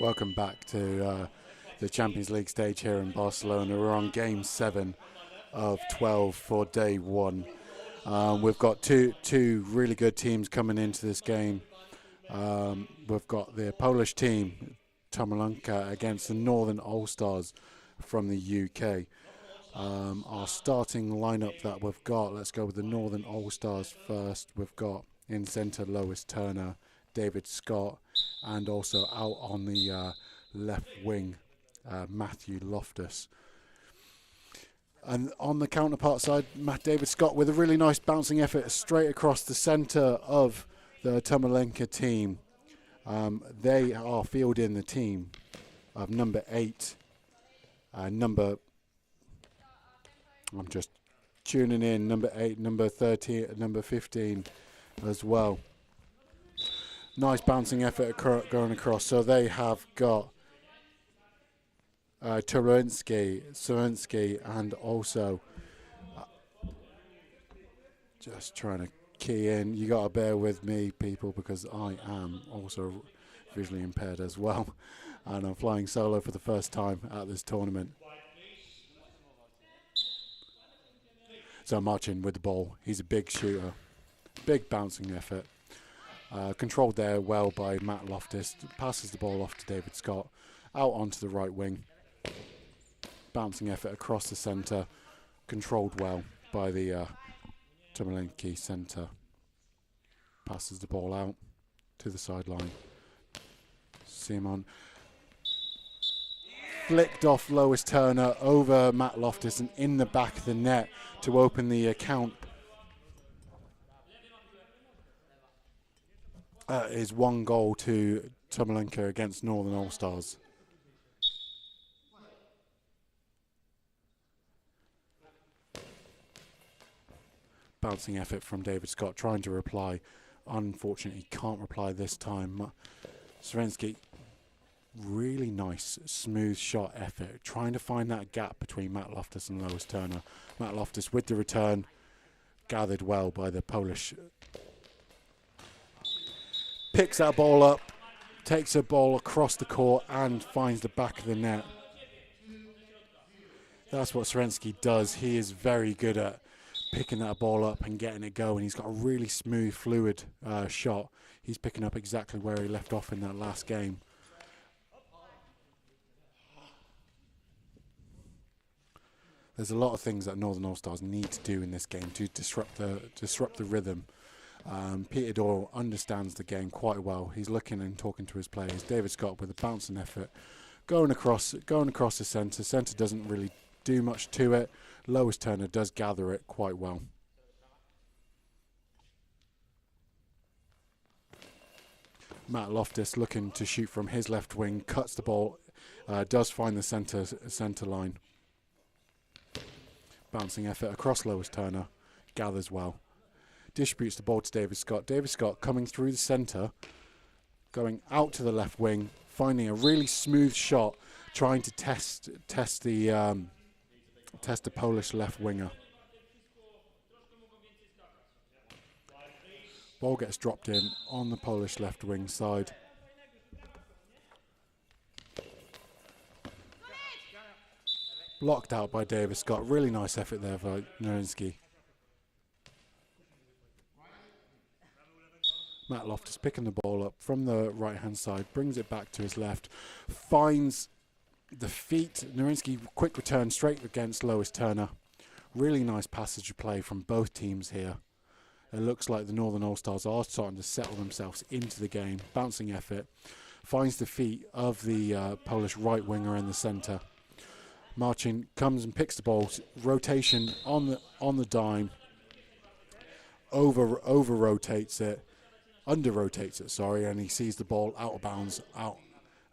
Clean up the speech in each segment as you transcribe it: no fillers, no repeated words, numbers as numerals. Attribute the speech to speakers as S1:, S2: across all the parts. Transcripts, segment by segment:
S1: Welcome back to the Champions League stage here in Barcelona. We're on game 7 of 12 for day 1. We've got two really good teams coming into this game. We've got the Polish team, Tomalanka, against the Northern All-Stars from the UK. Our starting lineup that we've got, let's go with the Northern All-Stars first. We've got in centre Lois Turner, David Scott, and also out on the left wing, Matthew Loftus. And on the counterpart side, David Scott with a really nice bouncing effort straight across the centre of the Tomalanka team. They are fielding the team of number 8, I'm just tuning in, number 8, number 13, number 15 as well. Nice bouncing effort going across. So they have got Sawinski, and also just trying to key in. You got to bear with me, people, because I am also visually impaired as well, and I'm flying solo for the first time at this tournament. So marching with the ball. He's a big shooter, big bouncing effort. Controlled there well by Matt Loftus. Passes the ball off to David Scott, out onto the right wing. Bouncing effort across the centre, controlled well by the Tomalanka centre. Passes the ball out to the sideline. Simon flicked off Lois Turner over Matt Loftus and in the back of the net to open the account. Is 1 goal to Tomalanka against Northern All-Stars. Bouncing effort from David Scott, trying to reply. Unfortunately, can't reply this time. Sawinski, really nice, smooth shot effort, trying to find that gap between Matt Loftus and Lois Turner. Matt Loftus with the return, gathered well by the Polish. Picks that ball up, takes a ball across the court and finds the back of the net. That's what Sawinski does. He is very good at picking that ball up and getting it going. He's got a really smooth, fluid shot. He's picking up exactly where he left off in that last game. There's a lot of things that Northern All-Stars need to do in this game to disrupt the rhythm. Peter Doyle understands the game quite well. He's looking and talking to his players. David Scott with a bouncing effort, going across the centre. Centre doesn't really do much to it. Lois Turner does gather it quite well. Matt Loftus looking to shoot from his left wing, cuts the ball, does find the centre line. Bouncing effort across Lois Turner, gathers well. Distributes the ball to David Scott. David Scott coming through the centre, going out to the left wing, finding a really smooth shot, trying to test the Polish left winger. Ball gets dropped in on the Polish left wing side. Blocked out by David Scott. Really nice effort there by Sawinski. Matt Loftus picking the ball up from the right-hand side, brings it back to his left, finds the feet. Sawinski, quick return straight against Lois Turner. Really nice passage of play from both teams here. It looks like the Northern All-Stars are starting to settle themselves into the game. Bouncing effort, finds the feet of the Polish right winger in the centre. Marcin comes and picks the ball. Rotation on the dime. Over rotates it. Under rotates it, sorry, and he sees the ball out of bounds.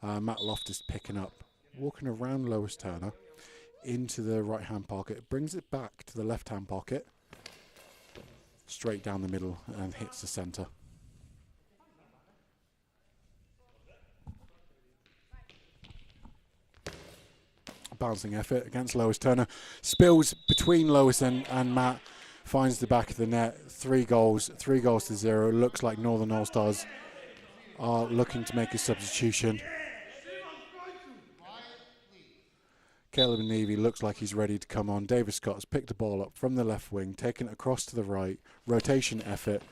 S1: Matt Loftus picking up, walking around Lois Turner into the right-hand pocket, brings it back to the left-hand pocket, straight down the middle, and hits the centre. Bouncing effort against Lois Turner, spills between Lois and Matt. Finds the back of the net. 3 goals to 0. Looks like Northern All-Stars are looking to make a substitution. Caleb Neavy looks like he's ready to come on. David Scott has picked the ball up from the left wing, taken it across to the right. Rotation effort.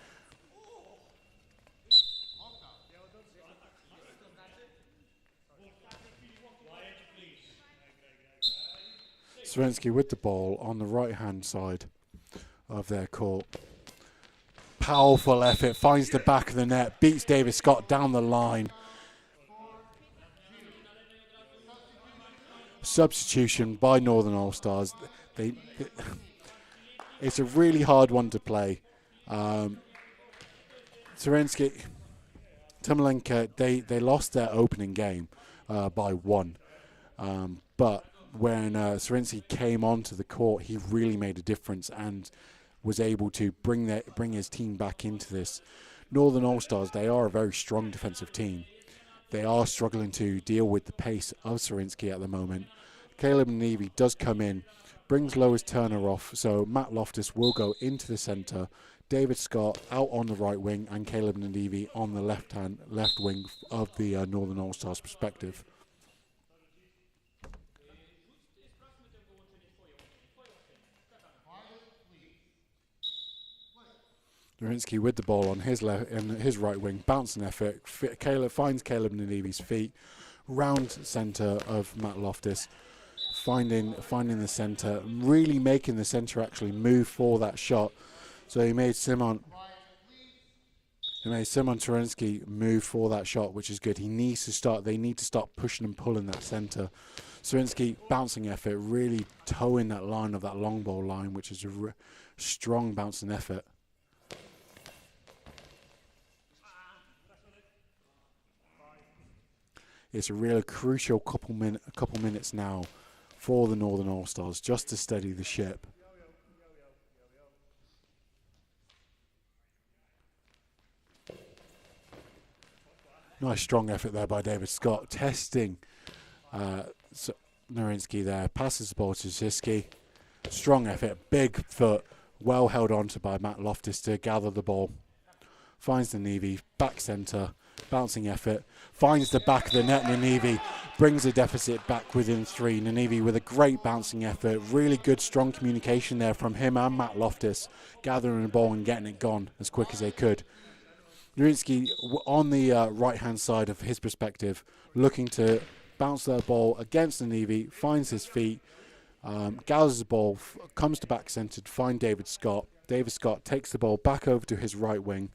S1: Srensky with the ball on the right-hand side of their court. Powerful effort, finds the back of the net, beats David Scott down the line. Substitution by Northern All-Stars. It's a really hard one to play. Srensky, Tomalenko, they lost their opening game by 1. But when Srensky came onto the court, he really made a difference and was able to bring his team back into this. Northern All-Stars, they are a very strong defensive team. They are struggling to deal with the pace of Srensky at the moment. Caleb Neavy does come in, brings Lois Turner off, so Matt Loftus will go into the centre. David Scott out on the right wing and Caleb Neavy on the left wing of the Northern All-Stars perspective. Nurinsky with the ball on his right wing, bouncing effort. Caleb finds Caleb Neavy's feet, round centre of Matt Loftus, finding the centre, really making the centre actually move for that shot. So he made Simon Turinsky move for that shot, which is good. They need to start pushing and pulling that centre. Turinsky bouncing effort, really towing that line of that long ball line, which is a strong bouncing effort. It's a real crucial couple minutes now for the Northern All-Stars just to steady the ship. Nice strong effort there by David Scott, testing Nurinsky there. Passes the ball to Ziski. Strong effort, big foot, well held onto by Matt Loftus to gather the ball. Finds the Neavy, back centre, bouncing effort. Finds the back of the net, Nanivi brings the deficit back within 3. Nanivi with a great bouncing effort, really good strong communication there from him and Matt Loftus, gathering the ball and getting it gone as quick as they could. Nurinsky on the right-hand side of his perspective, looking to bounce that ball against Nanivi, finds his feet, gathers the ball, comes to back centre to find David Scott. David Scott takes the ball back over to his right wing,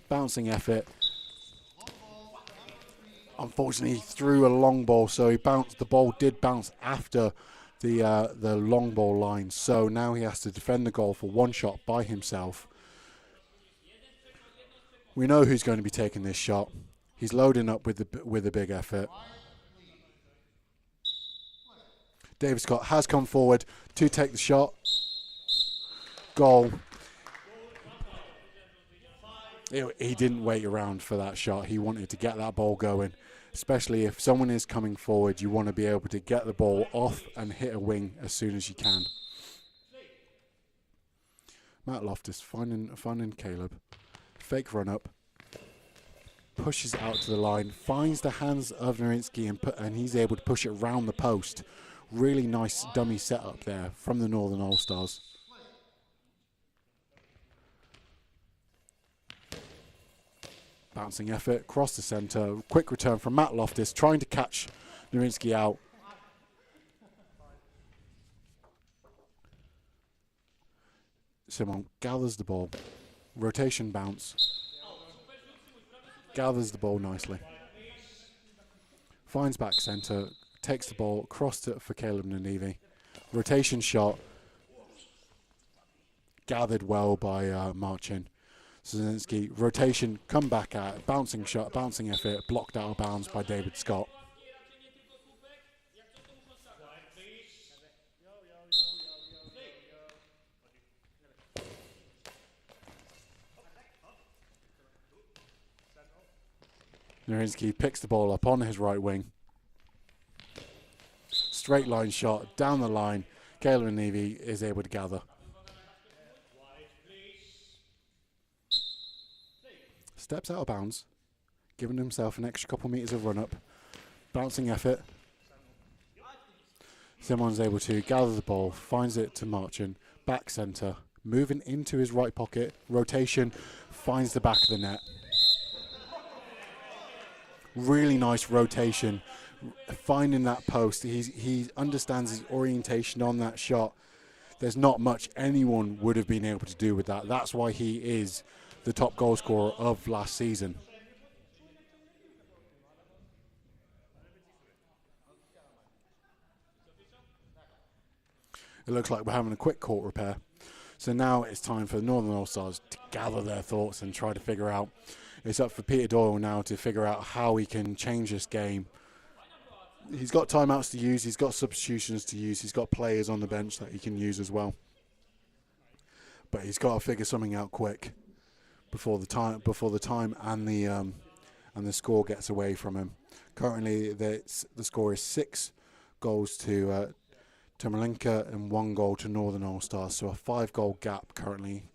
S1: bouncing effort. Unfortunately, he threw a long ball, so the ball did bounce after the long ball line. So now he has to defend the goal for one shot by himself. We know who's going to be taking this shot. He's loading up with a big effort. David Scott has come forward to take the shot. Goal. He didn't wait around for that shot. He wanted to get that ball going. Especially if someone is coming forward, you want to be able to get the ball off and hit a wing as soon as you can. Matt Loftus finding Caleb. Fake run up. Pushes it out to the line. Finds the hands of Nurinsky and he's able to push it around the post. Really nice dummy setup there from the Northern All-Stars. Bouncing effort, across the centre, quick return from Matt Loftus, trying to catch Nurinsky out. Simon gathers the ball, rotation bounce, gathers the ball nicely. Finds back centre, takes the ball, crossed it for Caleb Nanivi. Rotation shot, gathered well by Marcin. Zelensky, rotation, come back at, bouncing shot, bouncing effort, blocked out of bounds by David Scott. Nurinsky picks the ball up on his right wing. Straight line shot, down the line. Caleb Navy is able to gather. Steps out of bounds, giving himself an extra couple metres of run-up. Bouncing effort. Simon's able to gather the ball, finds it to Marchant, back centre, moving into his right pocket, rotation, finds the back of the net. Really nice rotation, finding that post. He understands his orientation on that shot. There's not much anyone would have been able to do with that. That's why he is the top goal scorer of last season. It looks like we're having a quick court repair. So now it's time for the Northern All-Stars to gather their thoughts and try to figure out. It's up for Peter Doyle now to figure out how he can change this game. He's got timeouts to use. He's got substitutions to use. He's got players on the bench that he can use as well. But he's got to figure something out quick before the time and the score gets away from him. Currently, the score is 6 goals to Tomalinka and 1 goal to Northern All-Stars. So a 5-goal gap currently.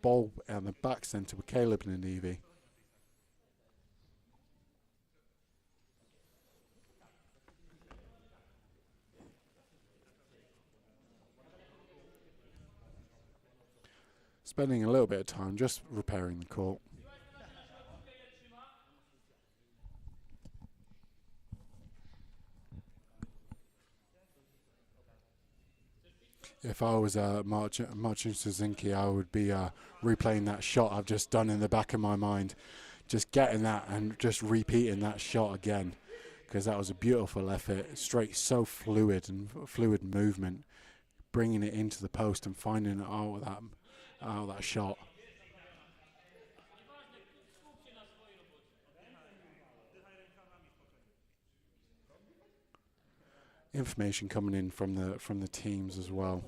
S1: Ball on the back centre with Caleb Nadivi. Spending a little bit of time just repairing the court. If I was Marcin Suzinski, I would be replaying that shot I've just done in the back of my mind. Just getting that and just repeating that shot again. Because that was a beautiful effort. Straight, so fluid and fluid movement. Bringing it into the post and finding it out of that shot. Information coming in from the teams as well,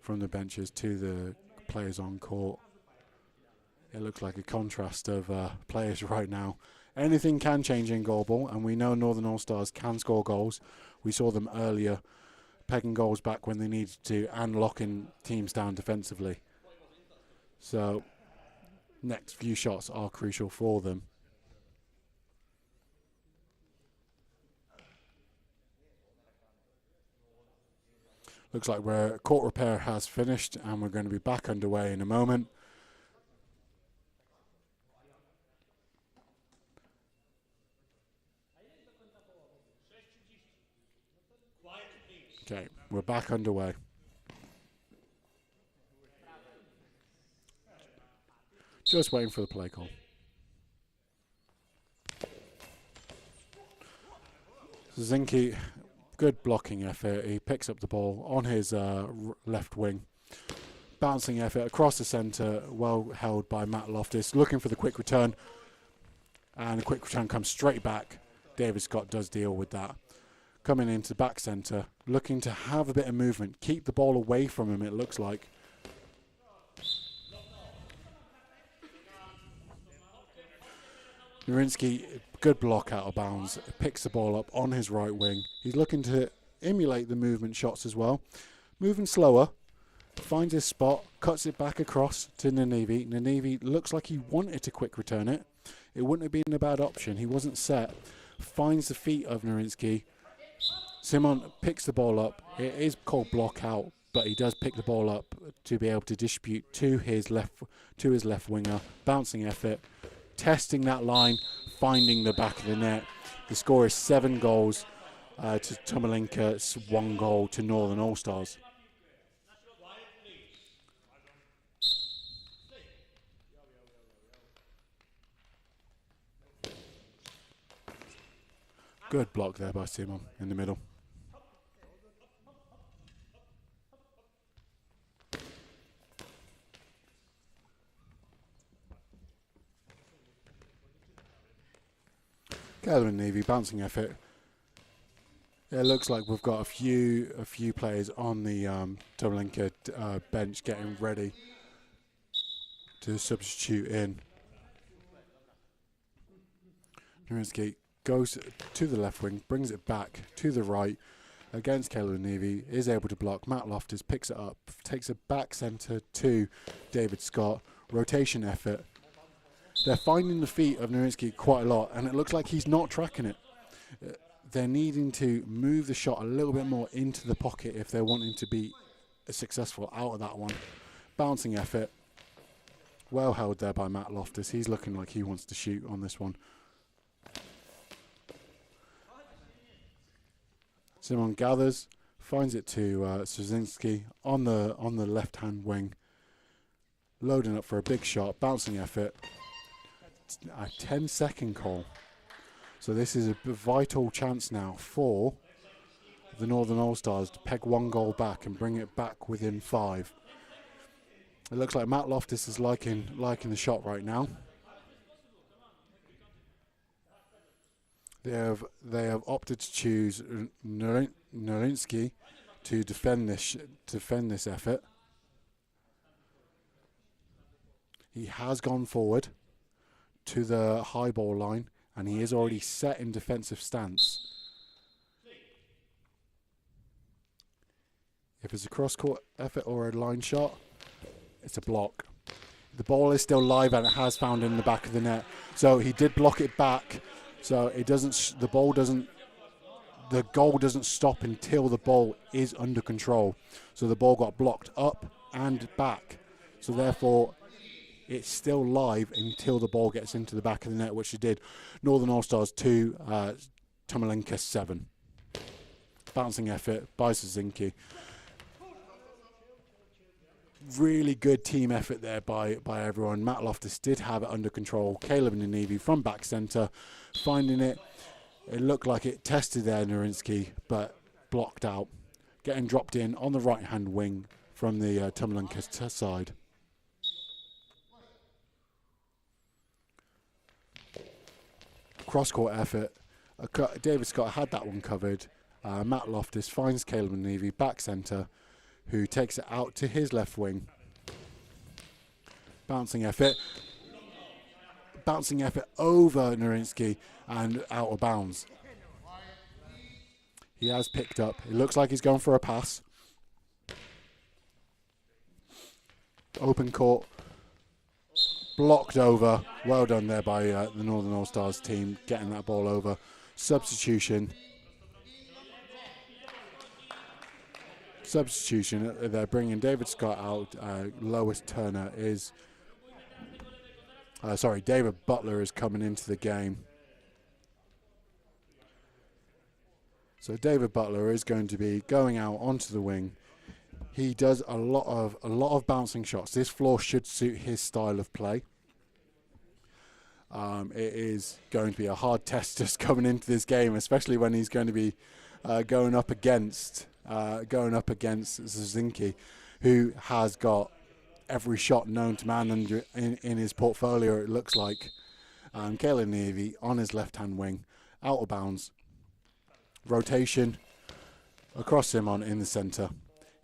S1: from the benches to the players on court. It looks like a contrast of players right now. Anything can change in goalball, and we know Northern All-Stars can score goals. We saw them earlier pegging goals back when they needed to and locking teams down defensively. So next few shots are crucial for them. Looks like court repair has finished and we're going to be back underway in a moment. Okay, we're back underway. Just waiting for the play call. Zinke, good blocking effort. He picks up the ball on his left wing. Bouncing effort across the centre, well held by Matt Loftus. Looking for the quick return. And the quick return comes straight back. David Scott does deal with that. Coming into back centre, looking to have a bit of movement. Keep the ball away from him, it looks like. Nurinsky, good block out of bounds, picks the ball up on his right wing. He's looking to emulate the movement shots as well. Moving slower, finds his spot, cuts it back across to Nanivi. Nanivi looks like he wanted to quick return it. It wouldn't have been a bad option. He wasn't set. Finds the feet of Nurinsky. Simon picks the ball up. It is called block out, but he does pick the ball up to be able to distribute to his left winger. Bouncing effort. Testing that line, finding the back of the net. The score is 7 goals to Tomalinka, 1 goal to Northern All-Stars. Good block there by Simon in the middle. Caleb Navy bouncing effort. It looks like we've got a few players on the Tomalinka bench getting ready to substitute in. Nurinsky goes to the left wing, brings it back to the right against Caleb Navy, is able to block. Matt Loftus picks it up, takes it back centre to David Scott. Rotation effort. They're finding the feet of Nurinsky quite a lot, and it looks like he's not tracking it. they're needing to move the shot a little bit more into the pocket if they're wanting to be successful out of that one. Bouncing effort. Well held there by Matt Loftus. He's looking like he wants to shoot on this one. Simon gathers, finds it to Straczynski on the left-hand wing. Loading up for a big shot. Bouncing effort. A 10-second call. So this is a vital chance now for the Northern All-Stars to peg one goal back and bring it back within 5. It looks like Matt Loftus is liking the shot right now. They have opted to choose Nurinsky to defend this effort. He has gone forward to the high ball line, and he is already set in defensive stance. If it's a cross-court effort or a line shot, it's a block. The ball is still live and it has found in the back of the net. So he did block it back. So it doesn't. The goal doesn't stop until the ball is under control. So the ball got blocked up and back. So therefore, it's still live until the ball gets into the back of the net, which it did. Northern All-Stars 2, Tomalenka 7. Bouncing effort by Straczynski. Really good team effort there by everyone. Matt Loftus did have it under control. Caleb Ninivi from back centre, finding it. It looked like it tested there, Nurinsky, but blocked out. Getting dropped in on the right-hand wing from the Tomalenka side. Cross-court effort. David Scott had that one covered. Matt Loftus finds Caleb Ninivi, back centre, who takes it out to his left wing. Bouncing effort. Bouncing effort over Nurinsky and out of bounds. He has picked up. It looks like he's going for a pass. Open court. Blocked over. Well done there by the Northern All-Stars team, getting that ball over. Substitution. They're bringing David Scott out. Lois Turner is... David Butler is coming into the game. So David Butler is going to be going out onto the wing. He does a lot of bouncing shots. This floor should suit his style of play. It is going to be a hard test just coming into this game, especially when he's going to be going up against Straczynski, who has got every shot known to man in his portfolio, it looks like. Caleb Ninivi on his left-hand wing, out of bounds. Rotation across him in the centre.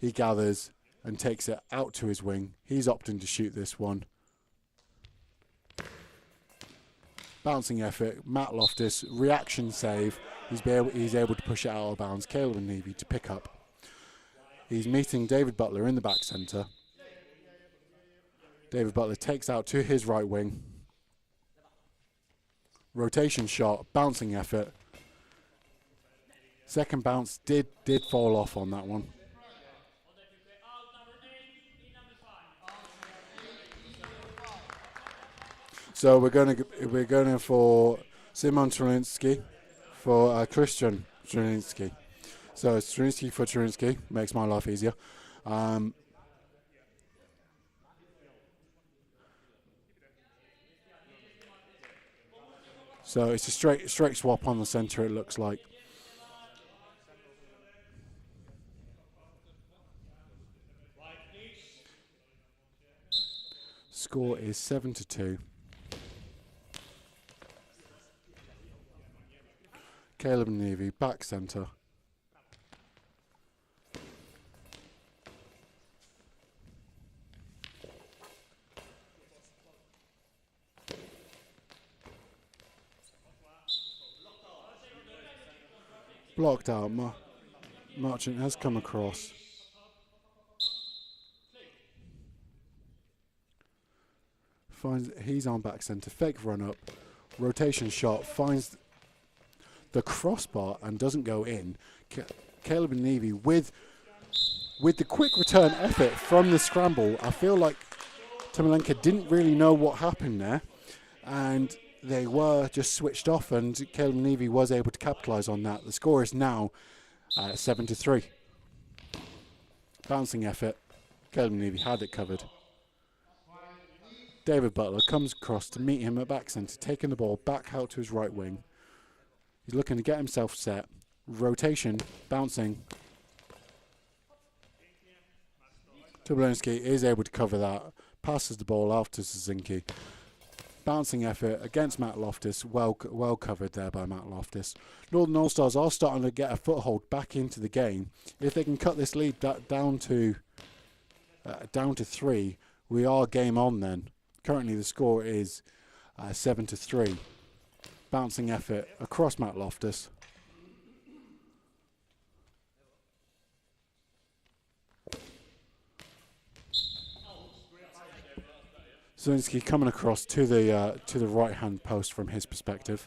S1: He gathers and takes it out to his wing. He's opting to shoot this one. Bouncing effort, Matt Loftus, reaction save. He's able to push it out of bounds. Caleb Ninivi to pick up. He's meeting David Butler in the back centre. David Butler takes out to his right wing. Rotation shot, bouncing effort. Second bounce did fall off on that one. So we're going for Simon Straczynski for Christian Straczynski. So Straczynski for Straczynski makes my life easier. So it's a straight swap on the centre, it looks like. Score is 7-2. Caleb Ninivi, back centre. Blocked out. Marchant has come across. He's on back centre. Fake run up. Rotation shot. Finds the crossbar and doesn't go in. Caleb and Nevy with the quick return effort from the scramble. I feel like Timolenka didn't really know what happened there, and they were just switched off, and Caleb Nevy was able to capitalise on that. The score is now 7-3. Bouncing effort. Caleb Nevy had it covered. David Butler comes across to meet him at back centre, taking the ball back out to his right wing. He's looking to get himself set. Rotation, bouncing. Tobolensky is able to cover that. Passes the ball off to Suzuki. Bouncing effort against Matt Loftus. Well covered there by Matt Loftus. Northern All-Stars are starting to get a foothold back into the game. If they can cut this lead down to 3, we are game on then. Currently the score is 7-3. Bouncing effort across Matt Loftus. Zielinski coming across to the right hand post from his perspective.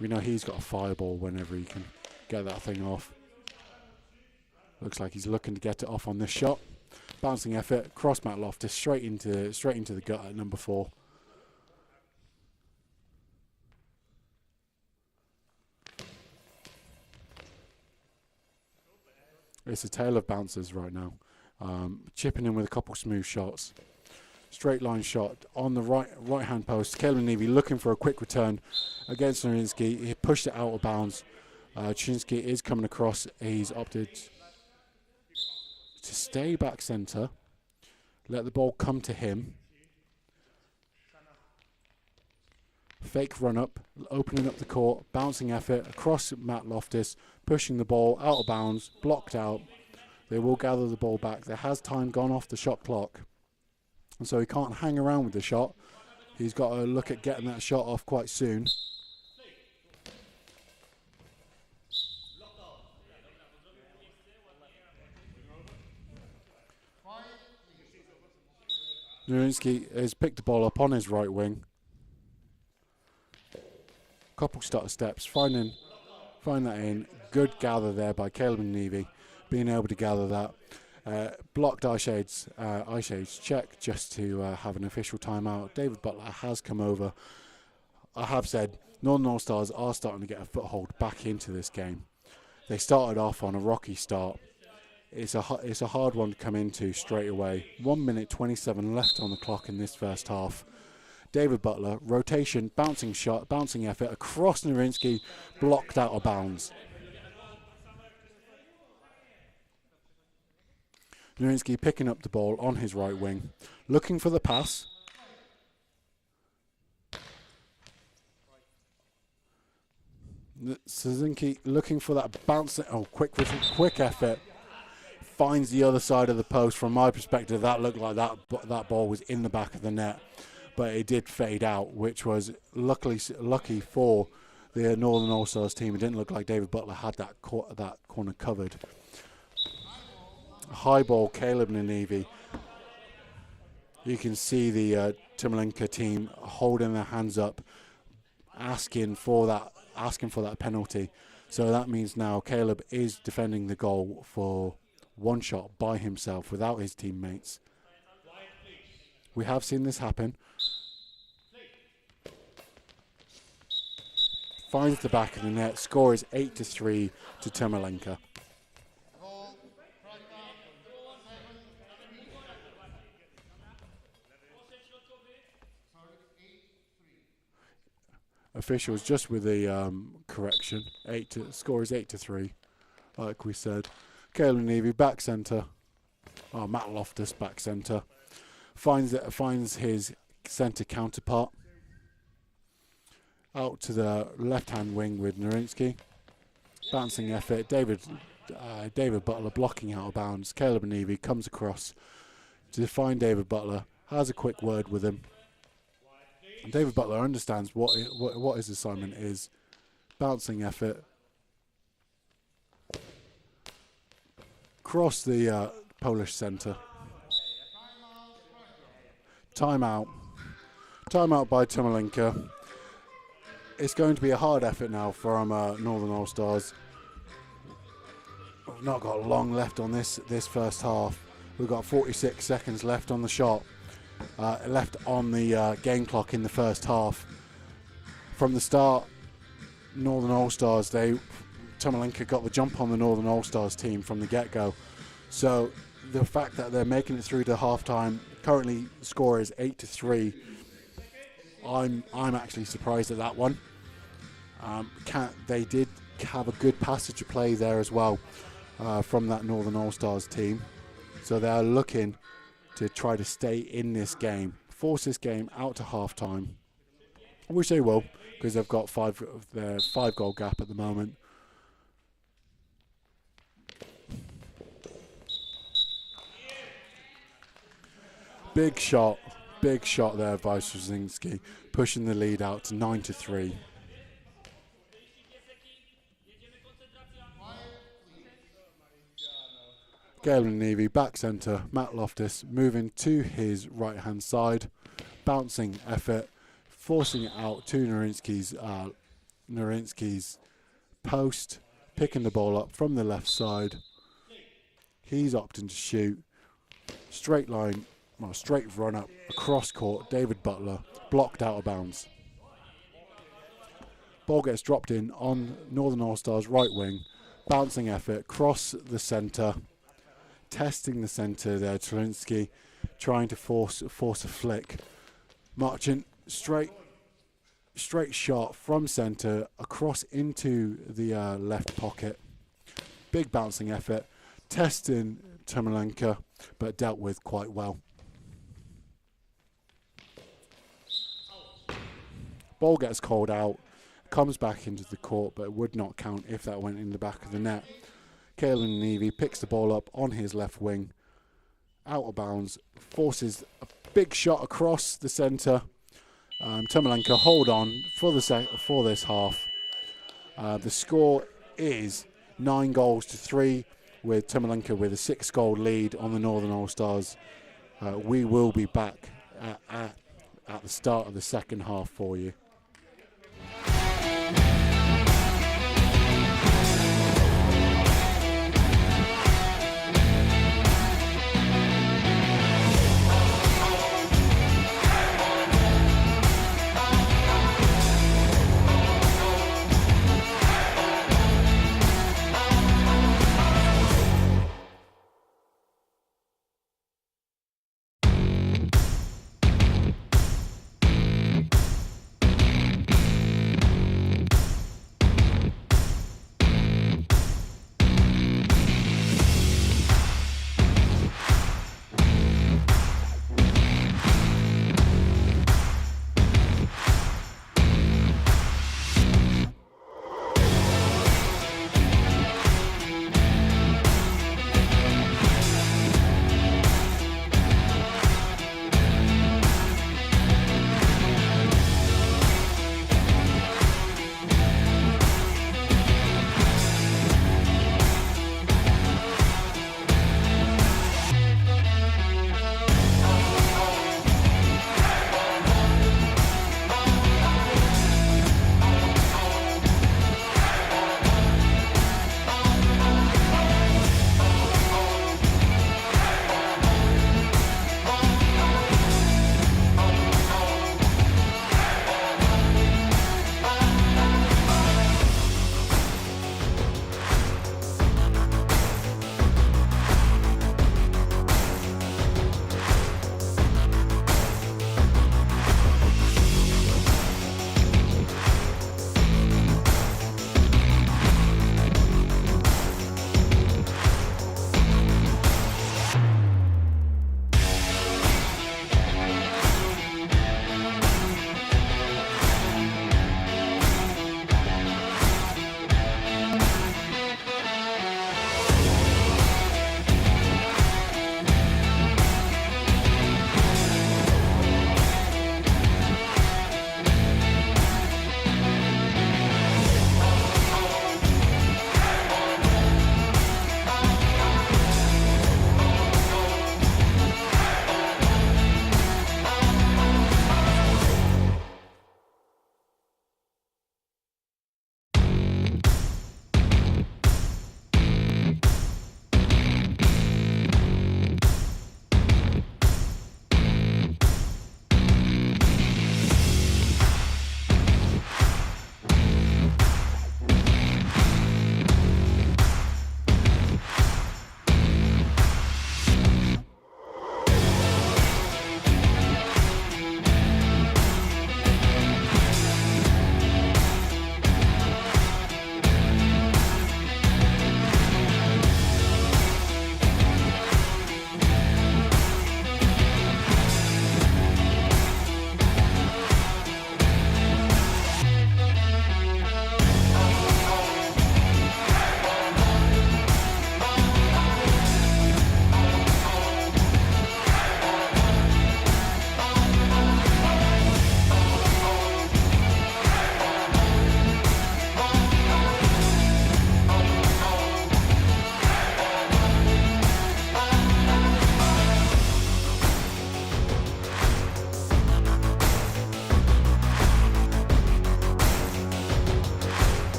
S1: We know he's got a fireball whenever he can get that thing off. Looks like he's looking to get it off on this shot. Bouncing effort, cross Matt Loftus, straight into the gut at number 4. It's a tale of bouncers right now. Chipping in with a couple smooth shots. Straight line shot on the right hand post. Caleb Nevy looking for a quick return against Narinsky. He pushed it out of bounds. Chinsky is coming across. He's opted to stay back centre. Let the ball come to him. Fake run up, opening up the court, bouncing effort across Matt Loftus, pushing the ball out of bounds, blocked out. They will gather the ball back. There has time gone off the shot clock, and so he can't hang around with the shot. He's got to look at getting that shot off quite soon. Nurinsky has picked the ball up on his right wing. Couple stutter steps, find that in. Good gather there by Caleb and Nevy, being able to gather that. Blocked eye shades check just to have an official timeout. David Butler has come over. I have said Northern All-Stars are starting to get a foothold back into this game. They started off on a rocky start. It's a hard one to come into straight away. 1 minute 27 left on the clock in this first half. David Butler, rotation, bouncing shot, bouncing effort across Narinsky, blocked out of bounds. Narinsky picking up the ball on his right wing, looking for the pass. Suzuki looking for that bounce. Oh, quick effort. Finds the other side of the post. From my perspective, that looked like that ball was in the back of the net, but it did fade out, which was lucky for the Northern All-Stars team. It didn't look like David Butler had that corner covered. High ball, Caleb Nanevy. You can see the Timolenka team holding their hands up, asking for that penalty. So that means now Caleb is defending the goal for one shot by himself without his teammates. We have seen this happen. Finds the back of the net. Score is 8-3 to Timolenka. Officials just with the correction. Score is 8-3, like we said. Caleb Nevy back centre. Oh, Matt Loftus back centre. Finds his centre counterpart. Out to the left-hand wing with Narinsky. Bouncing effort. David Butler blocking out of bounds. Caleb Nevy comes across to find David Butler. Has a quick word with him. And David Butler understands what his assignment is. Bouncing effort. Cross the Polish centre. Timeout. Timeout by Timolenka. it's going to be a hard effort now from Northern All Stars. We've not got long left on this first half. We've got 46 seconds left on the shot, left on the game clock in the first half. From the start, Northern All Stars, Tomalenka got the jump on the Northern All Stars team from the get-go. So the fact that they're making it through to halftime, currently the score is 8-3. I'm actually surprised at that one. They did have a good passage of play there as well from that Northern All Stars team. So they are looking to try to stay in this game, force this game out to halftime, which they will, because they've got their 5-goal gap at the moment. Big shot there by Straczynski, pushing the lead out to 9-3. Galen Nevy, back centre, Matt Loftus moving to his right hand side, bouncing effort, forcing it out to Narinsky's post, picking the ball up from the left side. He's opting to shoot. Straight run up across court. David Butler blocked out of bounds. Ball gets dropped in on Northern All Stars right wing. Bouncing effort across the centre. Testing the centre there. Tolinsky trying to force a flick. Marching straight shot from centre across into the left pocket. Big bouncing effort. Testing Tomalenka, but dealt with quite well. Ball gets called out, comes back into the court, but it would not count if that went in the back of the net. Kalen Nevy picks the ball up on his left wing, out of bounds, forces a big shot across the centre. Tomalenka hold on for this half. The score is 9-3, with Tomalenka with a 6-goal lead on the Northern All Stars. We will be back at the start of the second half for you.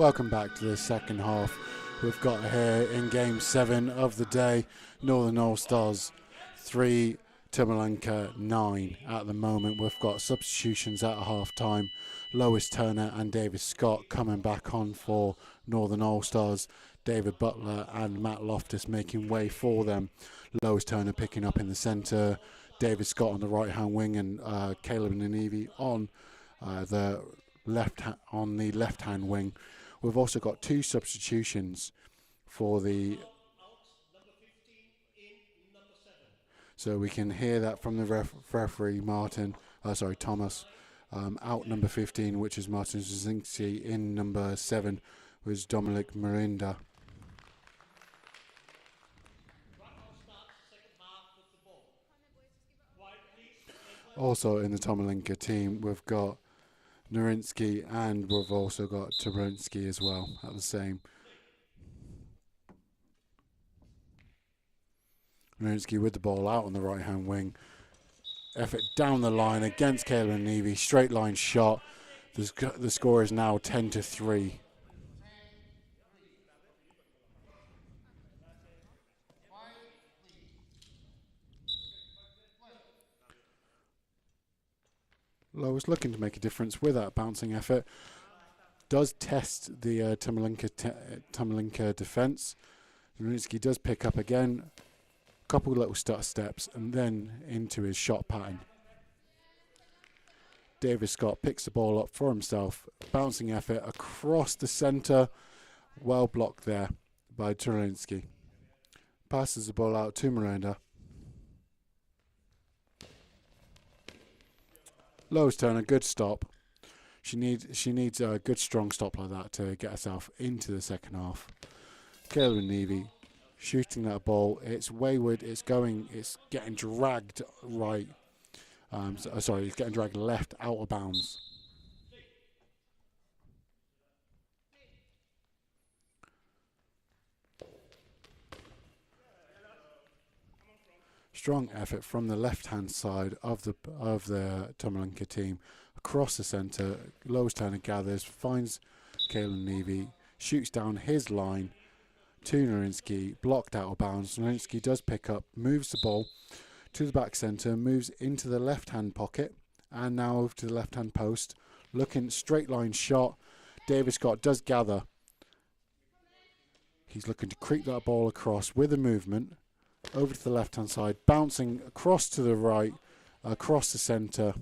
S1: Welcome back to the second half. We've got here in game 7 of the day, Northern All-Stars 3, Timolenka 9 at the moment. We've got substitutions at half-time. Lois Turner and David Scott coming back on for Northern All-Stars. David Butler and Matt Loftus making way for them. Lois Turner picking up in the centre. David Scott on the right-hand wing and Caleb Nanevy on the left-hand wing. We've also got 2 substitutions for the... So we can hear that from the referee, Thomas. Out number 15, which is Martin Zazinski. In number 7 was Dominic Mirinda. Also in the Tomalenka team, we've got Nurinsky and we've also got Tabrinsky as well at the same. Nurinsky with the ball out on the right-hand wing. Effort down the line against Caleb Nevy. Straight line shot. The score is now 10-3. Lois looking to make a difference with that bouncing effort. Does test the Tomalenka defence. Nurinsky does pick up again. Couple little steps and then into his shot pattern. David Scott picks the ball up for himself. Bouncing effort across the centre. Well blocked there by Turinsky. Passes the ball out to Miranda. Lois Turner, good stop. She needs a good strong stop like that to get herself into the second half. Caleb Nevy shooting that ball. It's wayward. It's getting dragged right. It's getting dragged left out of bounds. Strong effort from the left-hand side of the Tomalenka team across the centre. Lois Turner gathers, finds Caleb Nevy, shoots down his line to Nurinsky, blocked out of bounds. Nurinsky does pick up, moves the ball to the back centre, moves into the left-hand pocket, and now over to the left-hand post. Looking straight line shot. David Scott does gather. He's looking to creep that ball across with a movement. Over to the left-hand side, bouncing across to the right, across the centre.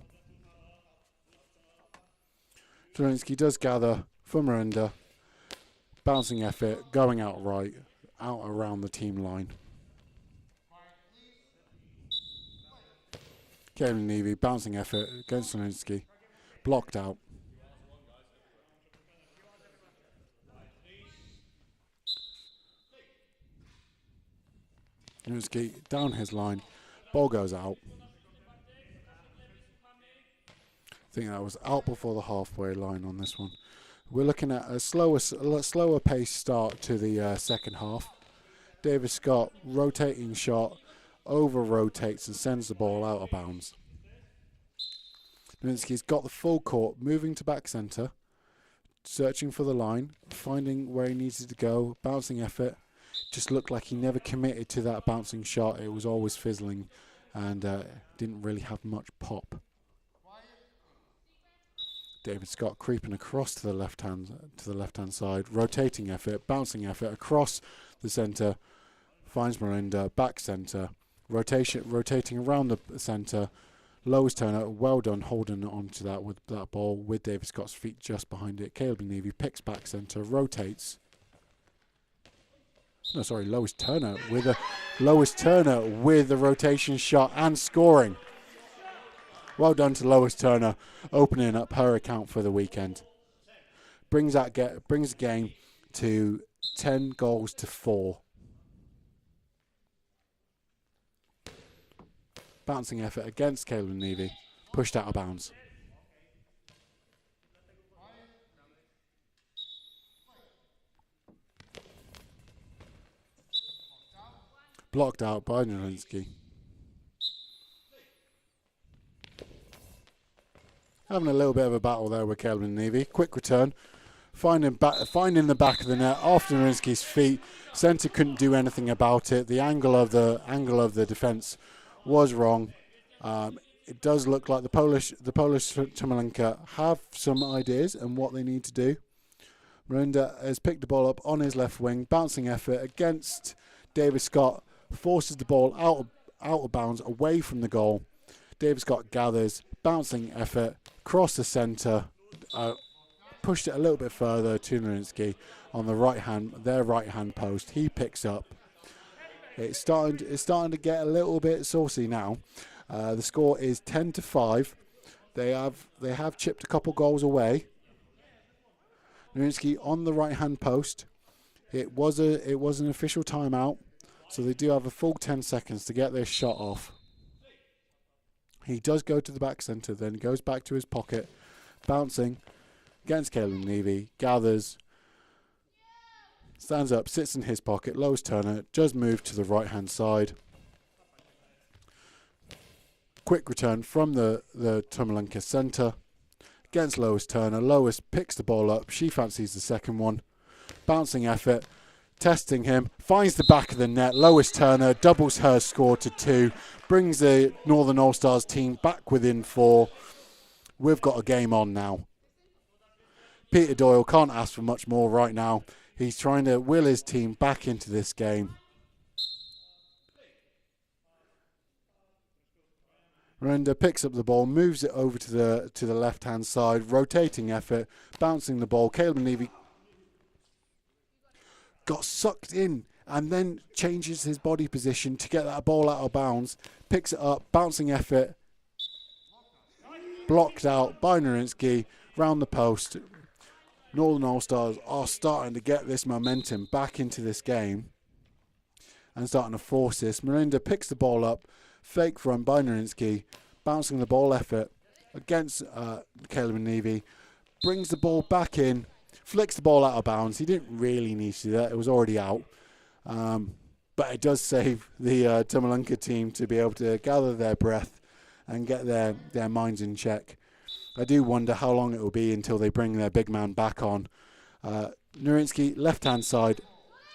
S1: Nurinsky does gather for Miranda. Bouncing effort, going out right, out around the team line. Caleb Nevy, bouncing effort against Nurinsky. Blocked out. Nurinsky down his line. Ball goes out. I think that was out before the halfway line on this one. We're looking at a slower pace start to the second half. David Scott, rotating shot, over-rotates and sends the ball out of bounds. Nurinsky's got the full court, moving to back centre, searching for the line, finding where he needed to go, bouncing effort. Just looked like he never committed to that bouncing shot. It was always fizzling and didn't really have much pop. David Scott creeping across to the left hand side, rotating effort, bouncing effort across the centre, finds Miranda, back centre, rotating around the centre. Lois Turner, well done holding on to that with that ball with David Scott's feet just behind it. Caleb Nevy picks back centre, rotates. No, sorry, Lois Turner with the rotation shot and scoring. Well done to Lois Turner, opening up her account for the weekend. Brings the game to 10 goals to 4. Bouncing effort against Caleb Nevy, pushed out of bounds. Blocked out by Nurinsky. Having a little bit of a battle there with Caleb Nevy. Quick return finding the back of the net off Nurinsky's feet. Centre couldn't do anything about it. The angle of the defence was wrong. It does look like the Polish Tomalenka have some ideas and what they need to do. Miranda has picked the ball up on his left wing, bouncing effort against David Scott, forces the ball out of bounds, away from the goal. David Scott gathers, bouncing effort, across the centre, pushed it a little bit further to Nurinsky on their right hand post. He picks up. It's starting to get a little bit saucy now. The score is 10-5. They have chipped a couple goals away. Nurinsky on the right hand post. It was an official timeout, so they do have a full 10 seconds to get this shot off. He does go to the back centre, then goes back to his pocket, bouncing against Caleb Levy, gathers, stands up, sits in his pocket. Lois Turner does move to the right hand side. Quick return from the Tomalenka centre against Lois Turner. Lois picks the ball up. She fancies the second one. Bouncing effort, testing him, finds the back of the net. Lois Turner doubles her score to 2, brings the Northern All-Stars team back within 4. We've got a game on now. Peter Doyle can't ask for much more right now. He's trying to will his team back into this game. Miranda picks up the ball, moves it over to the left-hand side, rotating effort, bouncing the ball. Caleb Levy got sucked in and then changes his body position to get that ball out of bounds, picks it up, bouncing effort, blocked out by Nurinsky, round the post. Northern All-Stars are starting to get this momentum back into this game and starting to force this. Miranda picks the ball up, fake run by Nurinsky, bouncing the ball effort against Caleb Levy, brings the ball back in, flicks the ball out of bounds. He didn't really need to do that. It was already out. But it does save the Tomalenka team to be able to gather their breath and get their minds in check. I do wonder how long it will be until they bring their big man back on. Nurinsky, left-hand side,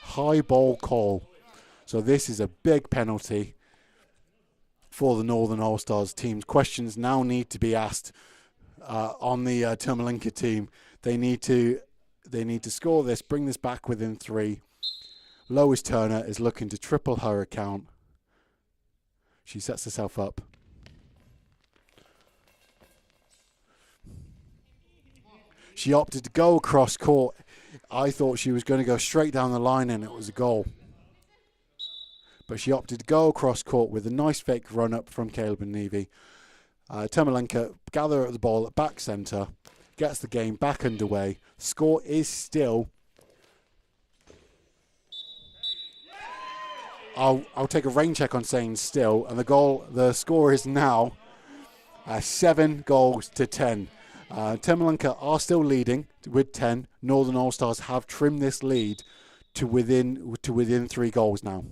S1: high ball call. So this is a big penalty for the Northern All-Stars teams. Questions now need to be asked on the Tomalenka team. They need to score this, bring this back within 3. Lois Turner is looking to triple her account. She sets herself up. She opted to go across court. I thought she was going to go straight down the line and it was a goal. But she opted to go across court with a nice fake run-up from Caleb and Levy. Tomalenka gather at the ball at back centre, gets the game back underway. Score is still... I'll take a rain check on saying still, and the score is now 7-10. Tomalenka are still leading with 10. Northern All-Stars have trimmed this lead to within 3 goals now.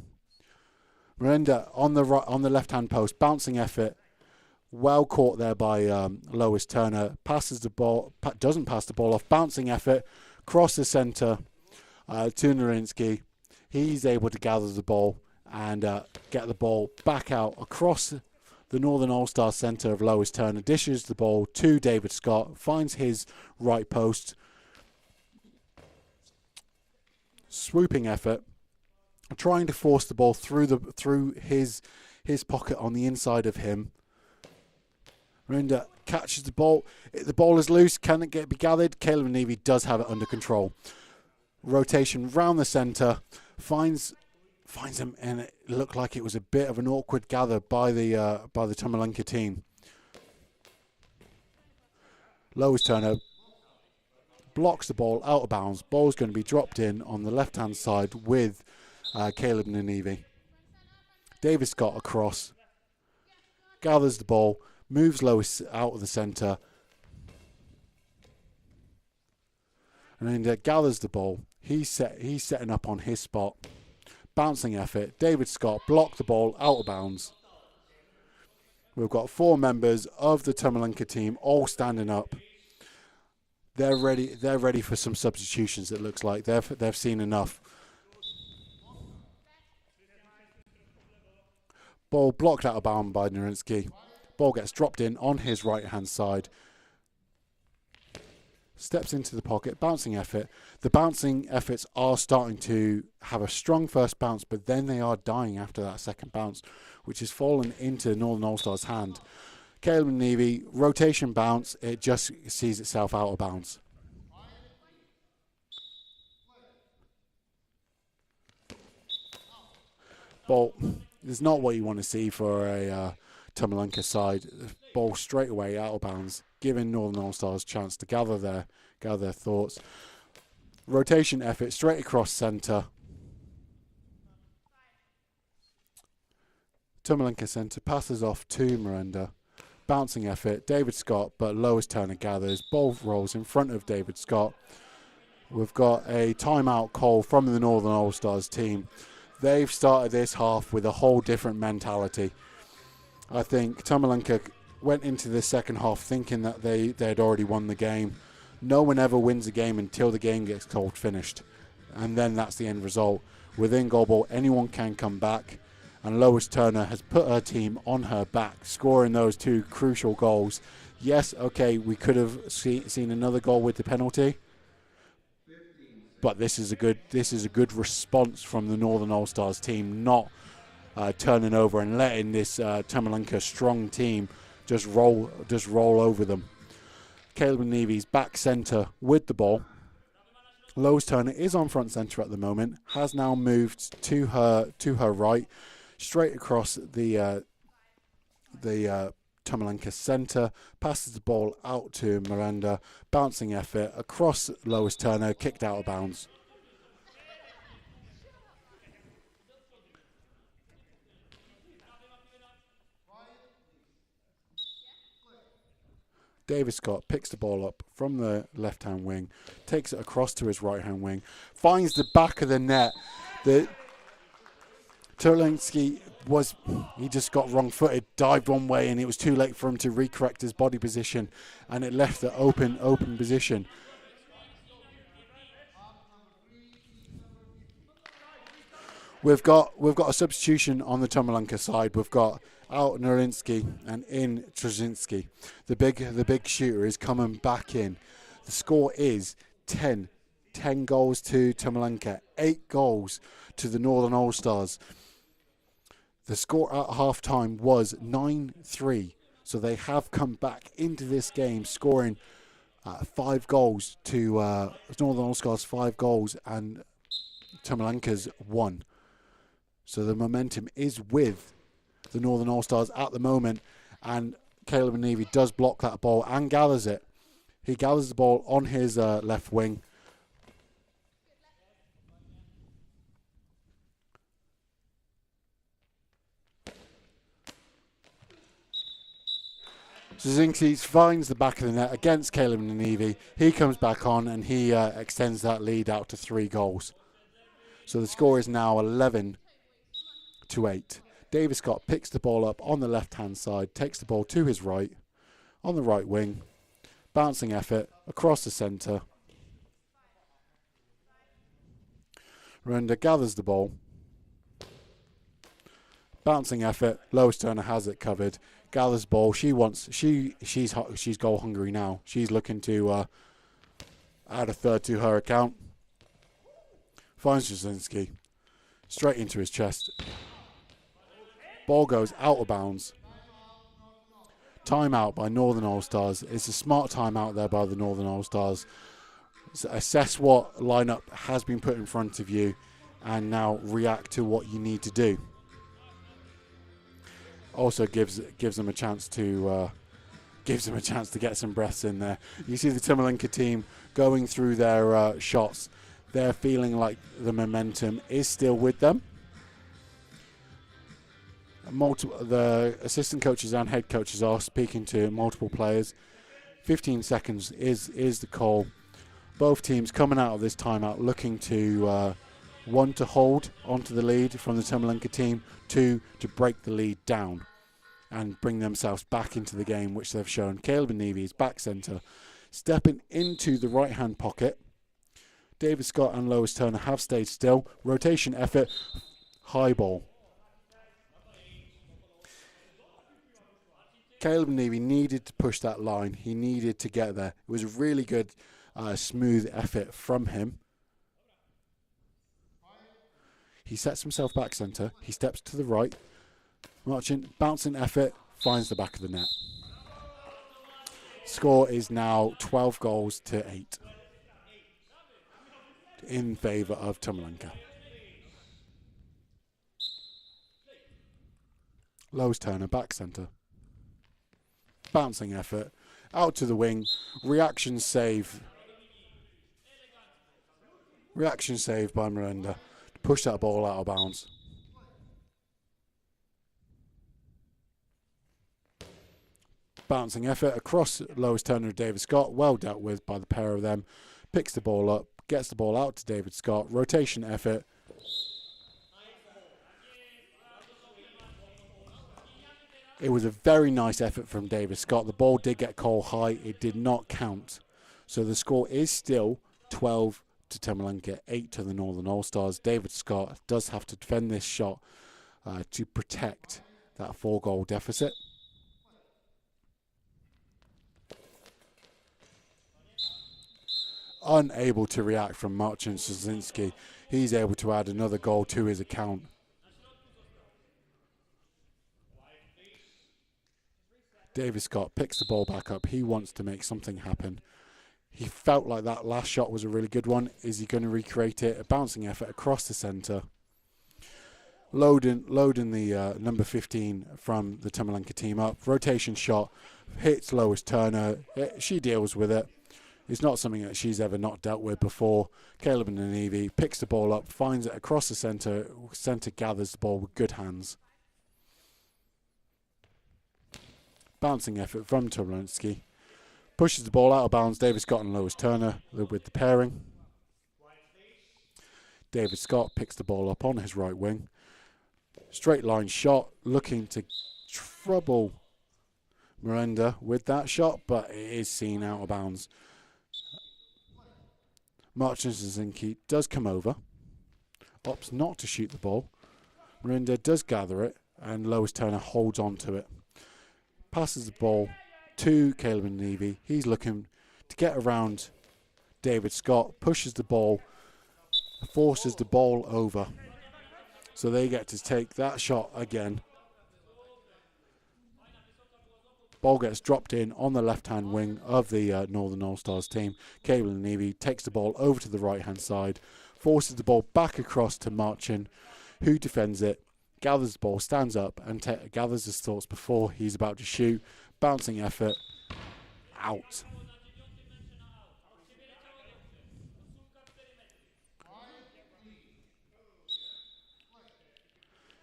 S1: Miranda on the left-hand post, bouncing effort, well caught there by Lois Turner. Passes the ball, doesn't pass the ball off. Bouncing effort, cross the centre to Nurinsky. He's able to gather the ball and get the ball back out across the Northern All-Star centre of Lois Turner. Dishes the ball to David Scott, finds his right post. Swooping effort, trying to force the ball through his pocket on the inside of him. Miranda catches the ball. The ball is loose. Can it be gathered? Caleb Levy does have it under control. Rotation round the centre. Finds him, and it looked like it was a bit of an awkward gather by the Tomalenka team. Lois Turner blocks the ball out of bounds. Ball's going to be dropped in on the left-hand side with Caleb Levy. David Scott across, gathers the ball, moves Lois out of the centre, and then gathers the ball. He's setting up on his spot. Bouncing effort. David Scott blocked the ball out of bounds. We've got 4 members of the Tomalenka team all standing up. They're ready. They're ready for some substitutions. It looks like they've seen enough. Ball blocked out of bounds by Nurinsky. Ball gets dropped in on his right-hand side. Steps into the pocket, bouncing effort. The bouncing efforts are starting to have a strong first bounce, but then they are dying after that second bounce, which has fallen into Northern All-Stars' hand. Caleb and Nevy, rotation bounce, it just sees itself out of bounds. Ball is not what you want to see for a Tumalanka side. Ball straight away out of bounds, giving Northern All-Stars a chance to gather their thoughts. Rotation effort straight across centre. Tumalanka centre passes off to Miranda. Bouncing effort, David Scott, but Lois Turner gathers. Ball rolls in front of David Scott. We've got a timeout call from the Northern All-Stars team. They've started this half with a whole different mentality. I think Tumalanka went into the second half thinking that they'd already won the game. No one ever wins a game until the game gets called finished. And then that's the end result. Within goal ball, anyone can come back. And Lois Turner has put her team on her back, scoring those two crucial goals. Yes, okay, we could have seen another goal with the penalty. But this is a good response from the Northern All-Stars team, not turning over and letting this Tumalanka strong team just roll over them. Caleb Nevy's back centre with the ball. Lois Turner is on front centre at the moment, has now moved to her right, straight across the Tumalanka centre, passes the ball out to Miranda, bouncing effort across Lois Turner, kicked out of bounds. David Scott picks the ball up from the left-hand wing, takes it across to his right-hand wing, finds the back of the net. Turlinski he just got wrong-footed, dived one way, and it was too late for him to recorrect his body position, and it left the open position. We've got a substitution on the Tumalanka side. We've got out Nurinsky and in Trzynski. The big shooter is coming back in. The score is 10 goals to Tumalanka, 8 goals to the Northern All-Stars. The score at half-time was 9-3. So they have come back into this game, scoring 5 goals to Northern All-Stars, 5 goals, and Tumalanka's 1. So the momentum is with the Northern All-Stars at the moment, and Caleb Nevy does block that ball and gathers it. He gathers the ball on his left wing. Trzynski finds the back of the net against Caleb Nevy. He comes back on and he extends that lead out to 3 goals. So the score is now 11-8. David Scott picks the ball up on the left-hand side, takes the ball to his right, on the right wing, bouncing effort across the centre. Miranda gathers the ball, bouncing effort. Lois Turner has it covered. Gathers ball. She's goal hungry now. She's looking to add a third to her account. Finds Jasinski straight into his chest. Ball goes out of bounds. Timeout by Northern All-Stars. It's a smart timeout there by the Northern All-Stars. So assess what lineup has been put in front of you and now react to what you need to do. Also gives them a chance to get some breaths in there. You see the Tumalanka team going through their shots. They're feeling like the momentum is still with them. The assistant coaches and head coaches are speaking to multiple players. 15 seconds is the call. Both teams coming out of this timeout looking to one, to hold onto the lead from the Tumalanka team, 2, to break the lead down and bring themselves back into the game, which they've shown. Caleb Nevy is back centre, Stepping into the right-hand pocket, David Scott and Lois Turner have stayed still. Rotation effort, high ball. Caleb Neary needed to push that line. He needed to get there. It was a really good, smooth effort from him. He sets himself back centre. He steps to the right. Marching, bouncing effort, finds the back of the net. Score is now 12 goals to 8 in favour of Tomalenka. Lois Turner, back centre. Bouncing effort, out to the wing. Reaction save. Reaction save by Miranda to push that ball out of bounds. Bouncing effort across Lois Turner and David Scott. Well dealt with by the pair of them. Picks the ball up, gets the ball out to David Scott. Rotation effort. It was a very nice effort from David Scott. The ball did get called high. It did not count. So the score is still 12 to Tomalenka, 8 to the Northern All-Stars. David Scott does have to defend this shot to protect that 4-goal deficit. Unable to react from Marcin Sosinski. He's able to add another goal to his account. David Scott picks the ball back up. He wants to make something happen. He felt like that last shot was a really good one. Is he going to recreate it? A bouncing effort across the centre. Loading the number 15 from the Tomalenka team up. Rotation shot. Hits Lois Turner. She deals with it. It's not something that she's ever not dealt with before. Caleb Neary picks the ball up, finds it across the centre. Centre gathers the ball with good hands. Bouncing effort from Tomalenski. Pushes the ball out of bounds. David Scott and Lois Turner with the pairing. David Scott picks the ball up on his right wing. Straight line shot, looking to trouble Miranda with that shot, but it is seen out of bounds. Marcin Sosinski does come over. Opts not to shoot the ball. Miranda does gather it, and Lois Turner holds on to it. Passes the ball to Caleb Neary. He's looking to get around David Scott. Pushes the ball. Forces the ball over. So they get to take that shot again. Ball gets dropped in on the left-hand wing of the Northern All-Stars team. Caleb Neary takes the ball over to the right-hand side. Forces the ball back across to Marcin, who defends it. Gathers the ball, stands up, and gathers his thoughts before he's about to shoot. Bouncing effort. Out.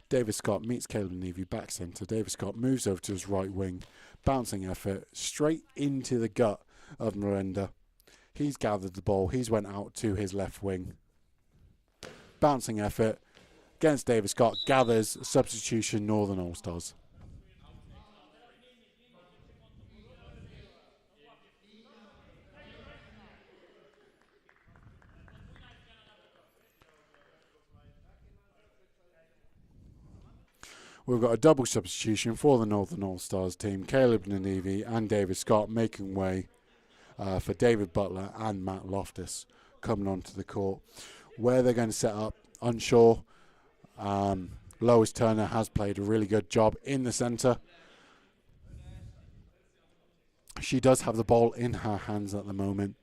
S1: David Scott meets Caleb Neary back centre. David Scott moves over to his right wing. Bouncing effort straight into the gut of Miranda. He's gathered the ball. He's went out to his left wing. Bouncing effort against David Scott. Gathers. Substitution Northern All-Stars. We've got a double substitution for the Northern All-Stars team. Caleb Neary and David Scott making way for David Butler and Matt Loftus coming onto the court. Where they're going to set up, unsure. Lois Turner has played a really good job in the centre. She does have the ball in her hands at the moment.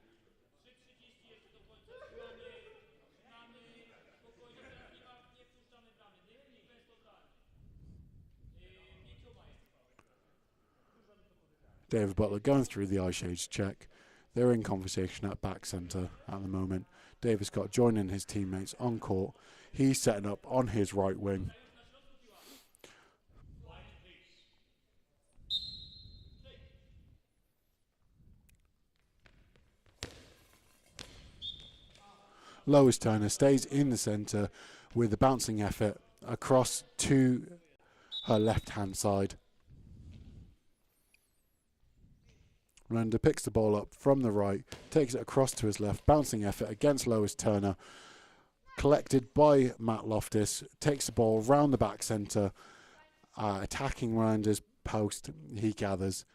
S1: David Butler going through the eye shades check. They're in conversation at back centre at the moment. David Scott joining his teammates on court. He's setting up on his right wing. Lois Turner stays in the centre with a bouncing effort across to her left-hand side. Miranda picks the ball up from the right, takes it across to his left, bouncing effort against Lois Turner. Collected by Matt Loftus, takes the ball round the back centre, attacking Miranda's post. He gathers.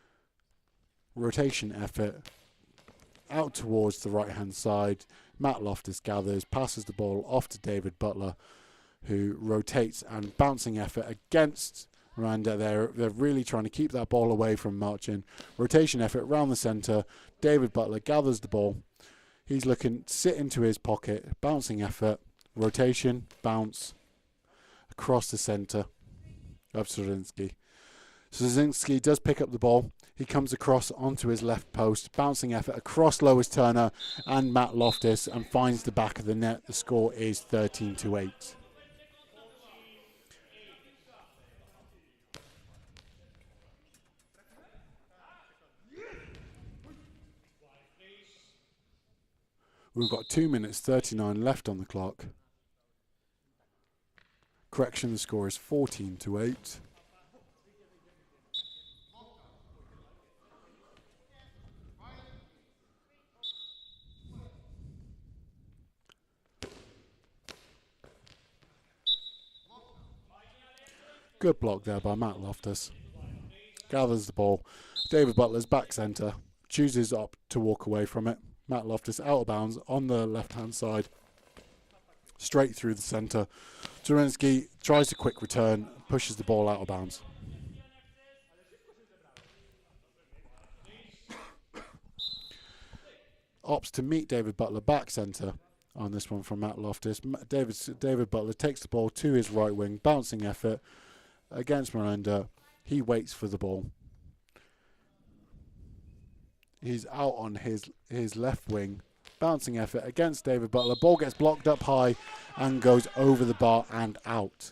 S1: Rotation effort out towards the right hand side. Matt Loftus gathers, passes the ball off to David Butler, who rotates, and bouncing effort against Miranda. They're really trying to keep that ball away from Marcin. Rotation effort round the centre. David Butler gathers the ball. He's looking to sit into his pocket. Bouncing effort. Rotation, bounce, across the centre of Strzynski. Strzynski does pick up the ball. He comes across onto his left post. Bouncing effort across Lois Turner and Matt Loftus and finds the back of the net. The score is 13-8. We've got 2 minutes 39 left on the clock. Correction, the score is 14-8. Good block there by Matt Loftus. Gathers the ball. David Butler's back centre. Chooses up to walk away from it. Matt Loftus out of bounds on the left-hand side. Straight through the centre. Strzynski tries a quick return, pushes the ball out of bounds. Opts to meet David Butler back centre on this one from Matt Loftus. David Butler takes the ball to his right wing, bouncing effort against Miranda. He waits for the ball. He's out on his left wing. Bouncing effort against David Butler. Ball gets blocked up high and goes over the bar and out.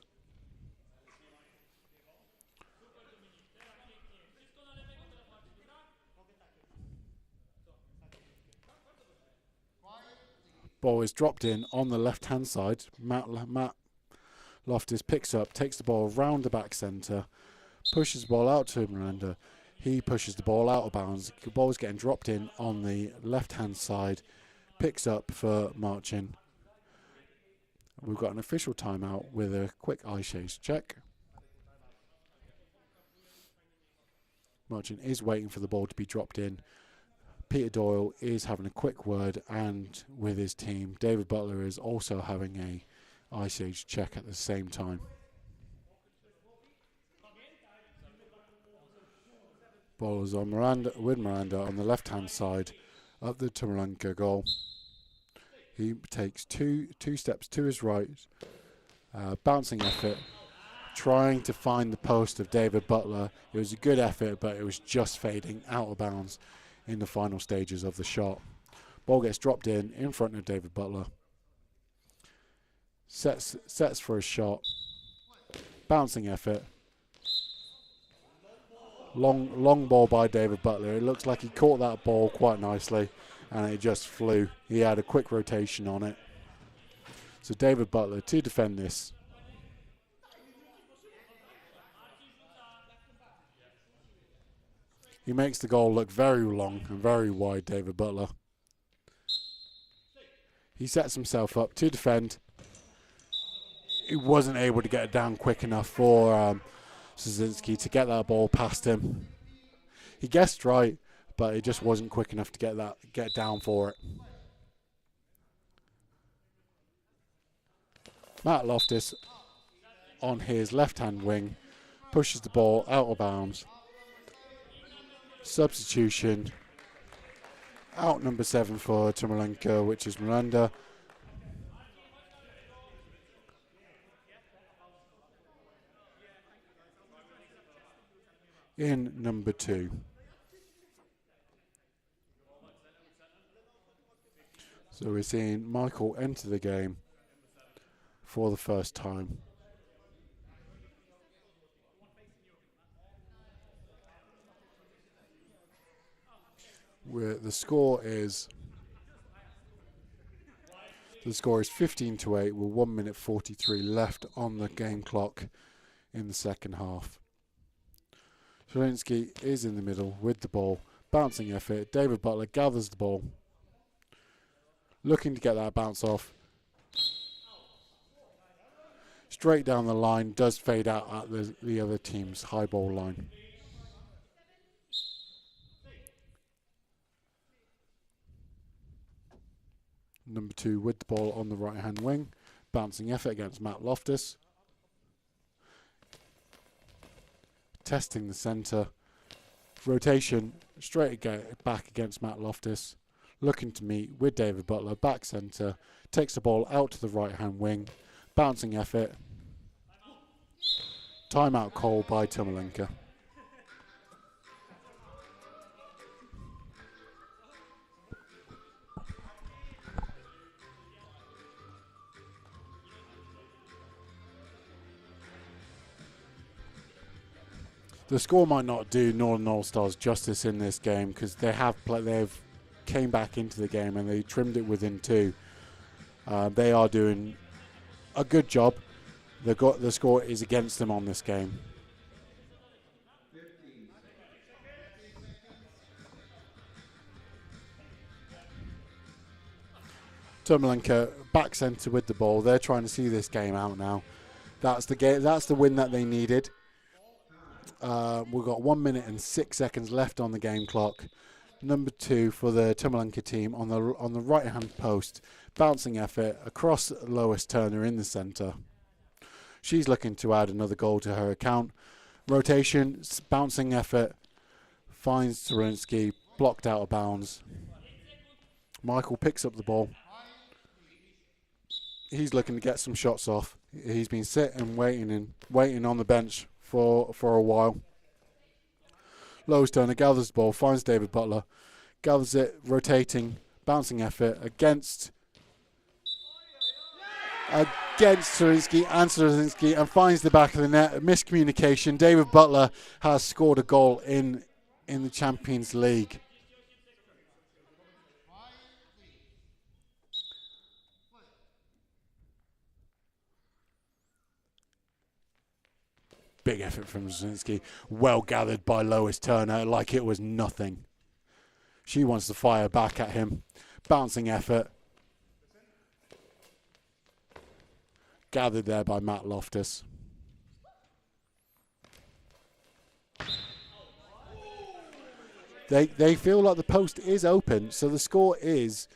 S1: Ball is dropped in on the left-hand side. Matt Loftus picks up, takes the ball round the back centre, pushes the ball out to Miranda. He pushes the ball out of bounds. The ball is getting dropped in on the left-hand side. Picks up for Marcin. We've got an official timeout with a quick eye shades check. Marcin is waiting for the ball to be dropped in. Peter Doyle is having a quick word and with his team. David Butler is also having a eye shades check at the same time. Ball is on Miranda on the left-hand side of the Tumalanka goal. He takes two steps to his right, bouncing effort, trying to find the post of David Butler. It was a good effort, but it was just fading out of bounds in the final stages of the shot. Ball gets dropped in front of David Butler. Sets for a shot, bouncing effort. Long ball by David Butler. It looks like he caught that ball quite nicely and it just flew. He had a quick rotation on it. So David Butler to defend this. He makes the goal look very long and very wide, David Butler. He sets himself up to defend. He wasn't able to get it down quick enough for Strzynski to get that ball past him. He guessed right, but it just wasn't quick enough to get down for it. Matt Loftus on his left-hand wing pushes the ball out of bounds. Substitution. Out number 7 for Tumalanka, which is Miranda. In number 2. So we're seeing Michael enter the game for the first time. The score is 15-8 with 1 minute 43 left on the game clock in the second half. Strzynski is in the middle with the ball, bouncing effort. David Butler gathers the ball, looking to get that bounce off. Straight down the line, does fade out at the other team's high ball line. Number 2 with the ball on the right-hand wing. Bouncing effort against Matt Loftus. Testing the centre. Rotation straight back against Matt Loftus. Looking to meet with David Butler. Back centre. Takes the ball out to the right-hand wing. Bouncing effort. Timeout call by Tomalenka. The score might not do Northern All-Stars justice in this game because they've came back into the game and they trimmed it within 2. They are doing a good job. The score is against them on this game. Tomalenka back centre with the ball. They're trying to see this game out now. That's the game. That's the win that they needed. We've got 1 minute and 6 seconds left on the game clock. Number 2 for the Tomalenka team on the right hand post. Bouncing effort across Lois Turner in the centre. She's looking to add another goal to her account. Rotation, bouncing effort, finds Zorinsky, blocked out of bounds. Michael picks up the ball. He's looking to get some shots off. He's been sitting waiting on the bench for a while. Lois Turner gathers the ball, finds David Butler, gathers it, rotating, bouncing effort against Zorinsky and finds the back of the net. Miscommunication. David Butler has scored a goal in the Champions League. Big effort from Zorinsky. Well gathered by Lois Turner like it was nothing. She wants to fire back at him. Bouncing effort. Gathered there by Matt Loftus. They feel like the post is open, so the score is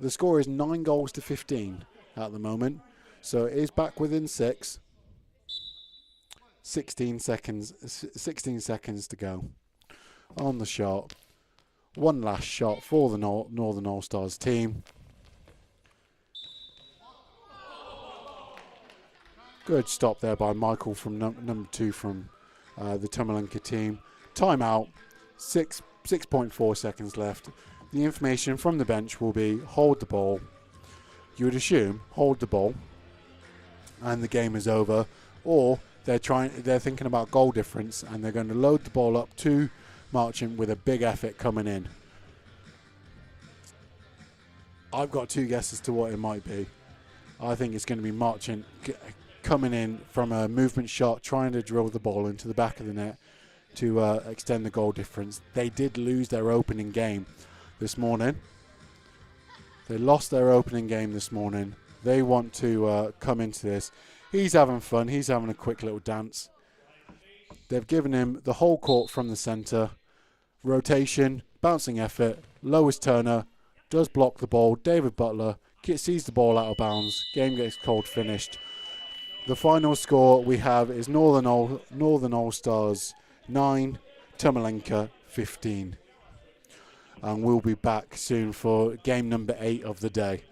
S1: 9 goals to 15 at the moment. So it is back within 6. 16 seconds to go on the shot. One last shot for the Northern All-Stars team. Good stop there by Michael from number 2 from the Tomalenka team. Timeout. 6.4 seconds left. The information from the bench will be hold the ball. You would assume hold the ball and the game is over, or they're thinking about goal difference and they're going to load the ball up to Marchant with a big effort coming in. I've got 2 guesses to what it might be. I think it's going to be Marchant coming in from a movement shot, trying to drill the ball into the back of the net to extend the goal difference. They did lose their opening game this morning. They lost their opening game this morning. They want to come into this. He's having fun. He's having a quick little dance. They've given him the whole court from the centre. Rotation, bouncing effort. Lois Turner does block the ball. David Butler sees the ball out of bounds. Game gets called finished. The final score we have is Northern All-Stars 9, Tomalenka 15. And we'll be back soon for game number 8 of the day.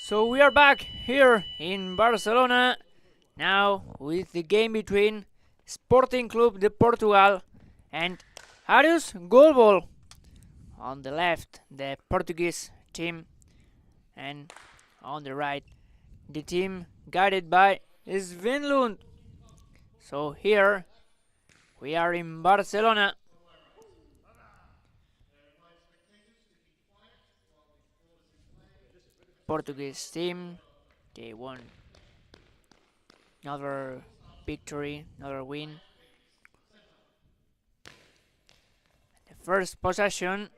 S2: So we are back here in Barcelona now with the game between Sporting Club de Portugal and Arius Golbol. On the left, the Portuguese team, and on the right, the team guided by Svinlund. So here we are in Barcelona. Portuguese team, they won another victory, another win. The first possession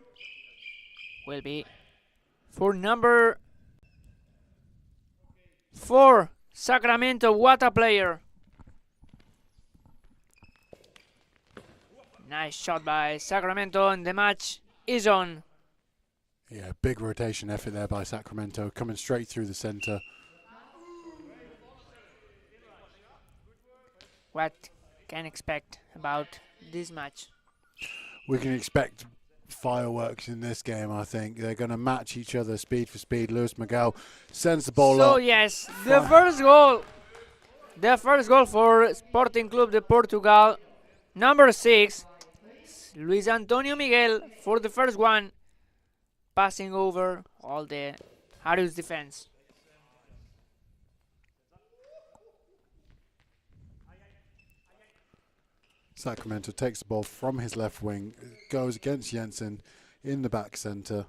S2: will be for number 4, Sacramento. What a player! Nice shot by Sacramento, and the match is on.
S1: Yeah, big rotation effort there by Sacramento, coming straight through the center.
S2: What can expect about this match?
S1: We can expect fireworks in this game, I think. They're going to match each other speed for speed. Luis Miguel sends the ball up.
S2: So yes, the first goal for Sporting Club de Portugal, number 6, Luis Antonio Miguel for the first one, passing over all the Arius defense.
S1: Sacramento takes the ball from his left wing, goes against Jensen in the back center.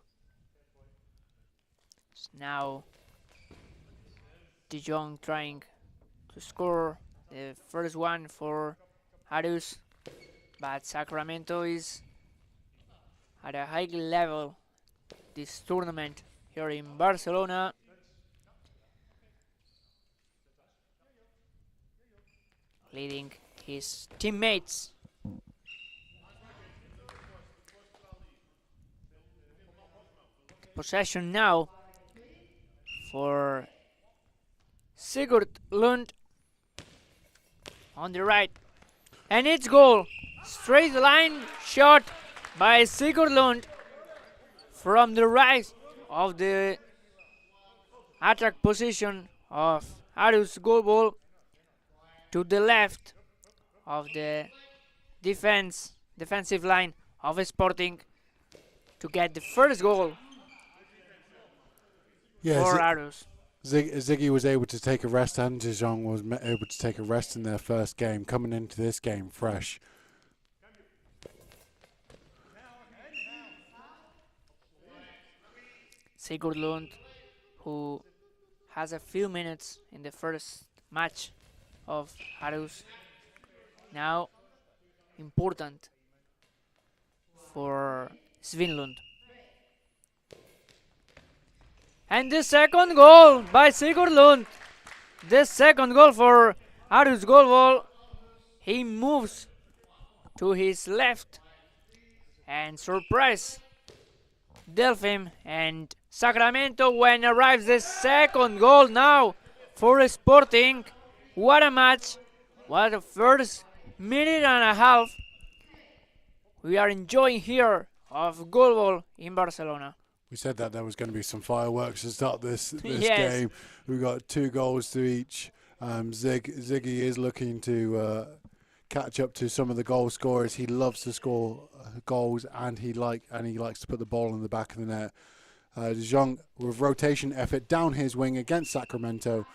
S2: Now De Jong trying to score the first one for Arius, but Sacramento is at a high level this tournament here in Barcelona. Leading his teammates. Possession now for Sigurd Lund on the right, and it's goal. Straight line shot by Sigurd Lund from the right of the attack position of Arius Golbol to the left of the defensive line of Sporting to get the first goal for Arius.
S1: Ziggy was able to take a rest, and De Jong was able to take a rest in their first game, coming into this game fresh.
S2: Sigurd Lund, who has a few minutes in the first match of Arius, now important for Svinlund. And the second goal by Sigurd Lund. The second goal for Arius Golbol. He moves to his left and surprise Delphine and Sacramento when arrives the second goal now for Sporting. What a match. What a first minute and a half we are enjoying here of Golbol in Barcelona.
S1: We said that there was going to be some fireworks to start this
S2: Yes.
S1: game. We got 2 goals to each. Ziggy is looking to catch up to some of the goal scorers. He loves to score goals, and he likes to put the ball in the back of the net. De Jong, with rotation effort down his wing against Sacramento,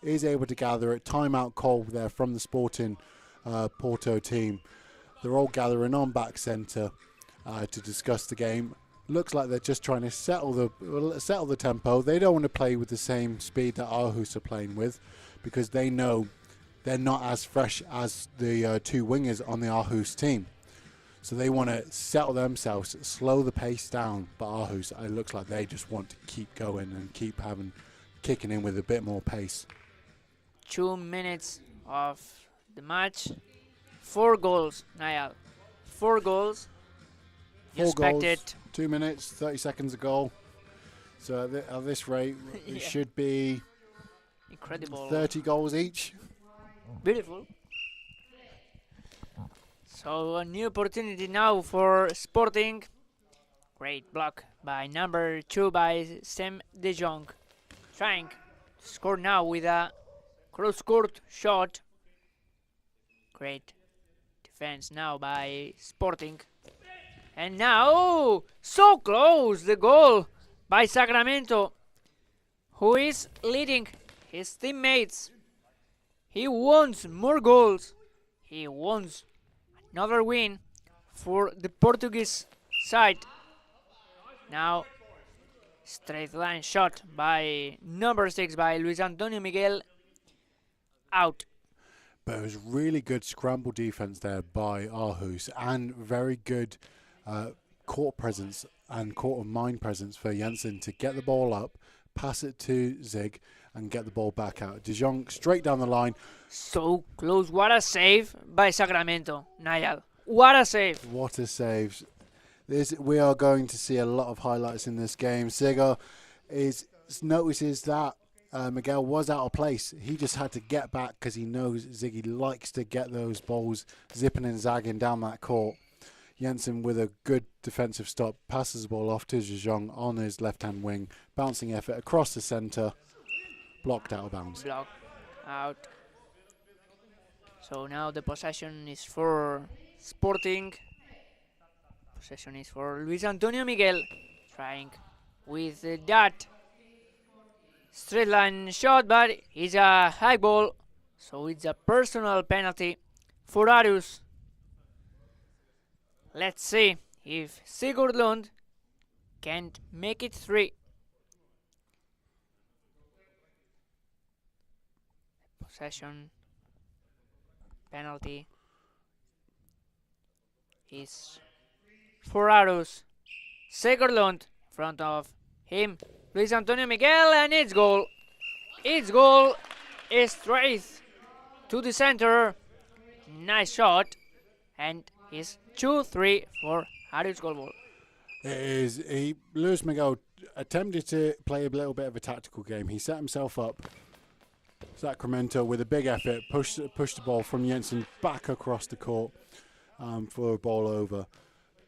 S1: is able to gather it. Timeout call there from the Sporting Porto team. They're all gathering on back centre to discuss the game. Looks like they're just trying to settle the tempo. They don't want to play with the same speed that Aarhus are playing with, because they know they're not as fresh as the 2 wingers on the Aarhus team. So they want to settle themselves, slow the pace down. But Aarhus, it looks like they just want to keep going and keep kicking in with a bit more pace.
S2: 2 minutes of the match. 4 goals, Niall. 4 goals.
S1: 4 goals,
S2: Expected
S1: 2 minutes, 30 seconds a goal. So at this rate,
S2: Yeah.
S1: it should be
S2: incredible.
S1: 30 goals each.
S2: Beautiful. So a new opportunity now for Sporting. Great block by number 2 by Sam De Jong. trying to score now with a cross-court shot. Great defense now by Sporting. And now, so close, the goal by Sacramento, who is leading his teammates. He wants more goals. He wants another win for the Portuguese side. Now, straight line shot by number 6 by Luis Antonio Miguel. Out.
S1: But it was really good scramble defense there by Aarhus, and very good court presence and court of mind presence for Jensen to get the ball up, pass it to Zig, and get the ball back out. De Jong straight down the line.
S2: So close. What a save by Sacramento, Niall. What a save.
S1: What a save. We are going to see a lot of highlights in this game. Ziger notices that Miguel was out of place. He just had to get back because he knows Ziggy likes to get those balls zipping and zagging down that court. Jensen with a good defensive stop passes the ball off to De Jong on his left-hand wing. Bouncing effort across the centre. Blocked out of bounds.
S2: Block out. So now the possession is for Sporting. Possession is for Luis Antonio Miguel. Trying with that straight line shot, but it's a high ball. So it's a personal penalty for Aarhus. Let's see if Sigurd Lund can't make it 3. Possession penalty is for Aarhus. Sigurd Lund in front of him, Luis Antonio Miguel, and it's goal. It's goal. It's straight to the center. Nice shot, and it's 2-3 for Aarhus goal ball.
S1: Luis Miguel attempted to play a little bit of a tactical game. He set himself up. Sacramento with a big effort pushed the ball from Jensen back across the court for a ball over.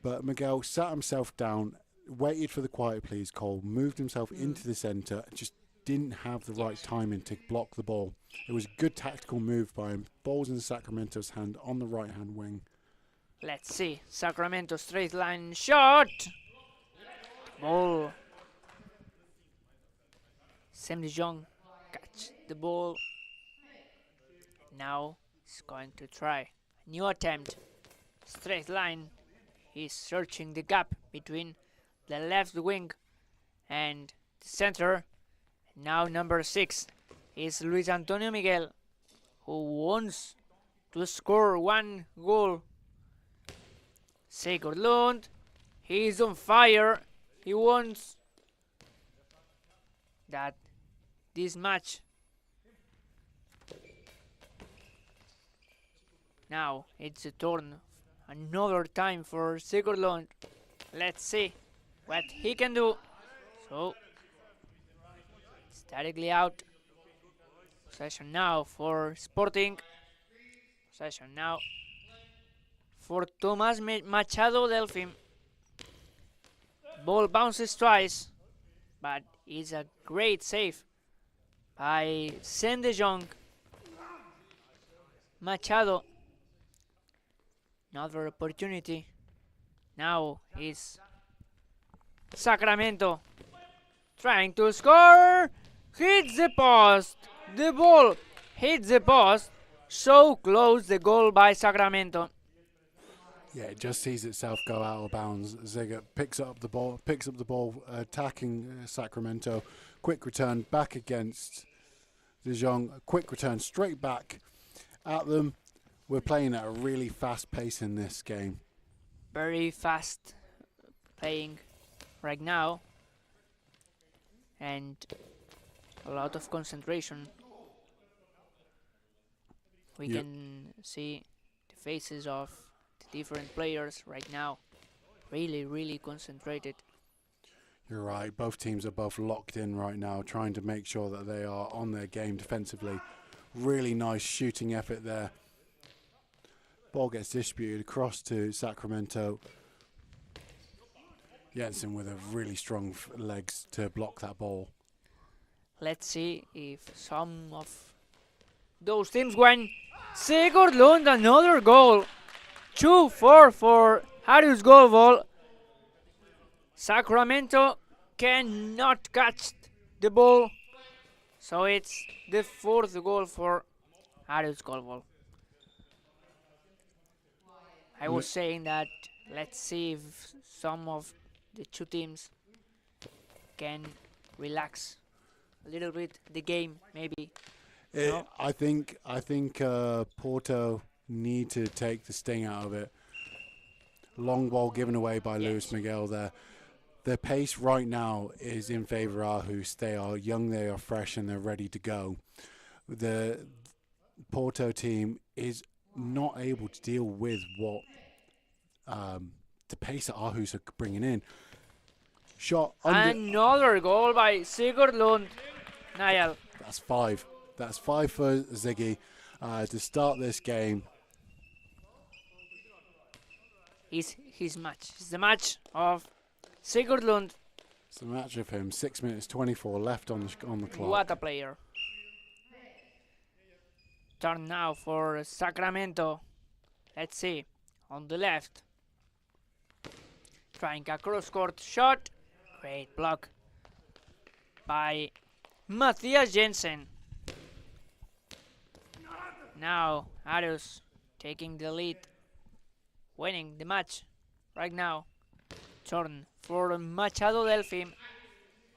S1: But Miguel sat himself down, waited for the quiet please call, moved himself into the centre, just didn't have the right timing to block the ball. It was a good tactical move by him. Ball's in Sacramento's hand on the right hand wing.
S2: Let's see. Sacramento straight line shot. Ball. Sam De Jong catch the ball. Now he's going to try a new attempt. Straight line. He's searching the gap between the left wing and the center. Now number 6 is Luis Antonio Miguel, who wants to score 1 goal. Sigurd Lund, he is on fire. He wants that this match. Now it's a turn. Another time for Sigurd Lund. Let's see what he can do. So, statically out. Possession now for Sporting. Possession now for Tomás Machado Delfim. Ball bounces twice, but it's a great save by Sam De Jong. Machado. Another opportunity. Now is Sacramento trying to score. Hits the post. The ball hits the post. So close, the goal by Sacramento.
S1: Yeah, it just sees itself go out of bounds. Ziger picks up the ball, attacking Sacramento. Quick return back against De Jong. A quick return straight back at them. We're playing at a really fast pace in this game.
S2: Very fast playing right now. And a lot of concentration. We can see the faces of the different players right now. Really, really concentrated.
S1: You're right. Both teams are both locked in right now, trying to make sure that they are on their game defensively. Really nice shooting effort there. Ball gets distributed across to Sacramento. Jensen with a really strong legs to block that ball.
S2: Let's see if some of those teams win. Sigurd Lund, another goal. 2-4 for Arius goal ball. Sacramento cannot catch the ball, so it's the fourth goal for Arius goal ball. I was saying that let's see if some of the two teams can relax a little bit the game, maybe. No?
S1: I think Porto need to take the sting out of it. Long ball given away by Luis Miguel there. Their pace right now is in favour of Aarhus. They are young, they are fresh, and they're ready to go. The Porto team is not able to deal with what the pace that Aarhus are bringing in. Shot under.
S2: Another goal by Sigurd Lund. Niall.
S1: That's 5. That's 5 for Ziggy to start this game.
S2: His match. It's the match of Sigurd Lund.
S1: It's the match of him. 6 minutes 24 left on the clock.
S2: What a player. Turn now for Sacramento. Let's see. On the left. Trying a cross-court shot. Great block by Matthias Jensen. Now Arius taking the lead, winning the match right now. Turn for Machado Delfim.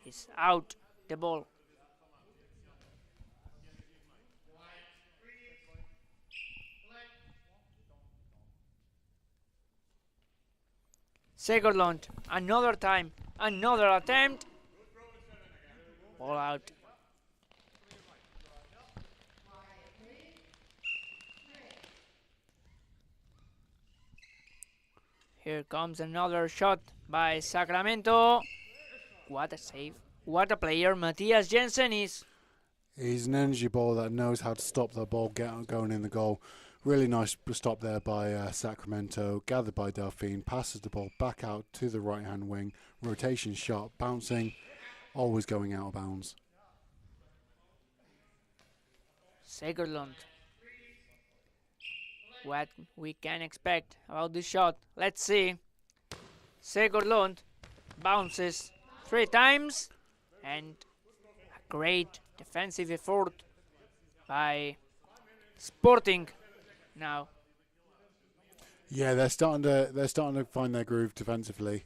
S2: He's out the ball. Sigurd Lund, another time, another attempt. Ball out. Here comes another shot by Sacramento. What a save. What a player Matthias Jensen is.
S1: He's an energy ball that knows how to stop the ball going in the goal. Really nice stop there by Sacramento. Gathered by Delphine. Passes the ball back out to the right-hand wing. Rotation shot. Bouncing. Always going out of bounds.
S2: Sigurd Lund. What we can expect about this shot. Let's see. Sigurd Lund bounces 3 times. And a great defensive effort by Sporting now.
S1: Yeah, they're starting to find their groove defensively.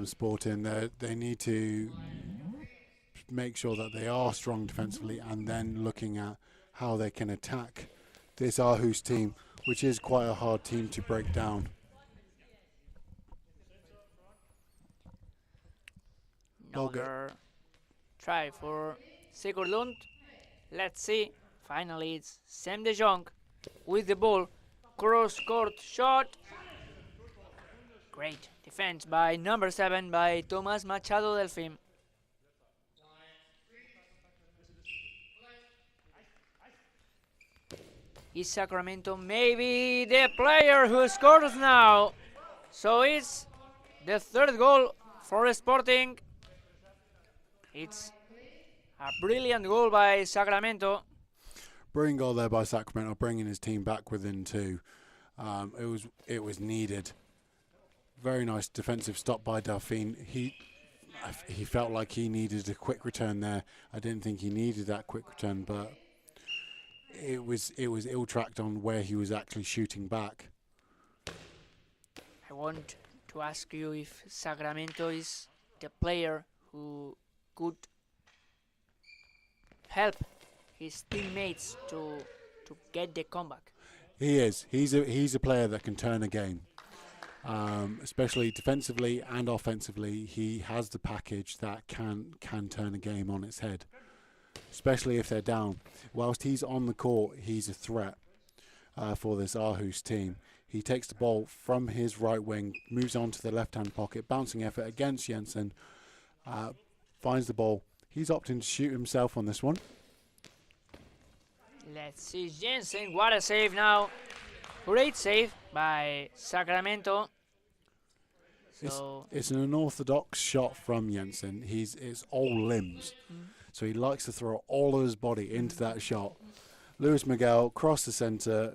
S1: Sporting, they need to make sure that they are strong defensively, and then looking at how they can attack this Aarhus team, which is quite a hard team to break down.
S2: Another try for Sigurd Lund. Let's see. Finally, it's Sam de Jong with the ball. Cross-court shot. Great defense by number 7 by Thomas Machado Delfim. Is Sacramento maybe the player who scores now? So it's the 3rd goal for Sporting. It's a brilliant goal by Sacramento.
S1: Brilliant goal there by Sacramento, bringing his team back within 2. It was needed. Very nice defensive stop by Delphine. He felt like he needed a quick return there. I didn't think he needed that quick return, but it was ill-tracked on where he was actually shooting back.
S2: I want to ask you if Sacramento is the player who could help his teammates to get the comeback.
S1: He is. He's a player that can turn a game, especially defensively and offensively. He has the package that can turn a game on its head, especially if they're down. Whilst he's on the court, he's a threat for this Aarhus team. He takes the ball from his right wing, moves on to the left-hand pocket, bouncing effort against Jensen, finds the ball. He's opting to shoot himself on this one.
S2: Let's see Jensen. What a save now. Great save by Sacramento.
S1: It's an unorthodox shot from Jensen. It's all limbs. So he likes to throw all of his body into that shot. Luis Miguel, cross the centre,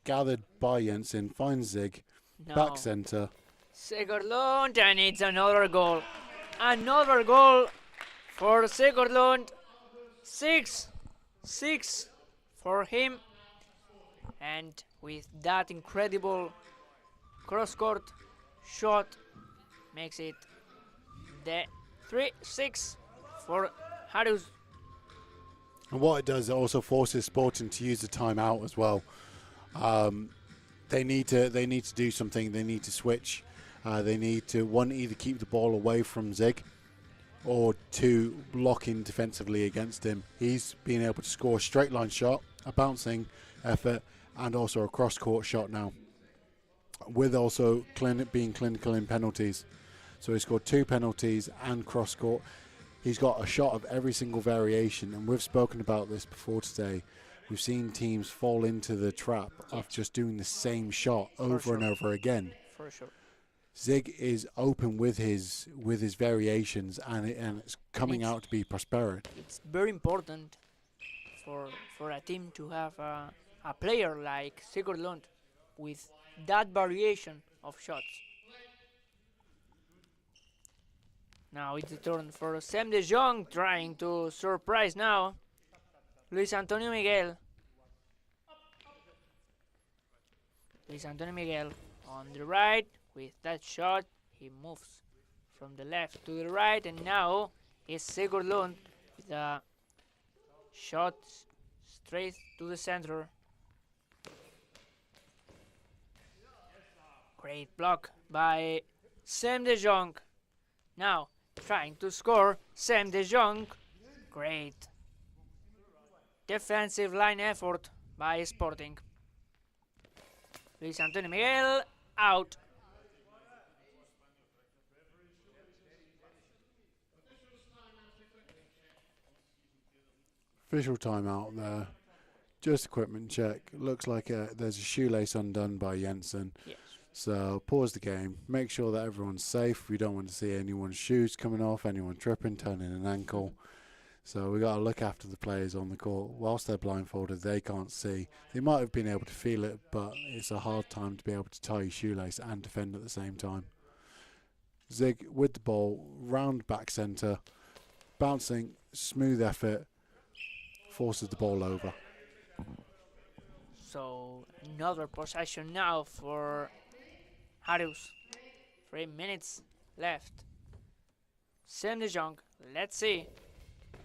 S1: gathered by Jensen, finds Zig, back
S2: Now,
S1: centre.
S2: Sigurlund, and it's another goal. Another goal for Sigurlund. 6-6 for him. And with that incredible cross-court shot, makes it the 3-6 for Harus.
S1: And what it does, it also forces Sporting to use the timeout as well. They need to do something. They need to switch. They need to, one, either keep the ball away from Zig, or two, block in defensively against him. He's been able to score a straight line shot, a bouncing effort, and also a cross court shot now, with also being clinical in penalties. So he scored 2 penalties and cross court. He's got a shot of every single variation, and we've spoken about this before today. We've seen teams fall into the trap of just doing the same shot over and over again.
S2: For sure.
S1: Zig is open with his variations, and it's coming out to be prosperous.
S2: It's very important for a team to have a player like Sigurlund with that variation of shots. Now it's the turn for Sam de Jong, trying to surprise now Luis Antonio Miguel. Luis Antonio Miguel on the right with that shot. He moves from the left to the right, and now is Sigurlund with a shot straight to the center. Great block by Sam de Jong. Now trying to score, Sam de Jong. Great defensive line effort by Sporting. Luis Antonio Miguel out.
S1: Official timeout there. Just equipment check. Looks like there's a shoelace undone by Jensen.
S2: Yes.
S1: So pause the game. Make sure that everyone's safe. We don't want to see anyone's shoes coming off, anyone tripping, turning an ankle. So we got to look after the players on the court. Whilst they're blindfolded, they can't see. They might have been able to feel it, but it's a hard time to be able to tie your shoelace and defend at the same time. Zig with the ball, round back centre, bouncing, smooth effort, forces the ball over.
S2: So another possession now for Harus. 3 minutes left. Sam de Jong. Let's see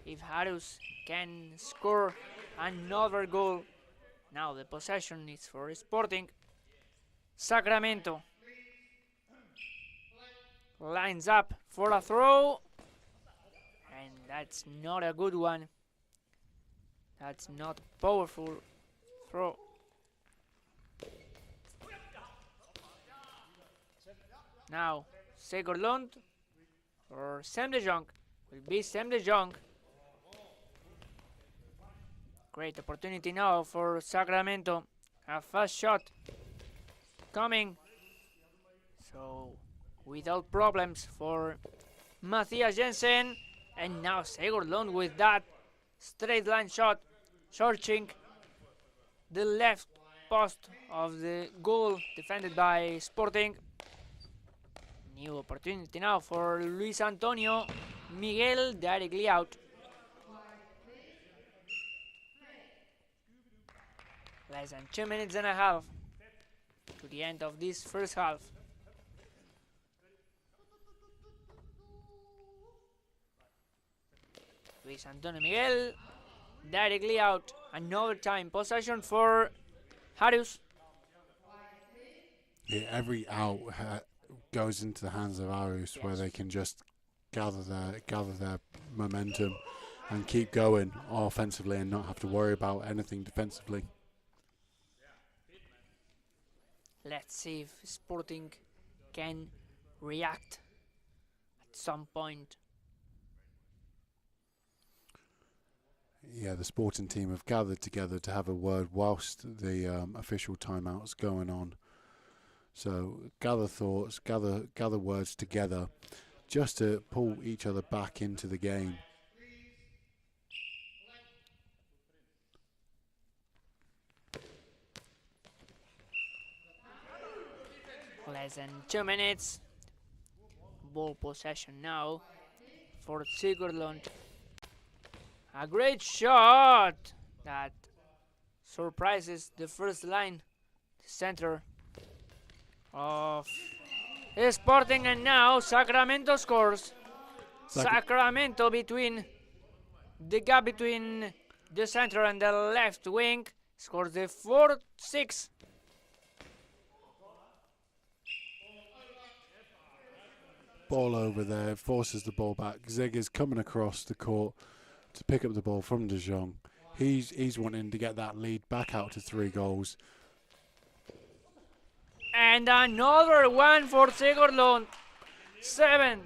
S2: if Harus can score another goal. Now the possession is for Sporting. Sacramento lines up for a throw, and that's not a good one. That's not powerful throw. Now Sigurlund or Sam de Jong. Will be Sam de Jong. Great opportunity now for Sacramento. A fast shot coming. So without problems for Matthias Jensen. And now Sigurlund with that straight line shot, searching the left post of the goal defended by Sporting. New opportunity now for Luis Antonio Miguel, directly out. Less than 2 minutes and a half to the end of this first half. Luis Antonio Miguel directly out. Another time possession for Harus.
S1: Yeah, every out goes into the hands of Harus, where they can just gather their momentum and keep going offensively and not have to worry about anything defensively.
S2: Let's see if Sporting can react at some point.
S1: Yeah, the Sporting team have gathered together to have a word whilst the official timeout's going on. So gather thoughts, gather words together, just to pull each other back into the game.
S2: Less than 2 minutes. Ball possession now for Sigurlund. A great shot that surprises the first line, the center of Sporting, and now Sacramento scores. Sacramento between the gap between the center and the left wing scores the 4-6.
S1: Ball over there, forces the ball back. Zig is coming across the court to pick up the ball from De Jong. He's wanting to get that lead back out to 3 goals.
S2: And another one for Sigurlund. 7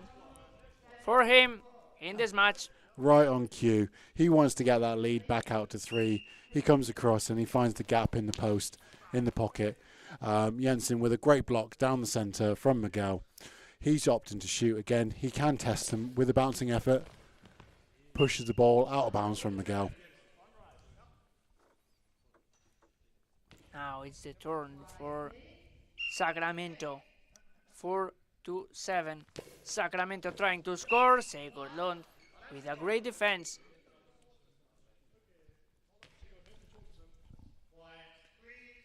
S2: for him in this match.
S1: Right on cue. He wants to get that lead back out to 3. He comes across and he finds the gap in the post, in the pocket. Jensen with a great block down the centre from Miguel. He's opting to shoot again. He can test them with a bouncing effort. Pushes the ball out of bounds from Miguel.
S2: Now it's the turn for Sacramento. 4-7. Sacramento trying to score. Sigurlund with a great defense.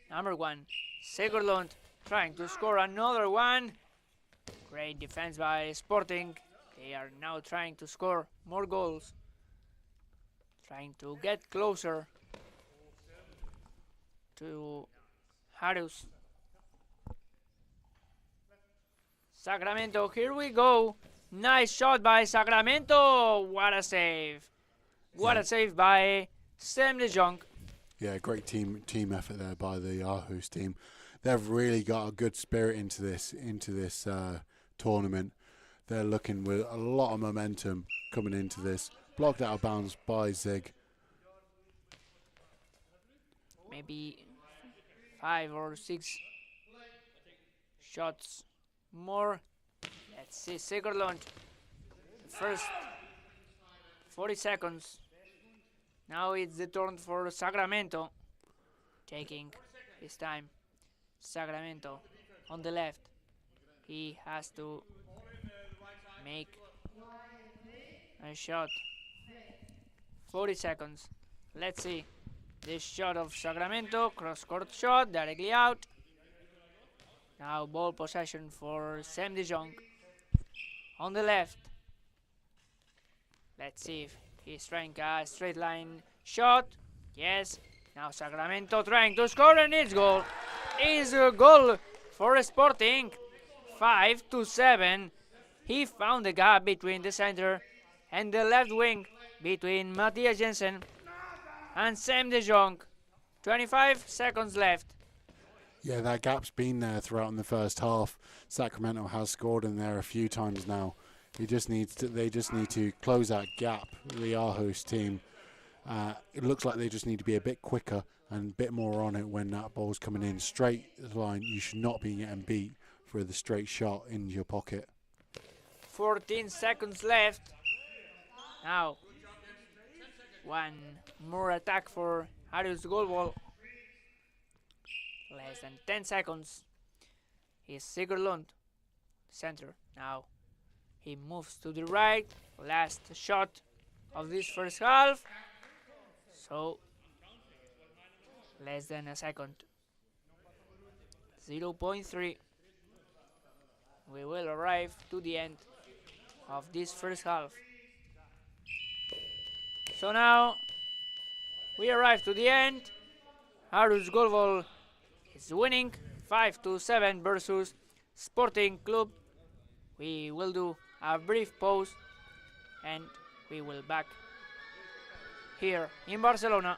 S2: Number 1, Sigurlund trying to score another one. Great defense by Sporting. They are now trying to score more goals. Trying to get closer to Harus. Sacramento, here we go. Nice shot by Sacramento. What a save. What a save by Sam De Jong.
S1: Yeah, great team effort there by the Aarhus team. They've really got a good spirit into this tournament. They're looking with a lot of momentum coming into this. Blocked out of bounds by Zig.
S2: Maybe 5 or 6 shots more. Let's see, Sigurlund. First 40 seconds. Now it's the turn for Sacramento. Taking his time. Sacramento on the left. He has to make a shot. 40 seconds. Let's see. This shot of Sacramento. Cross-court shot. Directly out. Now ball possession for Sam De Jong. On the left. Let's see if he's trying a straight line shot. Yes. Now Sacramento trying to score, and it's goal. Is a goal for Sporting. 5-7. He found the gap between the center and the left wing between Matthias Jensen and Sam De Jong. 25 seconds left.
S1: Yeah, that gap's been there throughout in the first half. Sacramento has scored in there a few times now. They just need to close that gap. The Aarhus team. It looks like they just need to be a bit quicker and a bit more on it when that ball's coming in. Straight line, you should not be getting beat for the straight shot in your pocket.
S2: 14 seconds left. Now, one more attack for Harus goal ball. Less than 10 seconds. Is Sigurlund, center. Now, he moves to the right. Last shot of this first half. So, less than a second. 0.3. We will arrive to the end of this first half. So now we arrive to the end. Harus goal ball is winning 5-7 versus Sporting Club. We will do a brief pause and we will back here in Barcelona.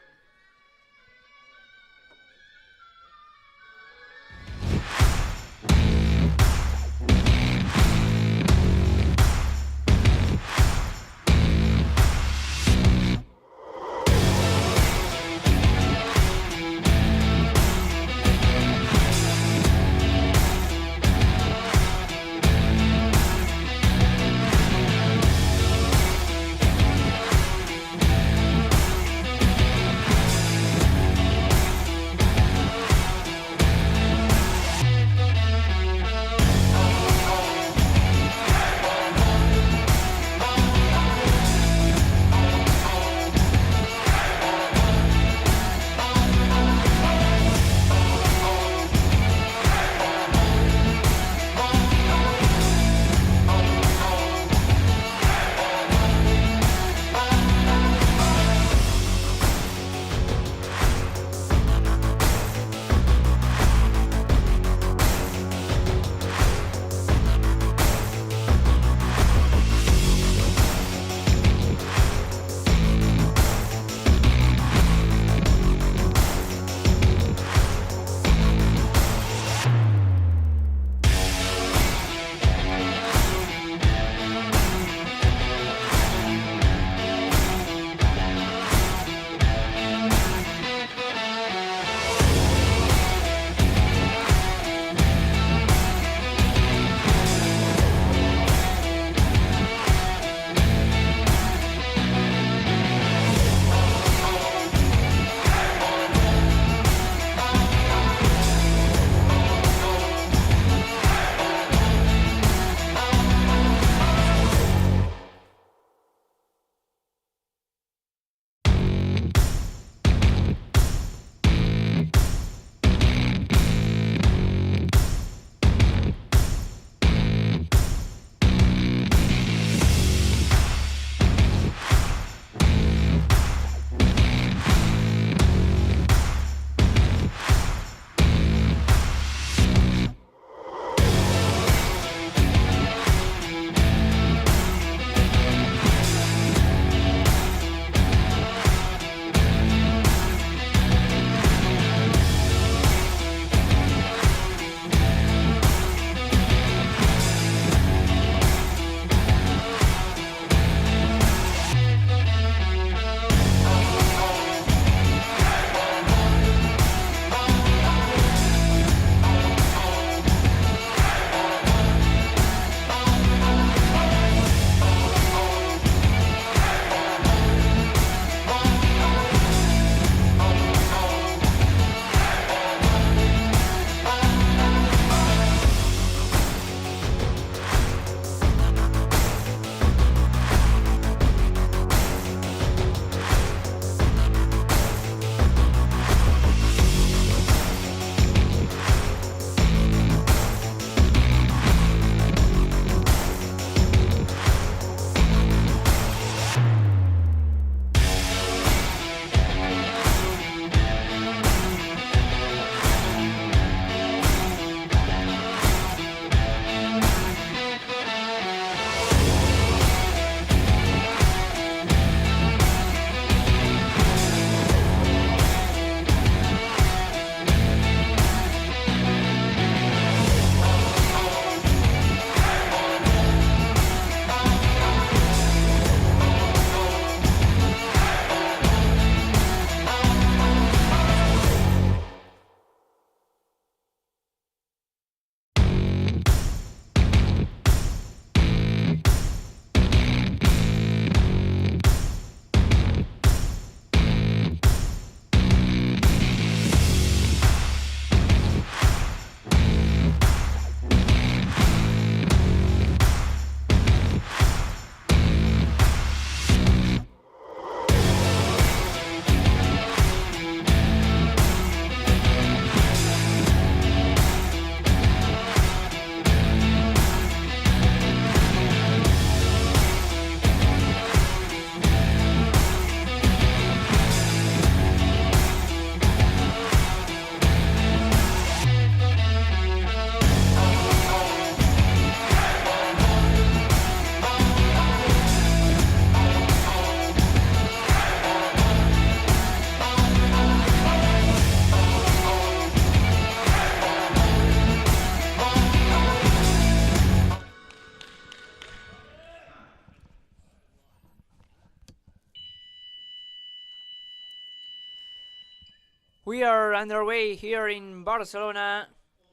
S2: We are underway here in Barcelona.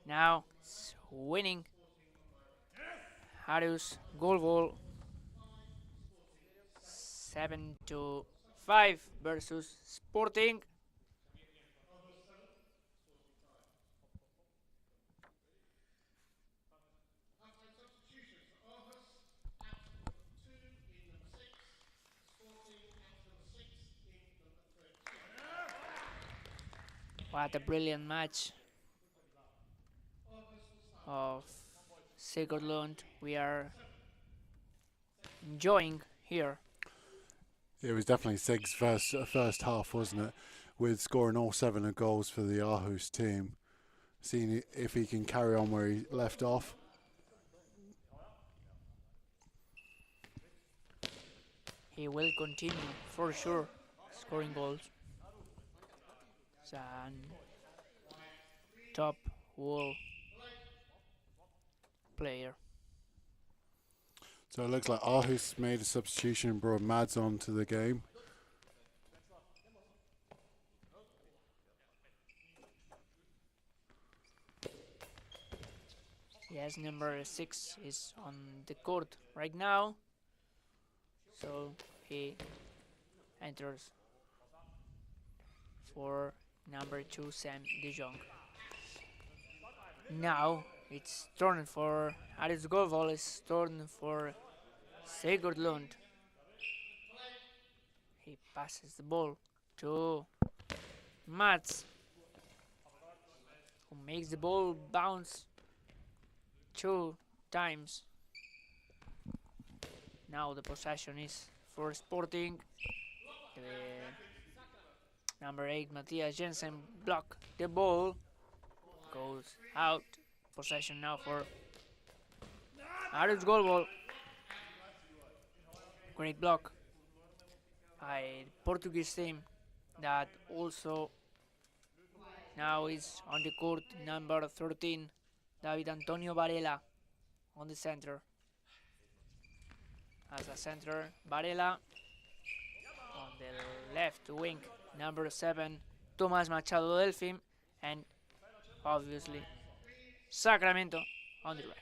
S2: Now it's winning. Arius goal ball 7-5 versus Sporting. What a brilliant match of Sigurd we are enjoying here.
S1: It was definitely Sig's first half, wasn't it? With scoring all 7 of goals for the Aarhus team. Seeing if he can carry on where he left off.
S2: He will continue for sure scoring goals. He's a top wall player.
S1: So it looks like Aarhus made a substitution and brought Mads on to the game.
S2: Yes, number 6 is on the court right now. So he enters for number 2, Sam de Jong. Now it's turned for Aris Golval is turned for Sigurd Lund. He passes the ball to Mats, who makes the ball bounce 2 times. Now the possession is for Sporting. The number 8 Matthias Jensen block the ball, goes out. Possession now for Aris Golbol. Great block by the Portuguese team that also now is on the court. Number 13 David Antonio Varela on the center. As a center, Varela. On the left wing, number 7 Tomás Machado Delfim, and obviously Sacramento on the right.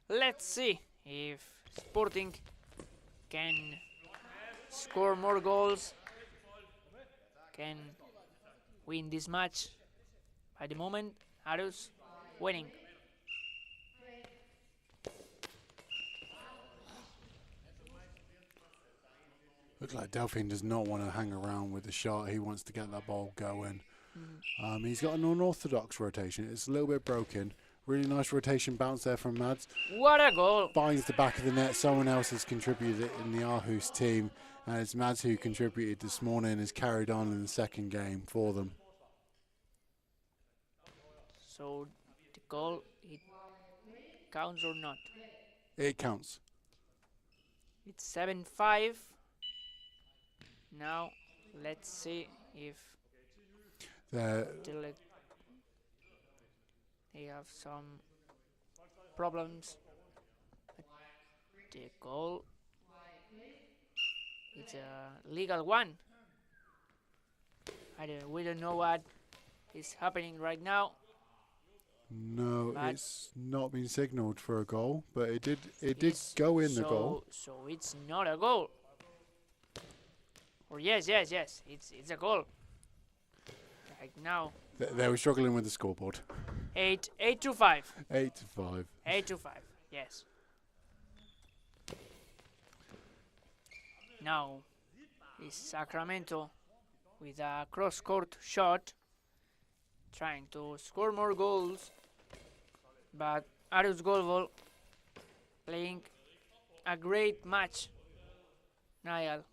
S2: Let's see if Sporting can score more goals, can win this match. At the moment, Aarhus winning.
S1: Looks like Delphine does not want to hang around with the shot. He wants to get that ball going. He's got an unorthodox rotation. It's a little bit broken. Really nice rotation bounce there from Mads.
S2: What a goal!
S1: Finds the back of the net. Someone else has contributed in the Aarhus team. And it's Mads who contributed this morning, has carried on in the second game for them.
S2: So the goal, it counts or not?
S1: It counts.
S2: It's 7-5. Now let's see if they have some problems. But the goal, it's a legal one. We don't know what is happening right now.
S1: No, it's not been signalled for a goal, but it did go in the goal.
S2: So it's not a goal. Or yes, it's a goal. Right now.
S1: They were struggling with the scoreboard.
S2: 8-5.
S1: 8-5.
S2: 8-5. Yes. Now is Sacramento with a cross-court shot, trying to score more goals, but Aarhus Golbol playing a great match. Niall.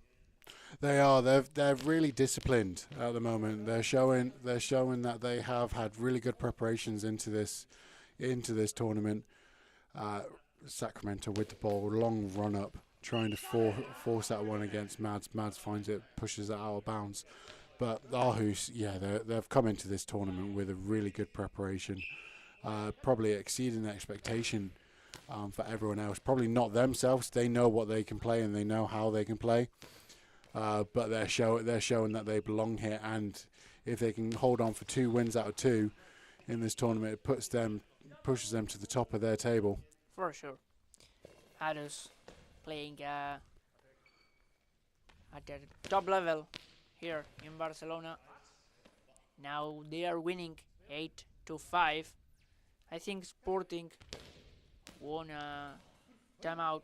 S1: They are. They're really disciplined at the moment. They're showing that they have had really good preparations into this tournament. Sacramento with the ball, long run up, trying to force that one against Mads. Mads finds it, pushes it out of bounds. But Aarhus, they've come into this tournament with a really good preparation, probably exceeding expectation for everyone else. Probably not themselves. They know what they can play and they know how they can play. but they're showing that they belong here, and if they can hold on for 2 wins out of 2 in this tournament, it pushes them to the top of their table.
S2: For sure. Aarhus playing at the top level here in Barcelona. Now they are winning 8-5. I think Sporting won a timeout.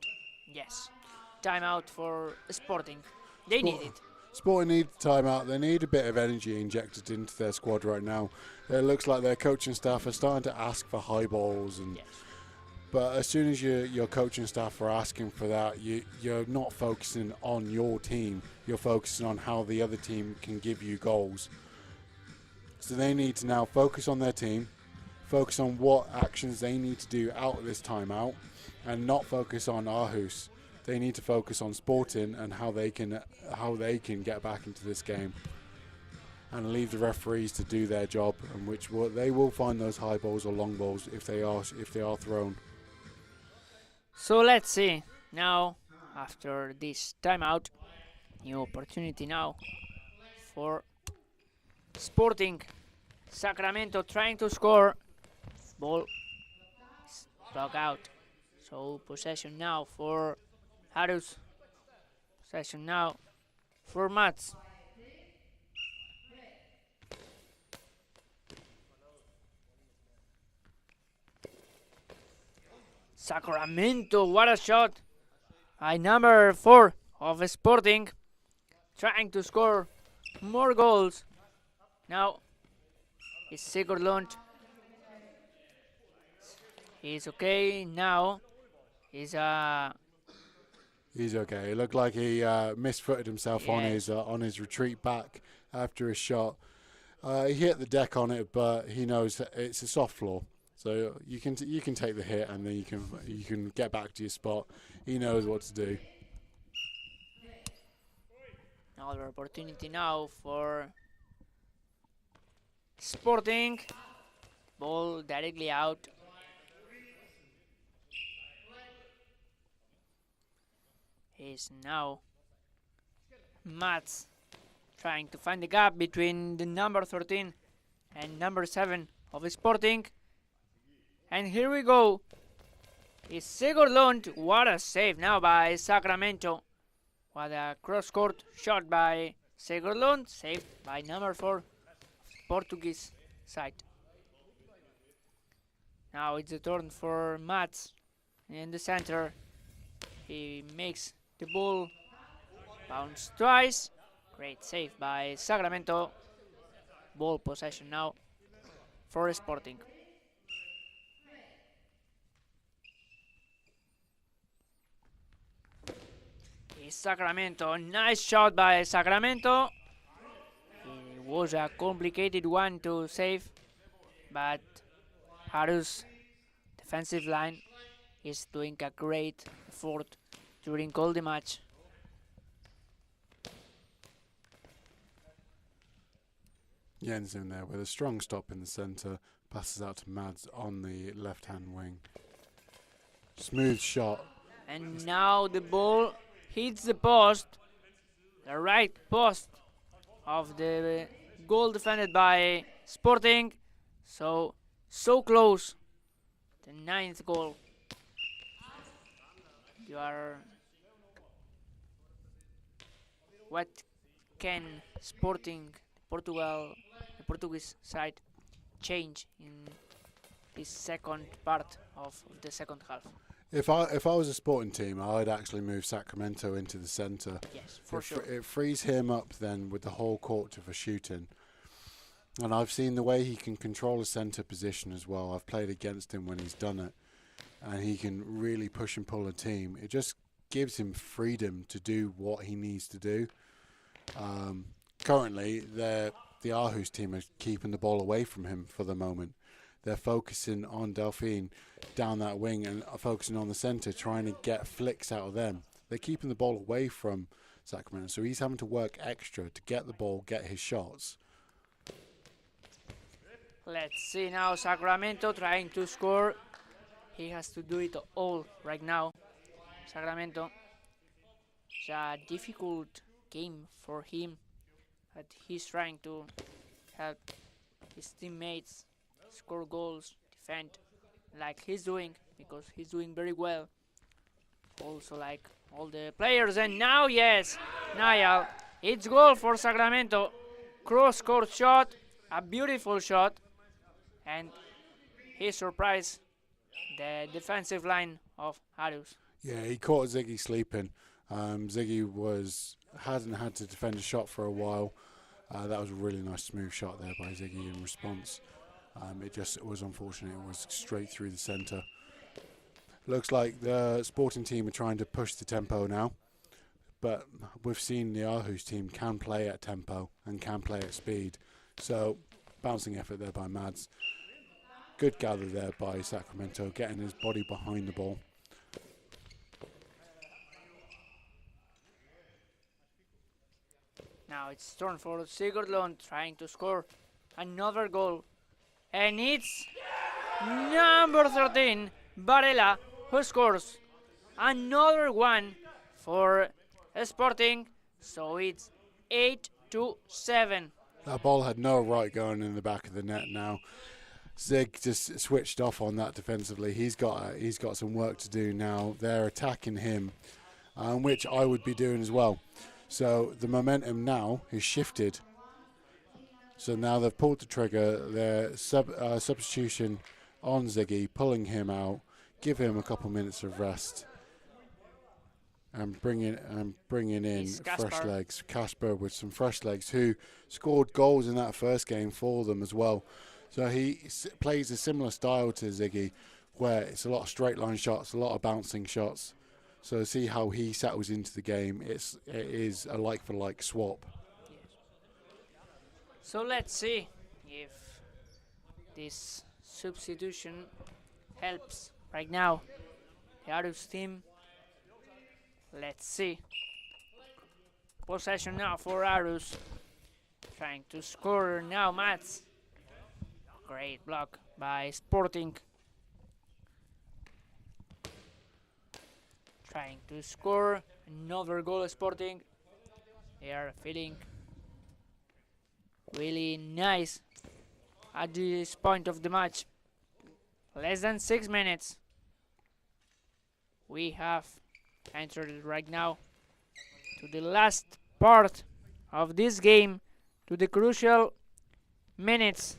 S2: Yes, timeout for Sporting. They need it.
S1: Sporting need timeout. They need a bit of energy injected into their squad right now. It looks like their coaching staff are starting to ask for high balls, and
S2: Yes.
S1: but as soon as your coaching staff are asking for that, you're not focusing on your team. You're focusing on how the other team can give you goals. So they need to now focus on their team, focus on what actions they need to do out of this timeout, and not focus on Aarhus. They need to focus on Sporting and how they can get back into this game, and leave the referees to do their job, and they will find those high balls or long balls if they are thrown.
S2: So let's see now, after this timeout, new opportunity now for Sporting. Sacramento trying to score. Ball struck out. So possession now for Aarhus. Possession now for Mats. Sacramento, what a shot by number 4 of Sporting, trying to score more goals. Now it's Sigurd Lund. He's okay now. He's okay.
S1: It looked like he misfooted himself
S2: Yes.
S1: on his retreat back after his shot. He hit the deck on it, but he knows that it's a soft floor, so you can take the hit and then you can get back to your spot. He knows what to do.
S2: Another opportunity now for Sporting. Ball directly out. Is now Mats trying to find the gap between the number 13 and number 7 of Sporting. And here we go. It's Sigurd Lund. What a save now by Sacramento. What a cross-court shot by Sigurd Lund. Saved by number 4, Portuguese side. Now it's the turn for Mats in the center. He makes the ball bounce twice. Great save by Sacramento. Ball possession now for Sporting. It's Sacramento. Nice shot by Sacramento. It was a complicated one to save, but Aarhus defensive line is doing a great effort during all the match.
S1: Jensen there with a strong stop in the centre, passes out to Mads on the left-hand wing. Smooth shot.
S2: And now the ball hits the post, the right post of the goal defended by Sporting. So close. The 9th goal. What can Sporting, the Portuguese side, change in this second part of the second half?
S1: If I was a Sporting team, I'd actually move Sacramento into the centre.
S2: Yes, for sure.
S1: It frees him up then with the whole court for shooting. And I've seen the way he can control a centre position as well. I've played against him when he's done it. And he can really push and pull a team. It just gives him freedom to do what he needs to do. Currently, the Aarhus team is keeping the ball away from him for the moment. They're focusing on Delphine down that wing and focusing on the centre, trying to get flicks out of them. They're keeping the ball away from Sacramento, so he's having to work extra to get the ball, get his shots.
S2: Let's see now Sacramento trying to score. He has to do it all right now. Sacramento. It's a difficult game for him, but he's trying to help his teammates score goals, defend, like he's doing, because he's doing very well. Also like all the players, and now yes, Niall, it's goal for Sacramento. Cross-court shot, a beautiful shot, and he surprised the defensive line of Arius.
S1: Yeah, he caught Ziggy sleeping. Ziggy hadn't had to defend a shot for a while. That was a really nice smooth shot there by Ziggy in response. It was unfortunate. It was straight through the centre. Looks like the Sporting team are trying to push the tempo now, but we've seen the Aarhus team can play at tempo and can play at speed. So bouncing effort there by Mads. Good gather there by Sacramento, getting his body behind the ball.
S2: Now it's turn for Sigurd Lund trying to score another goal. And it's number 13, Varela, who scores another one for Sporting. So it's 8-7.
S1: That ball had no right going in the back of the net now. Zig just switched off on that defensively. He's got some work to do now. They're attacking him, which I would be doing as well. So the momentum now is shifted. So now they've pulled the trigger. Their substitution on Ziggy, pulling him out, give him a couple minutes of rest, and bringing in fresh legs. Kasper with some fresh legs, who scored goals in that first game for them as well. So he plays a similar style to Ziggy, where it's a lot of straight line shots, a lot of bouncing shots. So see how he settles into the game. It is a like for like swap.
S2: Yes. So let's see if this substitution helps right now the Aarhus team. Let's see. Possession now for Aarhus. Trying to score now, Mats. Great block by Sporting. Trying to score another goal, Sporting. They are feeling really nice at this point of the match. Less than 6 minutes. We have entered right now to the last part of this game, to the crucial minutes.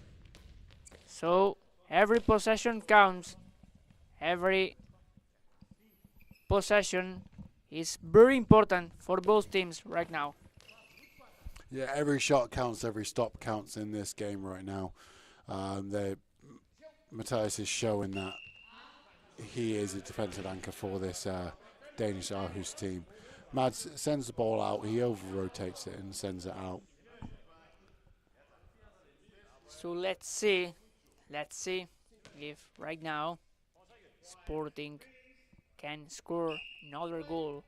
S2: So every possession counts. Every possession is very important for both teams right now.
S1: Yeah, every shot counts, every stop counts in this game right now. Matthias is showing that he is a defensive anchor for this Danish Aarhus team. Mads sends the ball out, he over-rotates it and sends it out.
S2: So let's see if right now Sporting can score another goal.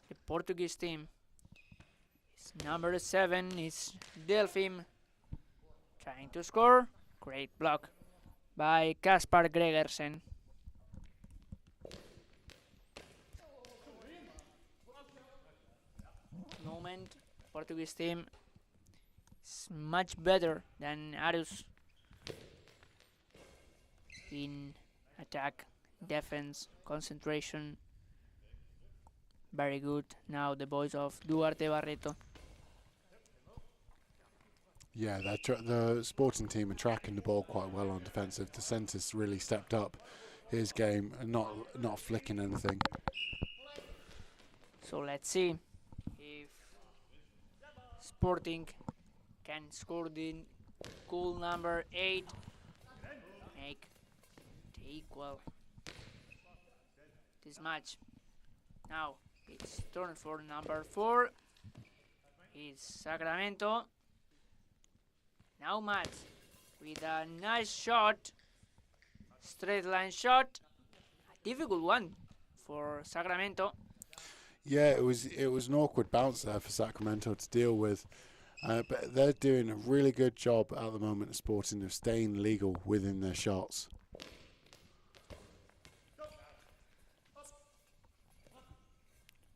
S2: The Portuguese team is number 7 is Delphine trying to score. Great block by Kasper Gregersen. Moment, Portuguese team is much better than Aarhus in attack, defense, concentration. Very good. Now the boys of Duarte Barreto.
S1: Yeah, the Sporting team are tracking the ball quite well on defensive. The centre's really stepped up his game and not flicking anything.
S2: So let's see if Sporting can score the goal number 8, make the equal this match. Now it's turn for number 4. It's Sacramento. Now Matt with a nice shot, straight line shot, a difficult one for Sacramento.
S1: Yeah, it was an awkward bounce there for Sacramento to deal with, but they're doing a really good job at the moment of Sporting of staying legal within their shots.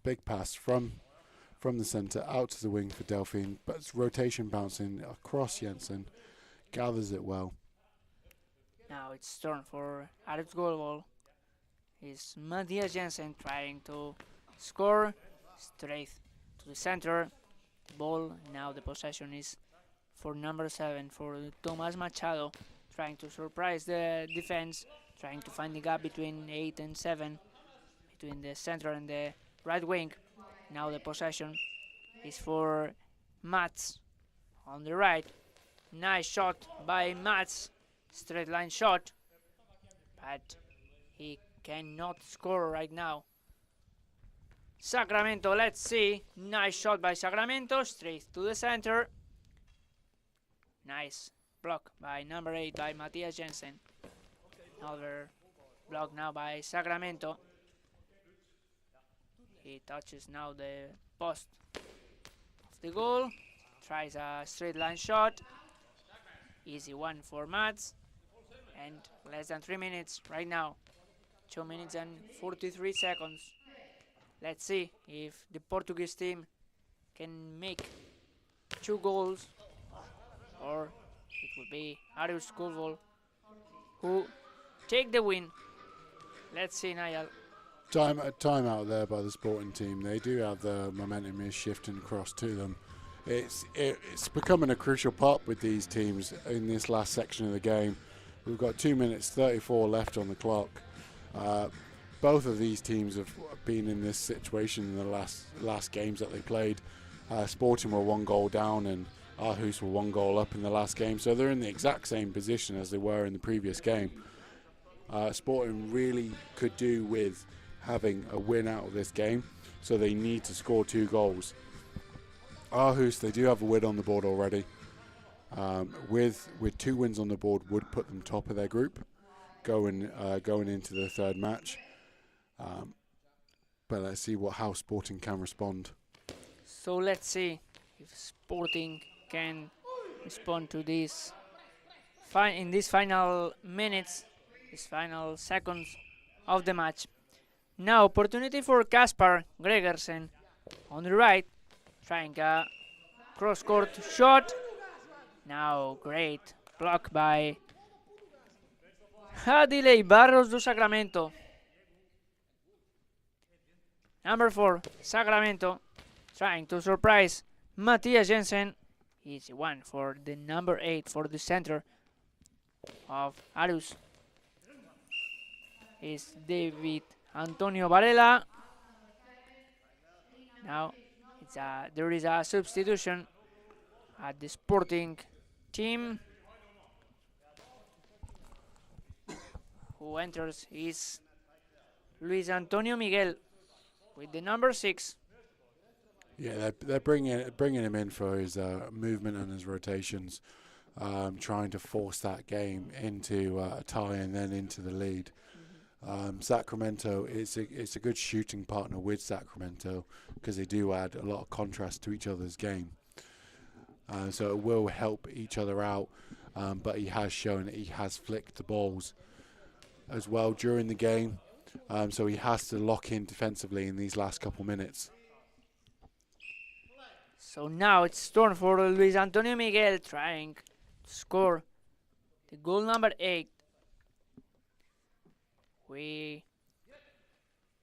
S1: Big pass from the centre out to the wing for Delphine, but it's rotation bouncing across Jensen. Gathers it well.
S2: Now it's turn for Arup's goal ball. It's Matthias Jensen trying to score straight to the center. The ball, now the possession is for number 7 for Tomas Machado, trying to surprise the defense, trying to find the gap between 8 and 7, between the center and the right wing. Now the possession is for Mats on the right. Nice shot by Mats, straight line shot, but he cannot score right now. Sacramento, let's see. Nice shot by Sacramento, straight to the center. Nice block by number 8 by Matthias Jensen. Another block now by Sacramento. He touches now the post of the goal. Tries a straight line shot. Easy one for Mats. And less than 3 minutes right now. 2 minutes and 43 seconds. Let's see if the Portuguese team can make 2 goals, or it will be Arius Goalball who take the win. Let's see, Niall.
S1: Time out there by the Sporting team. They do have the momentum is shifting across to them. It's becoming a crucial part with these teams in this last section of the game. We've got 2 minutes 34 left on the clock. Both of these teams have been in this situation in the last games that they played. Sporting were 1 goal down and Aarhus were 1 goal up in the last game, so they're in the exact same position as they were in the previous game. Sporting really could do with having a win out of this game, so they need to score 2 goals. Aarhus, they do have a win on the board already. With 2 wins on the board would put them top of their group going into the third match. But let's see how Sporting can respond.
S2: So let's see if Sporting can respond to this in these final minutes, these final seconds of the match. Now opportunity for Kaspar Gregersen on the right, trying a cross-court shot. Now great block by Adilei Barros do Sacramento. Number 4, Sacramento, trying to surprise Matthias Jensen. Easy one for the number 8 for the center of Arus. Is David Antonio Varela. Now there is a substitution at the Sporting team. Who enters is Luis Antonio Miguel with the number 6.
S1: Yeah, they're bringing him in for his movement and his rotations, trying to force that game into a tie and then into the lead. Sacramento, it's a good shooting partner with Sacramento because they do add a lot of contrast to each other's game. So it will help each other out, but he has shown that he has flicked the balls as well during the game. So he has to lock in defensively in these last couple minutes.
S2: So now it's turn for Luis Antonio Miguel trying to score the goal number 8.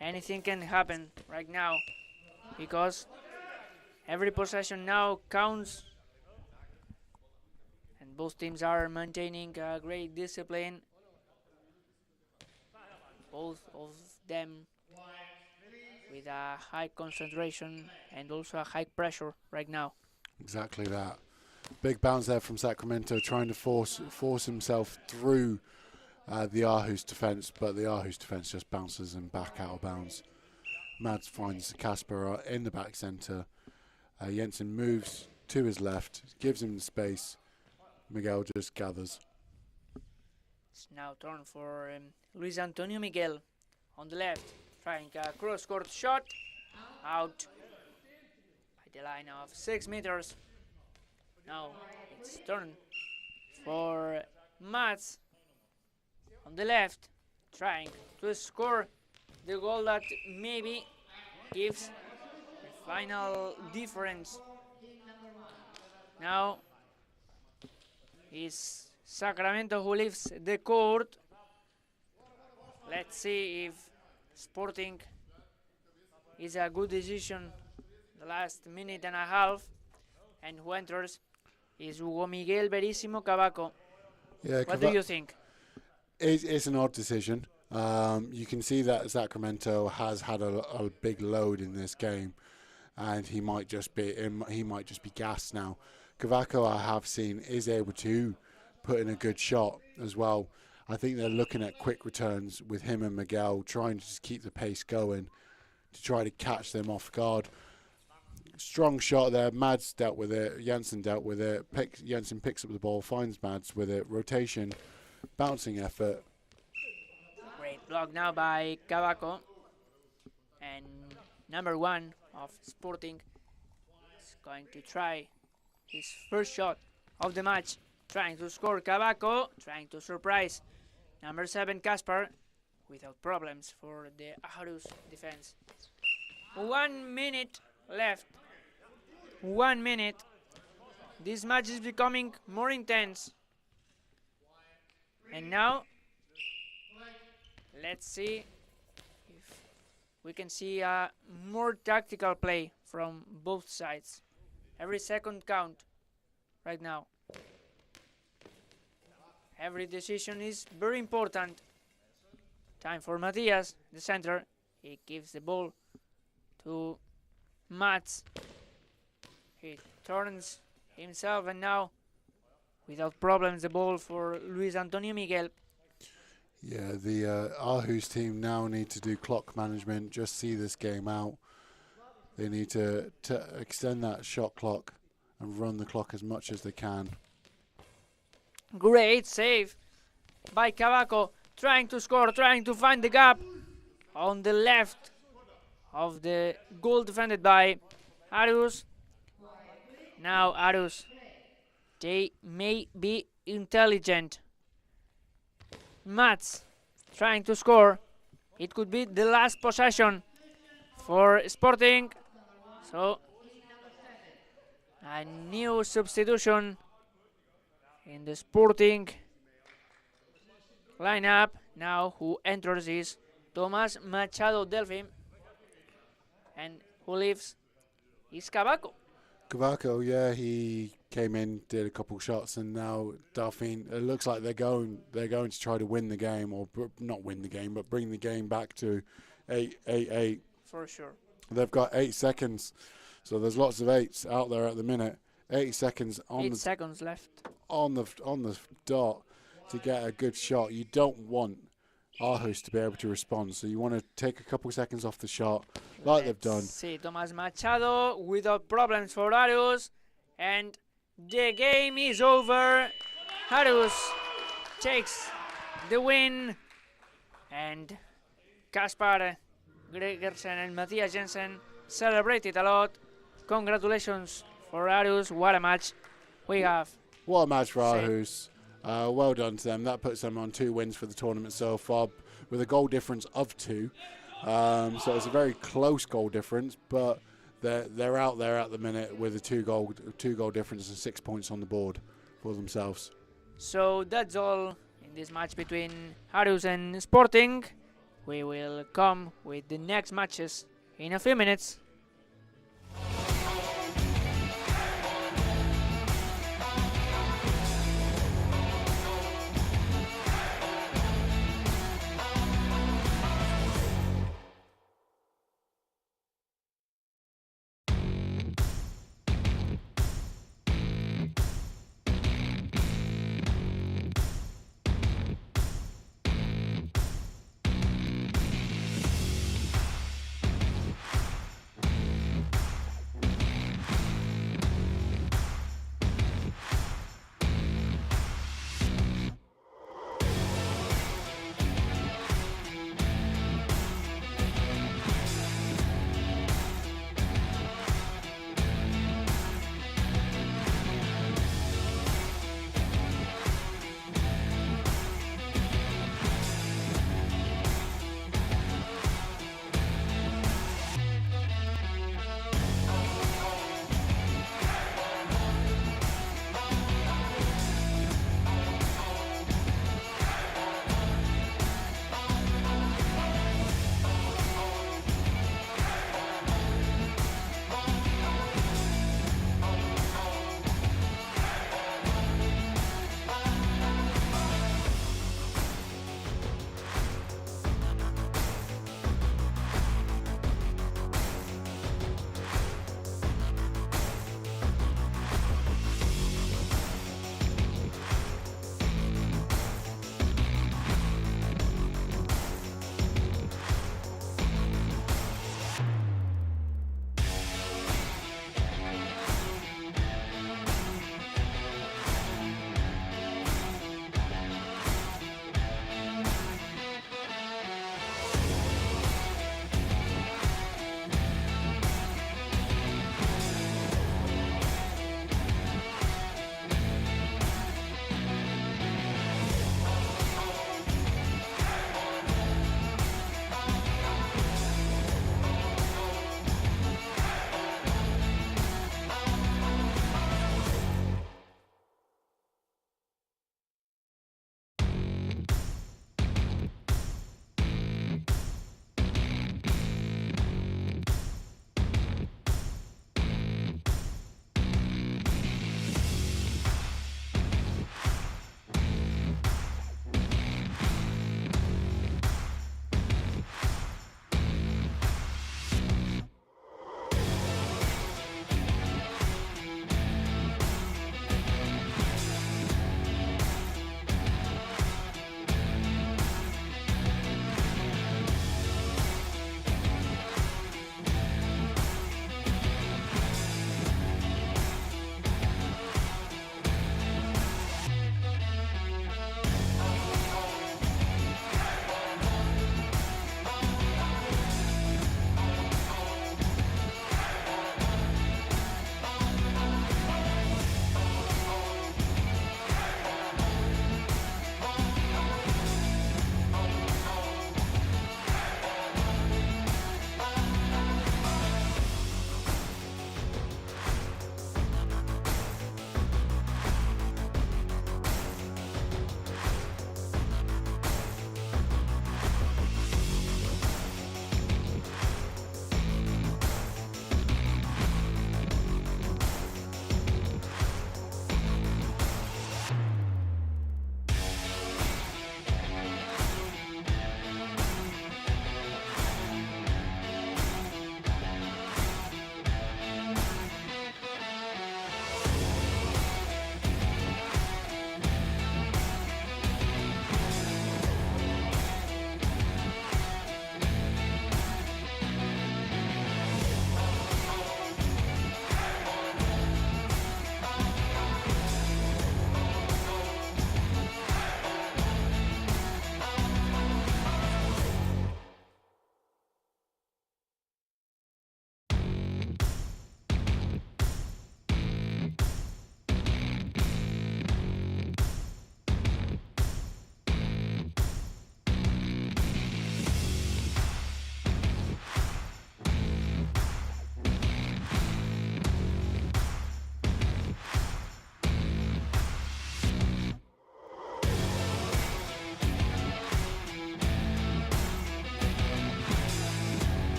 S2: Anything can happen right now because every possession now counts and both teams are maintaining a great discipline. Both of them with a high concentration and also a high pressure right now.
S1: Exactly that. Big bounce there from Sacramento, trying to force himself through the Aarhus defence, but the Aarhus defence just bounces him back out of bounds. Mads finds Kasper in the back centre. Jensen moves to his left, gives him the space. Miguel just gathers.
S2: It's now turn for Luis Antonio Miguel on the left, trying a cross-court shot, out by the line of 6 meters. Now it's turn for Mats on the left, trying to score the goal that maybe gives final difference. Now it's Sacramento who leaves the court. Let's see if Sporting is a good decision the last minute and a half. And who enters is Hugo Miguel Verísimo Cavaco.
S1: Yeah,
S2: What do you think?
S1: It's an odd decision. You can see that Sacramento has had a big load in this game, and he might just be gassed now. Cavaco, I have seen, is able to put in a good shot as well. I think they're looking at quick returns with him and Miguel, trying to just keep the pace going to try to catch them off guard. Strong shot there. Mads dealt with it. Jensen dealt with it. Jensen picks up the ball, finds Mads with it. Rotation, bouncing effort.
S2: Great block now by Cavaco. And number one of Sporting is going to try his first shot of the match. Trying to score Cavaco, trying to surprise number 7 Kaspar without problems for the Aarhus defense. 1 minute left. 1 minute. This match is becoming more intense. And now, let's see if we can see a more tactical play from both sides. Every second count right now. Every decision is very important. Time for Matias, the center. He gives the ball to Mats. He turns himself, and now, without problems, the ball for Luis Antonio Miguel.
S1: Yeah, the Aarhus team now need to do clock management, just see this game out. They need to extend that shot clock and run the clock as much as they can.
S2: Great save by Cavaco, trying to score, trying to find the gap on the left of the goal defended by Aarhus. Now Aarhus, they may be intelligent. Mats trying to score. It could be the last possession for Sporting. So a new substitution in the Sporting lineup. Now who enters is Tomás Machado Delfim, and who leaves is Cavaco.
S1: Cavaco, yeah, he came in, did a couple shots, and now Delphine. It looks like they're going to try to win the game, or not win the game, but bring the game back to 8-8.
S2: For sure.
S1: They've got 8 seconds, so there's lots of 8s out there at the minute. 8 seconds on
S2: 8 seconds left
S1: on the dot to get a good shot. You don't want Aarhus to be able to respond, so you want to take a couple seconds off the shot, like they've done.
S2: See Tomás Machado without problems for Aarhus, and the game is over. Aarhus takes the win, and Kaspar Gregersen and Matthias Jensen celebrated a lot. Congratulations for Aarhus. What a match we have.
S1: What a match for Aarhus. Well done to them. That puts them on 2 wins for the tournament so far, with a goal difference of 2. So it's a very close goal difference, but they're out there at the minute with a 2 goal difference and 6 points on the board for themselves.
S2: So that's all in this match between Aarhus and Sporting. We will come with the next matches in a few minutes.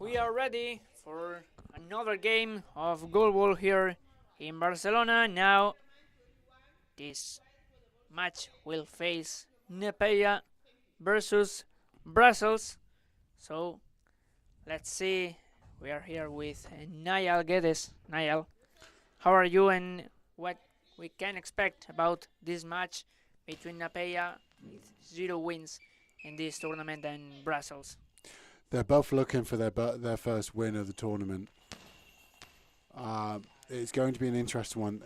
S2: We are ready for another game of goalball here in Barcelona. Now, this match will face Nepeia versus Brussels. So, let's see. We are here with Niall Guedes. Niall, how are you and what we can expect about this match between Nepeia with 0 wins in this tournament and Brussels?
S1: They're both looking for their first win of the tournament. It's going to be an interesting one.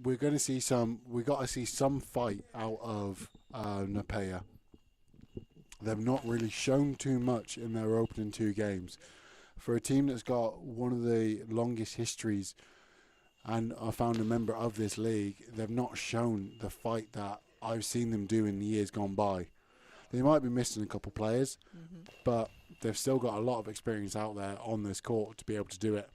S1: We're going to see we got to see some fight out of Nepeia. They've not really shown too much in their opening 2 games. For a team that's got one of the longest histories and are found a member of this league, they've not shown the fight that I've seen them do in the years gone by. They might be missing a couple players, but they've still got a lot of experience out there on this court to be able to do it.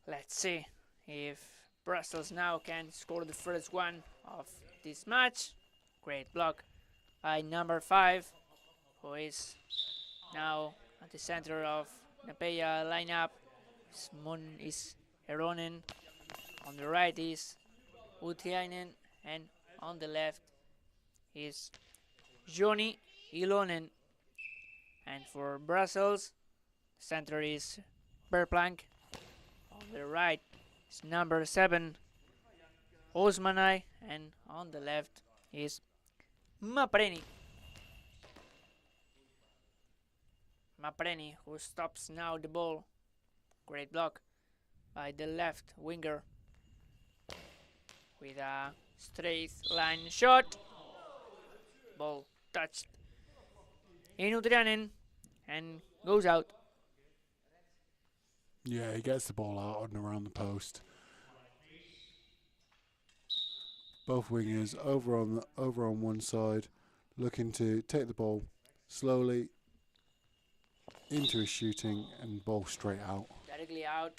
S2: Let's see if Brussels now can score the first one of this match. Great block by number 5, who is now at the center of Nepeia lineup. Is Eronen. On the right is Utiainen, and on the left is Johnny Ilonen. And for Brussels, center is Berplank. On the right is number 7, Osmanai, and on the left is Mapreni. Mapreni, who stops now the ball. Great block by the left winger with a straight line shot. Ball touched in Utrianen and goes out.
S1: Yeah, he gets the ball out and around the post. Both wingers over on one side, looking to take the ball slowly into his shooting and ball straight out.
S2: Directly out.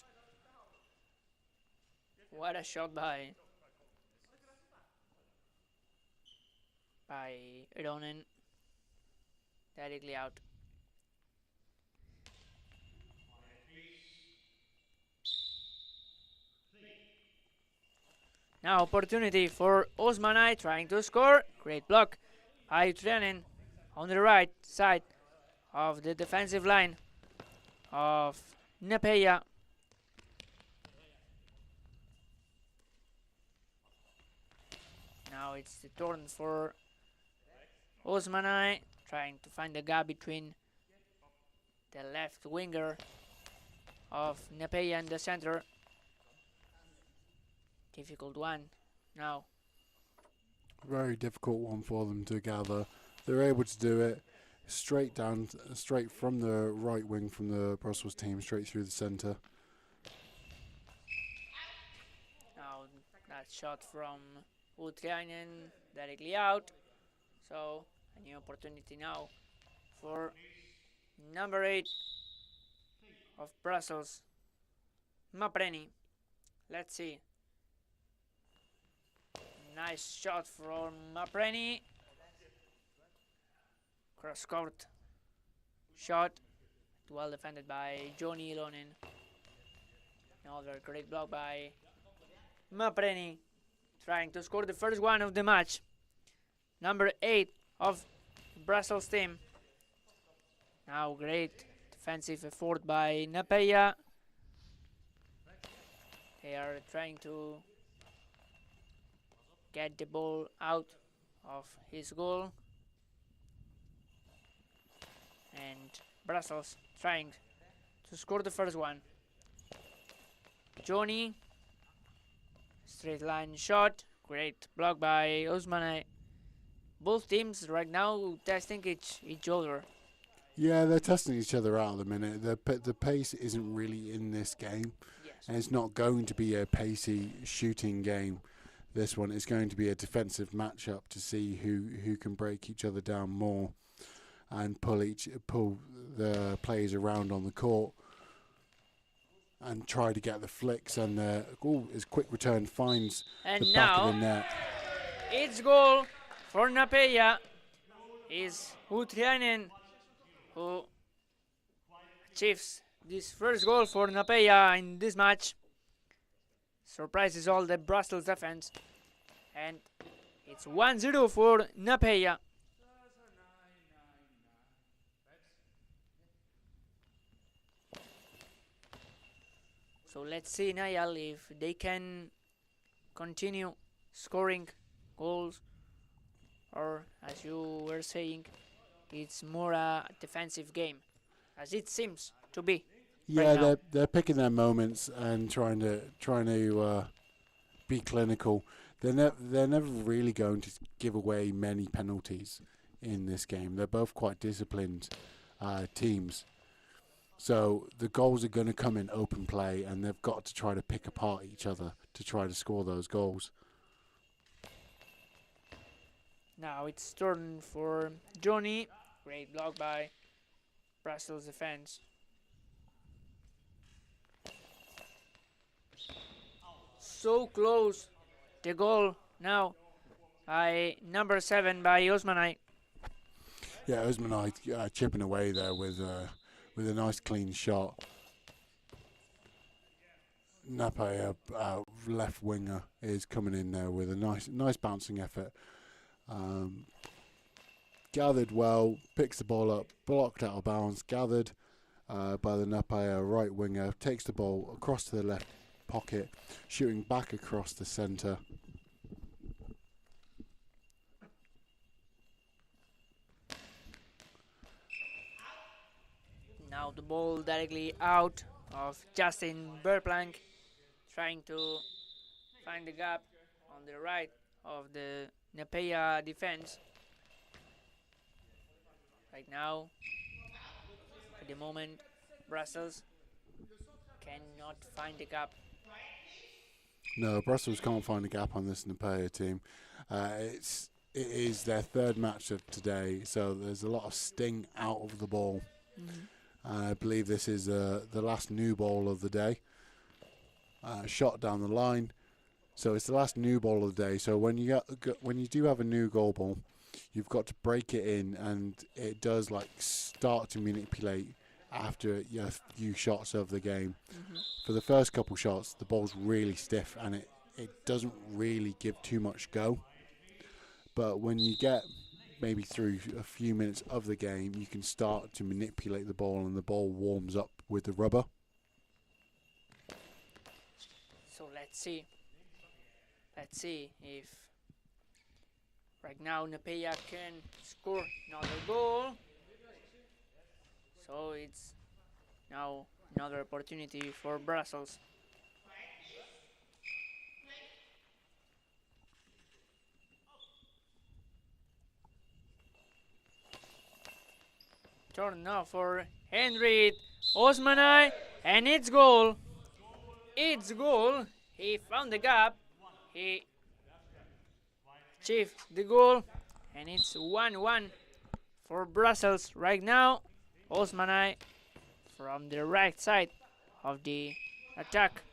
S2: What a shot by Ironen. Directly out. Now opportunity for Osmanai trying to score. Great block by Trianen on the right side of the defensive line of Nepeia. Now it's the turn for Osmanai, trying to find the gap between the left winger of Nepeia and the center. Difficult one now.
S1: Very difficult one for them to gather. They're able to do it straight from the right wing from the Brussels team, straight through the centre.
S2: Now that shot from Utriainen directly out. So a new opportunity now for number 8 of Brussels, Mapreni. Let's see. Nice shot from Mapreni. Cross court shot. Well defended by Johnny Ilonen. Another great block by Mapreni, trying to score the first one of the match. Number 8 of Brussels team. Now great defensive effort by Nepeia. They are trying to get the ball out of his goal. And Brussels trying to score the first one. Johnny, straight line shot. Great block by Osmane. Both teams right now testing each other.
S1: Yeah, they're testing each other out at the minute. The pace isn't really in this game.
S2: Yes.
S1: And it's not going to be a pacey shooting game. This one is going to be a defensive matchup to see who can break each other down more and pull the players around on the court and try to get the flicks. And his quick return finds the back of the net.
S2: Its goal for Nepeia is Utriainen who achieves this first goal for Napeia in this match. Surprises all the Brussels defense, and it's 1-0 for Napeia. So let's see, Niall, if they can continue scoring goals, or as you were saying, it's more a defensive game, as it seems to be.
S1: Yeah,
S2: right now.
S1: they're picking their moments and trying to be clinical. They're never really going to give away many penalties in this game. They're both quite disciplined teams. So the goals are going to come in open play, and they've got to try to pick apart each other to try to score those goals.
S2: Now it's turn for Johnny. Great block by Brussels defense. So close. The goal now by number 7 by Osmanai.
S1: Yeah, Osmanai chipping away there with a nice clean shot. Napeia, left winger, is coming in there with a nice bouncing effort. Gathered well, picks the ball up, blocked out of bounds, gathered by the Napeia right winger, takes the ball across to the left pocket, shooting back across the centre.
S2: Now the ball directly out of Justin Verplank, trying to find the gap on the right of the Napeia defense. Right now, at the moment, Brussels cannot find the gap.
S1: No, Brussels can't find a gap on this Napeia team. It is their third match of today, so there's a lot of sting out of the ball. I believe this is the last new ball of the day. Shot down the line, so it's the last new ball of the day. So when you do have a new goal ball, you've got to break it in, and it does start to manipulate after a few shots of the game. For the first couple shots, the ball's really stiff, and it doesn't really give too much go. But when you get maybe through a few minutes of the game, you can start to manipulate the ball, and the ball warms up with the rubber.
S2: So let's see if right now Napeia can score another goal. So it's now another opportunity for Brussels. Turn now for Henry Osmanai, and it's goal. It's goal. He found the gap. He achieved the goal, and it's 1-1 for Brussels right now. Osmanai from the right side of the attack.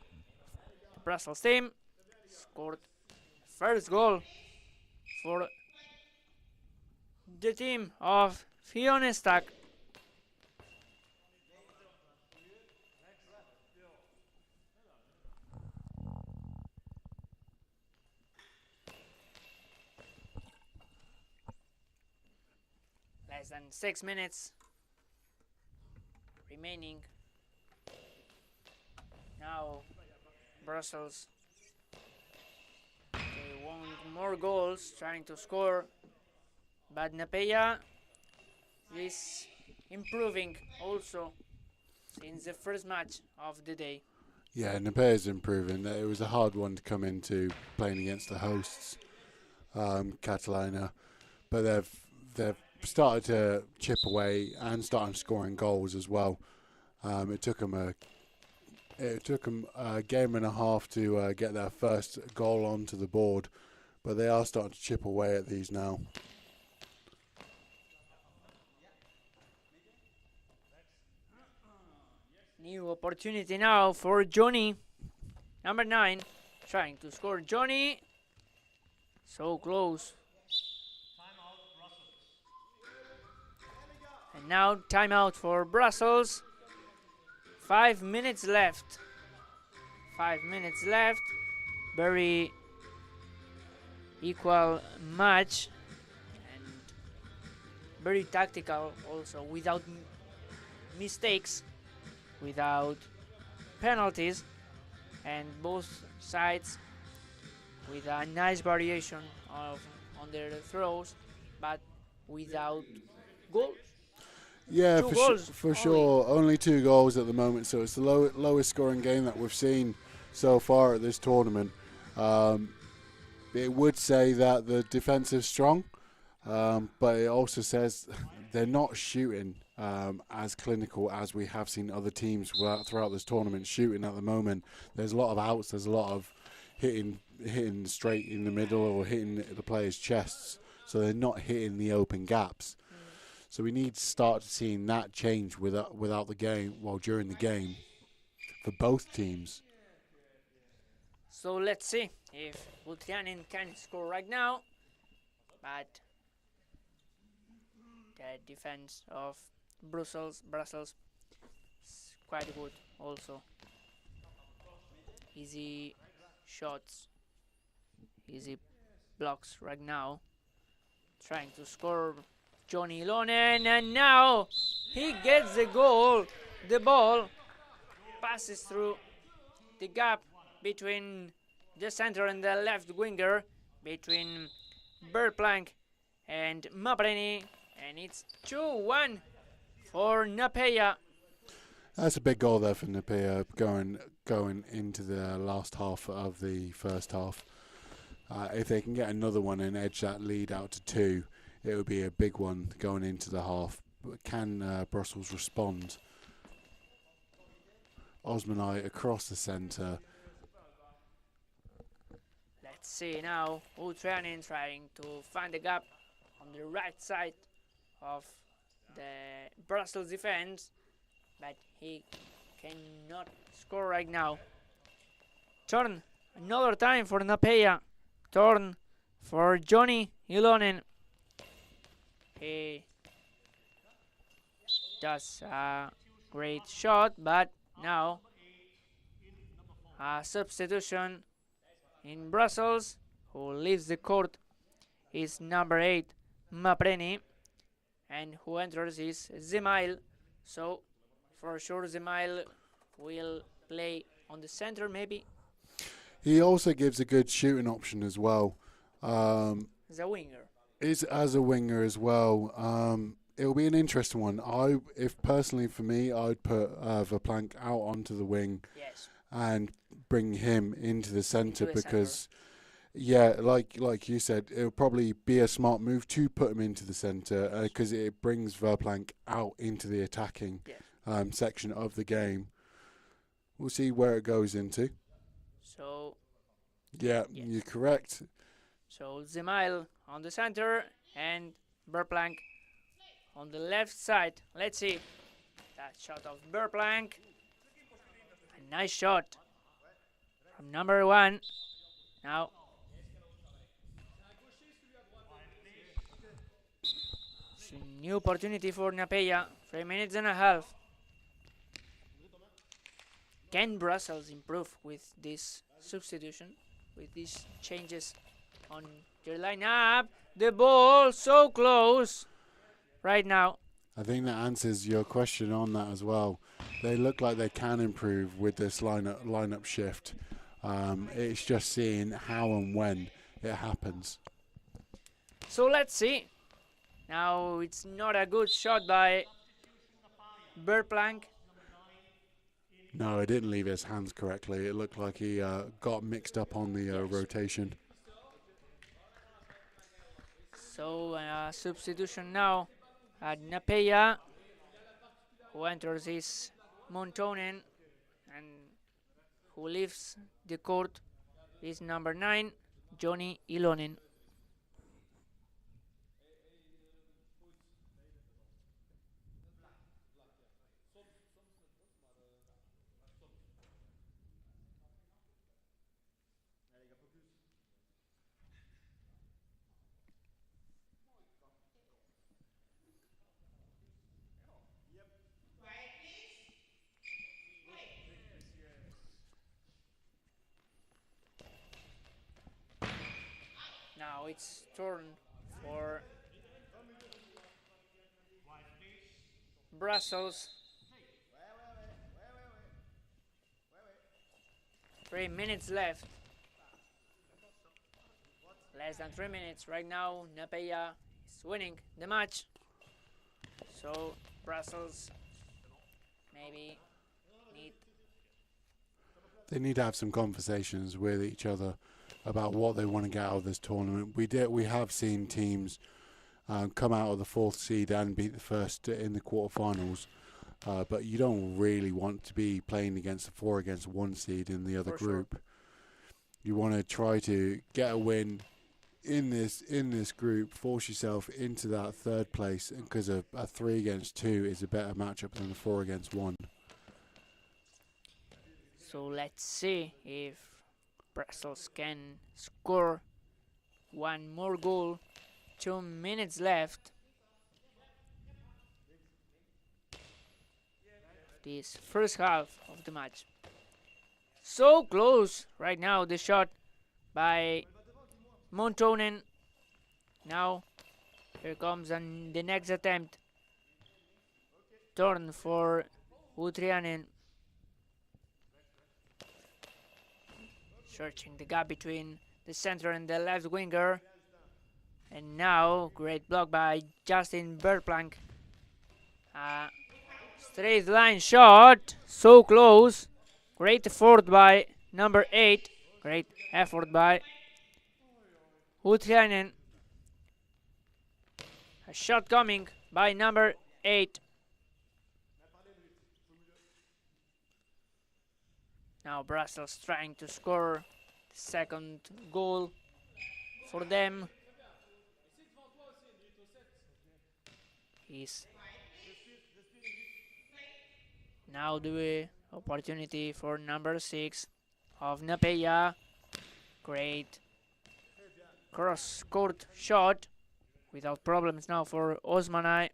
S2: The Brussels team scored first goal for the team of Fionestac. Less than 6 minutes remaining. Now Brussels, they want more goals, trying to score, but Napeia is improving also since the first match of the day.
S1: Yeah, Napeia's improving. It was a hard one to come into playing against the hosts, Catalina, but they've started to chip away and starting scoring goals as well. It took them a game and a half to get their first goal onto the board, but they are starting to chip away at these now.
S2: New opportunity now for Johnny, number 9, trying to score. Johnny, so close. And now timeout for Brussels. 5 minutes left. 5 minutes left. Very equal match and very tactical also, without mistakes, without penalties, and both sides with a nice variation on their throws, but without goals.
S1: Yeah,
S2: Two goals
S1: for
S2: only.
S1: sure. Only 2 goals at the moment, so it's the lowest scoring game that we've seen so far at this tournament. It would say that the defence is strong, but it also says they're not shooting as clinical as we have seen other teams throughout this tournament shooting at the moment. There's a lot of outs, there's a lot of hitting straight in the middle or hitting the players' chests, so they're not hitting the open gaps. So we need to start seeing that change without the game, during the game, for both teams.
S2: So let's see if Ultianin can score right now, but the defense of Brussels is quite good also. Easy shots, easy blocks right now. Trying to score Johnny Ilonen, and now he gets the goal. The ball passes through the gap between the center and the left winger, between Verplank and Mapreni, and it's 2-1 for Napeya.
S1: That's a big goal there for Napeya going into the last half of the first half. If they can get another one and edge that lead out to 2, it would be a big one going into the half. But can Brussels respond? Osmanite across the centre.
S2: Let's see now. Ultranin trying to find the gap on the right side of the Brussels defense, but he cannot score right now. Turn another time for Napeya. Turn for Johnny Ilonen. He does a great shot, but now a substitution in Brussels. Who leaves the court is number 8, Mapreni, and who enters is Zemail. So for sure Zemail will play on the center maybe.
S1: He also gives a good shooting option as well.
S2: As a winger.
S1: Is as a winger as well. It'll be an interesting one. If personally for me, I'd put Verplank out onto the wing,
S2: yes,
S1: and bring him into the centre because,
S2: center.
S1: like you said, it'll probably be a smart move to put him into the centre because it brings Verplank out into the attacking section of the game. We'll see where it goes into.
S2: So,
S1: yeah, yes. You're correct.
S2: So Zemail on the center and Verplank on the left side. Let's see that shot of Verplank. A nice shot from number 1. Now it's a new opportunity for Napeya. 3 minutes and a half. Can Brussels improve with this substitution, with these changes on their lineup? The ball so close right now.
S1: I think that answers your question on that as well. They look like they can improve with this lineup shift. It's just seeing how and when it happens.
S2: So let's see. Now it's not a good shot by Verplank.
S1: No, it didn't leave his hands correctly. It looked like he got mixed up on the rotation.
S2: So substitution now at Napeya, who enters is Montonen, and who leaves the court is number 9, Johnny Ilonen. Now it's turn for Brussels. 3 minutes left. Less than 3 minutes. Right now, Napeya is winning the match. So, Brussels maybe need...
S1: They need to have some conversations with each other about what they want to get out of this tournament. We have seen teams come out of the 4th seed and beat the first in the quarterfinals. But you don't really want to be playing against the 4-against-1 seed in the other group. Sure. You want to try to get a win in this group, force yourself into that 3rd place, because a 3-against-2 is a better matchup than a 4-against-1.
S2: So let's see if Brussels can score one more goal. 2 minutes left. This first half of the match. So close right now, the shot by Montonen. Now here comes the next attempt. Turn for Utrianen. Searching the gap between the center and the left winger. And now great block by Justin Berplank. Straight line shot, so close. Great effort by number 8. Great effort by Utrianen. A shot coming by number 8. Now Brussels trying to score the second goal for them. Now the opportunity for number 6 of Napeya. Great cross-court shot without problems now for Osmanai,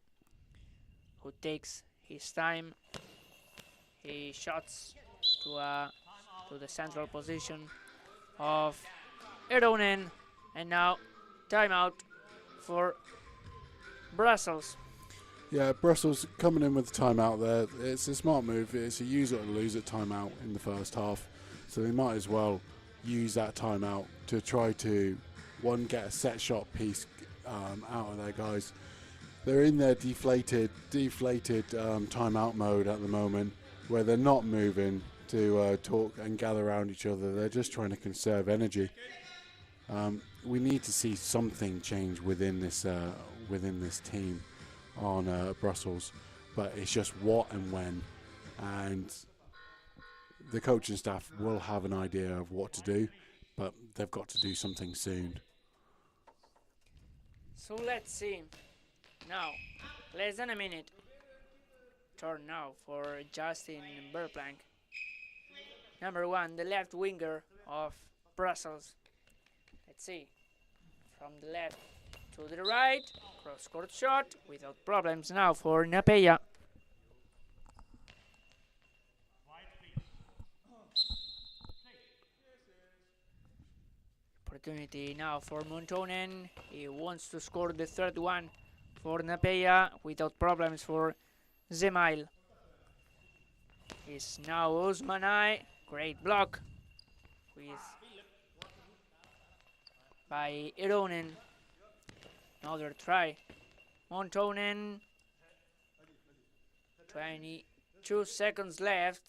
S2: who takes his time. He shots to the central position of Eronen, and now timeout for Brussels.
S1: Yeah, Brussels coming in with the timeout there. It's a smart move. It's a use it or lose it timeout in the first half. So they might as well use that timeout to try to, one, get a set shot piece out of their guys. They're in their deflated timeout mode at the moment, where they're not moving to talk and gather around each other. They're just trying to conserve energy. We need to see something change within this team on Brussels, but it's just what and when, and the coaching staff will have an idea of what to do, but they've got to do something soon.
S2: So let's see. Now, less than a minute. Turn now for Justin Berplank. Number 1, the left winger of Brussels. Let's see. From the left to the right. Cross-court shot without problems now for Napeya. Opportunity now for Montonen. He wants to score the third one for Napeya without problems for Zemail. It's now Osmanai. Great block by Eronen. Another try. Montonen. 22 seconds left.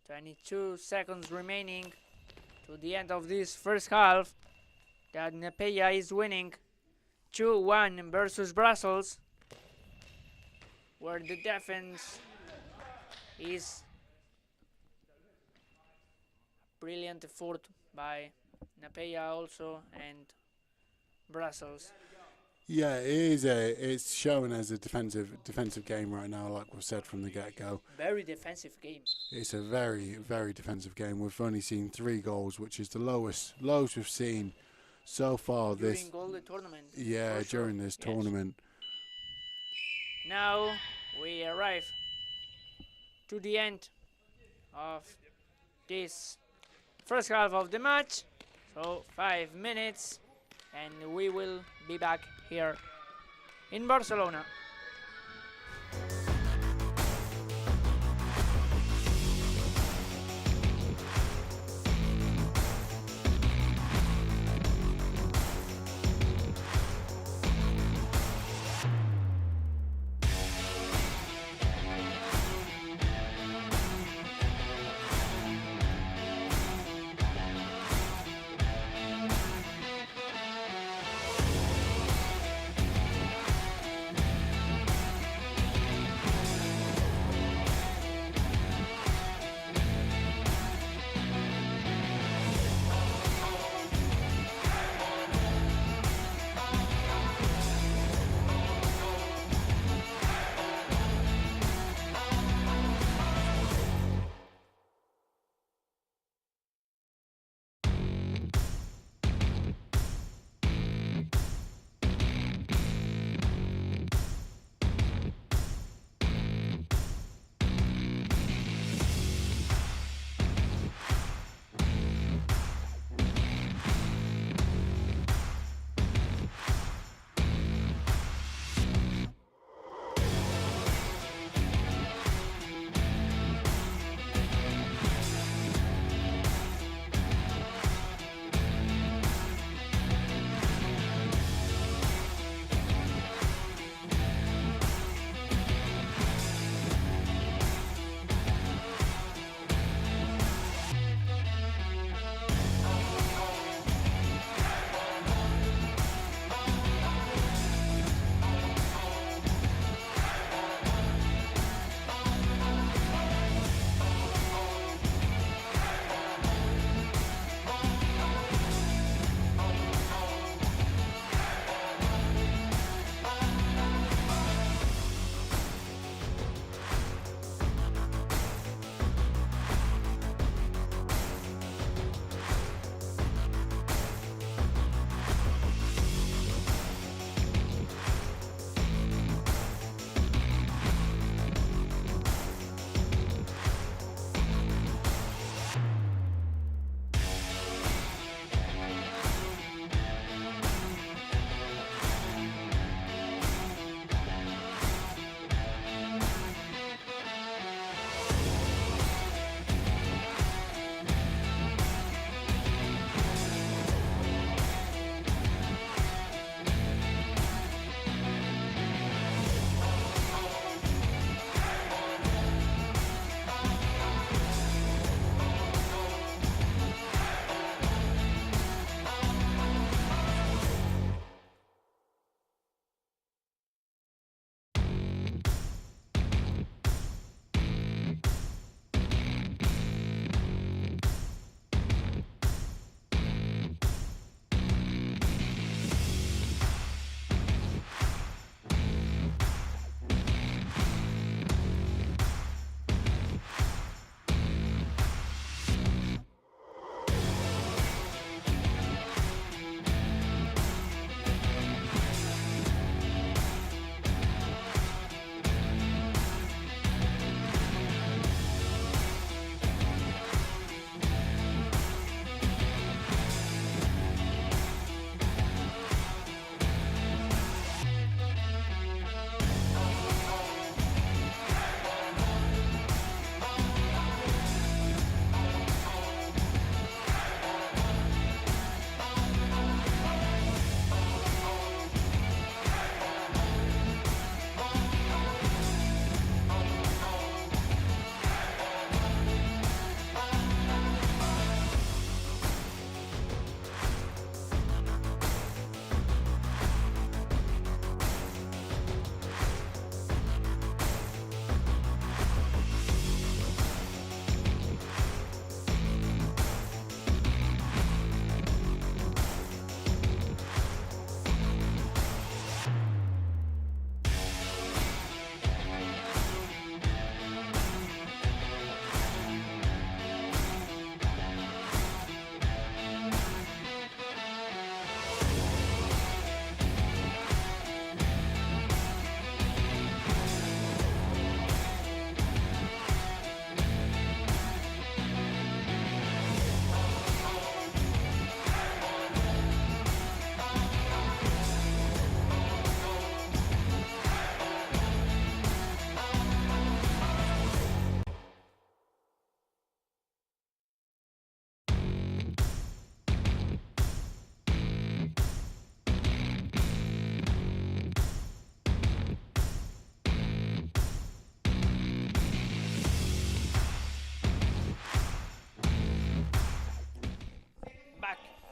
S2: 22 seconds remaining to the end of this first half. That Napeya is winning 2-1 versus Brussels, where the defense is brilliant effort by Napeya also and Brussels.
S1: Yeah, it's shown as a defensive game right now, like we've said from the get-go.
S2: Very defensive game.
S1: It's a very, very defensive game. We've only seen 3 goals, which is the lowest we've seen so far
S2: during
S1: this
S2: all the tournament.
S1: Yeah, during this tournament.
S2: Now we arrive to the end of this first half of the match. So 5 minutes and we will be back here in Barcelona.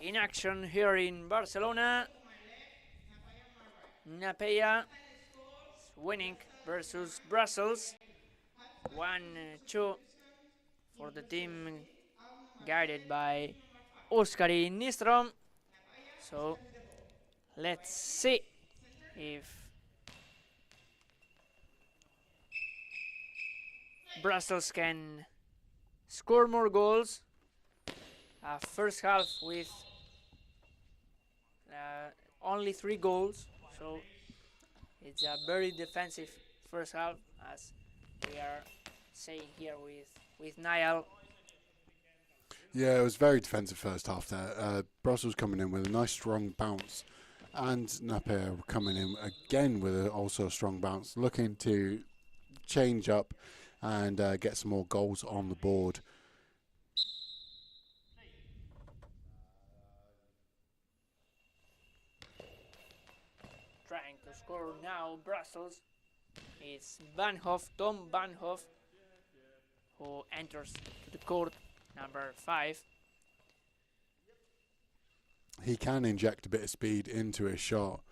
S2: in action here in Barcelona. Napea winning versus Brussels. 1-2 for the team guided by Oskari Nistrom. So let's see if Brussels can score more goals. First half with only 3 goals, so it's a very defensive first half, as we are saying here with Niall.
S1: Yeah, it was very defensive first half there. Brussels coming in with a nice strong bounce, and Napier coming in again with also a strong bounce, looking to change up and get some more goals on the board.
S2: Trying to score now Brussels. It's Tom Vanhoff, who enters to the court, number 5.
S1: He can inject a bit of speed into his shot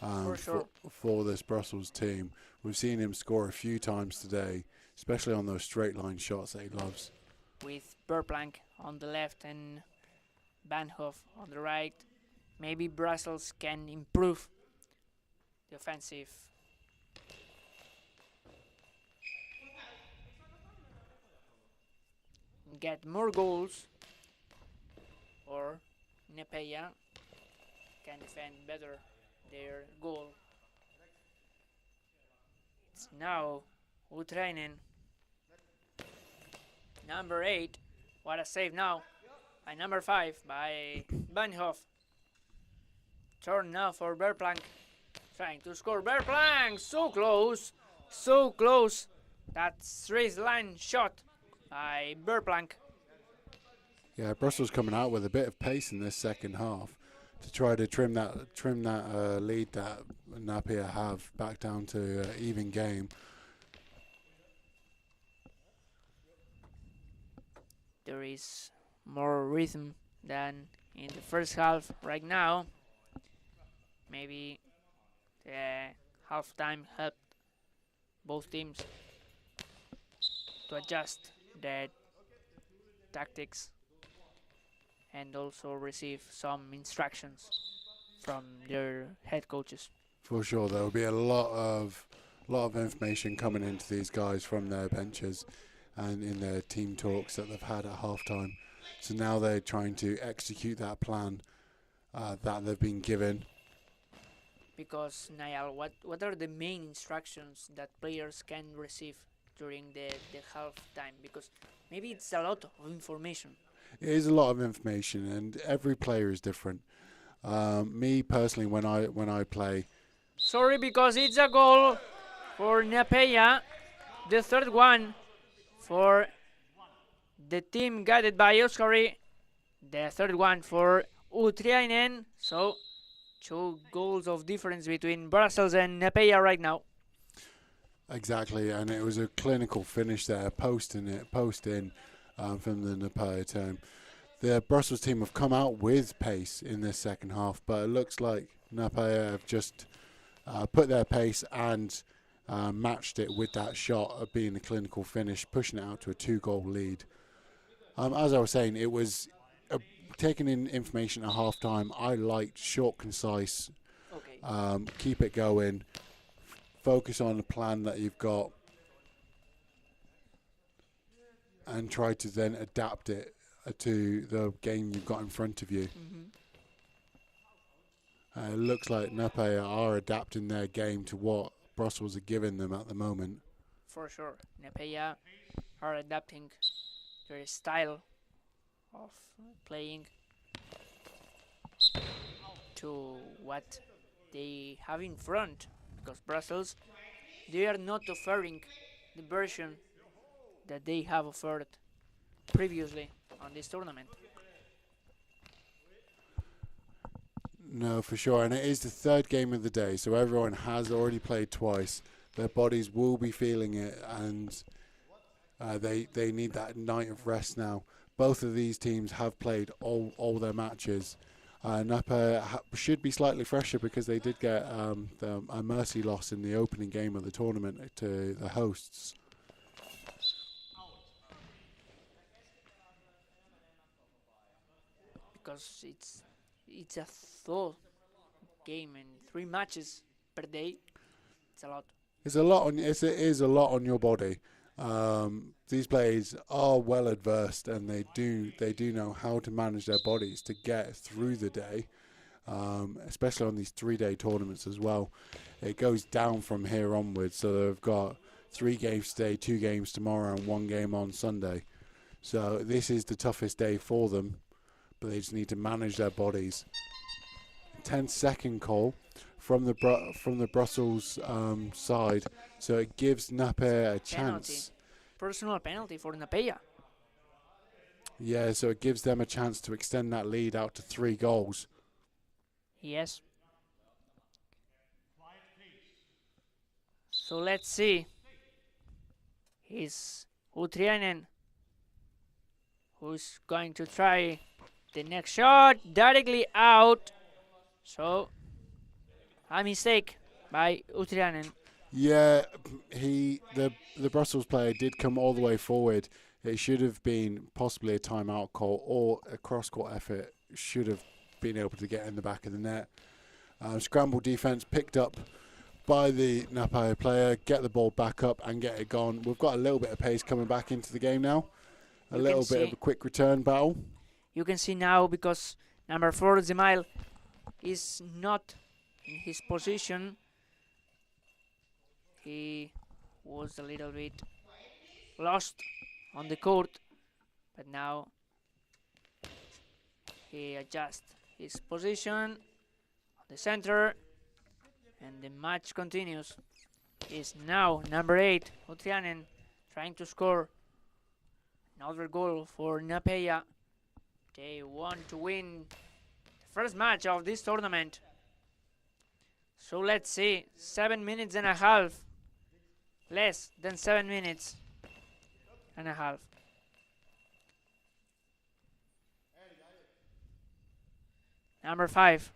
S2: For sure.
S1: for this Brussels team. We've seen him score a few times today, especially on those straight line shots that he loves.
S2: With Berplank on the left and Vanhoff on the right, maybe Brussels can improve the offensive. Get more goals, or Nepea can defend better their goal. It's now Utrainen, number 8. What a save now by number 5 by Vanhoff. Turn now for Berplank, trying to score. Berplank, so close, so close. That straight line shot by Berplank.
S1: Yeah, Brussels coming out with a bit of pace in this second half to try to trim that lead that Napier have back down to even game.
S2: There is more rhythm than in the first half right now. Maybe the halftime helped both teams to adjust their tactics and also receive some instructions from their head coaches.
S1: For sure, there will be a lot of information coming into these guys from their benches and in their team talks that they've had at halftime. So now they're trying to execute that plan that they've been given.
S2: Because Niall, what are the main instructions that players can receive during the halftime? Because maybe it's a lot of information.
S1: It is a lot of information, and every player is different. Me personally, when I play,
S2: sorry, because it's a goal for Napea, the third one for the team guided by Oskari, the third one for Utriainen. So 2 goals of difference between Brussels and Napea right now.
S1: Exactly, and it was a clinical finish there, post in from the Napea team. The Brussels team have come out with pace in this second half, but it looks like Napea have just put their pace and matched it with that shot of being a clinical finish, pushing it out to a 2-goal lead. As I was saying, it was taking in information at halftime. I liked short, concise, keep it going, focus on the plan that you've got, and try to then adapt it to the game you've got in front of you. It looks like Napea are adapting their game to what Brussels are giving them at the moment.
S2: For sure, Napea are adapting their style of playing to what they have in front, because Brussels, they are not offering the version that they have offered previously on this tournament.
S1: No, for sure, and it is the third game of the day, so everyone has already played twice. Their bodies will be feeling it, and they need that night of rest now. Both of these teams have played all their matches Napa should be slightly fresher because they did get a mercy loss in the opening game of the tournament to the hosts.
S2: Because it's a thought game and 3 matches per day. It's a lot.
S1: It's a lot on. It is a lot on your body. These players are well adversed, and they do know how to manage their bodies to get through the day, especially on these 3-day tournaments as well. It goes down from here onwards, so they've got 3 games today, 2 games tomorrow, and 1 game on Sunday. So this is the toughest day for them, but they just need to manage their bodies. 10-second call from the Brussels side, so it gives Napier a chance.
S2: Personal penalty for Napeia.
S1: Yeah, so it gives them a chance to extend that lead out to 3 goals.
S2: Yes. So let's see. It's Utriainen who's going to try the next shot directly out. So a mistake by Utriainen.
S1: Yeah, the Brussels player did come all the way forward. It should have been possibly a timeout call or a cross-court effort. Should have been able to get in the back of the net. Scramble defense picked up by the Napier player, get the ball back up and get it gone. We've got a little bit of pace coming back into the game now. A little bit of a quick return battle.
S2: You can see now because number 4 Zemail is not in his position. He was a little bit lost on the court, but now he adjusts his position on the center and the match continues. Is now number 8 Utriainen trying to score another goal for Napeia. They want to win the first match of this tournament. So let's see, 7 minutes and a half, less than 7 minutes and a half. Number 5,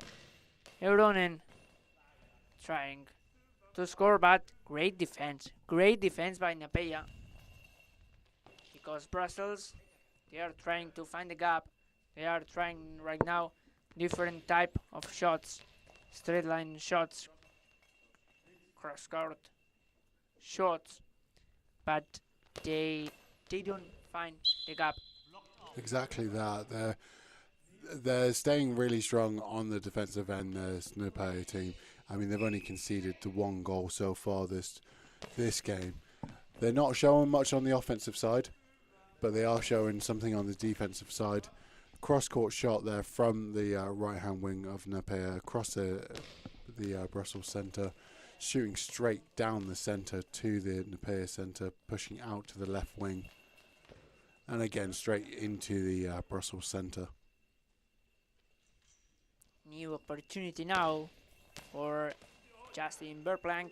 S2: Euronen trying to score, but great defense by Napeia. Because Brussels, they are trying to find the gap. They are trying right now different type of shots, straight line shots, cross court shots, but they don't find the gap.
S1: Exactly that. They're staying really strong on the defensive end, the Napier team. I mean, they've only conceded the 1 goal so far this game. They're not showing much on the offensive side, but they are showing something on the defensive side. Cross-court shot there from the right-hand wing of Napier across the Brussels centre, shooting straight down the centre to the Napier centre, pushing out to the left wing, and again straight into the Brussels centre.
S2: New opportunity now for Justin Verplank.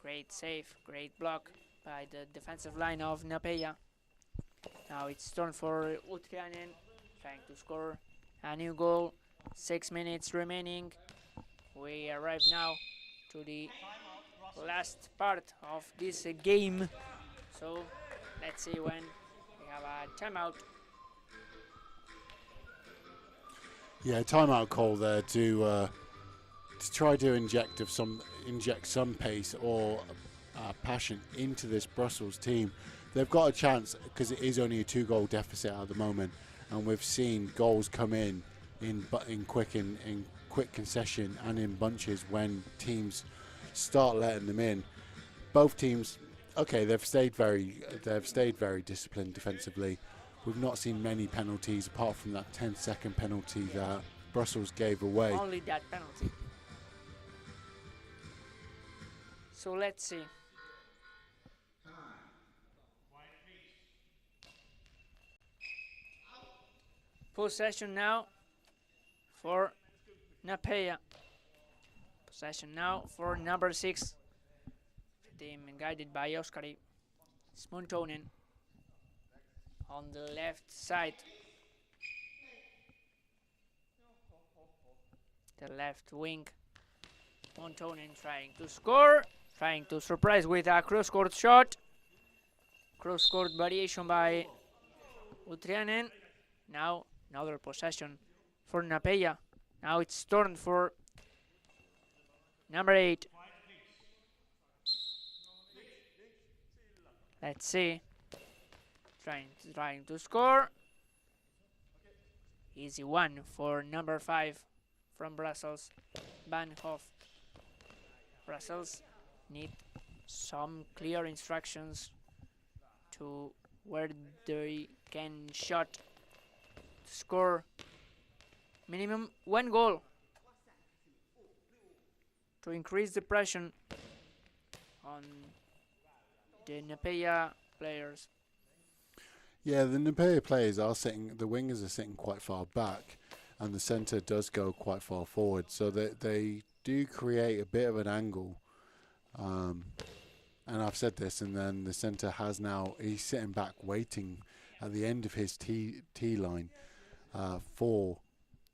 S2: Great save, great block by the defensive line of Napeia. Now it's turn for Utriainen, trying to score a new goal. 6 minutes remaining. We arrive now to the last part of this game. So let's see when we have a timeout.
S1: Yeah, timeout call there to try to inject some pace or passion into this Brussels team. They've got a chance because it is only a 2-goal deficit at the moment, and we've seen goals come in quick concession and in bunches when teams start letting them in. Both teams, okay, they've stayed very disciplined defensively. We've not seen many penalties apart from that 10-second penalty that Brussels gave away.
S2: Only that penalty. So let's see. Possession now for Napeia. Possession now for number 6. The team guided by Oskari Smuntonen on the left side. the left wing. Montonen trying to score, trying to surprise with a cross-court shot. Cross-court variation by Utrianen. Now another possession for Napeya. Now it's turned for number 8. Let's see. Trying to score. Easy one for number 5 from Brussels, Van Hoff. Brussels need some clear instructions to where they can shot to score minimum 1 goal to increase the pressure on the Napeya players.
S1: Yeah, the Napeya players are sitting, the wingers are sitting quite far back, and the centre does go quite far forward, so they do create a bit of an angle. And I've said this, and then the centre has now, he's sitting back waiting at the end of his T line for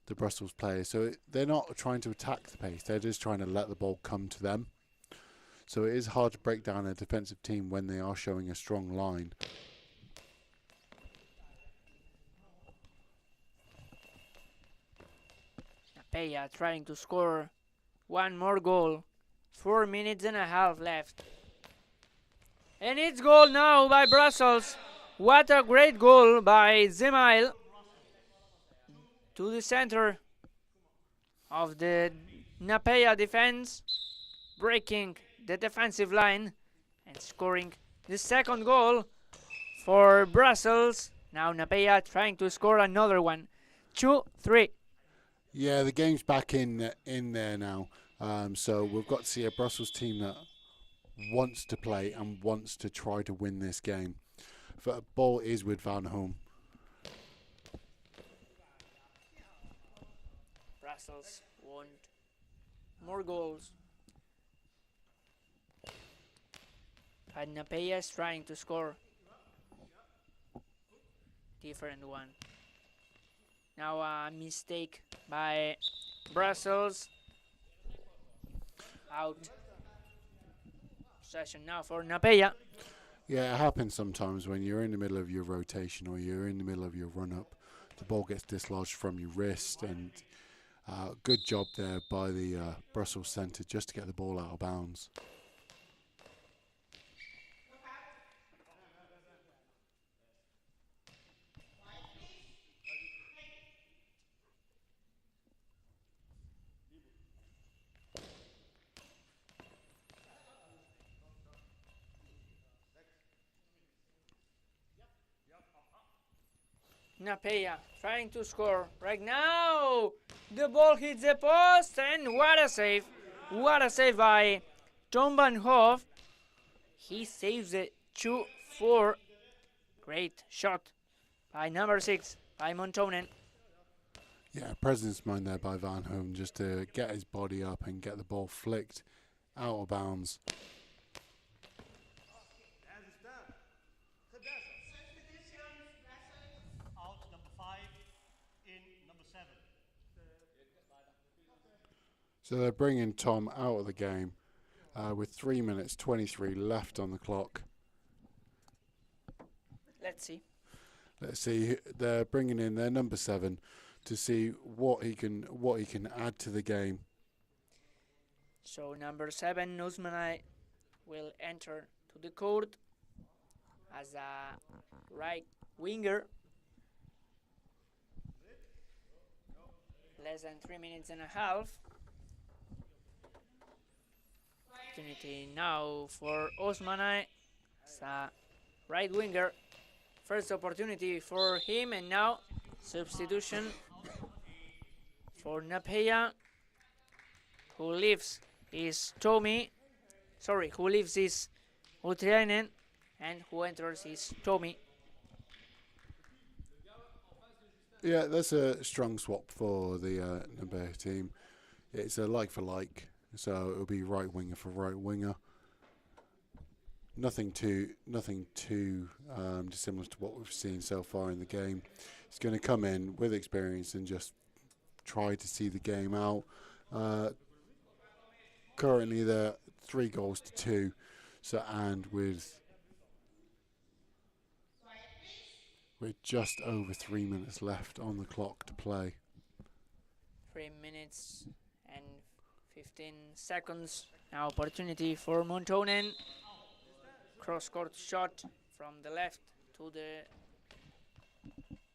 S1: the Brussels players. So they're not trying to attack the pace, they're just trying to let the ball come to them. So it is hard to break down a defensive team when they are showing a strong line.
S2: Napeya trying to score 1 more goal. 4 minutes and a half left. And it's goal now by Brussels. What a great goal by Zemail to the center of the Napeya defense, breaking the defensive line and scoring the second goal for Brussels. Now Napeya trying to score another one. 2-3.
S1: Yeah, the game's back in there now. So we've got to see a Brussels team that wants to play and wants to try to win this game. The ball is with Van Hoom.
S2: Brussels want more goals. And Napeya is trying to score. Different one. Now a mistake by Brussels. Out. Possession now for Napeya.
S1: Yeah, it happens sometimes when you're in the middle of your rotation or you're in the middle of your run-up. The ball gets dislodged from your wrist, and good job there by the Brussels centre just to get the ball out of bounds.
S2: Napeya trying to score right now. The ball hits the post, and what a save! What a save by Tom Van Hoff. He saves it 2-4. Great shot by number 6 by Montonen.
S1: Yeah, presence mind there by Van Hoom just to get his body up and get the ball flicked out of bounds. So they're bringing Tom out of the game with 3 minutes 23 left on the clock.
S2: Let's see.
S1: Let's see. They're bringing in their number 7 to see what he can add to the game.
S2: So number 7, Usmanai, will enter to the court as a right winger. Less than 3 minutes and a half. Opportunity now for Osmanai as a right winger. First opportunity for him, and now substitution for Napeya, who leaves is who leaves is Utriainen, and who enters is Tommy.
S1: Yeah, that's a strong swap for the Napeya team. It's a like for like. So it'll be right winger for right winger. Nothing too dissimilar to what we've seen so far in the game. He's going to come in with experience and just try to see the game out Currently, they're 3-2. So, and with just over 3 minutes left on the clock to play.
S2: 3 minutes and 15 seconds. Now opportunity for Montonen. Cross-court shot from the left to the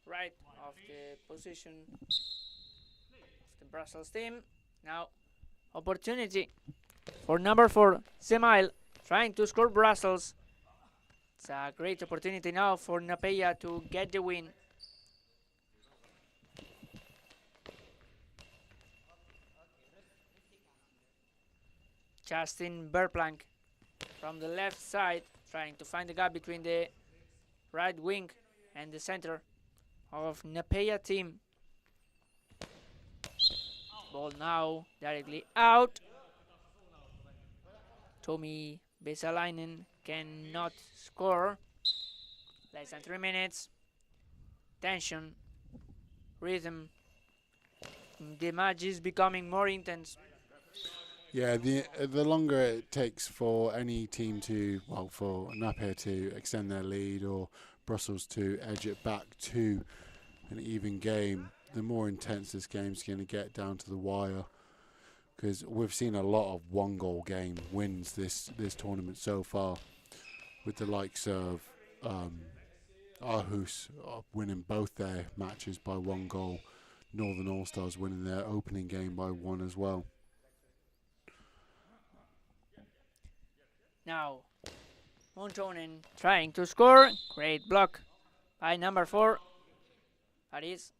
S2: right of the position of the Brussels team. Now opportunity for number 4, Semail, trying to score Brussels. It's a great opportunity now for Napeia to get the win. Justin Berplank from the left side, trying to find the gap between the right wing and the center of Napeia team. Ball now directly out. Tommy Vesalainen cannot score. Less than 3 minutes. Tension, rhythm. The match is becoming more intense.
S1: Yeah, the longer it takes for any team to, well, for Napier to extend their lead or Brussels to edge it back to an even game, the more intense this game's going to get down to the wire. Because we've seen a lot of one-goal game wins this tournament so far, with the likes of Aarhus winning both their matches by 1 goal, Northern All-Stars winning their opening game by 1 as well.
S2: Now, Montonen trying to score. Great block by number 4. That is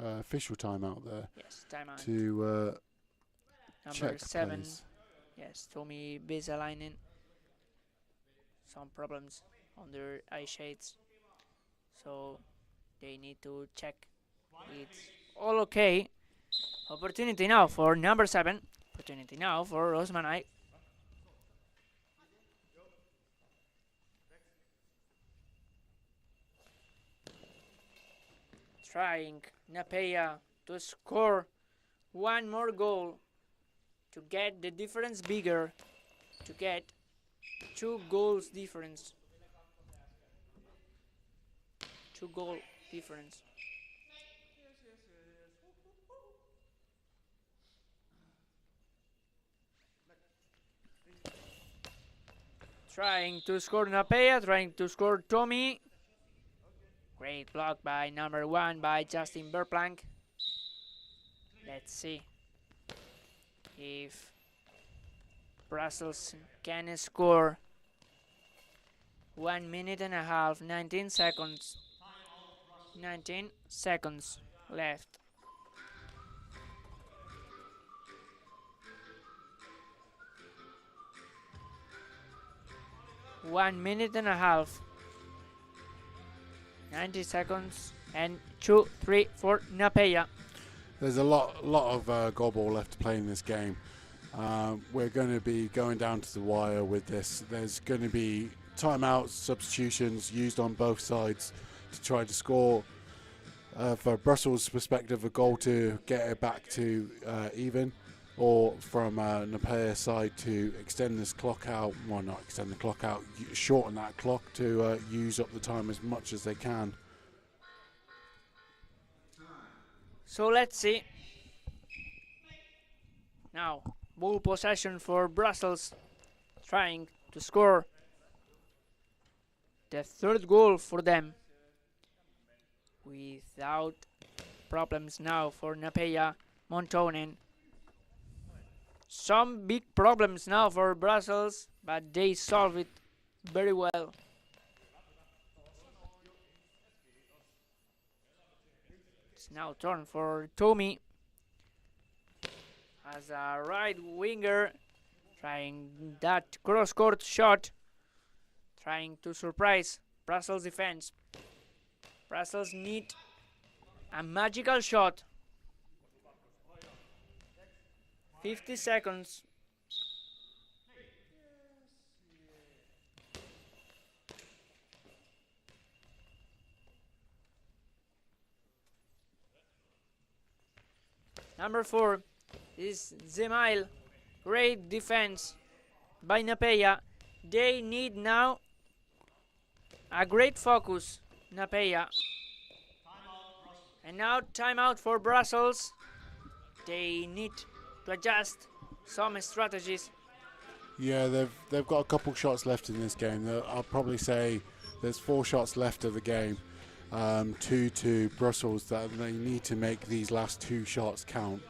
S1: Official timeout there.
S2: yes, timeout.
S1: To
S2: number 7.
S1: plays.
S2: Yes, Tommy Vesalainen. Some problems on their eye shades, so they need to check. It's all okay. Opportunity now for number 7. Opportunity now for Osmanai. Trying Napeia to score one more goal to get the difference bigger, to get 2 goals difference. 2 goal difference. Trying to score Napeia, trying to score Tommy. Great block by number 1 by Justin Berplank. Let's see if Brussels can score. 1 minute and a half, 19 seconds. 19 seconds left. One minute and a half. 90 seconds and 2, 3 for Napeia.
S1: There's a lot of goal ball left to play in this game. We're going to be going down to the wire with this. There's going to be timeouts, substitutions used on both sides to try to score, for Brussels' perspective, a goal to get it back to even, or from Napeia's side to extend this clock out. Well, not extend the clock out, shorten that clock to use up the time as much as they can.
S2: So let's see. Now, ball possession for Brussels, trying to score the 3rd goal for them. Without problems now for Napeia. Montonen. Some big problems now for Brussels, but they solve it very well. It's now turn for Tommy as a right winger, trying that cross-court shot, trying to surprise Brussels defense. Brussels need a magical shot. 50 seconds. Number 4 is Zemail. Great defense by Napeya. They need now a great focus, Napeya. And now timeout for Brussels. They need to adjust some strategies.
S1: Yeah, they've got a couple shots left in this game. I'll probably say there's 4 shots left of the game. 2 to Brussels, that they need to make these last 2 shots count.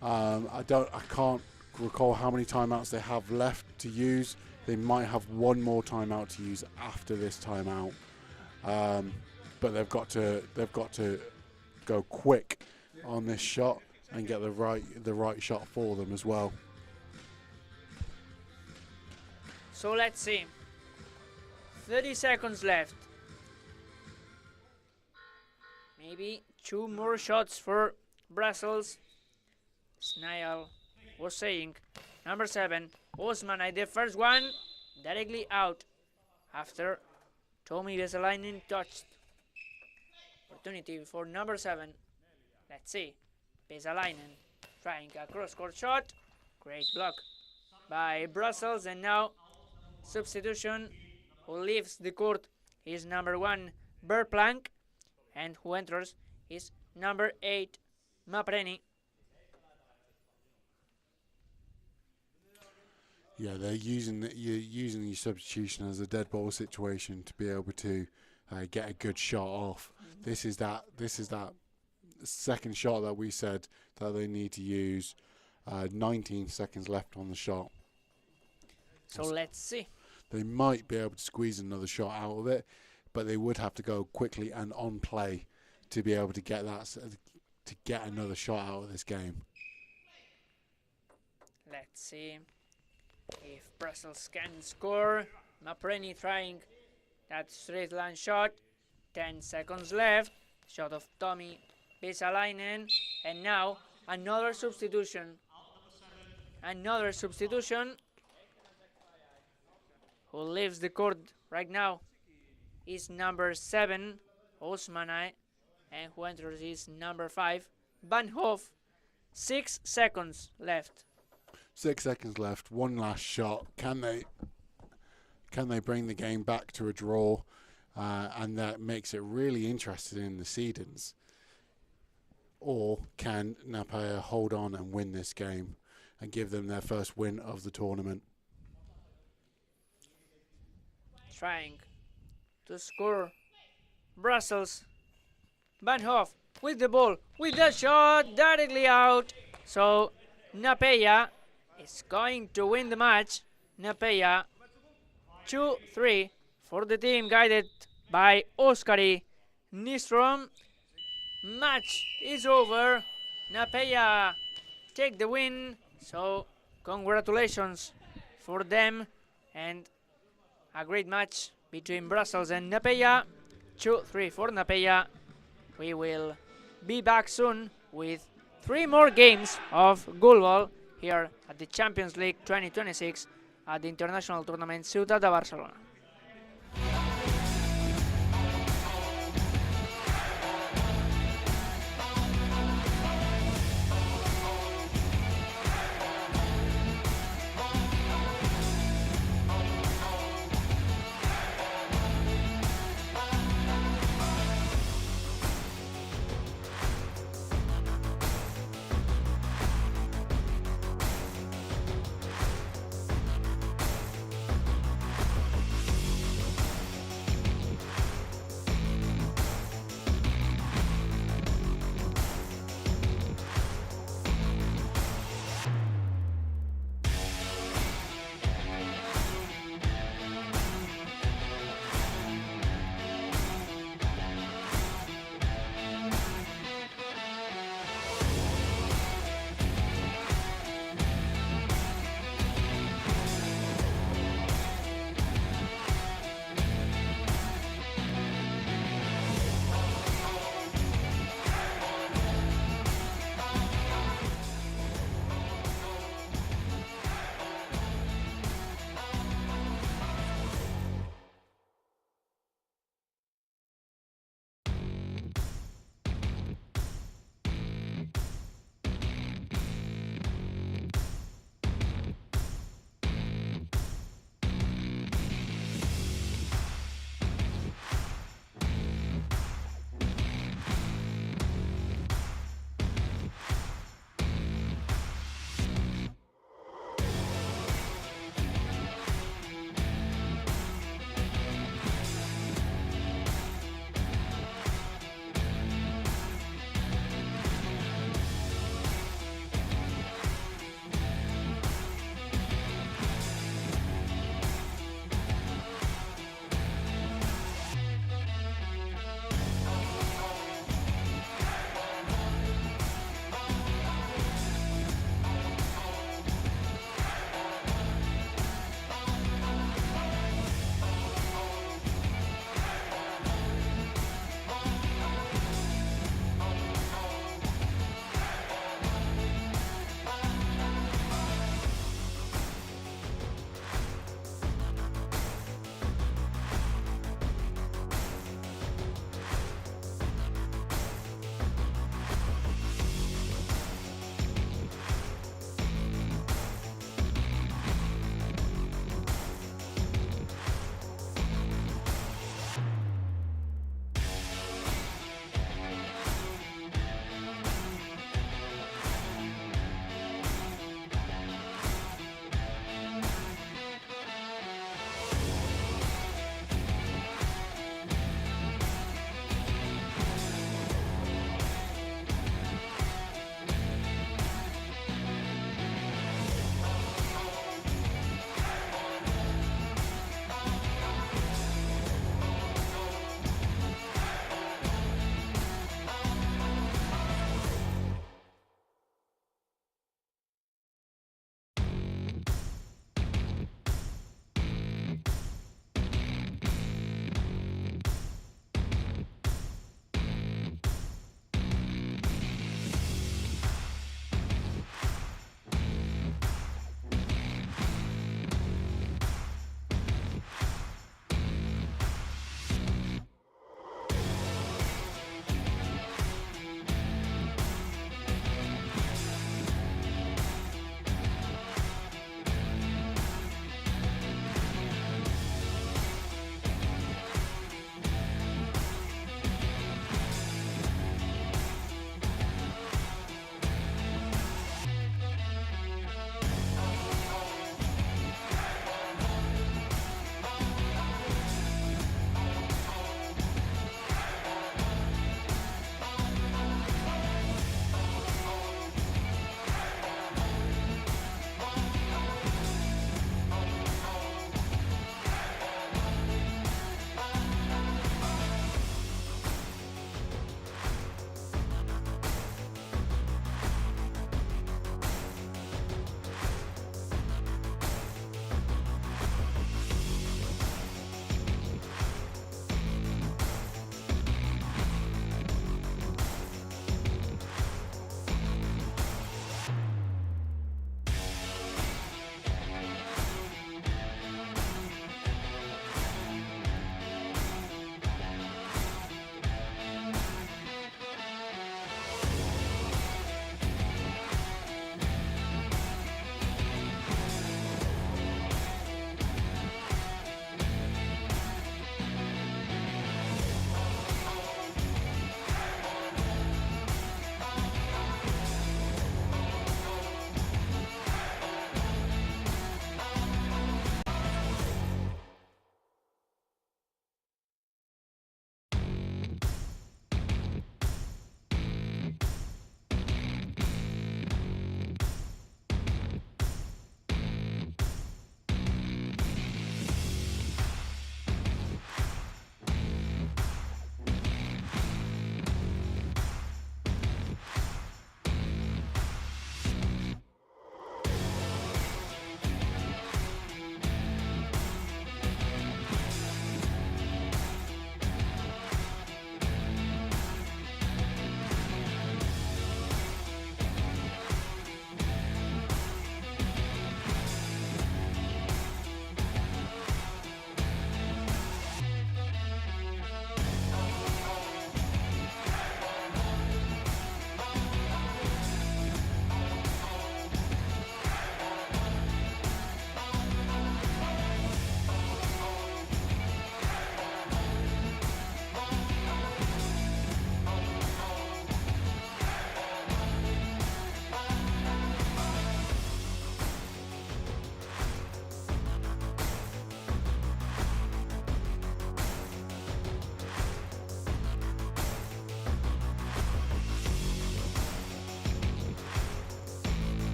S1: I can't recall how many timeouts they have left to use. They might have one more timeout to use after this timeout, but they've got to go quick on this shot and get the right shot for them as well.
S2: So let's see. 30 seconds left. Maybe 2 more shots for Brussels. Snail was saying. Number 7, Osman, the first one directly out after Tommy Vesalainen touched. Opportunity for number 7. Let's see. Vesalainen trying a cross-court shot. Great block by Brussels, and now substitution. Who leaves the court is number 1, Berplank, and who enters is number 8, Mapreni.
S1: Yeah, they're using the substitution as a dead ball situation to be able to get a good shot off. This is that second shot that we said that they need to use. 19 seconds left on the shot.
S2: So let's see.
S1: They might be able to squeeze another shot out of it, but they would have to go quickly and on play to be able to get another shot out of this game.
S2: Let's see if Brussels can score. Mapreni trying that straight line shot. 10 seconds left. Shot of Tommy Vesalainen, and now another substitution. Who leaves the court right now is number 7, Osmanai, and who enters is number 5, Van Hoff. 6 seconds left.
S1: 6 seconds left. One last shot. Can they bring the game back to a draw? And that makes it really interesting in the seedings. Or can Napeya hold on and win this game and give them their first win of the tournament?
S2: Trying to score Brussels. Van Hoff with the ball, with the shot directly out. So Napeya is going to win the match. Napeya 2-3 for the team guided by Oskari Nystrom. Match is over. Napeya take the win. So congratulations for them, and a great match between Brussels and Napeya. 2-3 for Napeya. We will be back soon with 3 more games of goalball here at the Champions League 2026 at the international tournament Ciutat de Barcelona.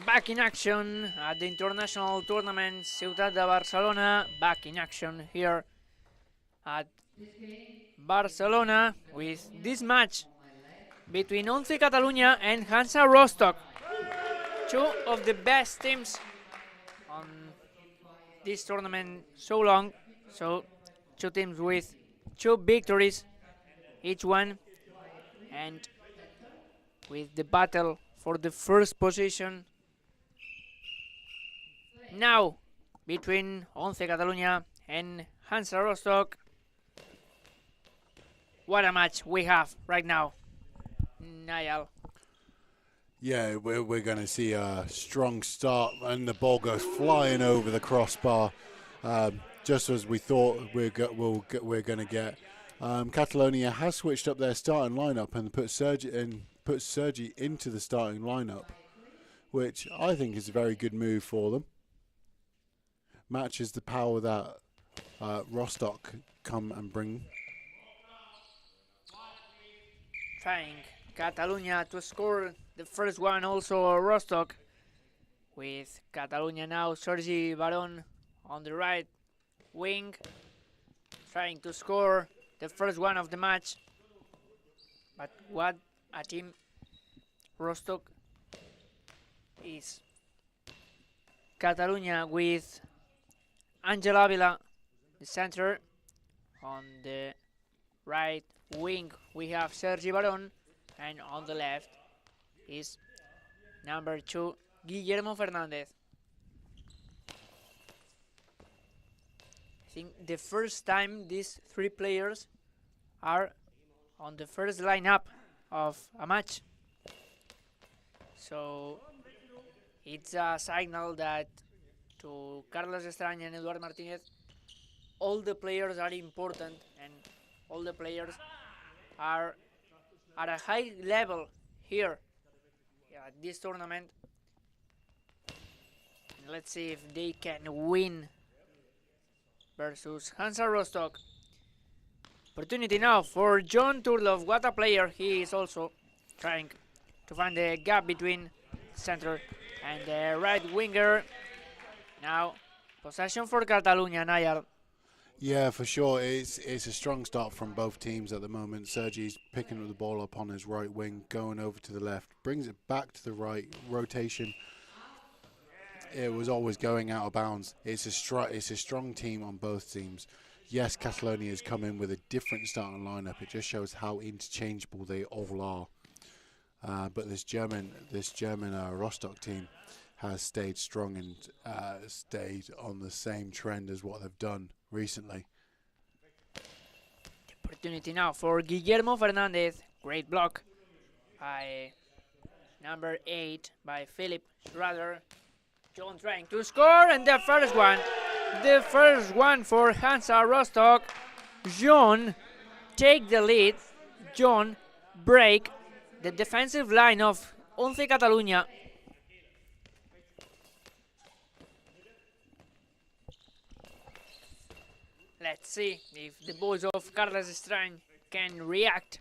S2: back in action at the international tournament Ciutat de Barcelona. Back in action here at Barcelona with this match between Once Catalunya and Hansa Rostock. Two of the best teams on this tournament so long. So two teams with 2 victories each one, and with the battle for the first position now between Once Catalunya and Hansa Rostock. What a match we have right now, Niall.
S1: Yeah, we're going to see a strong start, and the ball goes flying over the crossbar, just as we thought we're going to get. Catalonia has switched up their starting lineup and put Sergi into the starting lineup, which I think is a very good move for them. Matches the power that Rostock come and bring.
S2: Trying Catalunya to score the first one, also Rostock, with Catalunya now. Sergi Baron on the right wing, trying to score the first one of the match. But what a team Rostock is. Catalunya with Angel Avila, the center. On the right wing we have Sergi Baron, and on the left is number 2 Guillermo Fernandez. I think the first time these 3 players are on the first lineup of a match, so it's a signal that to Carlos Estrany and Eduard Martinez all the players are important and all the players are at a high level here at this tournament. Let's see if they can win versus Hansa Rostock. Opportunity now for John Turlov. What a player. He is also trying to find the gap between center and the right winger. Now possession for Catalunya, Nayar.
S1: Yeah, for sure. It's a strong start from both teams at the moment. Sergi's picking up the ball up on his right wing, going over to the left, brings it back to the right, rotation. It was always going out of bounds. It's a strong team on both teams. Yes, Catalonia has come in with a different starting lineup. It just shows how interchangeable they all are. But this German Rostock team has stayed strong and stayed on the same trend as what they've done recently.
S2: Opportunity now for Guillermo Fernandez. Great block by number 8 by Philip Schrader. John trying to score, and the first one for Hansa Rostock. John take the lead. John break the defensive line of Once Catalunya. Let's see if the boys of Carlos Estrany can react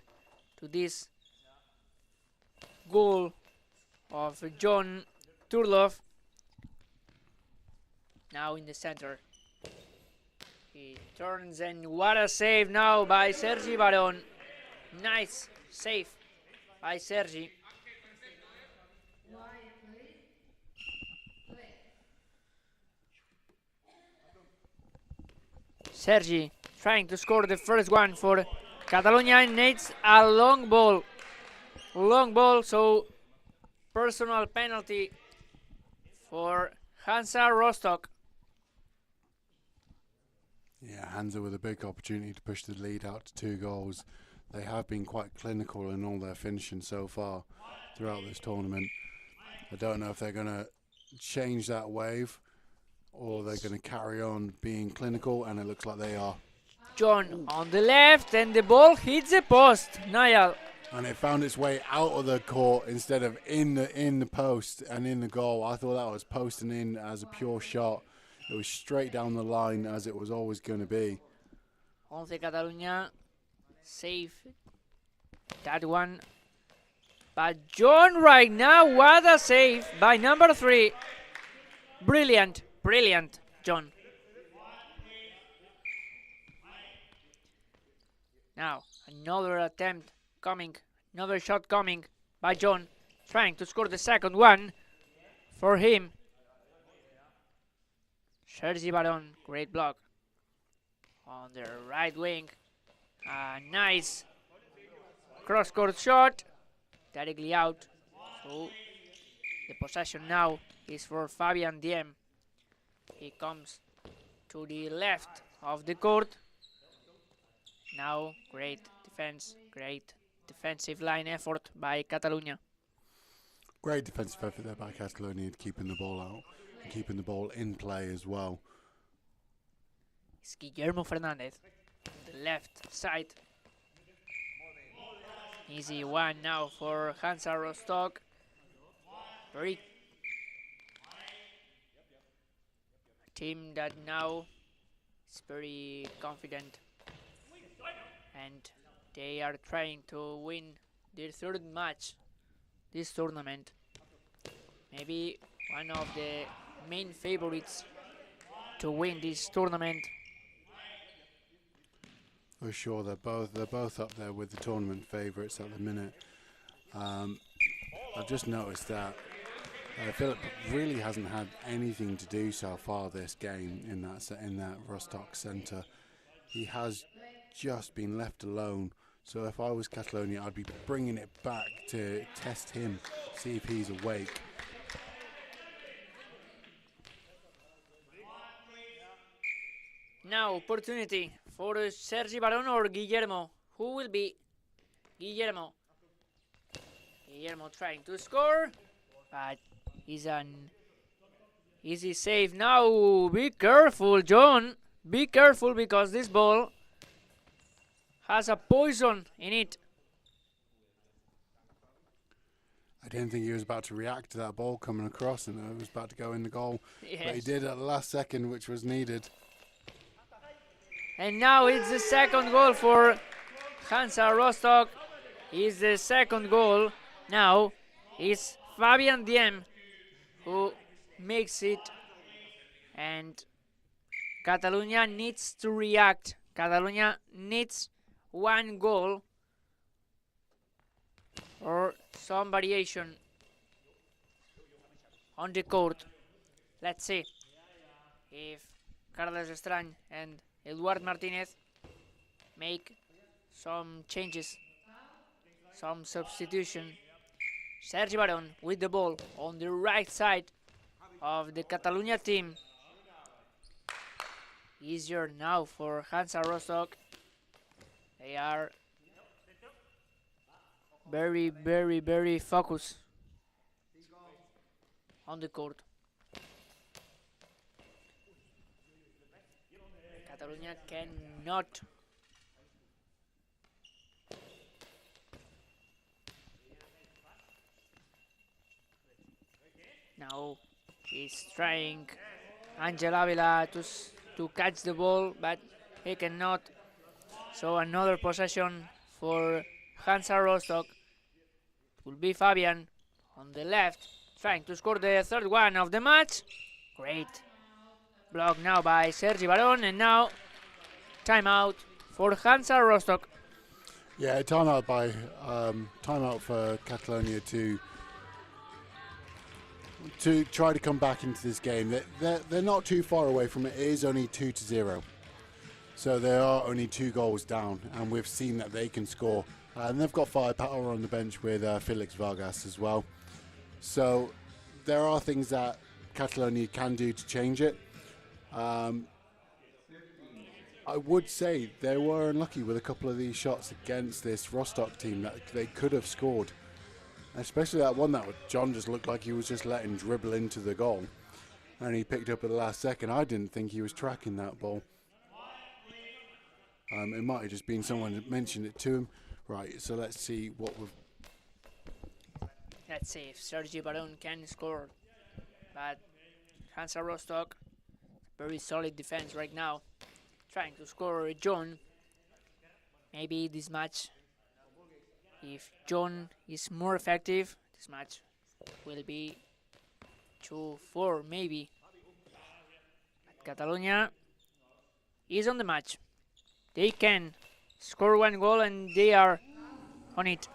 S2: to this goal of John Turlov. Now in the center. He turns, and what a save now by Sergi Baron. Nice save by Sergi. Sergi trying to score the first one for Catalonia, and needs a long ball. So personal penalty for Hansa Rostock.
S1: Yeah, Hansa with a big opportunity to push the lead out to 2 goals. They have been quite clinical in all their finishing so far throughout this tournament. I don't know if they're going to change that wave or they're going to carry on being clinical, and it looks like they are.
S2: John on the left, and the ball hits the post. Niall.
S1: And it found its way out of the court instead of in the post and in the goal. I thought that was posting in as a pure shot. It was straight down the line, as it was always going to be.
S2: Once Catalunya save that one. But John right now, what a save by number 3. Brilliant, brilliant, John. Now, another attempt coming, another shot coming by John, trying to score the second one for him. Sergi Baron, great block on the right wing. A nice cross-court shot, directly out. So the possession now is for Fabian Diem. He comes to the left of the court. Now, great defense, great defensive line effort by Catalunya.
S1: Great defensive effort there by Catalonia, keeping the ball out and keeping the ball in play as well.
S2: It's Guillermo Fernandez on the left side. Easy one now for Hansa Rostock. Very team that now is very confident, and they are trying to win their third match this tournament. Maybe one of the main favorites to win this tournament.
S1: For sure, they're both up there with the tournament favourites at the minute. I've just noticed that Philip really hasn't had anything to do so far this game in that Rostock centre. He has just been left alone. So if I was Catalonia, I'd be bringing it back to test him, see if he's awake.
S2: Now opportunity for Sergi Baron or Guillermo. Who will be Guillermo? Guillermo trying to score, but he's an easy save now. Be careful, John. Be careful, because this ball has a poison in it.
S1: I didn't think he was about to react to that ball coming across and it was about to go in the goal.
S2: Yes.
S1: But he did at the last second, which was needed.
S2: And now it's the second goal for Hansa Rostock. It's the second goal. Now it's Fabian Diem who makes it. And Catalonia needs to react. Catalonia needs one goal or some variation on the court. Let's see if Carlos Estrany and Eduard Martinez make some changes, some substitution. Sergi Baron with the ball on the right side of the Catalonia team. Easier now for Hansa Rostock. They are very, very, very focused on the court. Catalonia cannot now. He's trying Angel Avila to catch the ball, but he cannot. So another possession for Hansa Rostock. It will be Fabian on the left, trying to score the third one of the match. Great block now by Sergi Baron, and now timeout for Hansa Rostock.
S1: Yeah, timeout for Catalonia to try to come back into this game. They're not too far away from it. It is only 2-0. So they are only 2 goals down, and we've seen that they can score. And they've got firepower on the bench with Felix Vargas as well. So there are things that Catalonia can do to change it. I would say they were unlucky with a couple of these shots against this Rostock team that they could have scored. Especially that one that John just looked like he was just letting dribble into the goal. And he picked up at the last second. I didn't think he was tracking that ball. It might have just been someone that mentioned it to him. Right, so let's see what we've...
S2: Let's see if Sergi Baron can score. But Hansa Rostock, very solid defense right now. Trying to score John. Maybe this match If John is more effective, this match will be 2-4 maybe. But Catalonia is on the match. They can score one goal and they are on it.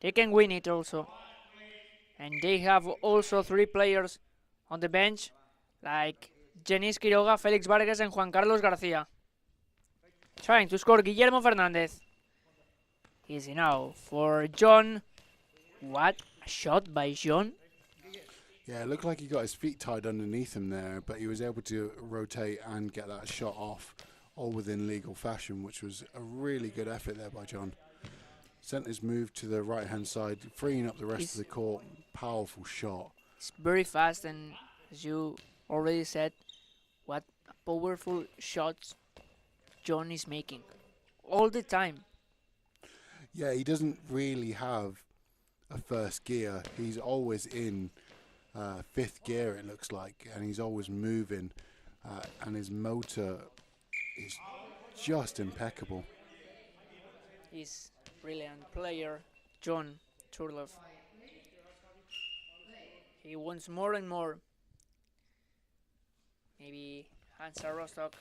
S2: They can win it also. And they have also 3 players on the bench, like Genís Quiroga, Félix Vargas and Juan Carlos García. Trying to score Guillermo Fernández. Easy now for John. What a shot by John.
S1: Yeah, it looked like he got his feet tied underneath him there, but he was able to rotate and get that shot off, all within legal fashion, which was a really good effort there by John. Sent his move to the right-hand side, freeing up the rest of the court. Powerful shot.
S2: It's very fast, and as you already said, what powerful shots John is making all the time.
S1: Yeah, he doesn't really have a first gear. He's always in 5th gear, it looks like, and he's always moving, and his motor is just impeccable.
S2: He's a brilliant player, John Turlov. He wants more and more. Maybe Hansa Rostock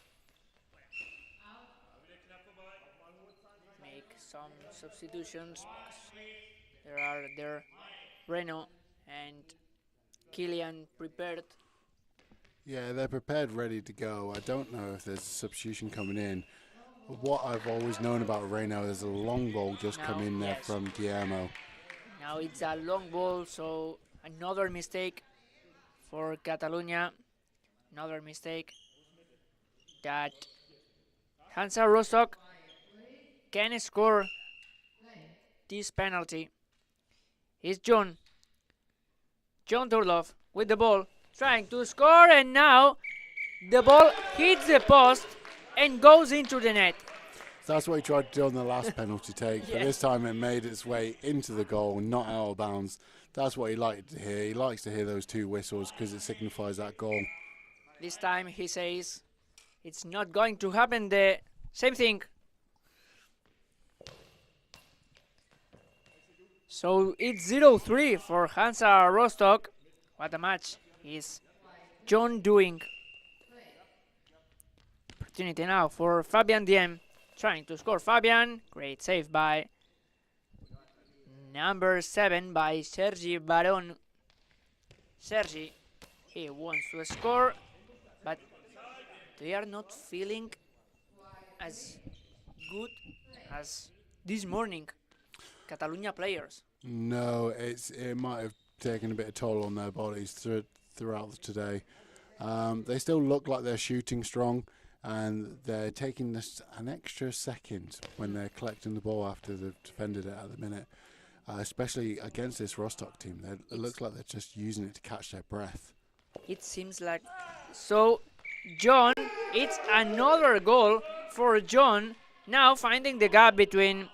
S2: make some substitutions, because there are there Reno and Killian prepared.
S1: Yeah, they're prepared, ready to go. I don't know if there's a substitution coming in. What I've always known about Reno is a long ball just come in there from Guillermo.
S2: Now it's a long ball, so another mistake for Catalonia. Another mistake that Hansa Rostock can score this penalty. It's John Turlov with the ball, trying to score, and now the ball hits the post and goes into the net.
S1: That's what he tried to do on the last penalty take, but this time it made its way into the goal, not out of bounds. That's what he liked to hear. He likes to hear those 2 whistles because it signifies that goal.
S2: This time he says it's not going to happen, the same thing. So it's 0-3 for Hansa Rostock. What a match is John doing. Opportunity now for Fabian Diem. Trying to score Fabian. Great save by number 7 by Sergi Baron. Sergi, he wants to score, but they are not feeling as good as this morning. Catalonia players.
S1: No, it might have taken a bit of toll on their bodies throughout today. They still look like they're shooting strong, and they're taking this an extra second when they're collecting the ball after they've defended it at the minute, especially against this Rostock team. It looks like they're just using it to catch their breath.
S2: It seems like so. John, it's another goal for John, now finding the gap between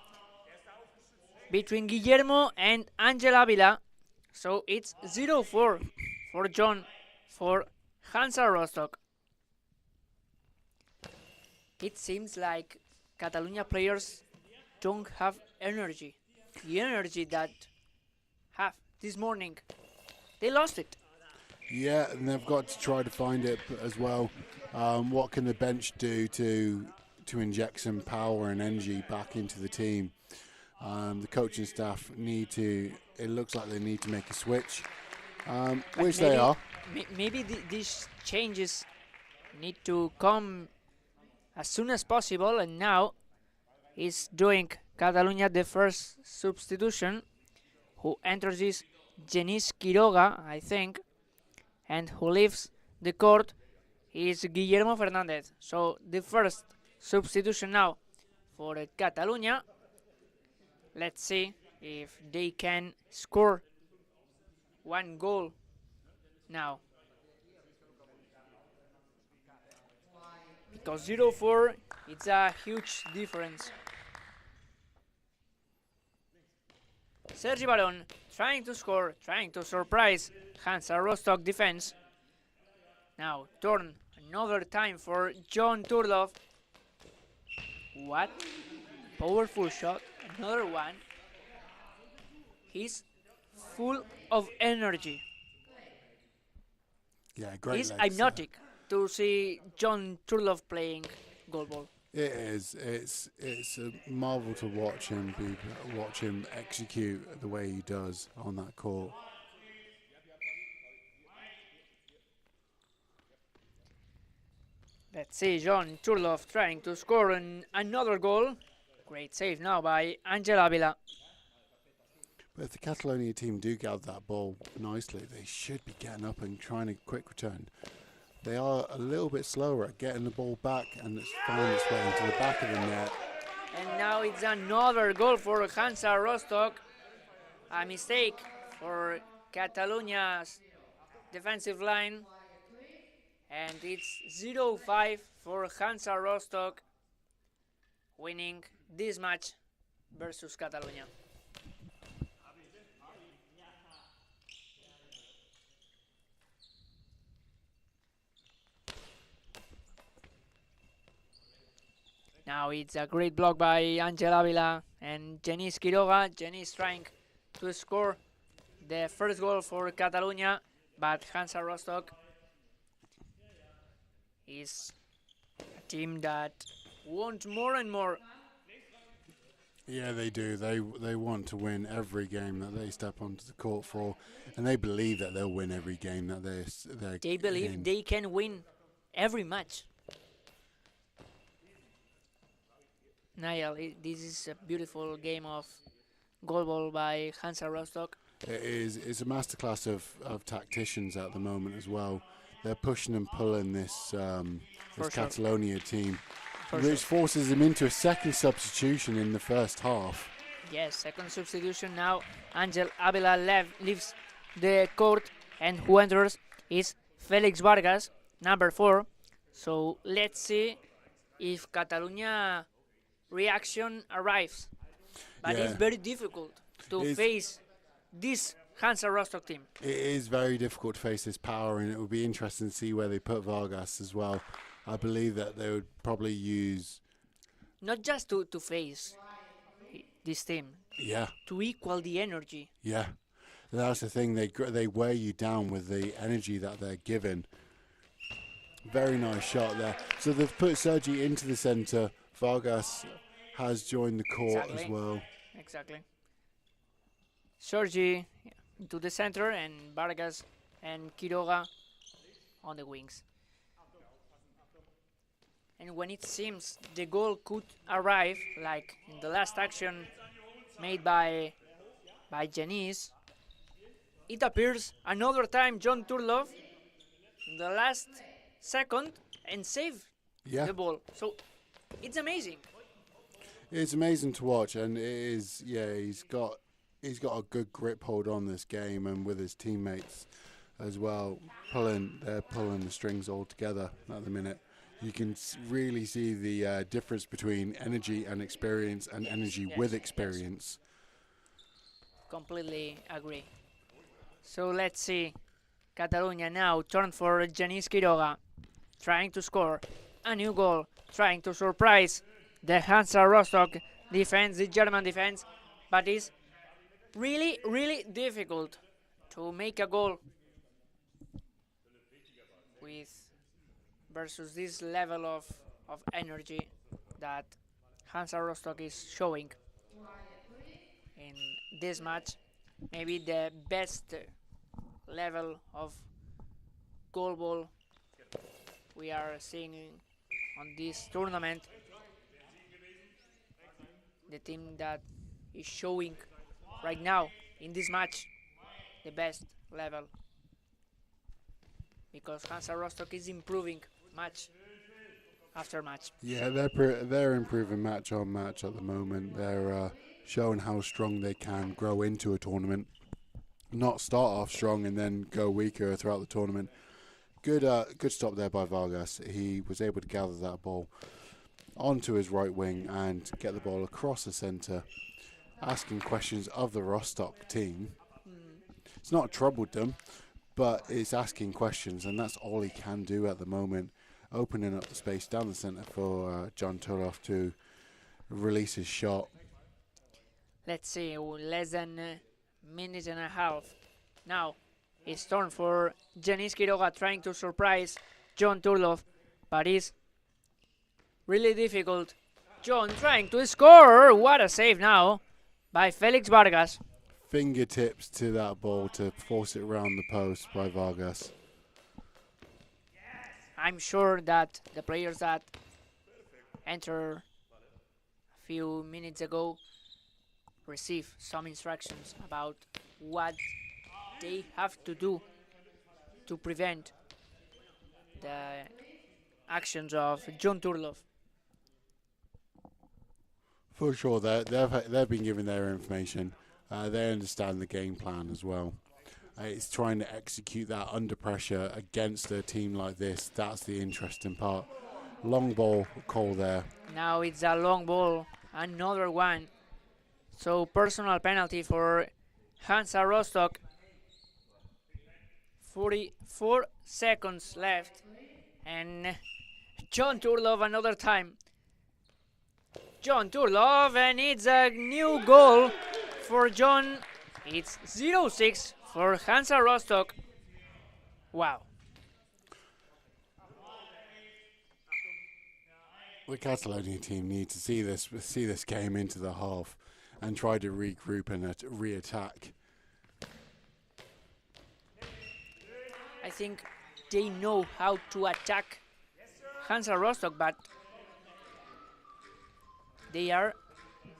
S2: Guillermo and Angel Avila. So it's 0-4 for John for Hansa Rostock. It seems like Catalonia players don't have energy. The energy that have this morning. They lost it.
S1: Yeah, and they've got to try to find it as well. What can the bench do to inject some power and energy back into the team? The coaching staff it looks like they need to make a switch, which they are.
S2: Maybe these changes need to come as soon as possible, and now is doing Catalonia the first substitution. Who enters is Genís Quiroga, I think, and who leaves the court is Guillermo Fernández. So the first substitution now for Catalonia. Let's see if they can score one goal now. Because 0-4, it's a huge difference. Sergi Baron trying to score, trying to surprise Hansa Rostock defense. Now turn another time for John Turlov. What powerful shot another one. He's full of energy.
S1: Yeah, great
S2: It's
S1: legs.
S2: hypnotic to see John Turlough playing goalball.
S1: It is. It's a marvel to watch him execute the way he does on that court.
S2: Let's see John Turlough trying to score another goal. Great save now by Angel Avila.
S1: But if the Catalonia team do gather that ball nicely, they should be getting up and trying a quick return. They are a little bit slower at getting the ball back, and it's finding its way into the back of the net.
S2: And now it's another goal for Hansa Rostock. A mistake for Catalonia's defensive line. And it's 0-5 for Hansa Rostock, winning this match versus Catalonia. Now it's a great block by Angel Avila and Jenis Quiroga. Jenis trying to score the first goal for Catalonia, but Hansa Rostock is a team that wants more and more.
S1: Yeah, they do. They want to win every game that they step onto the court for, and they believe that they'll win every game that
S2: they believe
S1: in.
S2: They can win every match. Niall, this is a beautiful game of goalball by Hansa Rostock.
S1: It is. It's a masterclass of tacticians at the moment as well. They're pushing and pulling this Catalonia team, which forces them into a second substitution in the first half.
S2: Yes, second substitution now. Angel Avila leaves the court, and who enters is Felix Vargas, number 4. So let's see if Catalonia reaction arrives. But it's very difficult to face this Hansa Rostock team.
S1: It is very difficult to face this power, and it would be interesting to see where they put Vargas as well. I believe that they would probably use...
S2: Not just to face this team.
S1: Yeah.
S2: To equal the energy.
S1: Yeah. That's the thing. They wear you down with the energy that they're given. Very nice shot there. So they've put Sergi into the centre. Vargas has joined the court as well.
S2: Exactly. Sergi to the center, and Vargas and Quiroga on the wings. And when it seems the goal could arrive, like in the last action made by Jenis, it appears another time John Turlough in the last second and save the ball. So it's amazing.
S1: It's amazing to watch, and it is. Yeah, he's got a good grip hold on this game, and with his teammates as well, they're pulling the strings all together at the minute. You can really see the difference between energy and experience, and energy with experience.
S2: Yes. Completely agree. So let's see. Catalonia now turn for Jenis Quiroga, trying to score a new goal, trying to surprise the Hansa Rostock defense, the German defense, but it's really, really difficult to make a goal versus this level of energy that Hansa Rostock is showing in this match. Maybe the best level of goalball we are seeing on this tournament. The team that is showing right now in this match the best level, because Hansa Rostock is improving match after match.
S1: Yeah, they're improving match on match at the moment. They're showing how strong they can grow into a tournament, not start off strong and then go weaker throughout the tournament. Good stop there by Vargas. He was able to gather that ball onto his right wing and get the ball across the centre, asking questions of the Rostock team. It's not troubled them, but it's asking questions, and that's all he can do at the moment, opening up the space down the centre for John Turlough to release his shot.
S2: Let's see, less than a minute and a half. Now, it's turn for Denis Quiroga trying to surprise John Turlov, but it's really difficult. John trying to score. What a save now by Felix Vargas.
S1: Fingertips to that ball to force it around the post by Vargas.
S2: I'm sure that the players that entered a few minutes ago receive some instructions about what they have to do to prevent the actions of John Turlov.
S1: For sure, they've been given their information. They understand the game plan as well. It's trying to execute that under pressure against a team like this. That's the interesting part. Long ball call there.
S2: Now it's a long ball, another one. So personal penalty for Hansa Rostock. 44 seconds left. And John Turlov another time. John Turlov, and it's a new goal for John. It's 0-6 for Hansa Rostock. Wow.
S1: The Catalonia team need to see this game into the half and try to regroup and re-attack.
S2: I think they know how to attack Hansa Rostock, but they are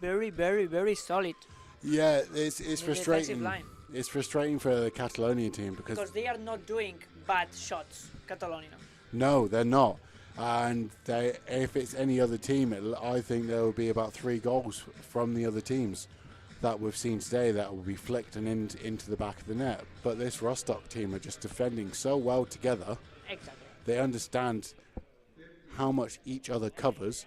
S2: very, very, very solid.
S1: Yeah, it's frustrating.
S2: Line.
S1: It's frustrating for the Catalonia team
S2: because they are not doing bad shots, Catalonia.
S1: No, they're not. And if it's any other team, I think there will be about 3 goals from the other teams that we've seen today that will be flicked and into the back of the net. But this Rostock team are just defending so well together.
S2: Exactly.
S1: They understand how much each other covers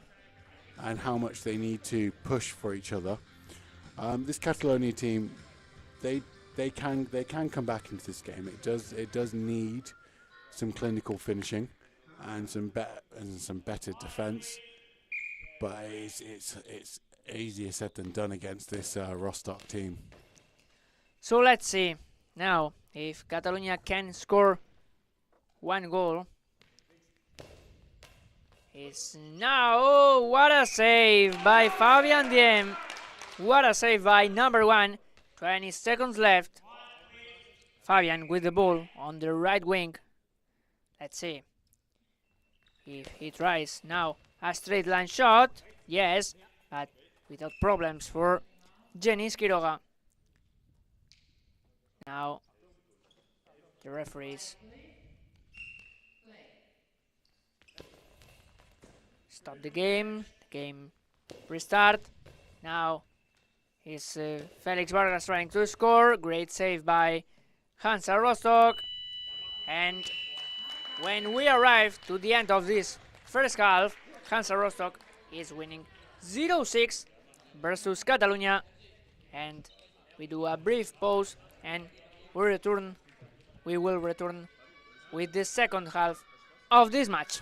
S1: and how much they need to push for each other. This Catalonia team, they can come back into this game. It does need some clinical finishing and some better defence, but it's easier said than done against this Rostock team.
S2: So let's see now if Catalonia can score 1 goal. It's now, oh, what a save by Fabian Diem. What a save by number 1. 20 seconds left. Fabian with the ball on the right wing. Let's see if he tries now a straight line shot. Yes, but without problems for Denis Quiroga. Now the referees stop the game. The game restart. Now is Felix Vargas trying to score. Great save by Hansa Rostock. And when we arrive to the end of this first half, Hansa Rostock is winning 0-6 versus Catalonia. And we do a brief pause and we will return with the second half of this match.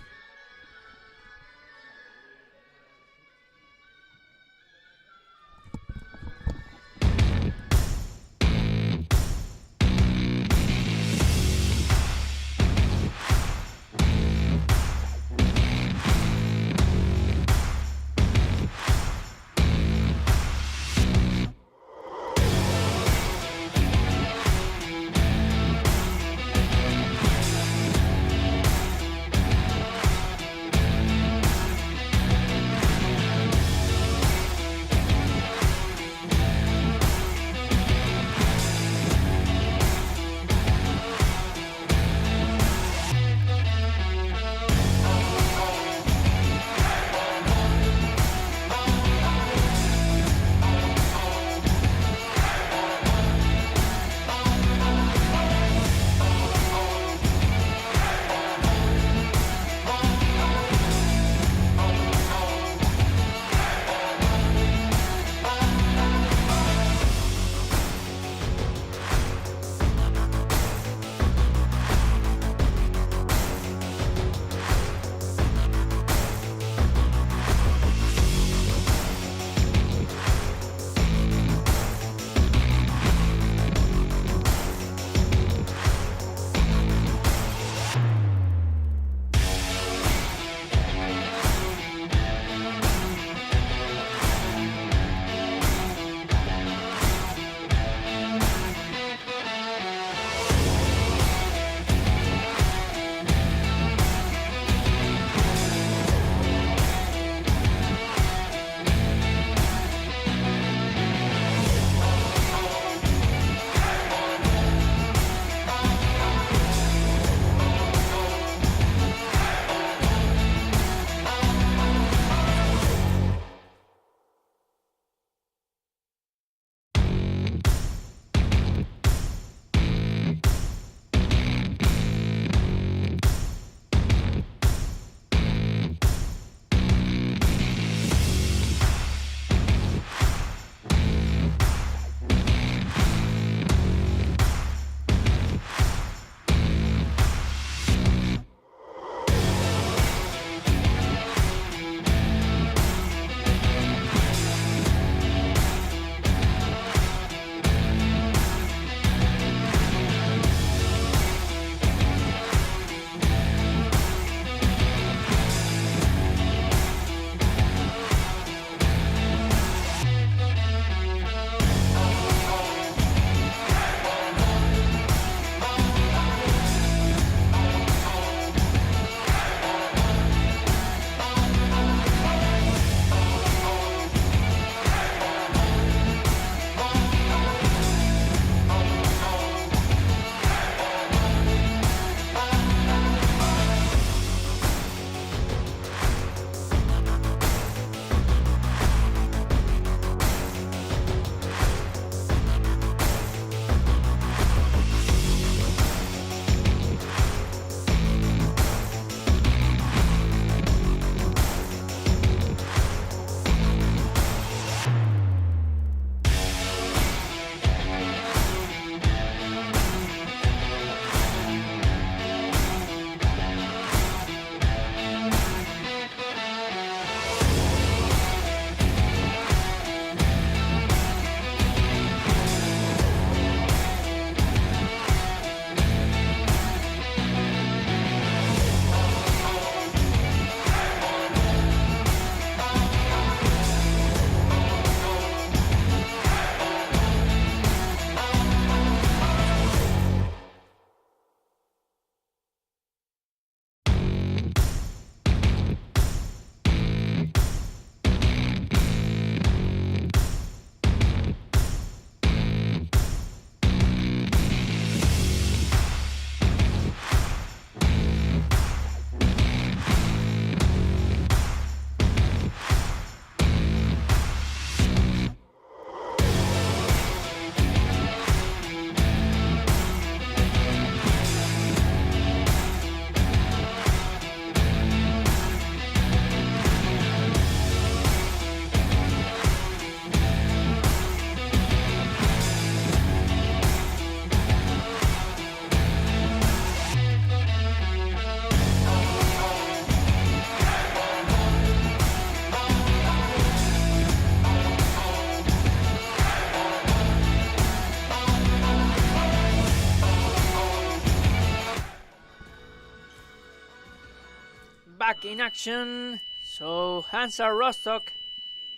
S2: back in action. So Hansa Rostock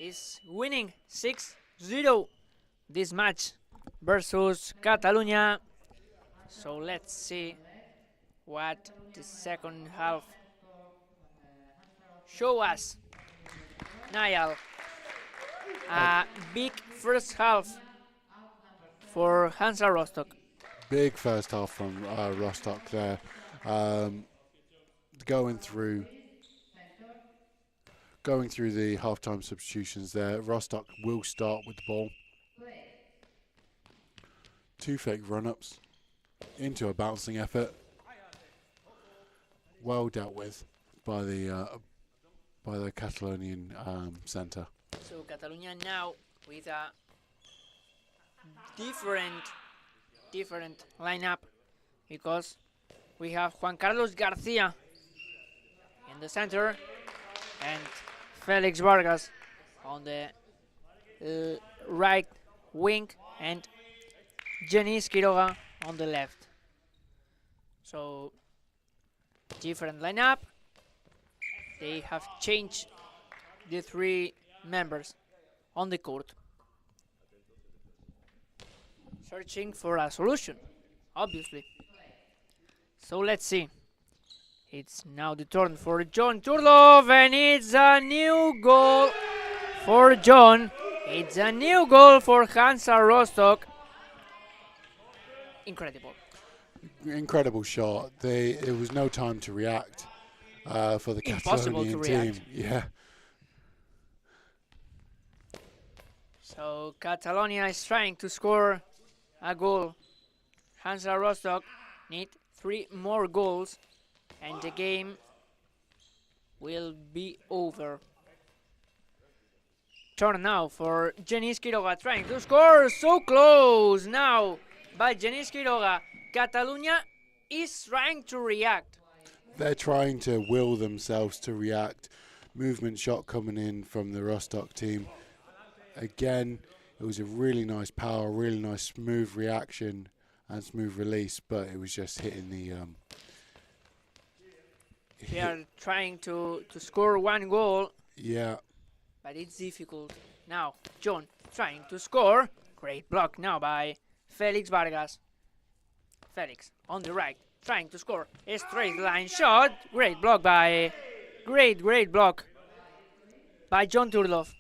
S2: is winning 6-0 this match versus Catalunya. So let's see what the second half show us. Niall, a big first half for Hansa Rostock.
S1: Big first half from Rostock there. Going through the halftime substitutions there. Rostock will start with the ball. 2 fake run-ups into a bouncing effort. Well dealt with by the Catalonian centre.
S2: So Catalonia now with a different lineup, because we have Juan Carlos Garcia in the center and Felix Vargas on the right wing and Jenis Quiroga on the left. So different lineup. They have changed the 3 members on the court, searching for a solution, obviously. So let's see. It's now the turn for John Turlov, and it's a new goal for John. It's a new goal for Hansa Rostock. Incredible
S1: Shot. There was no time to react for the Catalonian team. Yeah.
S2: So Catalonia is trying to score a goal. Hansa Rostock need 3 more goals and the game will be over. Turn now for Jenis Quiroga trying to score. So close now by Jenis Quiroga. Catalunya is trying to react.
S1: They're trying to will themselves to react. Movement shot coming in from the Rostock team. Again, it was a really nice power, really nice smooth reaction and smooth release, but it was just hitting the...
S2: They are trying to score 1 goal.
S1: Yeah.
S2: But it's difficult. Now, John trying to score. Great block now by Felix Vargas. Felix on the right, trying to score. A straight line shot. Great block by... Great block by John Turlov.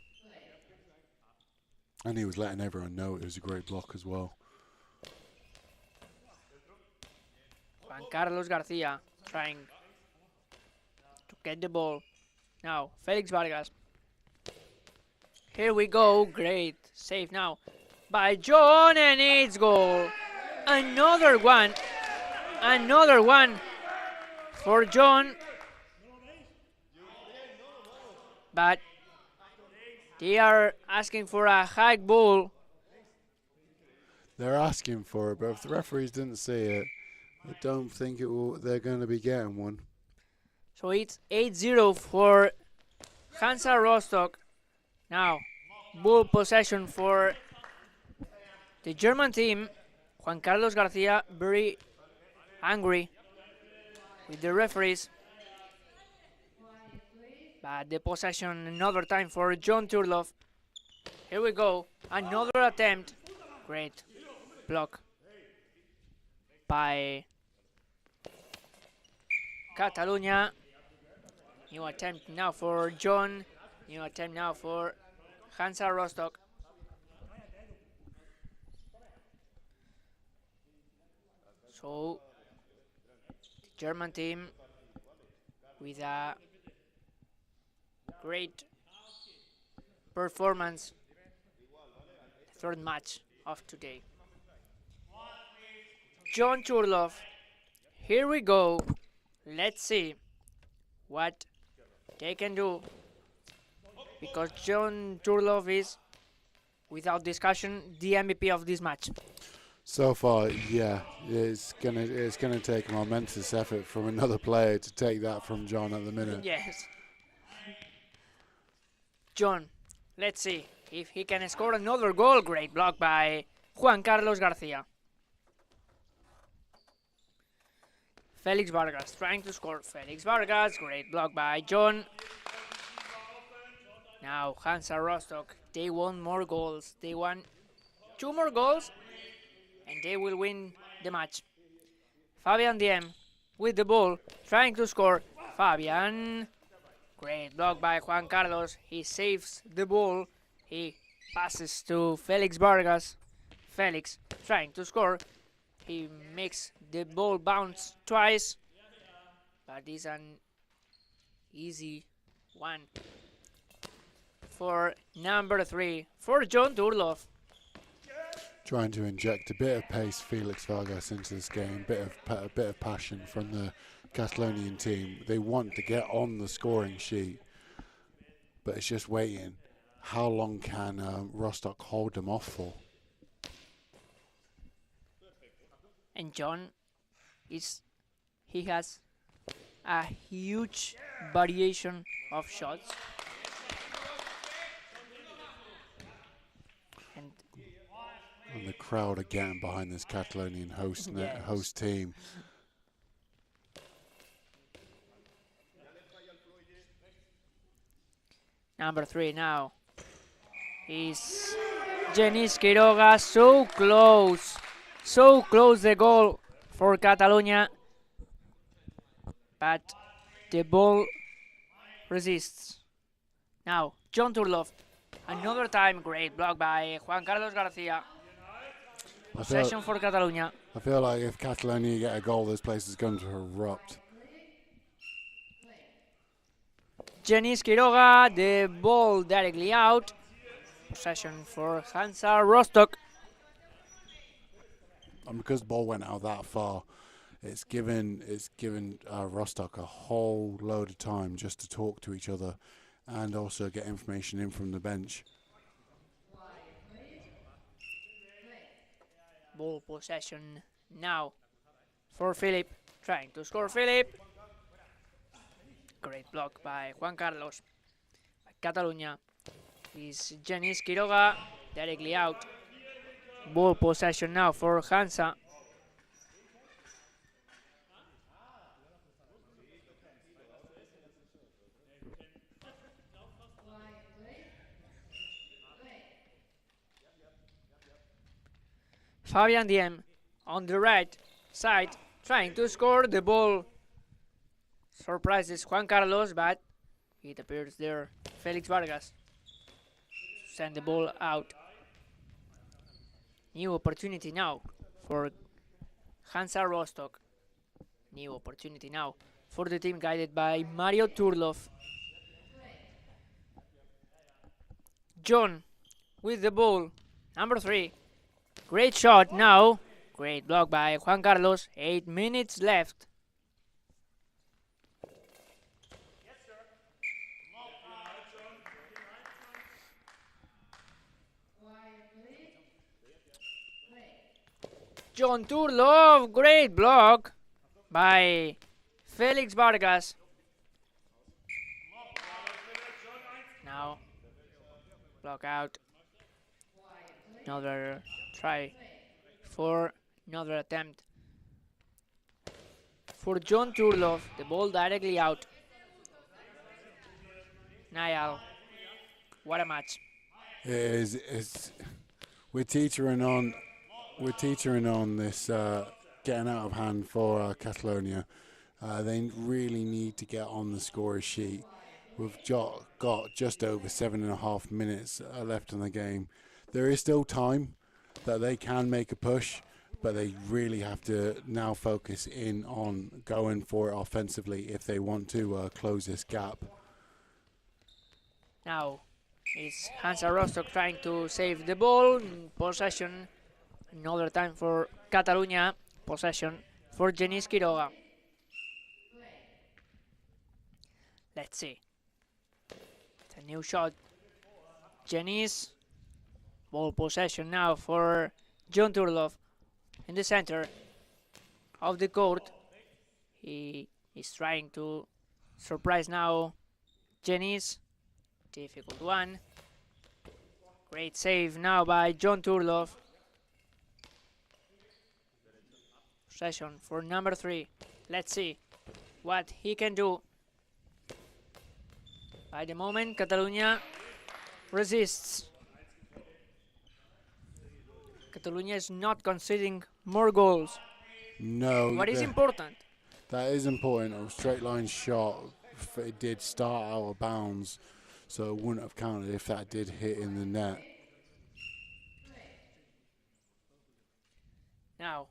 S1: And he was letting everyone know it was a great block as well.
S2: Juan Carlos Garcia trying to get the ball. Now, Felix Vargas. Here we go. Great save now by John, and it's goal. Another one for John. But they are asking for a high ball.
S1: They're asking for it, but if the referees didn't see it, I don't think they're going to be getting one.
S2: So it's 8-0 for Hansa Rostock. Now, ball possession for the German team. Juan Carlos Garcia very angry with the referees. But the possession another time for John Turlov. Here we go. Another attempt. Great block by Catalunya. New attempt now for John. New attempt now for Hansa Rostock. So the German team with a great performance. The 3rd match of today. John Turlov. Here we go. Let's see what they can do, because John Turlov is, without discussion, the MVP of this match.
S1: So far, yeah, it's gonna take a momentous effort from another player to take that from John at the minute.
S2: Yes. John, let's see if he can score another goal. Great block by Juan Carlos Garcia. Felix Vargas trying to score. Felix Vargas, great block by John. Now Hansa Rostock, they want more goals. They want 2 more goals and they will win the match. Fabian Diem with the ball, trying to score. Fabian, great block by Juan Carlos. He saves the ball. He passes to Felix Vargas. Felix trying to score. He makes the ball bounce twice, but it's an easy one for number 3 for John Turlov.
S1: Trying to inject a bit of pace, Felix Vargas, into this game. A bit of passion from the Catalonian team. They want to get on the scoring sheet, but it's just waiting. How long can Rostock hold them off for?
S2: And John he has a huge variation of shots.
S1: And the crowd are getting behind this Catalonian host team.
S2: Number 3 now is Genís Quiroga, so close the goal for Catalonia, but the ball resists. Now John Turlov, another time great block by Juan Carlos Garcia. Possession for Catalonia.
S1: I feel like if Catalonia get a goal, this place is going to erupt.
S2: Genís Quiroga, the ball directly out. Possession for Hansa Rostock.
S1: And because the ball went out that far, it's given Rostock a whole load of time just to talk to each other and also get information in from the bench.
S2: Ball possession now for Philip, trying to score Philip. Great block by Juan Carlos. Catalonia is Genís Quiroga, directly out. Ball possession now for Hansa. Fabian Diem on the right side, trying to score. The ball surprises Juan Carlos, but it appears there Felix Vargas send the ball out. New opportunity now for Hansa Rostock. New opportunity now for the team guided by Mario Turlov. John with the ball, number 3. Great shot now. Great block by Juan Carlos. 8 minutes left. John Turlov, great block by Felix Vargas. Now, block out. Another try for another attempt for John Turlov. The ball directly out. Niall, what a match.
S1: It is. We're teetering on this getting out of hand for Catalonia. They really need to get on the scorer sheet. We've got just over 7.5 minutes left in the game. There is still time that they can make a push, but they really have to now focus in on going for it offensively if they want to close this gap.
S2: Now it's Hansa Rostock trying to save the ball. Possession, another time for Catalonia. Possession for Genís Quiroga. Let's see. It's a new shot. Genís. Ball possession now for John Turlov in the center of the court. He is trying to surprise now Genís. Difficult one. Great save now by John Turlov. Possession for number 3. Let's see what he can do. By the moment, Catalonia resists. Catalonia is not conceding more goals.
S1: No.
S2: What is important?
S1: That is important. A straight line shot, it did start out of bounds, so it wouldn't have counted if that did hit in the net.
S2: Now,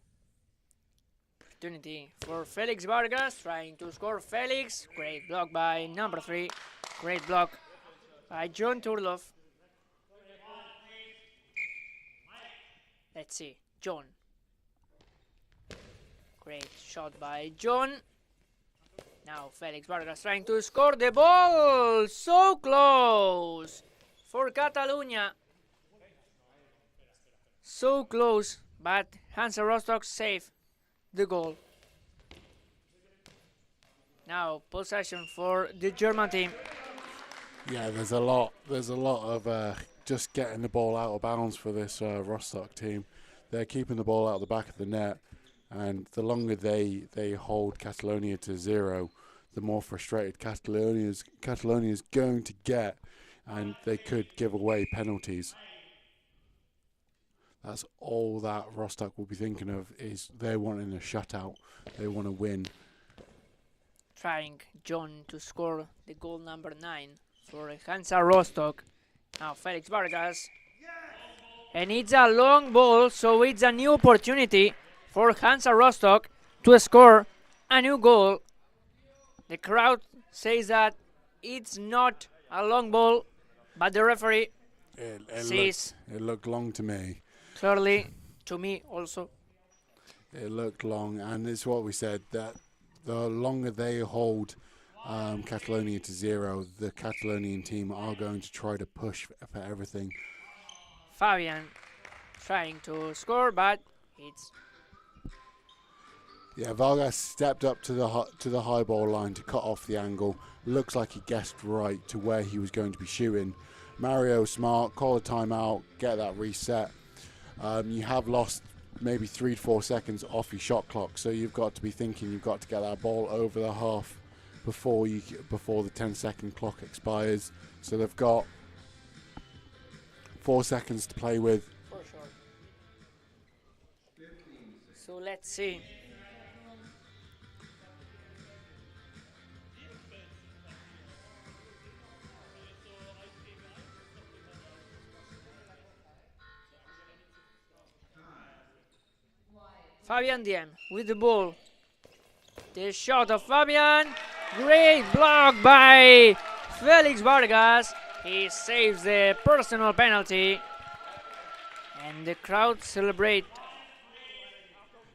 S2: opportunity for Felix Vargas, trying to score. Felix, great block by number 3. Great block by John Turlov. Let's see, John. Great shot by John. Now Felix Vargas trying to score the ball. So close for Catalonia. So close, but Hansa Rostock saved the goal. Now possession for the German team.
S1: Yeah, there's a lot of just getting the ball out of bounds for this Rostock team. They're keeping the ball out the back of the net, and the longer they hold Catalonia to 0, the more frustrated Catalonia's going to get, and they could give away penalties. That's all that Rostock will be thinking of, is they're wanting a shutout. They want to win.
S2: Trying John to score the goal number 9 for Hansa Rostock. Now Felix Vargas. And it's a long ball, so it's a new opportunity for Hansa Rostock to score a new goal. The crowd says that it's not a long ball, but the referee says
S1: it looked long to me.
S2: Clearly, to me also.
S1: It looked long, and it's what we said, that the longer they hold Catalonia to 0, the Catalonian team are going to try to push for everything.
S2: Fabian trying to score, but it's...
S1: Yeah, Vargas stepped up to the high ball line to cut off the angle. Looks like he guessed right to where he was going to be shooting. Mario smart, call a timeout, get that reset. You have lost maybe 3 to 4 seconds off your shot clock, so you've got to be thinking you've got to get that ball over the half before the 10-second clock expires. So they've got 4 seconds to play with.
S2: For sure. So let's see. Fabian Diem with the ball. The shot of Fabian. Great block by Felix Vargas. He saves the personal penalty. And the crowd celebrate.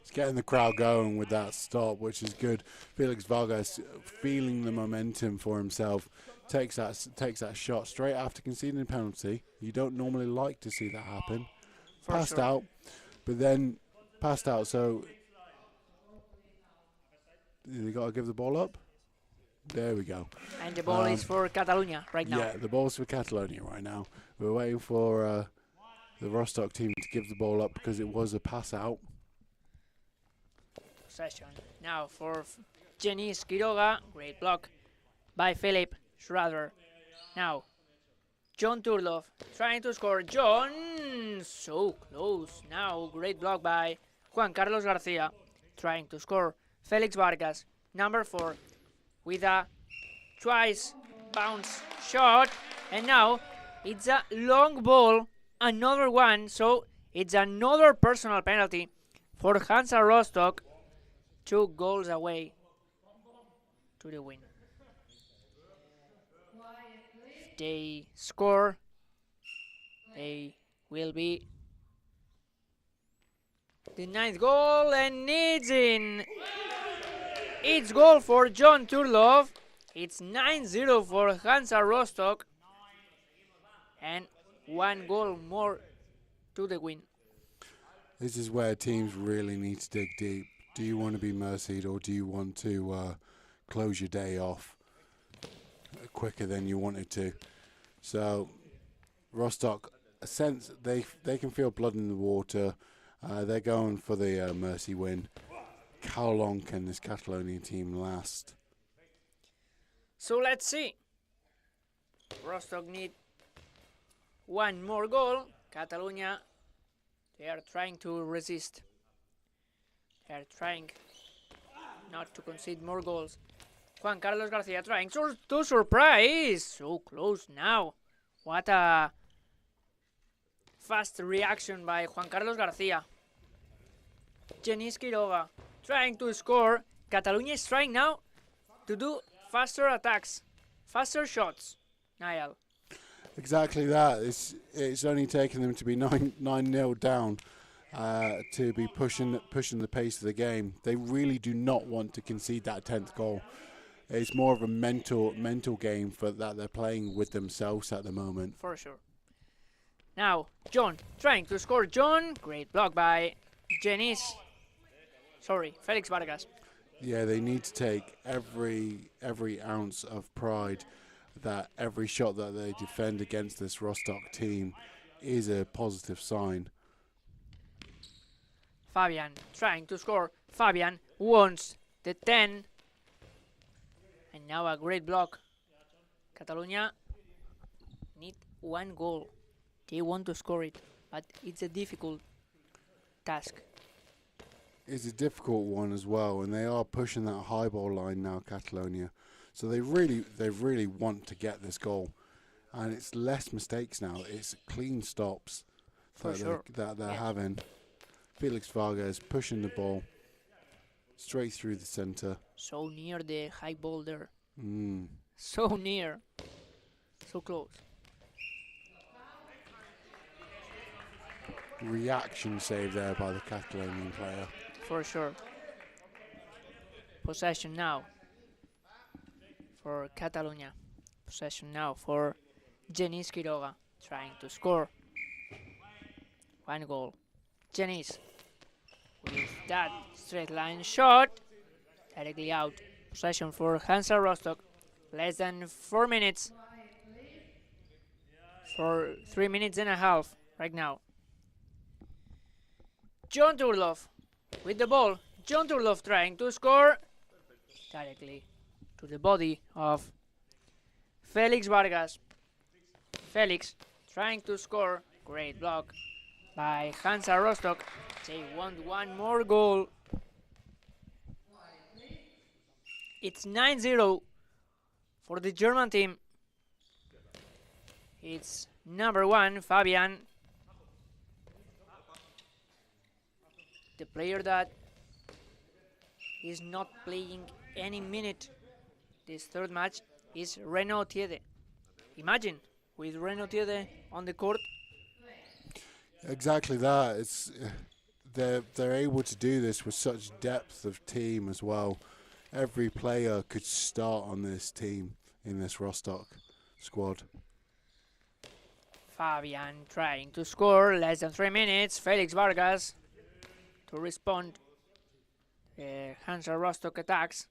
S1: It's getting the crowd going with that stop, which is good. Felix Vargas feeling the momentum for himself. Takes that shot straight after conceding a penalty. You don't normally like to see that happen. Passed out, but then passed out, so you got to give the ball up. There we go.
S2: And the ball is for Catalonia right now.
S1: Yeah, the ball's for Catalonia right now. We're waiting for the Rostock team to give the ball up because it was a pass out.
S2: Possession now for Denis Quiroga. Great block by Philip Schrader. Now John Turlov trying to score. John, so close. Now great block by Juan Carlos Garcia trying to score. Felix Vargas, number 4, with a twice bounce shot. And now it's a long ball, another one. So it's another personal penalty for Hansa Rostock. 2 goals away to the win. If they score, they will be the 9th goal, and it's in. It's goal for John Turlov. It's 9-0 for Hansa Rostock, and 1 goal more to the win.
S1: This is where teams really need to dig deep. Do you want to be mercied, or do you want to close your day off quicker than you wanted to? So Rostock, a sense they can feel blood in the water. They're going for the mercy win. how long can this Catalonian team last?
S2: So let's see. Rostock need one more goal. Catalonia, they are trying to resist. They are trying not to concede more goals. Juan Carlos Garcia trying to surprise. So close now. What a fast reaction by Juan Carlos Garcia. Genís Quiroga trying to score. Catalonia is trying now to do faster attacks, faster shots. Niall.
S1: Exactly that. It's only taken them to be 9-0 down to be pushing the pace of the game. They really do not want to concede that 10th goal. It's more of a mental game for that they're playing with themselves at the moment.
S2: For sure. Now, John trying to score. John, great block by Felix Vargas.
S1: Yeah, they need to take every ounce of pride that every shot that they defend against this Rostock team is a positive sign.
S2: Fabian trying to score. Fabian wants the 10. And now a great block. Catalonia need one goal. They want to score it, but it's a difficult task.
S1: It's a difficult one as well, and they are pushing that high ball line now, Catalonia. So they really want to get this goal, and it's less mistakes now. It's clean stops that they're having. Felix Vargas pushing the ball straight through the centre.
S2: So near the high ball there. So near. So close.
S1: Reaction save there by the Catalonian player.
S2: For sure. Possession now for Catalonia. Possession now for Genís Quiroga trying to score. One goal. Genís with that straight line shot directly out. Possession for Hansa Rostock. Less than 4 minutes. For 3 minutes and a half right now. John Turlov with the ball. John Turlov trying to score directly to the body of Felix Vargas. Felix trying to score. Great block by Hansa Rostock. They want one more goal. It's 9-0 for the German team. It's number 1, Fabian. The player that is not playing any minute this third match is Renaud Tiede. Imagine, with Renaud Tiede on the court.
S1: Exactly that. It's they're able to do this with such depth of team as well. Every player could start on this team in this Rostock squad.
S2: Fabian trying to score. Less than 3 minutes. Felix Vargas to respond. Hansa Rostock attacks.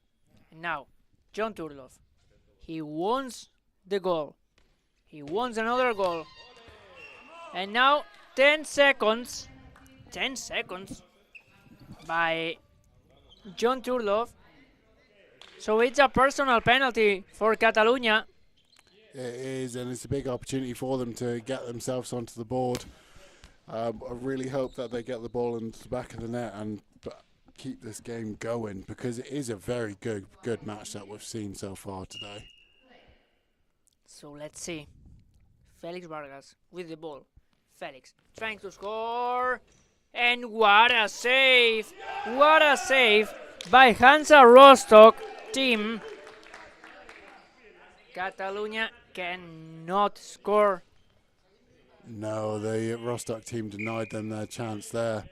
S2: And now, John Turlov. He wants the goal. He wants another goal. And now, 10 seconds. 10 seconds by John Turlov. So it's a personal penalty for Catalonia.
S1: It is, and it's a big opportunity for them to get themselves onto the board. I really hope that they get the ball into the back of the net and keep this game going, because it is a very good match that we've seen so far today.
S2: So let's see. Felix Vargas with the ball. Felix trying to score. And what a save! What a save by Hansa Rostock team. Catalonia cannot score.
S1: No, the Rostock team denied them their chance there.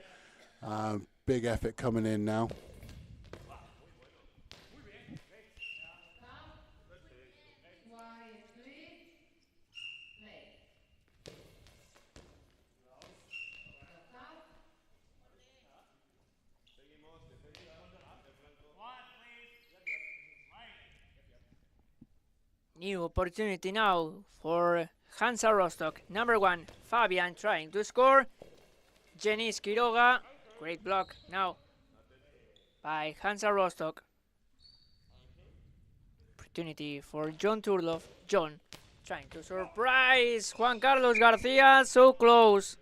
S1: Big effort coming in now.
S2: New opportunity now for Hansa Rostock. Number 1, Fabian trying to score. Genís Quiroga. Great block now by Hansa Rostock. Opportunity for John Turlov. John trying to surprise Juan Carlos Garcia. So close.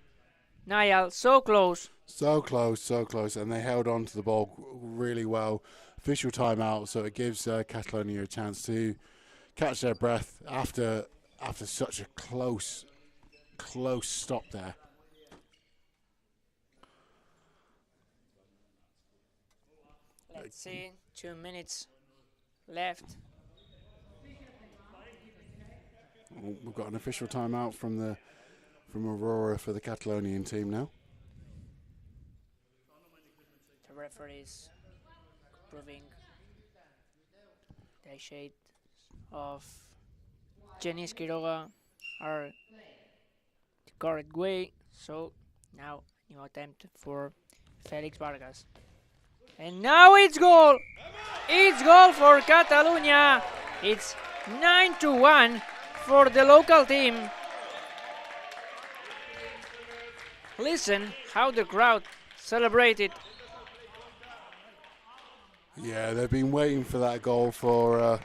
S2: Niall, so close.
S1: So close, and they held on to the ball really well. Official timeout, so it gives Catalonia a chance to catch their breath after such a close stop there.
S2: Let's see, 2 minutes left.
S1: We've got an official timeout from Aurora for the Catalonian team now.
S2: The referees proving the shade of Jenis Quiroga are the correct way. So now new attempt for Felix Vargas. And now it's goal! It's goal for Catalunya. It's 9-1 for the local team. Listen how the crowd celebrated.
S1: Yeah, they've been waiting for that goal for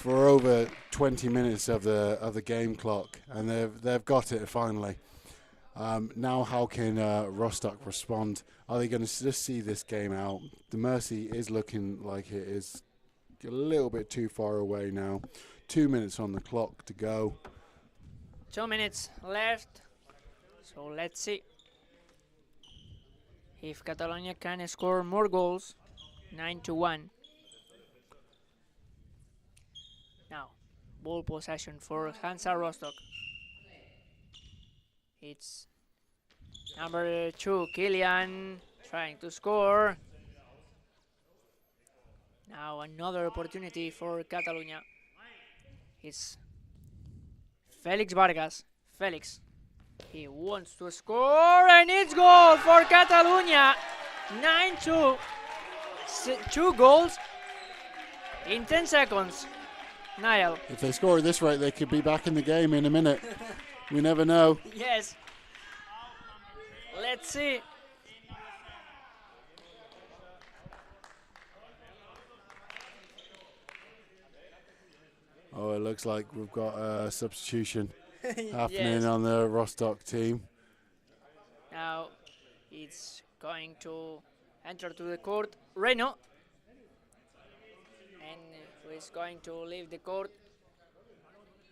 S1: over 20 minutes of the game clock, and they've got it finally. Now, how can Rostock respond? Are they going to just see this game out? The Mercy is looking like it is a little bit too far away now. 2 minutes on the clock to go.
S2: 2 minutes left. So let's see if Catalonia can score more goals. 9-1. Now, ball possession for Hansa Rostock. It's number 2, Kilian, trying to score. Now another opportunity for Catalonia. It's Felix Vargas. Felix, he wants to score, and it's goal for Catalonia. 9-2. 2 goals in 10 seconds. Niall.
S1: If they score at this rate, they could be back in the game in a minute. We never know.
S2: Yes. Let's see.
S1: Oh, it looks like we've got a substitution happening
S2: Yes.
S1: on the Rostock team.
S2: Now it's going to enter to the court Reno. And who is going to leave the court?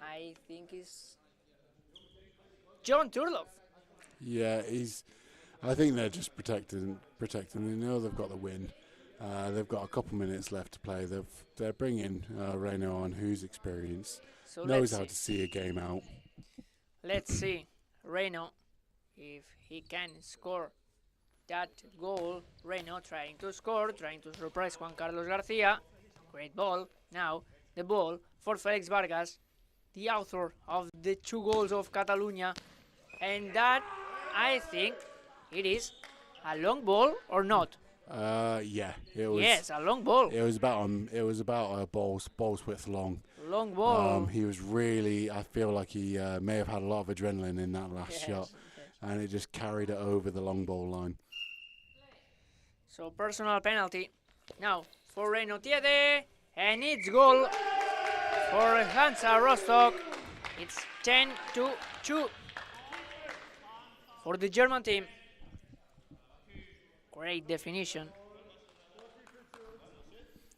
S2: I think it's John Turlov.
S1: Yeah, I think they're just protecting. They know they've got the win. They've got a couple minutes left to play. They're bringing Reno on, who's experienced,
S2: So
S1: knows
S2: let's
S1: how
S2: see.
S1: to see a game out.
S2: Let's see Reno if he can score that goal. Reno trying to score, trying to surprise Juan Carlos Garcia. Great ball. Now the ball for Felix Vargas, the author of the 2 goals of Catalunya. And that, I think, it is a long ball or not.
S1: Yeah, it was.
S2: Yes, a long ball.
S1: It was about a ball's width long.
S2: Long ball.
S1: He was really. I feel like he may have had a lot of adrenaline in that last shot, and it just carried it over the long ball line.
S2: So personal penalty. Now for Reno Tiede, and it's goal for Hansa Rostock. It's 10-2 for the German team. Great definition.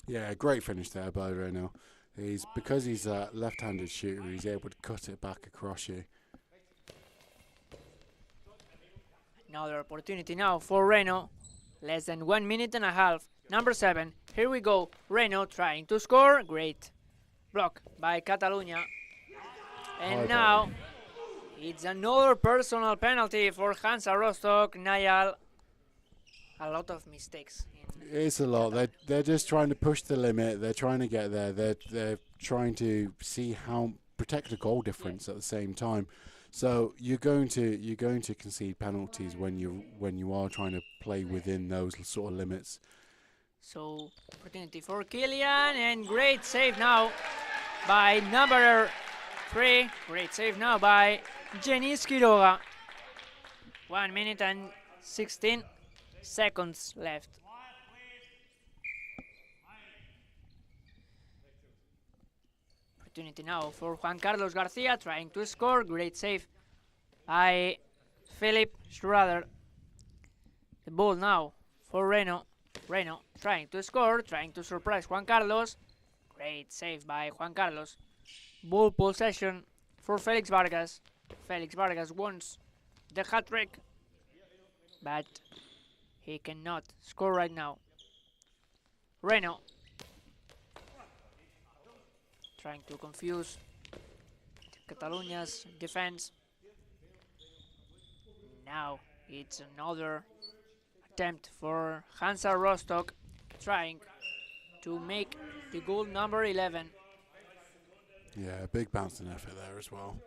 S1: Yeah, great finish there by Reno. Because he's a left-handed shooter, he's able to cut it back across you.
S2: Another opportunity now for Reno. Less than 1 minute and a half. Number 7. Here we go. Reno trying to score. Great block by Catalunya. And now it's another personal penalty for Hansa Rostock. Niall. A lot of mistakes.
S1: It's a lot. They're just trying to push the limit. They're trying to get there. They're trying to see how protect the goal difference at the same time. So you're going to concede penalties when you are trying to play within those sort of limits.
S2: So opportunity for Kilian, and great save now by number 3. Great save now by Jenis Quiroga. 1 minute and 16 seconds left. Opportunity now for Juan Carlos Garcia trying to score. Great save by Philip Schrader. The ball now for Reno. Reno trying to score, trying to surprise Juan Carlos. Great save by Juan Carlos. Ball possession for Felix Vargas. Felix Vargas wants the hat-trick, but he cannot score right now. Reno trying to confuse Catalonia's defense. Now it's another attempt for Hansa Rostock, trying to make the goal number 11.
S1: Yeah, big bouncing effort there as well.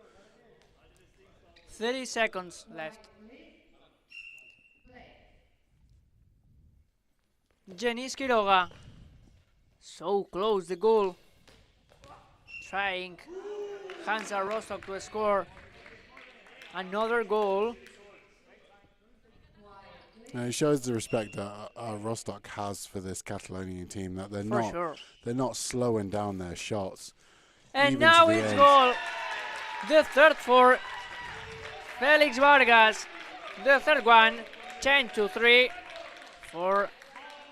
S2: 30 seconds left. Jenis Quiroga, so close the goal, trying Hansa Rostock to score another goal.
S1: Now, it shows the respect that Rostock has for this Catalonian team, that they're not slowing down their shots.
S2: And now it's goal. The third for Felix Vargas. The third one, 10-3 for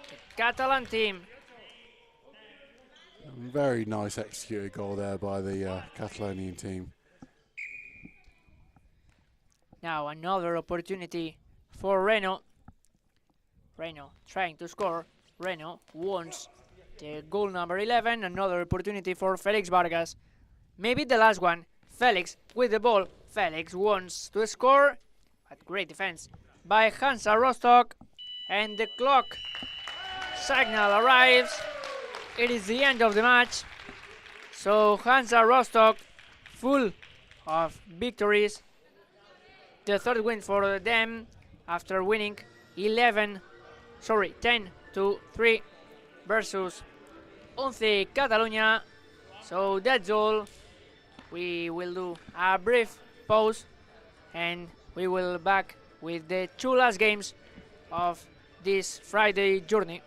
S2: the Catalan team.
S1: Very nice executed goal there by the Catalonian team.
S2: Now another opportunity for Reno. Reno trying to score. Reno wants the goal number 11. Another opportunity for Felix Vargas. Maybe the last one. Felix with the ball. Felix wants to score. But great defense by Hansa Rostock. And the clock signal arrives. It is the end of the match. So Hansa Rostock full of victories. The third win for them after winning 10-3 versus 11 Catalunya. So that's all. We will do a brief pause and we will back with the two last games of this Friday journey.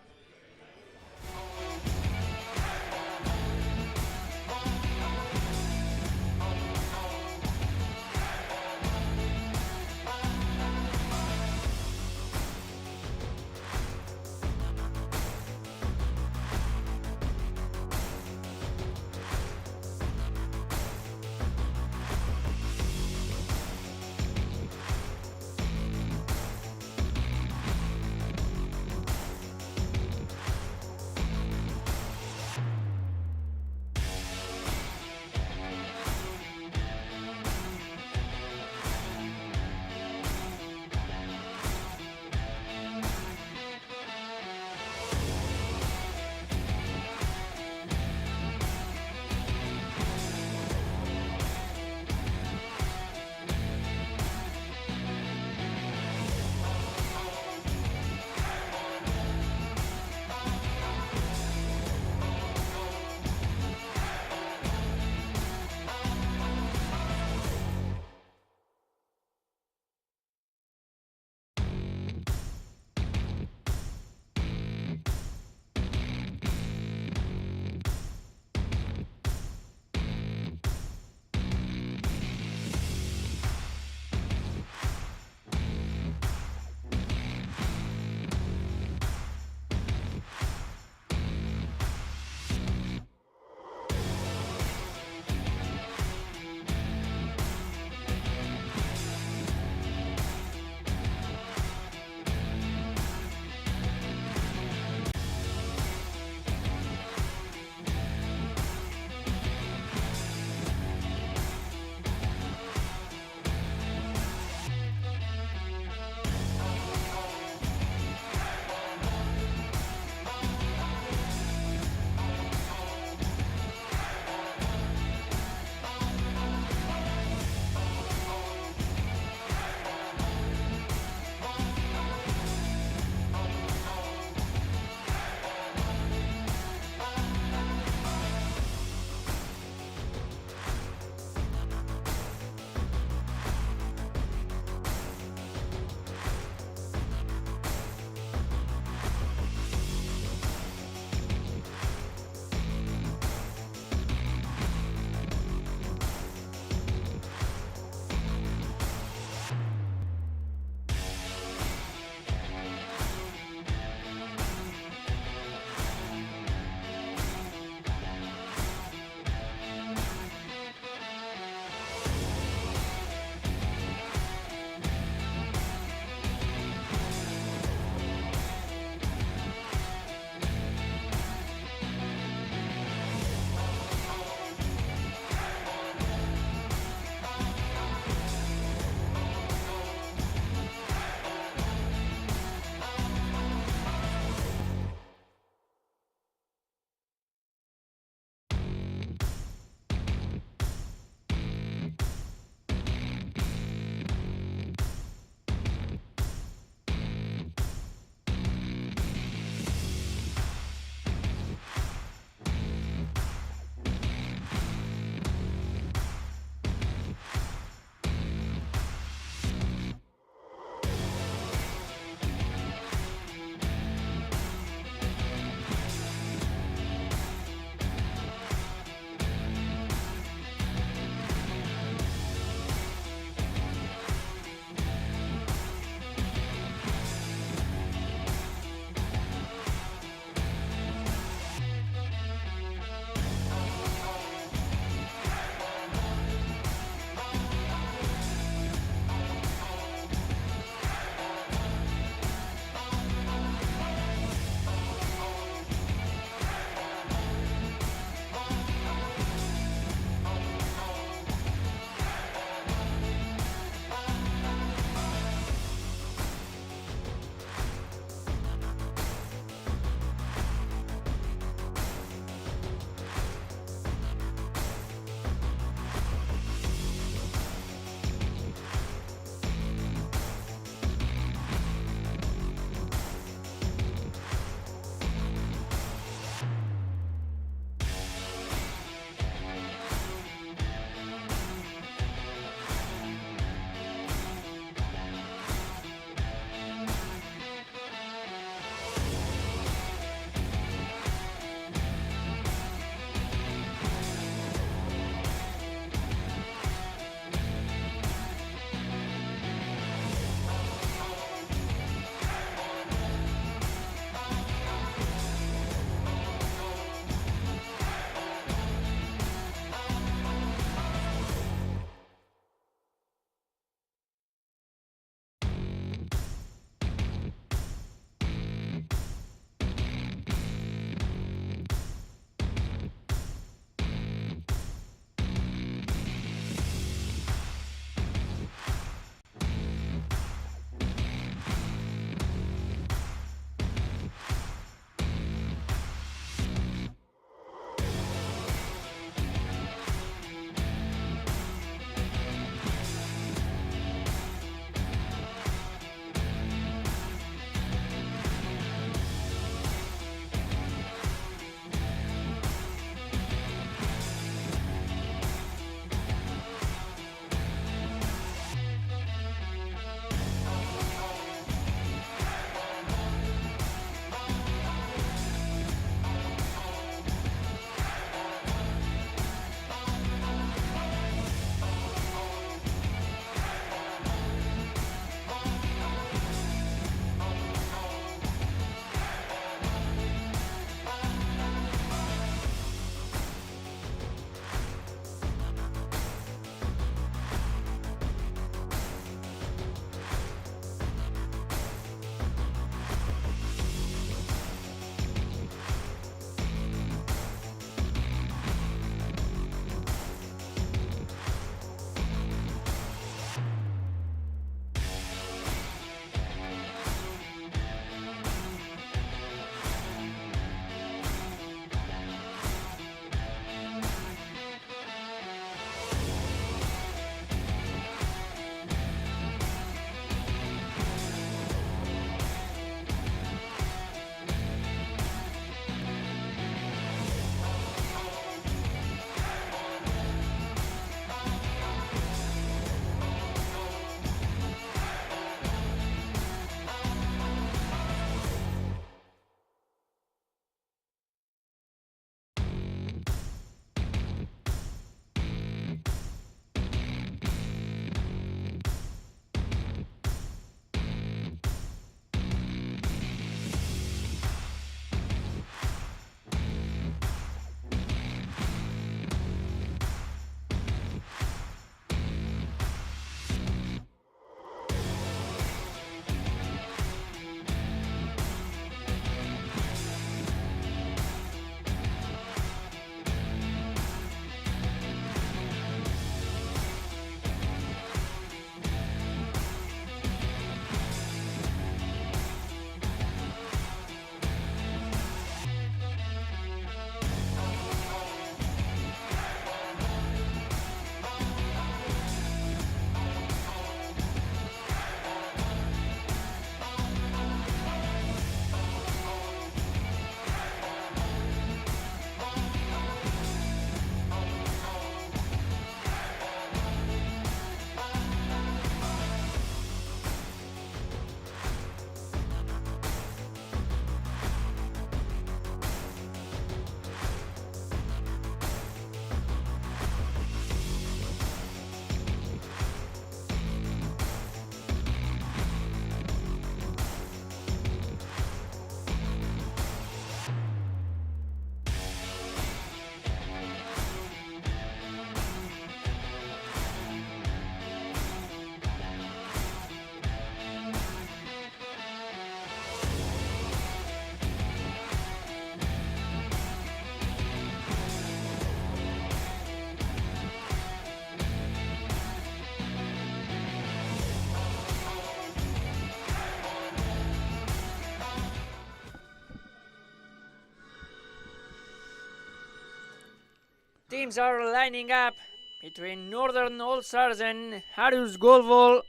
S2: teams are lining up between Northern All-Stars and Harus Golball.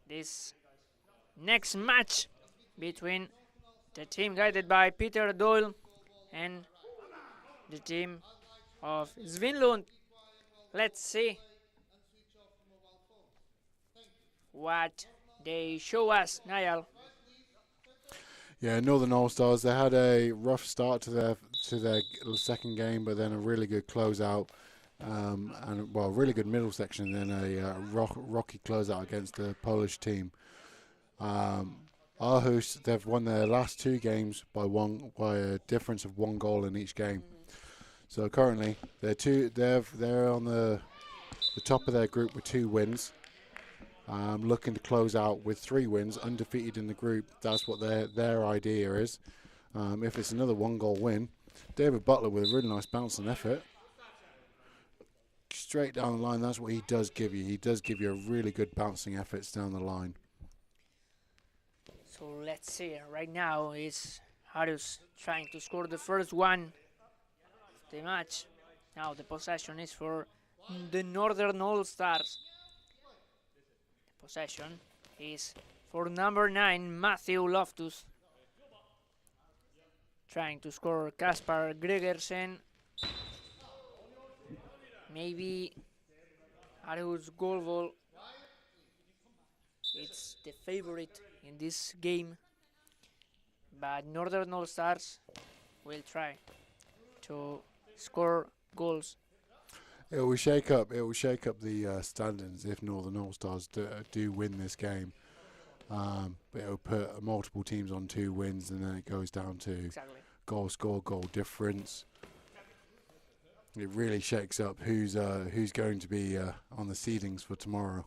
S2: This next match between the team guided by Peter Doyle and the team of Svinlund. Let's see what they show us, Niall.
S1: Yeah, Northern All Stars. They had a rough start to their second game, but then a really good closeout, and well, really good middle section, and then a rocky closeout against the Polish team. Aarhus, they've won their last two games by a difference of 1 goal in each game. So currently they're on the top of their group with 2 wins. Looking to close out with 3 wins, undefeated in the group. That's what their idea is. If it's another 1-goal win, David Butler with a really nice bouncing effort. Straight down the line, that's what he does give you. He does give you a really good bouncing efforts down the line.
S2: So let's see. Right now is Harus trying to score the first one of the match. Now the possession is for the Northern All-Stars. The possession is for number 9, Matthew Loftus. Trying to score Kaspar Gregersen. Maybe Harus Golball. It's the favorite in this game, but Northern All-Stars will try to score goals.
S1: It will shake up the standings if Northern All Stars do win this game. But it will put multiple teams on 2 wins, and then it goes down to goal score, goal difference. It really shakes up who's going to be on the seedings for tomorrow.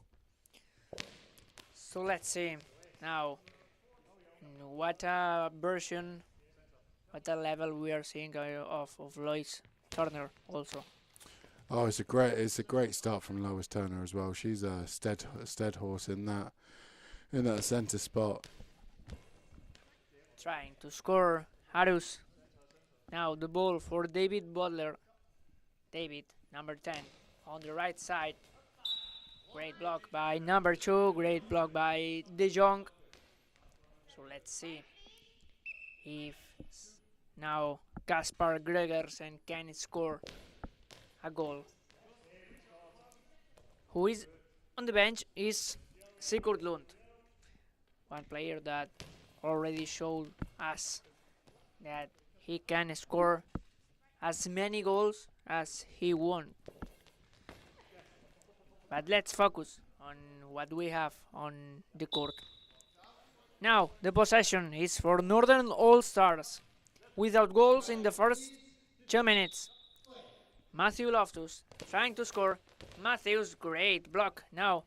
S2: So let's see now what version, what level we are seeing of Lois Turner also.
S1: Oh, it's a great start from Lois Turner as well. She's a stead horse in that centre spot.
S2: Trying to score Harus. Now the ball for David Butler. David, number 10, on the right side. Great block by number 2. Great block by De Jong. So let's see if now Kaspar Gregersen can score a goal. Who is on the bench is Sigurd Lund, one player that already showed us that he can score as many goals as he won. But let's focus on what we have on the court. Now the possession is for Northern All-Stars. Without goals in the first 2 minutes. Matthew Loftus trying to score. Matthew's great block now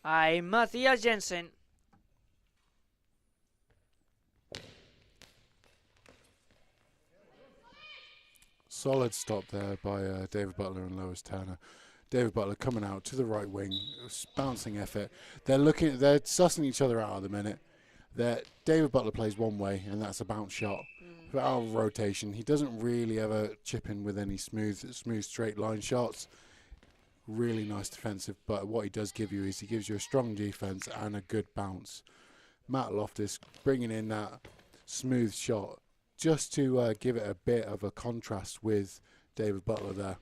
S2: by Matthias Jensen.
S1: Solid stop there by David Butler and Lois Turner. David Butler coming out to the right wing, bouncing effort. They're sussing each other out at the minute. David Butler plays one way, and that's a bounce shot. Out of rotation, he doesn't really ever chip in with any smooth straight line shots. Really nice defensive, but what he does give you is he gives you a strong defense and a good bounce. Matt Loftus bringing in that smooth shot just to give it a bit of a contrast with David Butler there.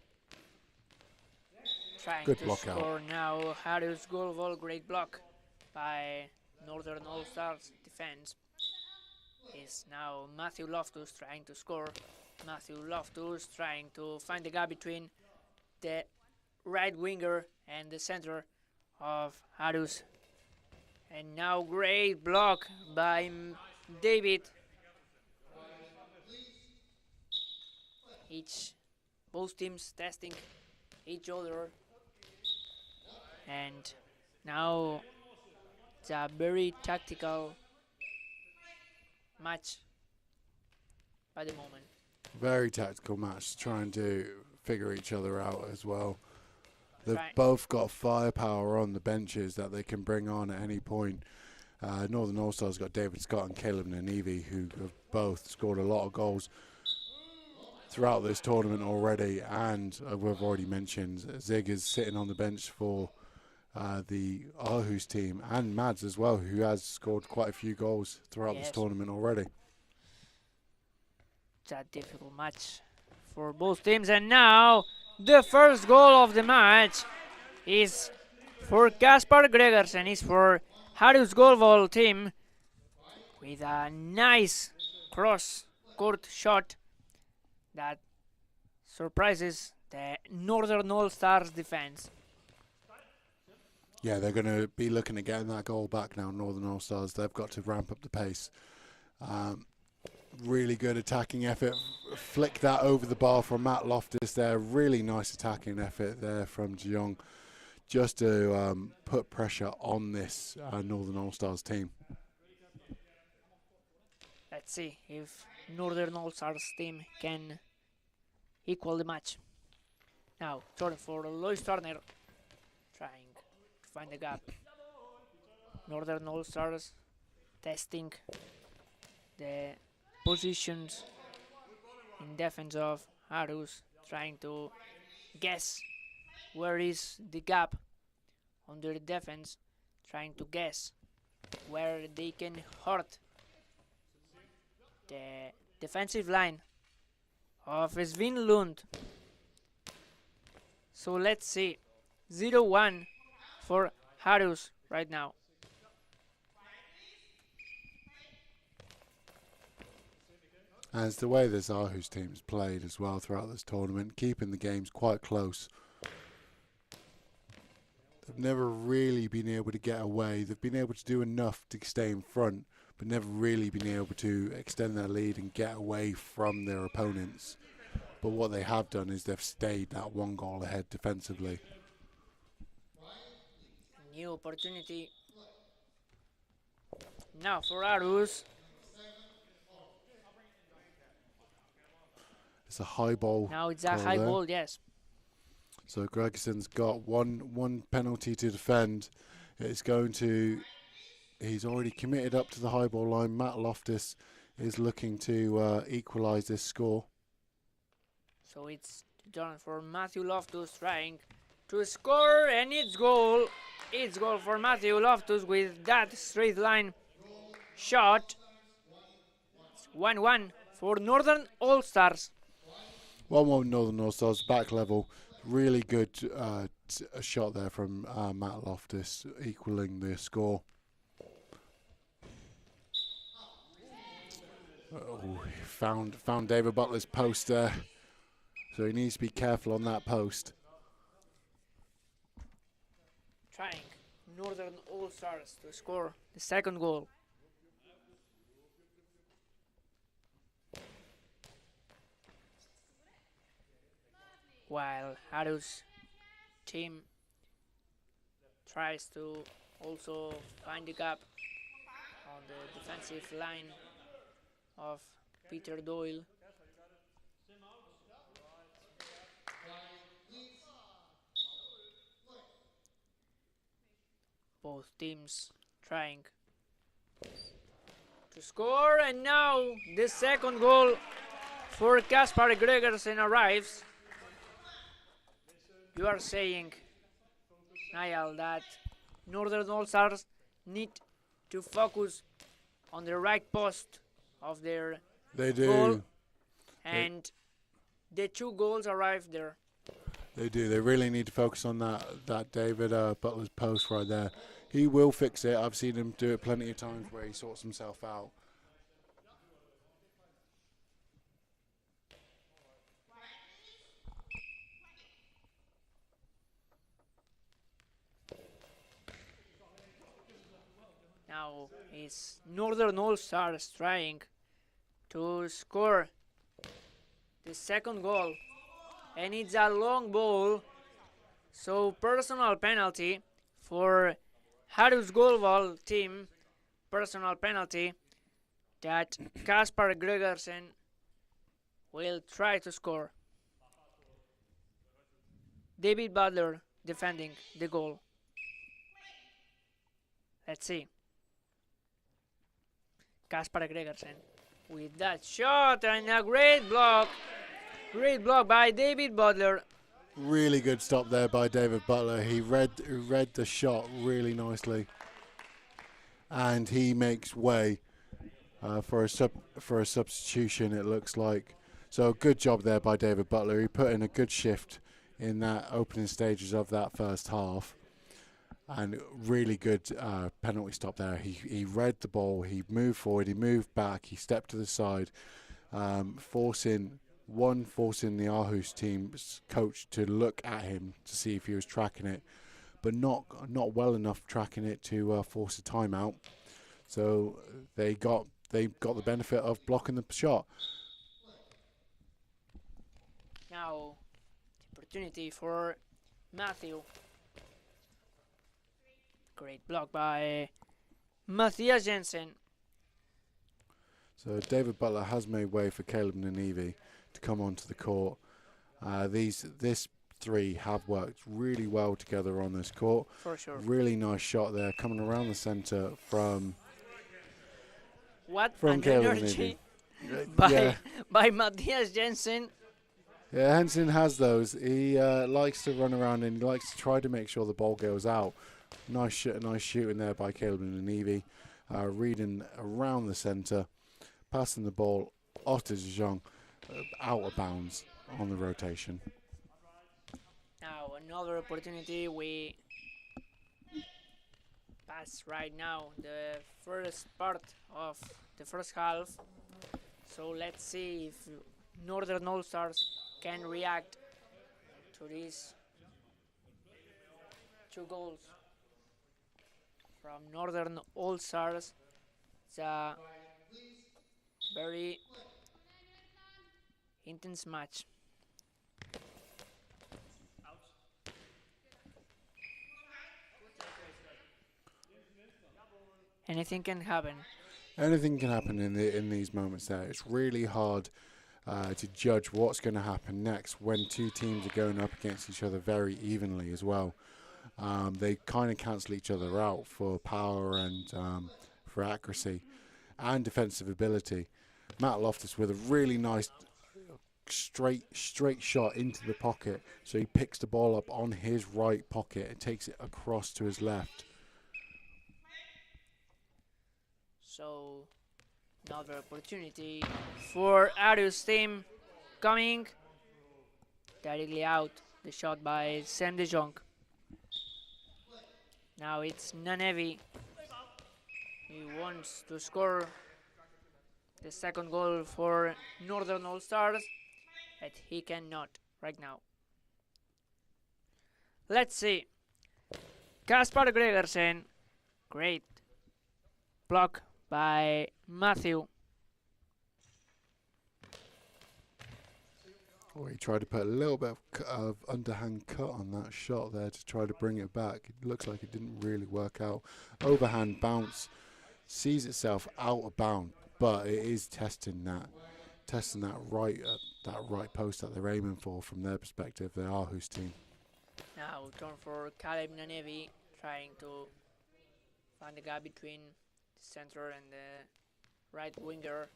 S2: Trying
S1: good
S2: to
S1: block
S2: score
S1: out.
S2: Now Harus Golball, great block by Northern All-Stars defense. Is now Matthew Loftus trying to score. Matthew Loftus trying to find the gap between the right winger and the center of Harus. And now great block by David. Both teams testing each other. And now it's a very tactical match by the moment.
S1: Very tactical match, trying to figure each other out as well. They've both got firepower on the benches that they can bring on at any point. Northern All-Stars got David Scott and Caleb Nanevi, who have both scored a lot of goals. throughout this tournament already, and we've already mentioned Zig is sitting on the bench for the Aarhus team, and Mads as well, who has scored quite a few goals throughout this tournament already.
S2: It's a difficult match for both teams, and now the first goal of the match is for Kaspar Gregersen, is for Aarhus Goalball team with a nice cross-court shot that surprises the Northern All-Stars defense.
S1: Yeah, they're going to be looking at getting that goal back now, Northern All-Stars. They've got to ramp up the pace. Really good attacking effort. Flick that over the bar from Matt Loftus there. Really nice attacking effort there from Jeong, just to put pressure on this Northern All-Stars team.
S2: Let's see if Northern All-Stars team can equal the match. Now, turn for Lois Turner, trying to find the gap. Northern All-Stars testing the positions in defense of Aarhus, trying to guess where is the gap on their defense, trying to guess where they can hurt the defensive line of Svinlund. So let's see, 0-1 for Aarhus right now.
S1: And it's the way this Aarhus team's played as well throughout this tournament, keeping the games quite close. They've never really been able to get away. They've been able to do enough to stay in front, but never really been able to extend their lead and get away from their opponents. But what they have done is they've stayed that one goal ahead defensively.
S2: New opportunity now for Aarhus.
S1: It's a high ball.
S2: Now it's a high ball, yes.
S1: So Gregersen's got one penalty to defend. It's going to... He's already committed up to the high ball line. Matt Loftus is looking to equalise this score.
S2: So it's done for Matthew Loftus, trying to score, and it's goal. It's goal for Matthew Loftus with that straight line shot. It's 1-1 for Northern All-Stars.
S1: 1-1 Northern All-Stars, back level. Really good shot there from Matt Loftus, equalling the score. Oh, found David Butler's post there, so he needs to be careful on that post.
S2: Trying Northern All-Stars to score the second goal. While Aarhus team tries to also find the gap on the defensive line of Peter Doyle. Both teams trying to score, and now the second goal for Kaspar Gregersen arrives. You are saying, Niall, that Northern All-Stars need to focus on the right post of their goal, and the two goals arrived there.
S1: They do. They really need to focus on that David Butler's post right there. He will fix it. I've seen him do it plenty of times where he sorts himself out.
S2: Now is Northern All-Stars trying to score the second goal, and it's a long ball, so personal penalty for Aarhus Goalball team. Personal penalty that Kaspar Gregersen will try to score. David Butler defending the goal. Let's see. Kaspar Gregersen with that shot and a great block Great block by David Butler.
S1: Really good stop there by David Butler. He read the shot really nicely, and he makes way for a substitution. It looks like. So good job there by David Butler. He put in a good shift in that opening stages of that first half, and really good penalty stop there. He read the ball. He moved forward. He moved back. He stepped to the side, forcing the Aarhus team's coach to look at him to see if he was tracking it, but not well enough tracking it to force a timeout. So they got the benefit of blocking the shot.
S2: Now, the opportunity for Matthew. Great block by Matthias Jensen.
S1: So David Butler has made way for Caleb Nanevi to come onto the court. This three have worked really well together on this court.
S2: For sure.
S1: Really nice shot there, coming around the centre from
S2: What
S1: from
S2: an
S1: Caleb
S2: energy
S1: Nanevi.
S2: by Matthias Jensen.
S1: Yeah, Henson has those. He likes to run around and he likes to try to make sure the ball goes out. Nice shooting there by Caleb Nanevi. Reading around the centre, passing the ball off to Jean, out of bounds on the rotation.
S2: Now another opportunity. We pass right now the first part of the first half. So let's see if Northern All Stars can react to these two goals from Northern All Stars. It's a very intense match. Anything can happen.
S1: Anything can happen in these moments there. It's really hard to judge what's going to happen next when two teams are going up against each other very evenly as well. They kind of cancel each other out for power and for accuracy and defensive ability. Matt Loftus with a really nice straight shot into the pocket. So he picks the ball up on his right pocket and takes it across to his left.
S2: So another opportunity for Arius team coming directly out. The shot by Sam De Jong. Now it's Nanevi. He wants to score the second goal for Northern All Stars, but he cannot right now. Let's see. Kaspar Gregersen. Great block by Matthew.
S1: Oh, he tried to put a little bit of underhand cut on that shot there to try to bring it back. It looks like it didn't really work out. Overhand bounce sees itself out of bounds, but it is testing that right post that they're aiming for from their perspective. The Aarhus team.
S2: Now turn for Caleb Nanevi, trying to find the gap between the center and the right winger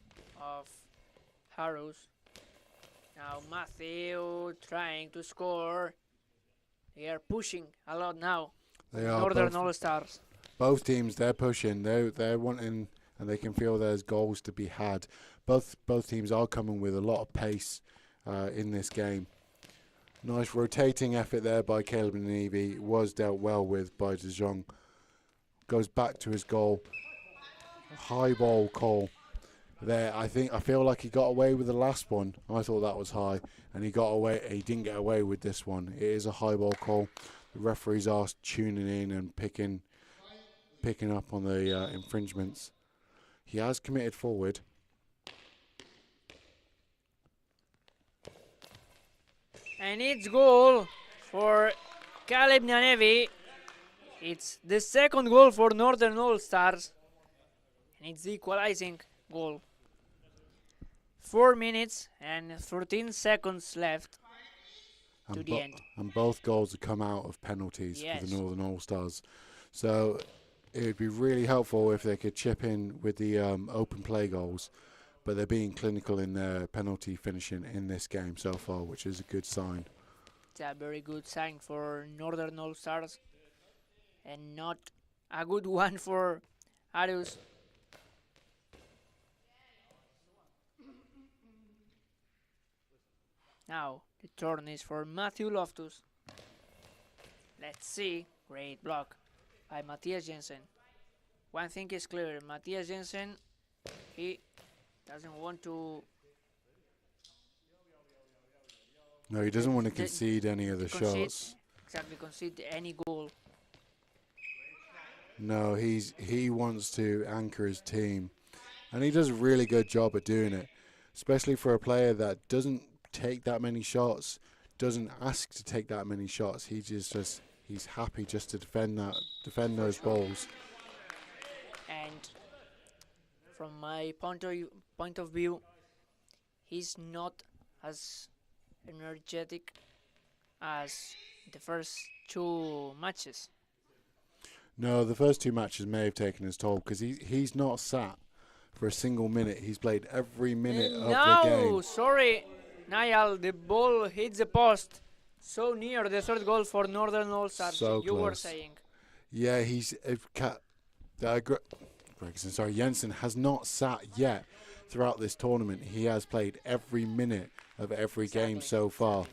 S2: of Harus. Now Matthew trying to score. They are pushing a lot now.
S1: They are
S2: Northern All Stars.
S1: Both teams, they're pushing. They're wanting, and they can feel there's goals to be had. Both teams are coming with a lot of pace in this game. Nice rotating effort there by Caleb Nanevi. Was dealt well with by De Jong. Goes back to his goal. High ball call there. I feel like he got away with the last one. I thought that was high, and he didn't get away with this one. It is a high ball call. The referees are tuning in and picking up on the infringements. He has committed forward.
S2: And it's goal for Caleb Nanevi. It's the second goal for Northern All Stars. And it's the equalizing goal. 4 minutes and 13 seconds left to the end.
S1: And both goals have come out of penalties for the Northern All Stars. So it would be really helpful if they could chip in with the open play goals. but they're being clinical in their penalty finishing in this game so far, which is a good sign.
S2: It's a very good sign for Northern All Stars, and not a good one for Arius. Now the turn is for Matthew Loftus. Let's see. Great block by Matthias Jensen. One thing is clear, Matthias Jensen, he doesn't want to...
S1: No, he doesn't want to concede any of the shots.
S2: Exactly, concede any goal.
S1: No, he wants to anchor his team, and he does a really good job at doing it, especially for a player that doesn't take that many shots, doesn't ask to take that many shots. He's happy just to defend those balls.
S2: And from my point of view, he's not as energetic as the first two matches.
S1: No, the first two matches may have taken his toll because he's not sat for a single minute. He's played every minute of the game.
S2: No, sorry, Niall, the ball hits the post. So near the third goal for Northern All Stars,
S1: so
S2: you
S1: close.
S2: were saying.
S1: Yeah, Jensen has not sat yet throughout this tournament. He has played every minute of every game so far.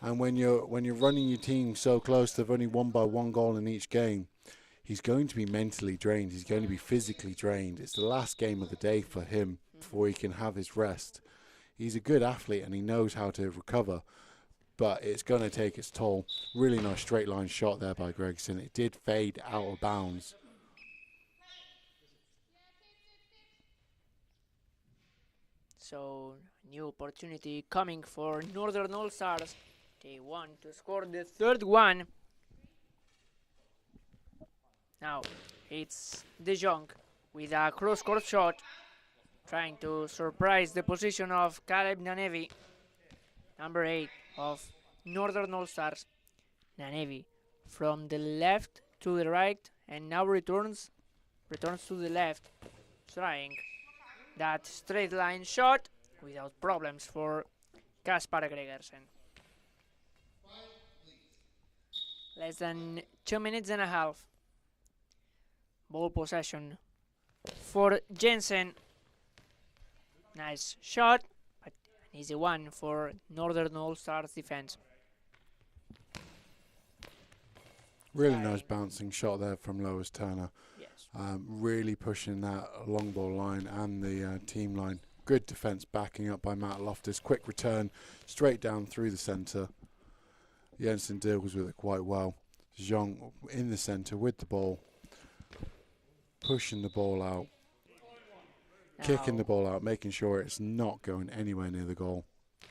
S1: And when you're running your team so close, they've only won by one goal in each game. He's going to be mentally drained. He's going to be physically drained. It's the last game of the day for him before he can have his rest. He's a good athlete and he knows how to recover, but it's going to take its toll. Really nice straight line shot there by Gregson. It did fade out of bounds.
S2: So, new opportunity coming for Northern All Stars. They want to score the third one. Now, it's De Jong with a cross-court shot, trying to surprise the position of Caleb Nanevi, number 8 of Northern All Stars. Nanevi from the left to the right, and now returns to the left, trying that straight line shot without problems for Kaspar Gregersen. Less than 2 minutes and a half. Ball possession for Jensen. Nice shot, but an easy one for Northern All Stars defense.
S1: Really nice bouncing shot there from Lois Turner.
S2: Yes.
S1: Really pushing that long ball line and the team line. Good defense backing up by Matt Loftus. Quick return straight down through the center. Jensen deals with it quite well. Jean in the center with the ball. Pushing the ball out. Kicking the ball out, making sure it's not going anywhere near the goal.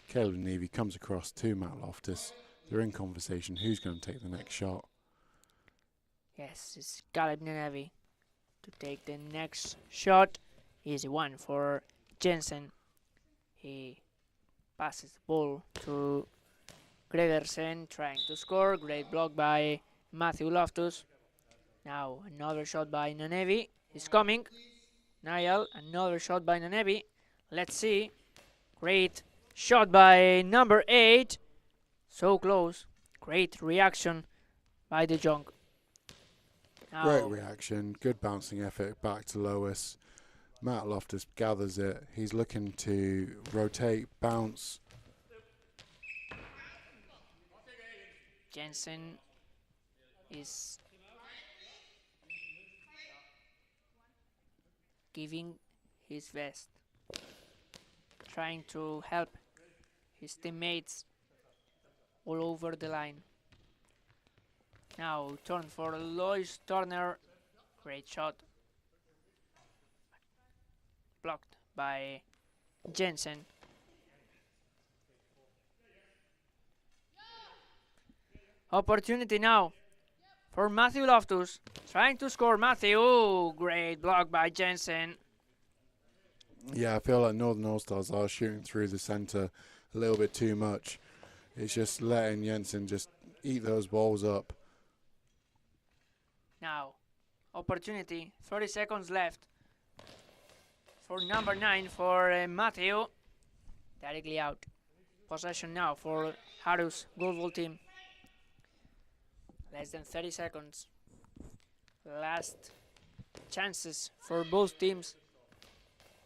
S1: Caleb Nanevi comes across to Matt Loftus. They're in conversation. Who's going to take the next shot?
S2: Yes, it's Caleb Nanevi to take the next shot. Easy one for Jensen. He passes the ball to Gregersen, trying to score. Great block by Matthew Loftus. Now another shot by Nanevi is coming. Niall, another shot by Nanevi. Let's see. Great shot by number 8. So close. Great reaction by De Jong.
S1: Great reaction. Good bouncing effort back to Lois. Matt Loftus gathers it. He's looking to rotate, bounce.
S2: Jensen is giving his best, trying to help his teammates all over the line. Now turn for Lois Turner. Great shot. Blocked by Jensen. Opportunity now for Matthew Loftus. Trying to score Matthew. Ooh, great block by Jensen.
S1: Yeah, I feel like Northern All-Stars are shooting through the center a little bit too much. It's just letting Jensen just eat those balls up.
S2: Now, opportunity. 30 seconds left. for number 9 for Matthew. Directly out. Possession now for Harus goalball team. Less than 30 seconds. Last chances for both teams.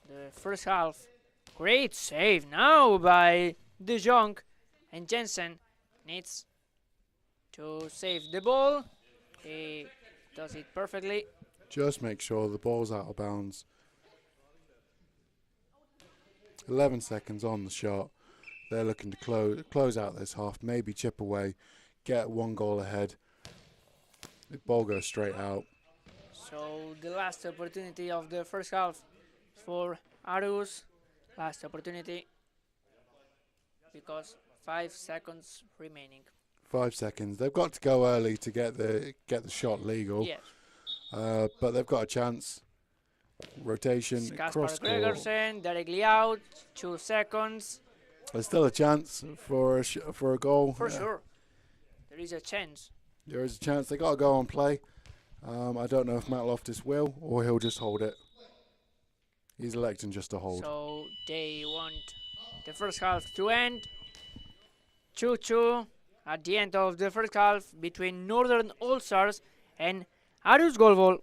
S2: The first half. Great save now by De Jong, and Jensen needs to save the ball. He does it perfectly.
S1: Just make sure the ball's out of bounds. 11 seconds on the shot. They're looking to close out this half, maybe chip away, get 1 goal ahead. The ball goes straight out.
S2: So the last opportunity of the first half for Arus. Last opportunity because 5 seconds remaining.
S1: 5 seconds. They've got to go early to get the shot legal.
S2: Yes.
S1: But they've got a chance. Rotation,
S2: Kasper
S1: cross court.
S2: Gregersen directly out. 2 seconds.
S1: There's still a chance for a goal.
S2: For sure. There is a chance.
S1: There is a chance. They got to go and play. I don't know if Matt Loftus will or he'll just hold it. He's electing just to hold.
S2: So they want the first half to end. 2-2 at the end of the first half between Northern All-Stars and Arus Goalball.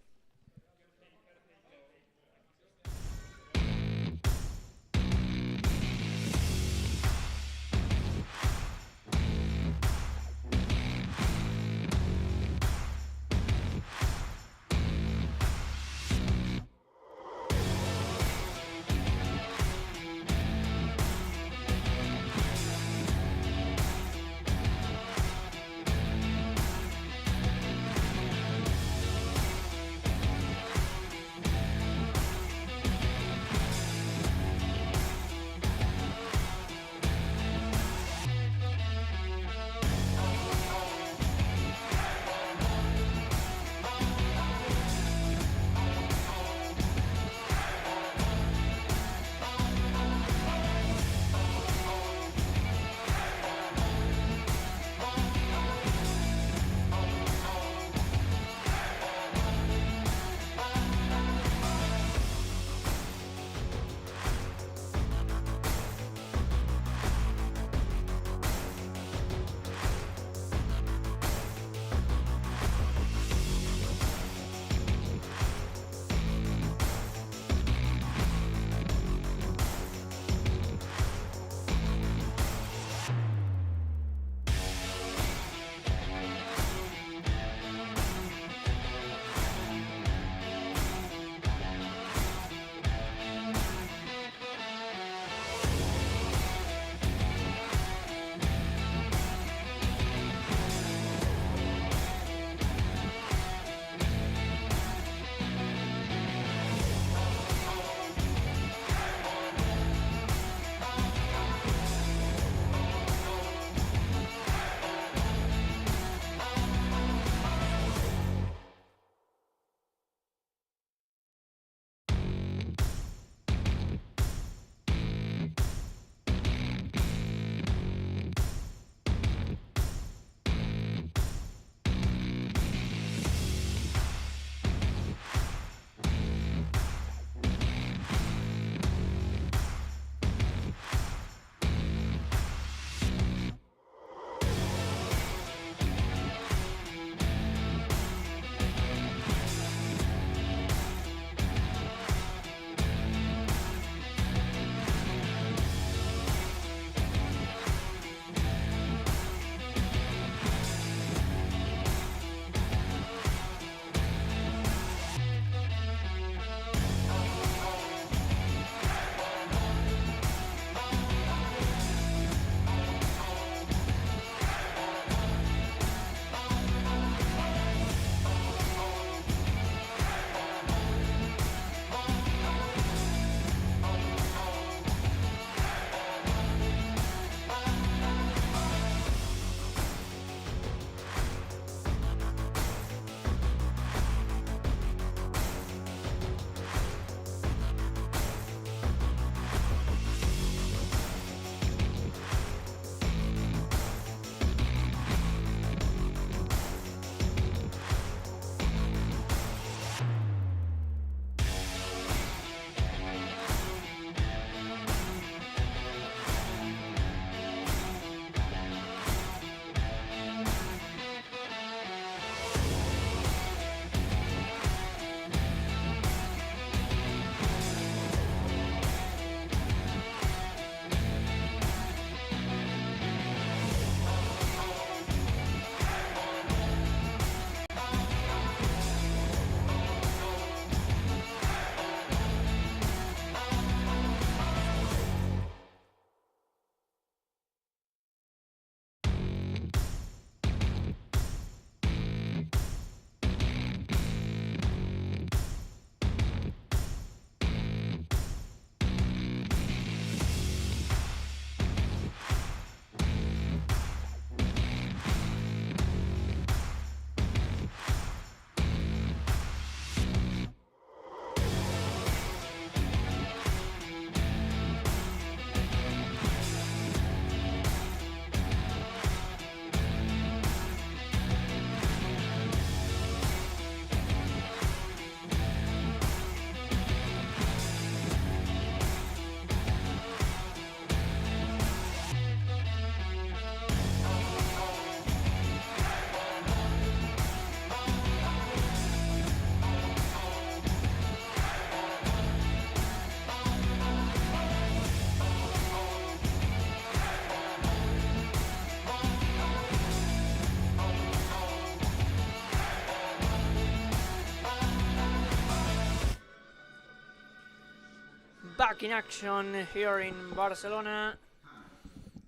S2: back in action here in Barcelona.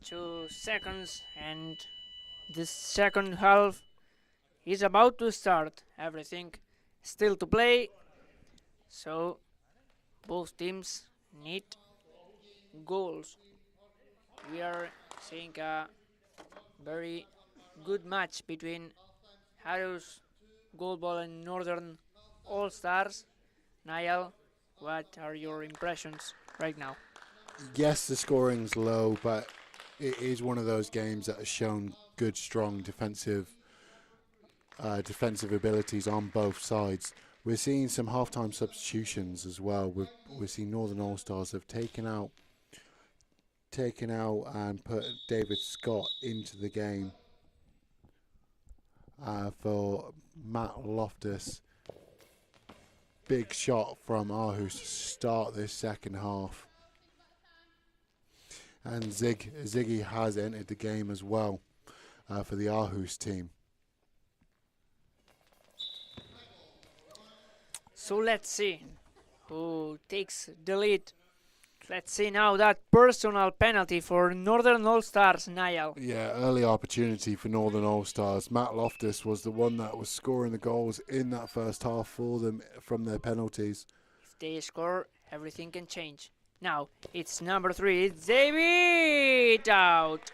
S2: 2 seconds and the second half is about to start. Everything still to play, so both teams need goals. We are seeing a very good match between Harus Goalball and Northern All Stars. Niall, what are your impressions right now?
S1: Yes, the scoring's low, but it is one of those games that has shown good, strong defensive abilities on both sides. We're seeing some halftime substitutions as well. We're seeing Northern All Stars have taken out and put David Scott into the game for Matt Loftus. Big shot from Aarhus to start this second half. And Ziggy has entered the game as well for the Aarhus team.
S2: So let's see who takes the lead. Let's see now that personal penalty for Northern All Stars, Niall.
S1: Yeah, early opportunity for Northern All Stars. Matt Loftus was the one that was scoring the goals in that first half for them from their penalties.
S2: If they score, everything can change. Now, it's number 3, David out.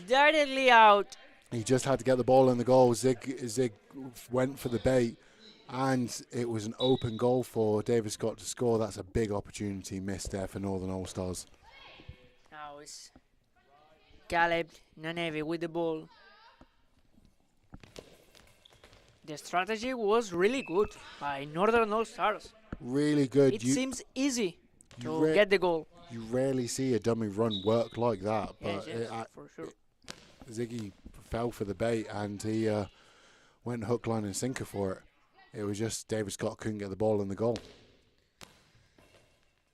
S2: Directly out.
S1: He just had to get the ball in the goal. Zig went for the bait, and it was an open goal for David Scott to score. That's a big opportunity missed there for Northern All Stars.
S2: Now it's Caleb Nanevi with the ball. The strategy was really good by Northern All Stars.
S1: Really good.
S2: It seems easy to get the goal.
S1: You rarely see a dummy run work like that, but
S2: Yes, for sure.
S1: Ziggy fell for the bait, and he went hook, line and sinker for it. It was just David Scott couldn't get the ball in the goal.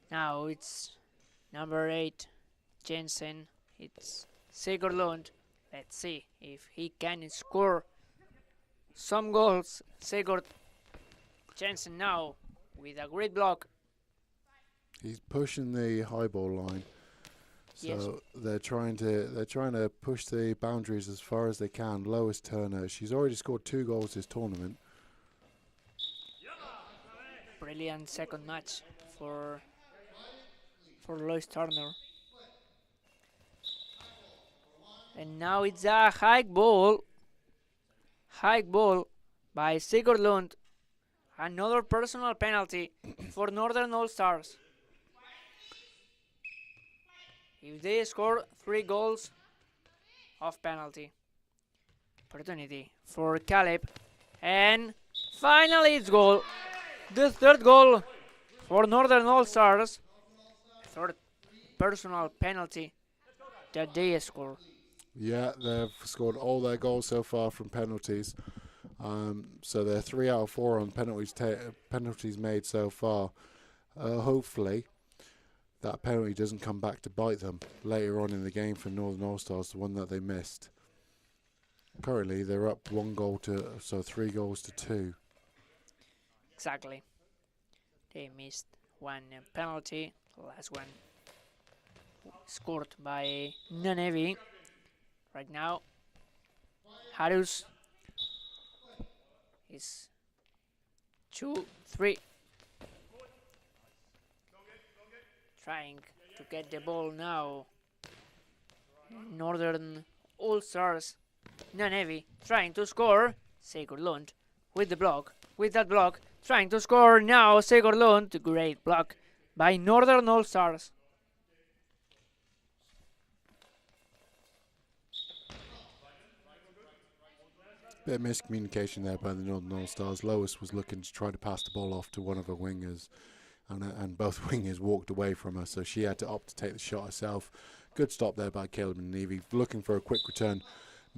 S2: Now it's number 8, Jensen. It's Sigurd Lund. Let's see if he can score some goals. Sigurd Jensen now with a great block.
S1: He's pushing the high ball line. So
S2: Yes.
S1: they're trying to push the boundaries as far as they can. Lois Turner, she's already scored 2 goals this tournament.
S2: Brilliant second match for Lois Turner. And now it's a high ball by Sigurd Lund. Another personal penalty for Northern All Stars. If they score 3 goals of penalty. Opportunity for Caleb. And finally it's goal. The third goal for Northern All Stars. Third personal penalty that they score.
S1: Yeah, they've scored all their goals so far from penalties. So they're 3 out of 4 on penalties made so far. Hopefully, that penalty doesn't come back to bite them later on in the game for Northern All Stars, the one that they missed. Currently, they're up 3 goals to 2.
S2: Exactly. They missed one penalty. The last one scored by Nanevi. Right now, Harus is 2-3. Trying to get the ball now. Northern All Stars. Nanevi trying to score. Sigurd Lund with the block. With that block, trying to score now. Sigurd Lund. Great block by Northern All Stars.
S1: Bit of miscommunication there by the Northern All Stars. Lois was looking to try to pass the ball off to one of her wingers, and both wingers walked away from her, so she had to opt to take the shot herself. Good stop there by Caleb Nanevi, looking for a quick return.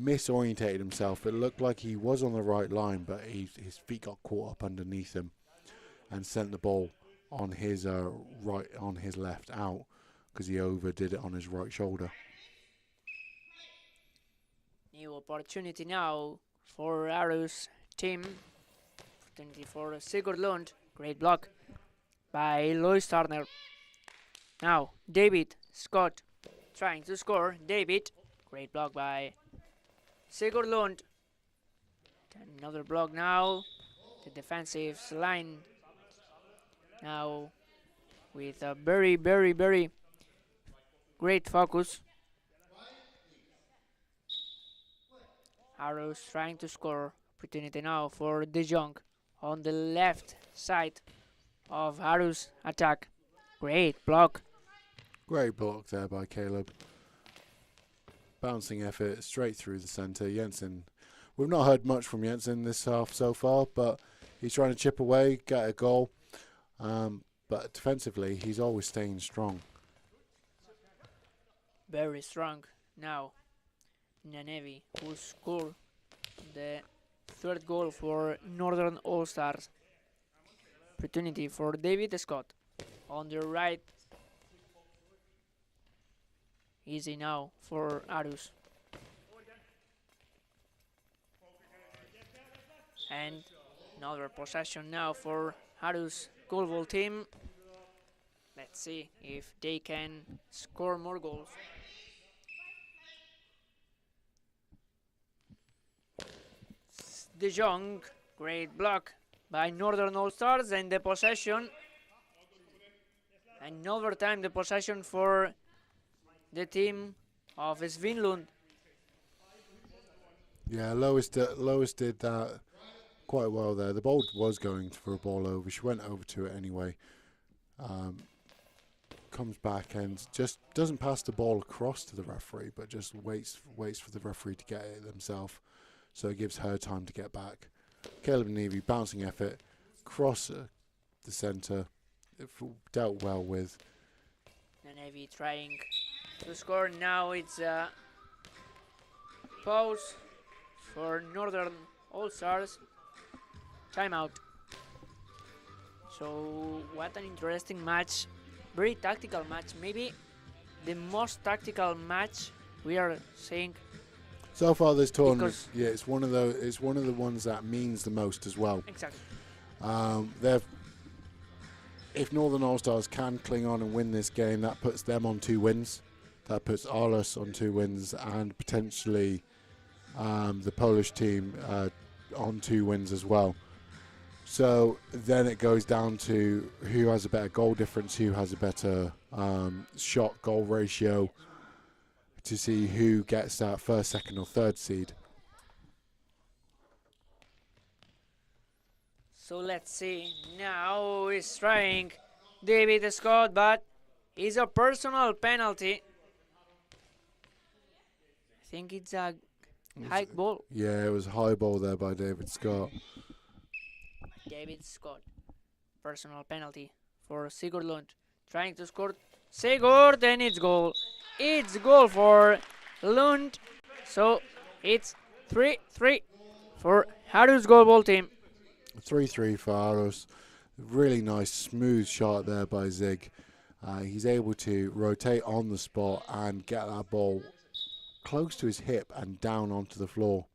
S1: Misorientated himself. It looked like he was on the right line, but his feet got caught up underneath him and sent the ball on his left out because he overdid it on his right shoulder.
S2: New opportunity now for Arus team. Opportunity for Sigurd Lund. Great block by Lois Turner. Now, David Scott trying to score. David, great block by Sigurd Lund. Another block now. The defensive line now with a very, very, very great focus. Arrows trying to score. Opportunity now for De Jong on the left side of Arrows' attack. Great block.
S1: Great block there by Caleb. Bouncing effort straight through the centre. Jensen, we've not heard much from Jensen this half so far, but he's trying to chip away, get a goal. But defensively, he's always staying strong.
S2: Very strong now. Nanevi will score the third goal for Northern All Stars. Opportunity for David Scott on the right. Easy now for Arus. And another possession now for Arus goalball team. Let's see if they can score more goals. De Jong, great block by Northern All Stars, and the possession. Another time the possession for the team of Svinlund.
S1: Yeah, Lois did that quite well there. The ball was going for a ball over. She went over to it anyway. Comes back and just doesn't pass the ball across to the referee, but just waits for the referee to get it themselves. So it gives her time to get back. Caleb Nevi, bouncing effort, cross the centre, dealt well with.
S2: Nevi trying to score. Now it's a pause for Northern All Stars. Timeout. So what an interesting match. Very tactical match. Maybe the most tactical match we are seeing.
S1: So far this tournament, yeah, it's one of the ones that means the most as well.
S2: Exactly.
S1: If Northern All Stars can cling on and win this game, that puts them on 2 wins. That puts Arles on 2 wins, and potentially the Polish team on 2 wins as well. So then it goes down to who has a better goal difference, who has a better shot goal ratio, to see who gets that first, second or third seed.
S2: So let's see. Now he's trying David Scott, but it's a personal penalty. I think it's a high ball.
S1: Yeah, it was a high ball there by David Scott.
S2: David Scott. Personal penalty for Sigurd Lund. Trying to score. Sigurd, and it's goal. It's goal for Lund. So it's 3-3 for Harus goalball team.
S1: 3-3 for Aros. Really nice, smooth shot there by Zig. He's able to rotate on the spot and get that ball close to his hip and down onto the floor.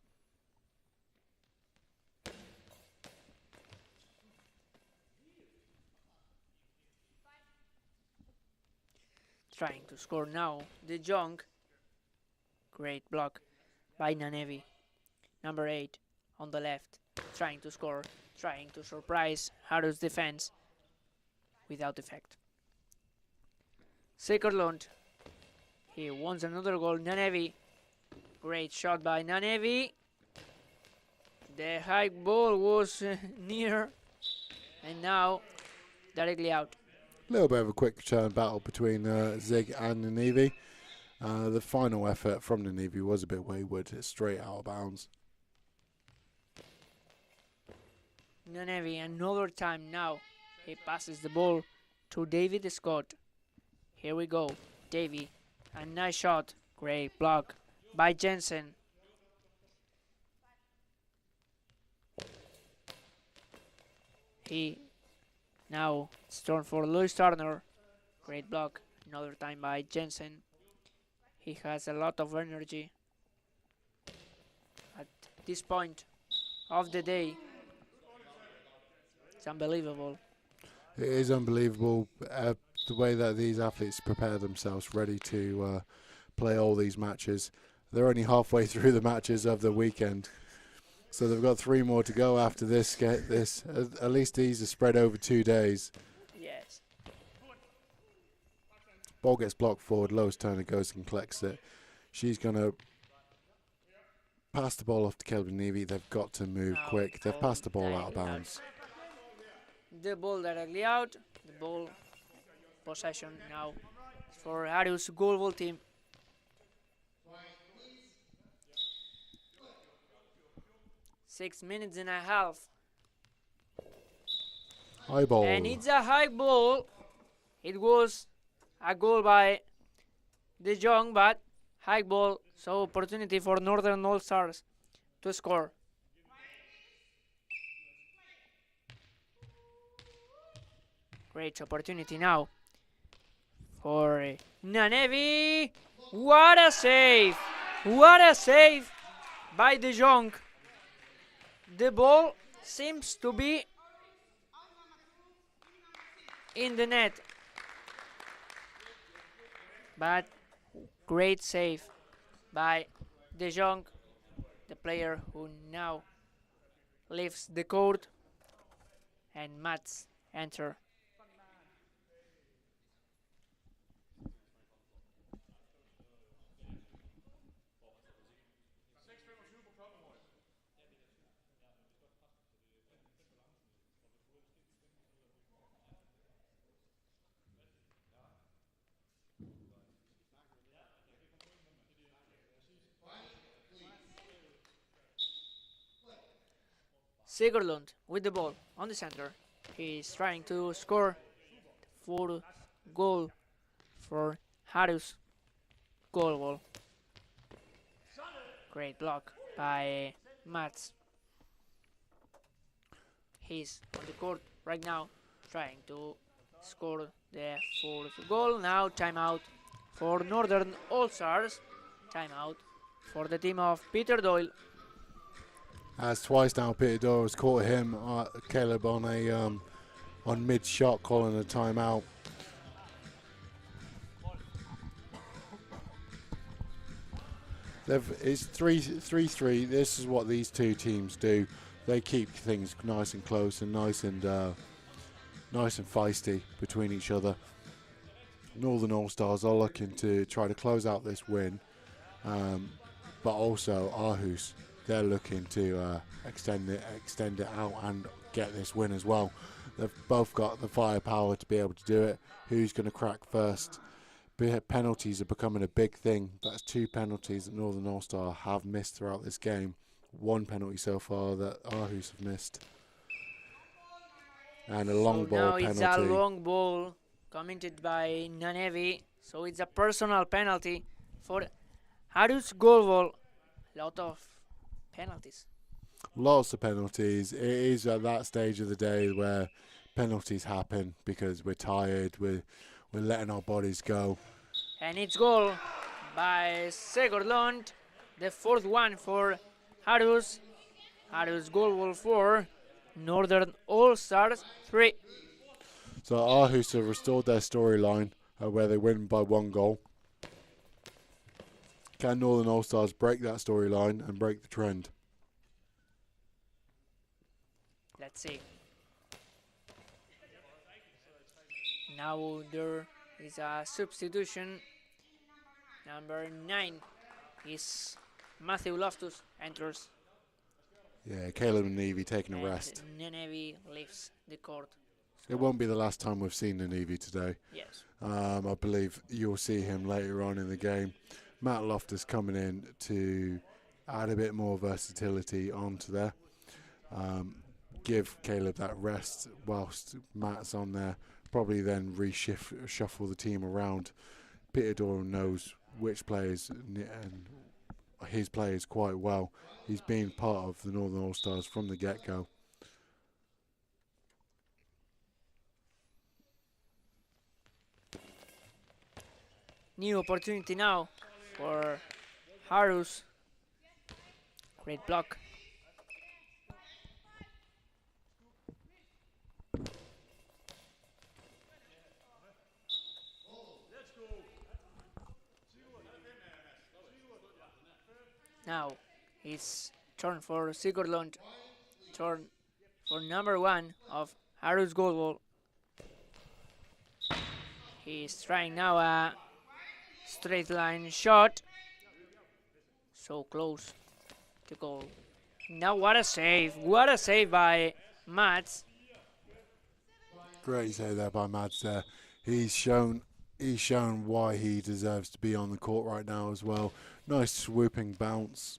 S2: Trying to score now. De Jong. Great block by Nanevi. Number 8 on the left. Trying to score. Trying to surprise Harus defense without effect. Sigurd Lund. He wants another goal. Nanevi. Great shot by Nanevi. The high ball was near. And now directly out.
S1: A little bit of a quick return battle between Zig and Nanevi. The final effort from Nanevi was a bit wayward. It's straight out of bounds.
S2: Nanevi another time now. He passes the ball to David Scott. Here we go. Davy. A nice shot. Great block by Jensen. He now it's turn for Louis Turner. Great block. Another time by Jensen. He has a lot of energy at this point of the day. It's unbelievable.
S1: It is unbelievable. the way that these athletes prepare themselves, ready to play all these matches. They're only halfway through the matches of the weekend, so they've got 3 more to go after this. At least these are spread over 2 days.
S2: Yes.
S1: Ball gets blocked forward. Lois Turner goes and collects it. She's going to pass the ball off to Caleb Nevi. They've got to move quick. They've passed the ball out of bounds.
S2: The ball directly out. The ball possession now for Arius goalball team. Six minutes and a half.
S1: High ball.
S2: And it's a high ball. It was a goal by De Jong, but high ball, so opportunity for Northern All Stars to score. Great opportunity now for Nanevi. What a save! What a save by De Jong. The ball seems to be in the net, but great save by De Jong, the player who now leaves the court, and Mats enter. Sigurlund with the ball on the center. He's trying to score the 4th goal for Harus goal. Great block by Mats. He's on the court right now trying to score the 4th goal. Now timeout for Northern All Stars. Timeout for the team of Peter Doyle.
S1: As twice now, Peter Doyle has caught him, Caleb, on mid-shot, calling a timeout. It's 3-3. This is what these two teams do. They keep things nice and close and nice and feisty between each other. Northern All Stars are looking to try to close out this win, but also Aarhus, they're looking to extend it out and get this win as well. They've both got the firepower to be able to do it. Who's going to crack first? Penalties are becoming a big thing. That's 2 penalties that Northern All Star have missed throughout this game. 1 penalty so far that Aarhus have missed. And a long ball penalty.
S2: It's a long ball commented by Nanevi. So it's a personal penalty for Aarhus goal. Lot of penalties.
S1: Lots of penalties. It is at that stage of the day where penalties happen because we're tired, we're letting our bodies go.
S2: And it's goal by Sigurlund, the 4th one for Aarhus. Aarhus goal 4, Northern All Stars 3.
S1: So Aarhus have restored their storyline where they win by 1 goal. Can Northern All Stars break that storyline and break the trend?
S2: Let's see. Now there is a substitution. Number 9 is Matthew Loftus enters.
S1: Yeah, Caleb and Nevi taking a rest.
S2: Nenevi leaves the court.
S1: It won't be the last time we've seen Nenevi today.
S2: Yes.
S1: I believe you'll see him later on in the game. Matt Loftus coming in to add a bit more versatility onto there. Give Caleb that rest whilst Matt's on there. Probably then reshuffle the team around. Peter Doyle knows which players and his players quite well. He's been part of the Northern All Stars from the get-go.
S2: New opportunity now for Harus. Great block. Now it's turn for Sigurlund. Turn for number 1 of Harus goal ball. He's trying now a straight line shot. So close to goal. Now what a save. What a save by Mats.
S1: Great save there by Mads there. He's shown why he deserves to be on the court right now as well. Nice swooping bounce.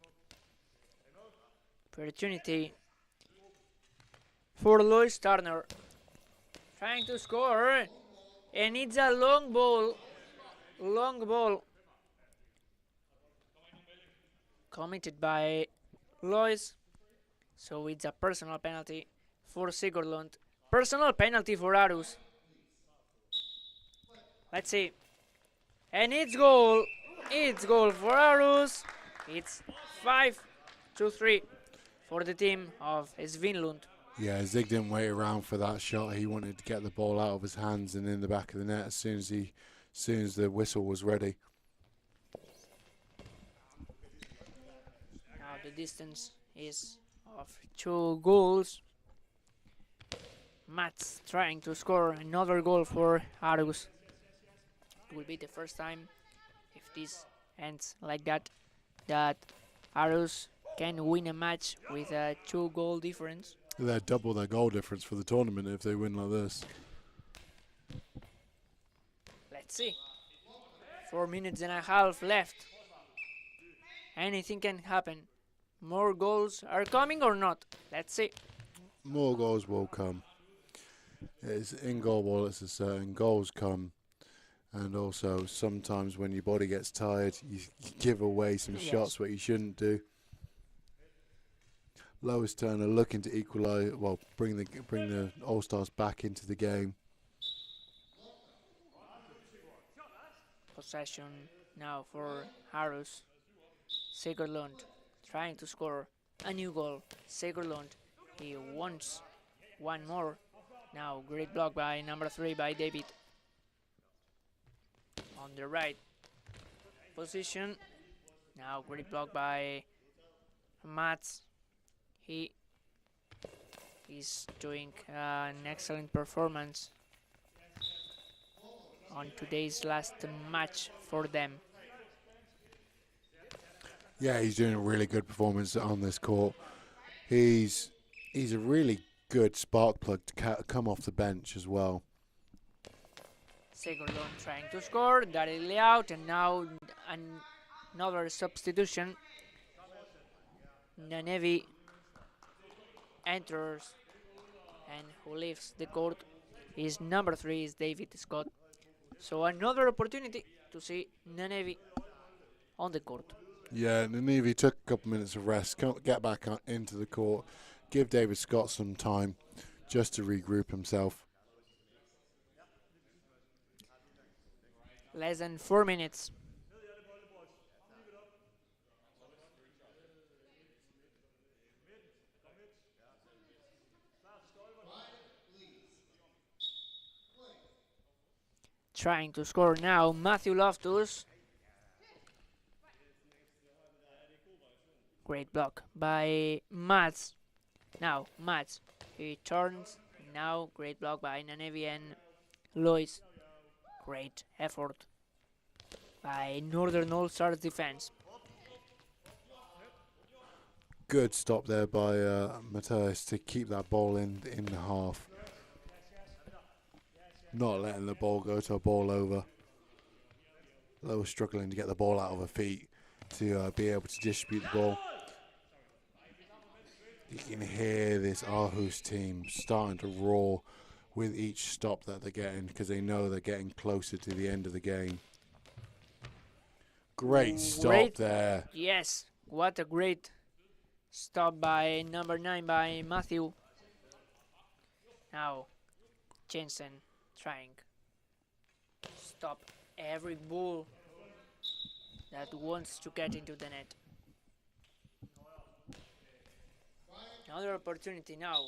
S2: Opportunity for Lois Turner. Trying to score. And it's a long ball. Long ball. Committed by Lois. So it's a personal penalty for Sigurlund. Personal penalty for Arus. Let's see. And it's goal. It's goal for Arus. It's 5-3 for the team of Svinlund.
S1: Yeah, Zig didn't wait around for that shot. He wanted to get the ball out of his hands and in the back of the net as soon as the whistle was ready.
S2: Now the distance is of 2 goals. Mats trying to score another goal for Arus. It will be the first time, if this ends like that, that Arus can win a match with a 2-goal difference.
S1: They'll double their goal difference for the tournament if they win like this.
S2: Let's see. 4 minutes and a half left. Anything can happen. More goals are coming or not? Let's see.
S1: More goals will come. It's in goal ball, it's a certain goals come. And also sometimes when your body gets tired, you give away some shots what you shouldn't do. Lois Turner looking to equalise, well, bring the All-Stars back into the game.
S2: Possession now for Harus. Sigurlund trying to score a new goal. Sigurlund, he wants one more. Now great block by number 3 by David. On the right position. Now great block by Mats. He is doing an excellent performance on today's last match for them.
S1: Yeah, he's doing a really good performance on this court. He's a really good spark plug to come off the bench as well.
S2: Sigurlund trying to score, directly out, and now another substitution. Nanevi enters, and who leaves the court is number 3, is David Scott. So another opportunity to see Nanevi on the court.
S1: Yeah, Nanevi took a couple minutes of rest, get back into the court, give David Scott some time just to regroup himself.
S2: Less than 4 minutes. Trying to score now, Matthew Loftus. Great block by Mats. Now Mats, he turns. Now great block by Nanevi and Lois. Great effort by Northern All-Stars defense.
S1: Good stop there by Matthias to keep that ball in the half. Not letting the ball go to a ball over. Lois struggling to get the ball out of her feet to be able to distribute the ball. You can hear this Aarhus team starting to roar with each stop that they're getting because they know they're getting closer to the end of the game. Great stop there.
S2: Yes, what a great stop by number 9 by Matthew. Now Jensen trying to stop every ball that wants to get into the net. Another opportunity now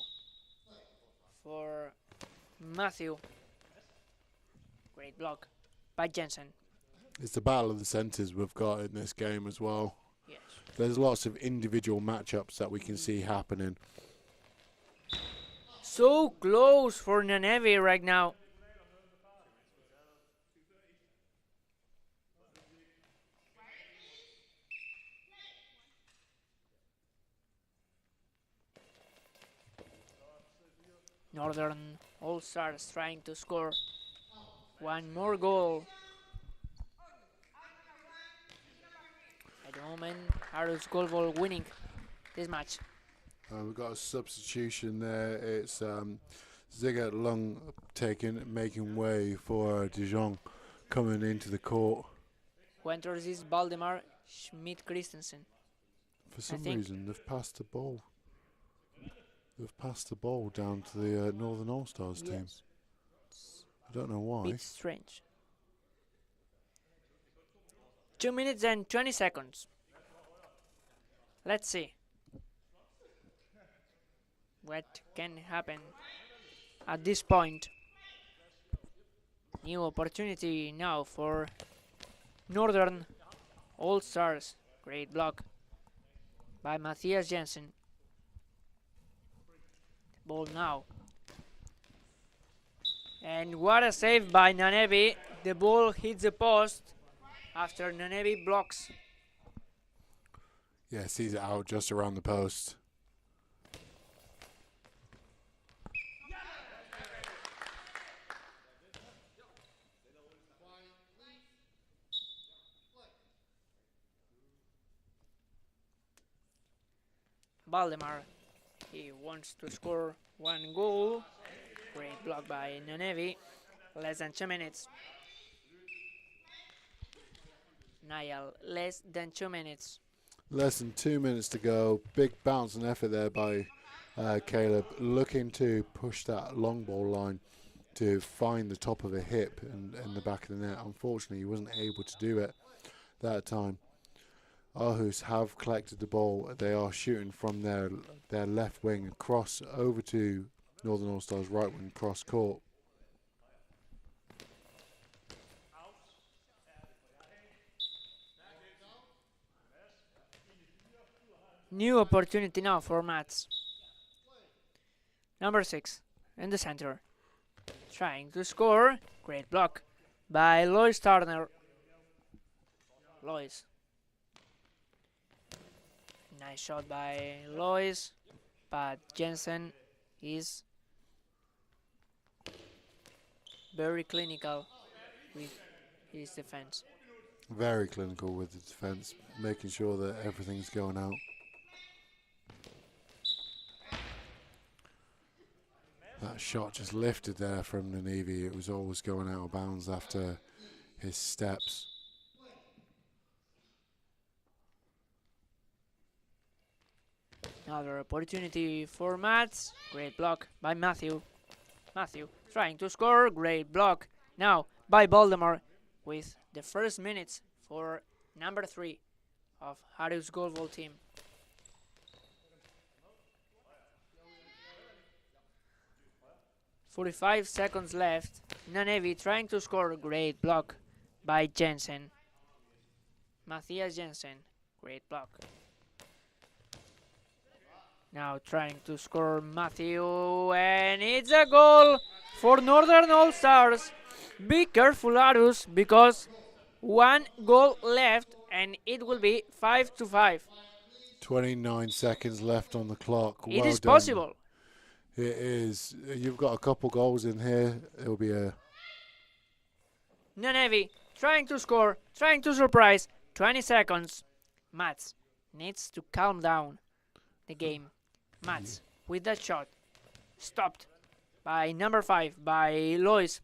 S2: for Matthew. Great block by Jensen.
S1: It's the battle of the centres we've got in this game as well.
S2: Yes.
S1: there's lots of individual matchups that we can see happening.
S2: So close for Nanevi right now. Northern All-Stars trying to score one more goal. At the moment, Arus Golbol winning this match.
S1: We've got a substitution there. It's Ziggert Lung making way for Dijon coming into the court.
S2: Who enters is Valdemar Schmidt-Christensen.
S1: For some reason, they've passed the ball. They've passed the ball down to the Northern All-Stars team. I don't know why.
S2: It's strange. 2 minutes and 20 seconds. Let's see what can happen at this point. New opportunity now for Northern All-Stars. Great block by Matthias Jensen. Ball now. And what a save by Nanevi. The ball hits the post after Nanevi blocks.
S1: Yeah, sees it out just around the post.
S2: Valdemar, he wants to score one goal. Great block by Nanevi. Less than 2 minutes. Niall, less than 2 minutes.
S1: Less than 2 minutes to go. Big bounce and effort there by Caleb, looking to push that long ball line to find the top of a hip and the back of the net. Unfortunately, he wasn't able to do it that time. Aarhus have collected the ball. They are shooting from their left wing across over to Northern All-Stars right wing cross court.
S2: New opportunity now for Mats. Number 6 in the center. Trying to score. Great block by Lois Turner. Lois. Nice shot by Lois, but Jensen is very clinical with his defense.
S1: Very clinical with the defense, making sure that everything's going out. That shot just lifted there from Nanevi. It was always going out of bounds after his steps.
S2: Another opportunity for Mats. Great block by Matthew. Matthew trying to score. Great block now by Valdemar with the first minutes for number 3 of Harris Goalball team. "45 seconds left. Nanevi trying to score. Great block by Jensen. Matthias Jensen. Great block. Now trying to score Matthew, and it's a goal for Northern All-Stars. Be careful, Arus, because 1 goal left and it will be 5-5.
S1: 29 seconds left on the clock.
S2: It
S1: well
S2: is
S1: done.
S2: possible.
S1: It is. You've got a couple goals in here. It'll be a...
S2: Nanevi trying to score, trying to surprise. 20 seconds. Mats needs to calm down the game. Mats with that shot. Stopped by number 5, by Lois.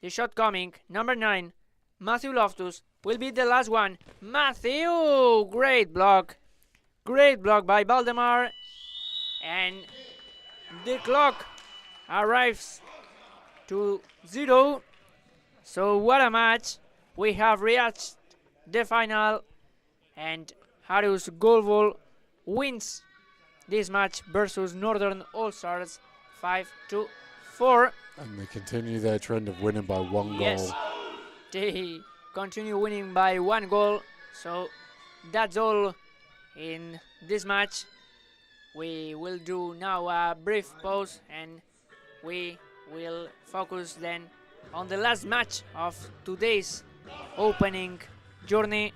S2: The shot coming. Number 9, Matthew Loftus will be the last one. Matthew! Great block. Great block by Valdemar. And the clock arrives to 0. So what a match. We have reached the final. And Harus Goalball wins this match versus Northern All-Stars 5-4.
S1: And they continue their trend of winning by 1 goal.
S2: Yes, they continue winning by 1 goal. So that's all in this match. We will do now a brief pause and we will focus then on the last match of today's opening journey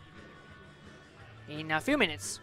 S2: in a few minutes.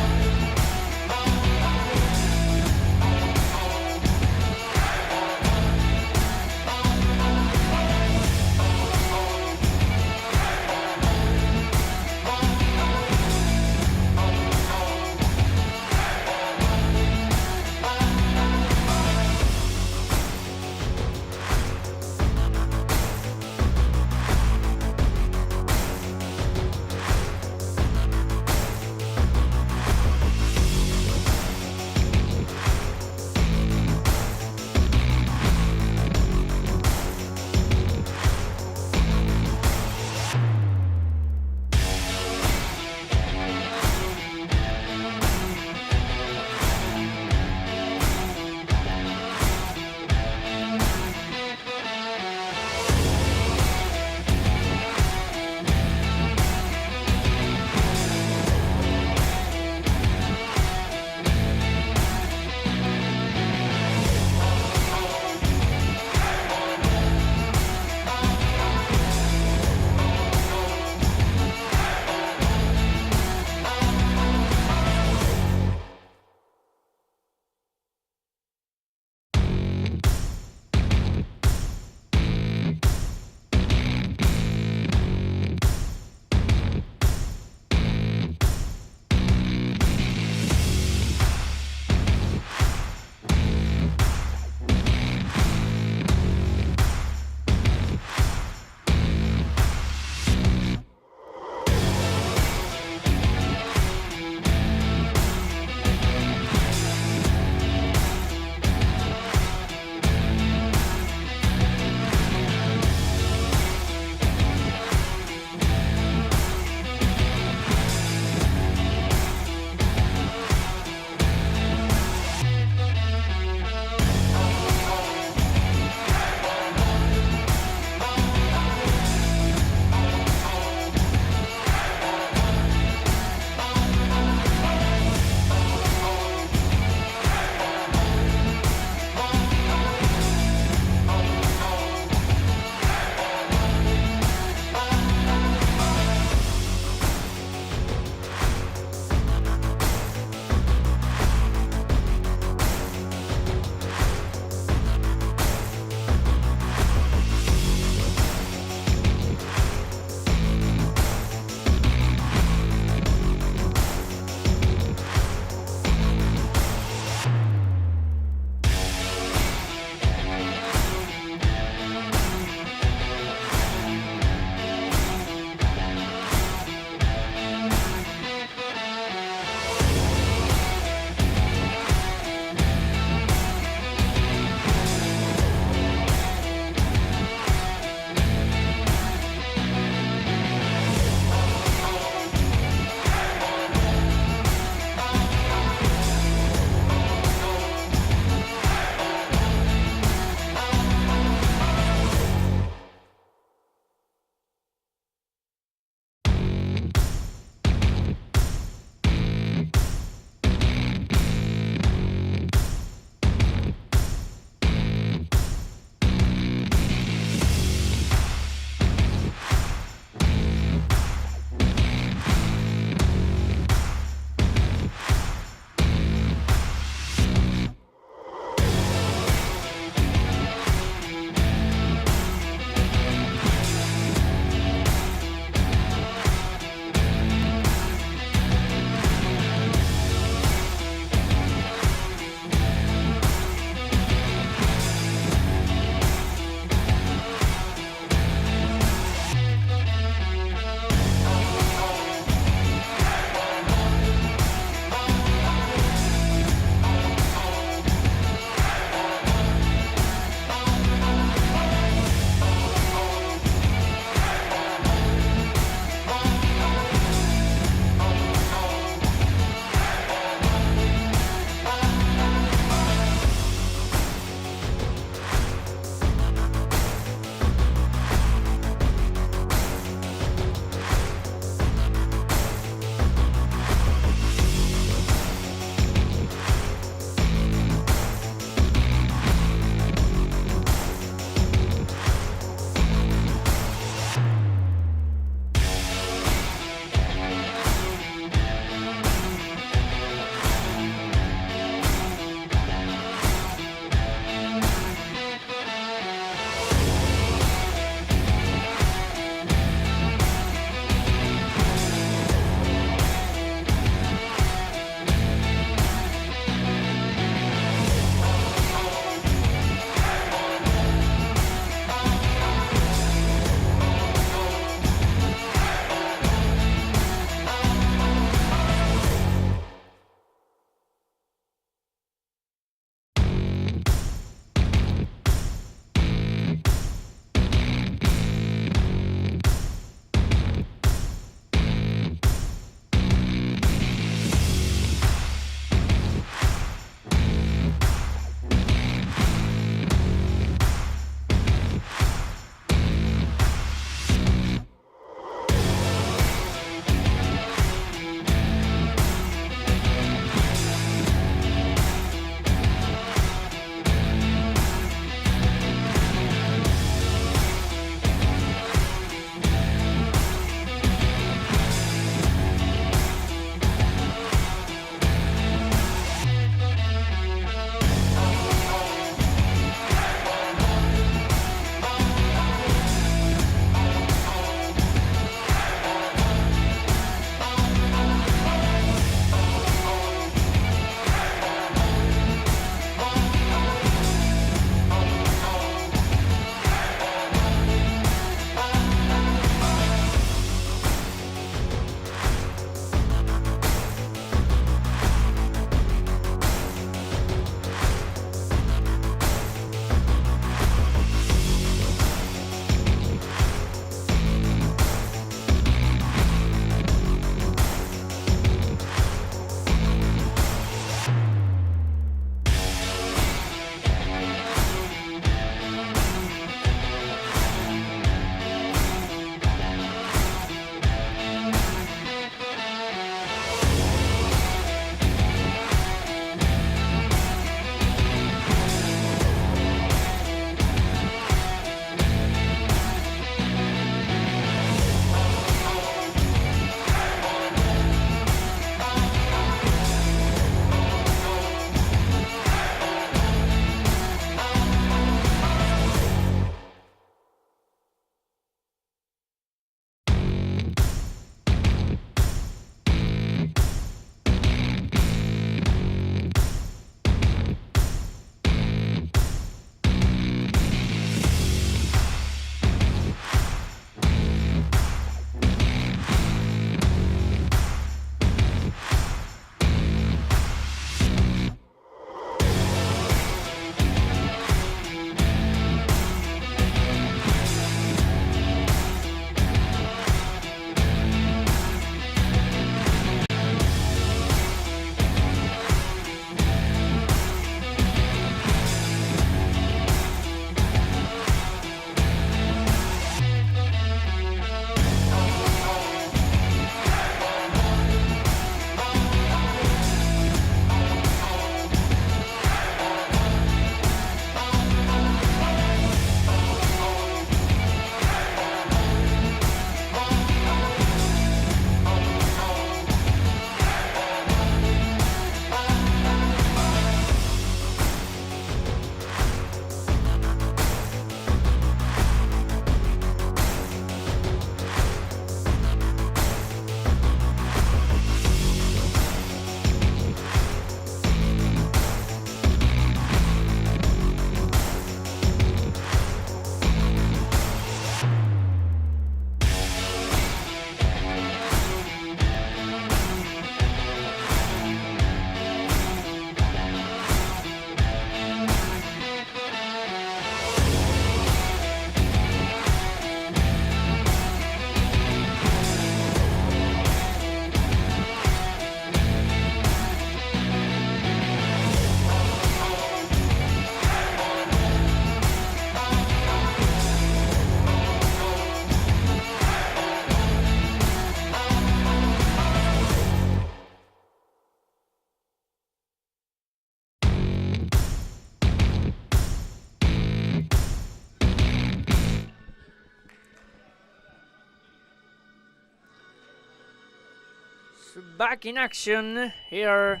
S2: back in action here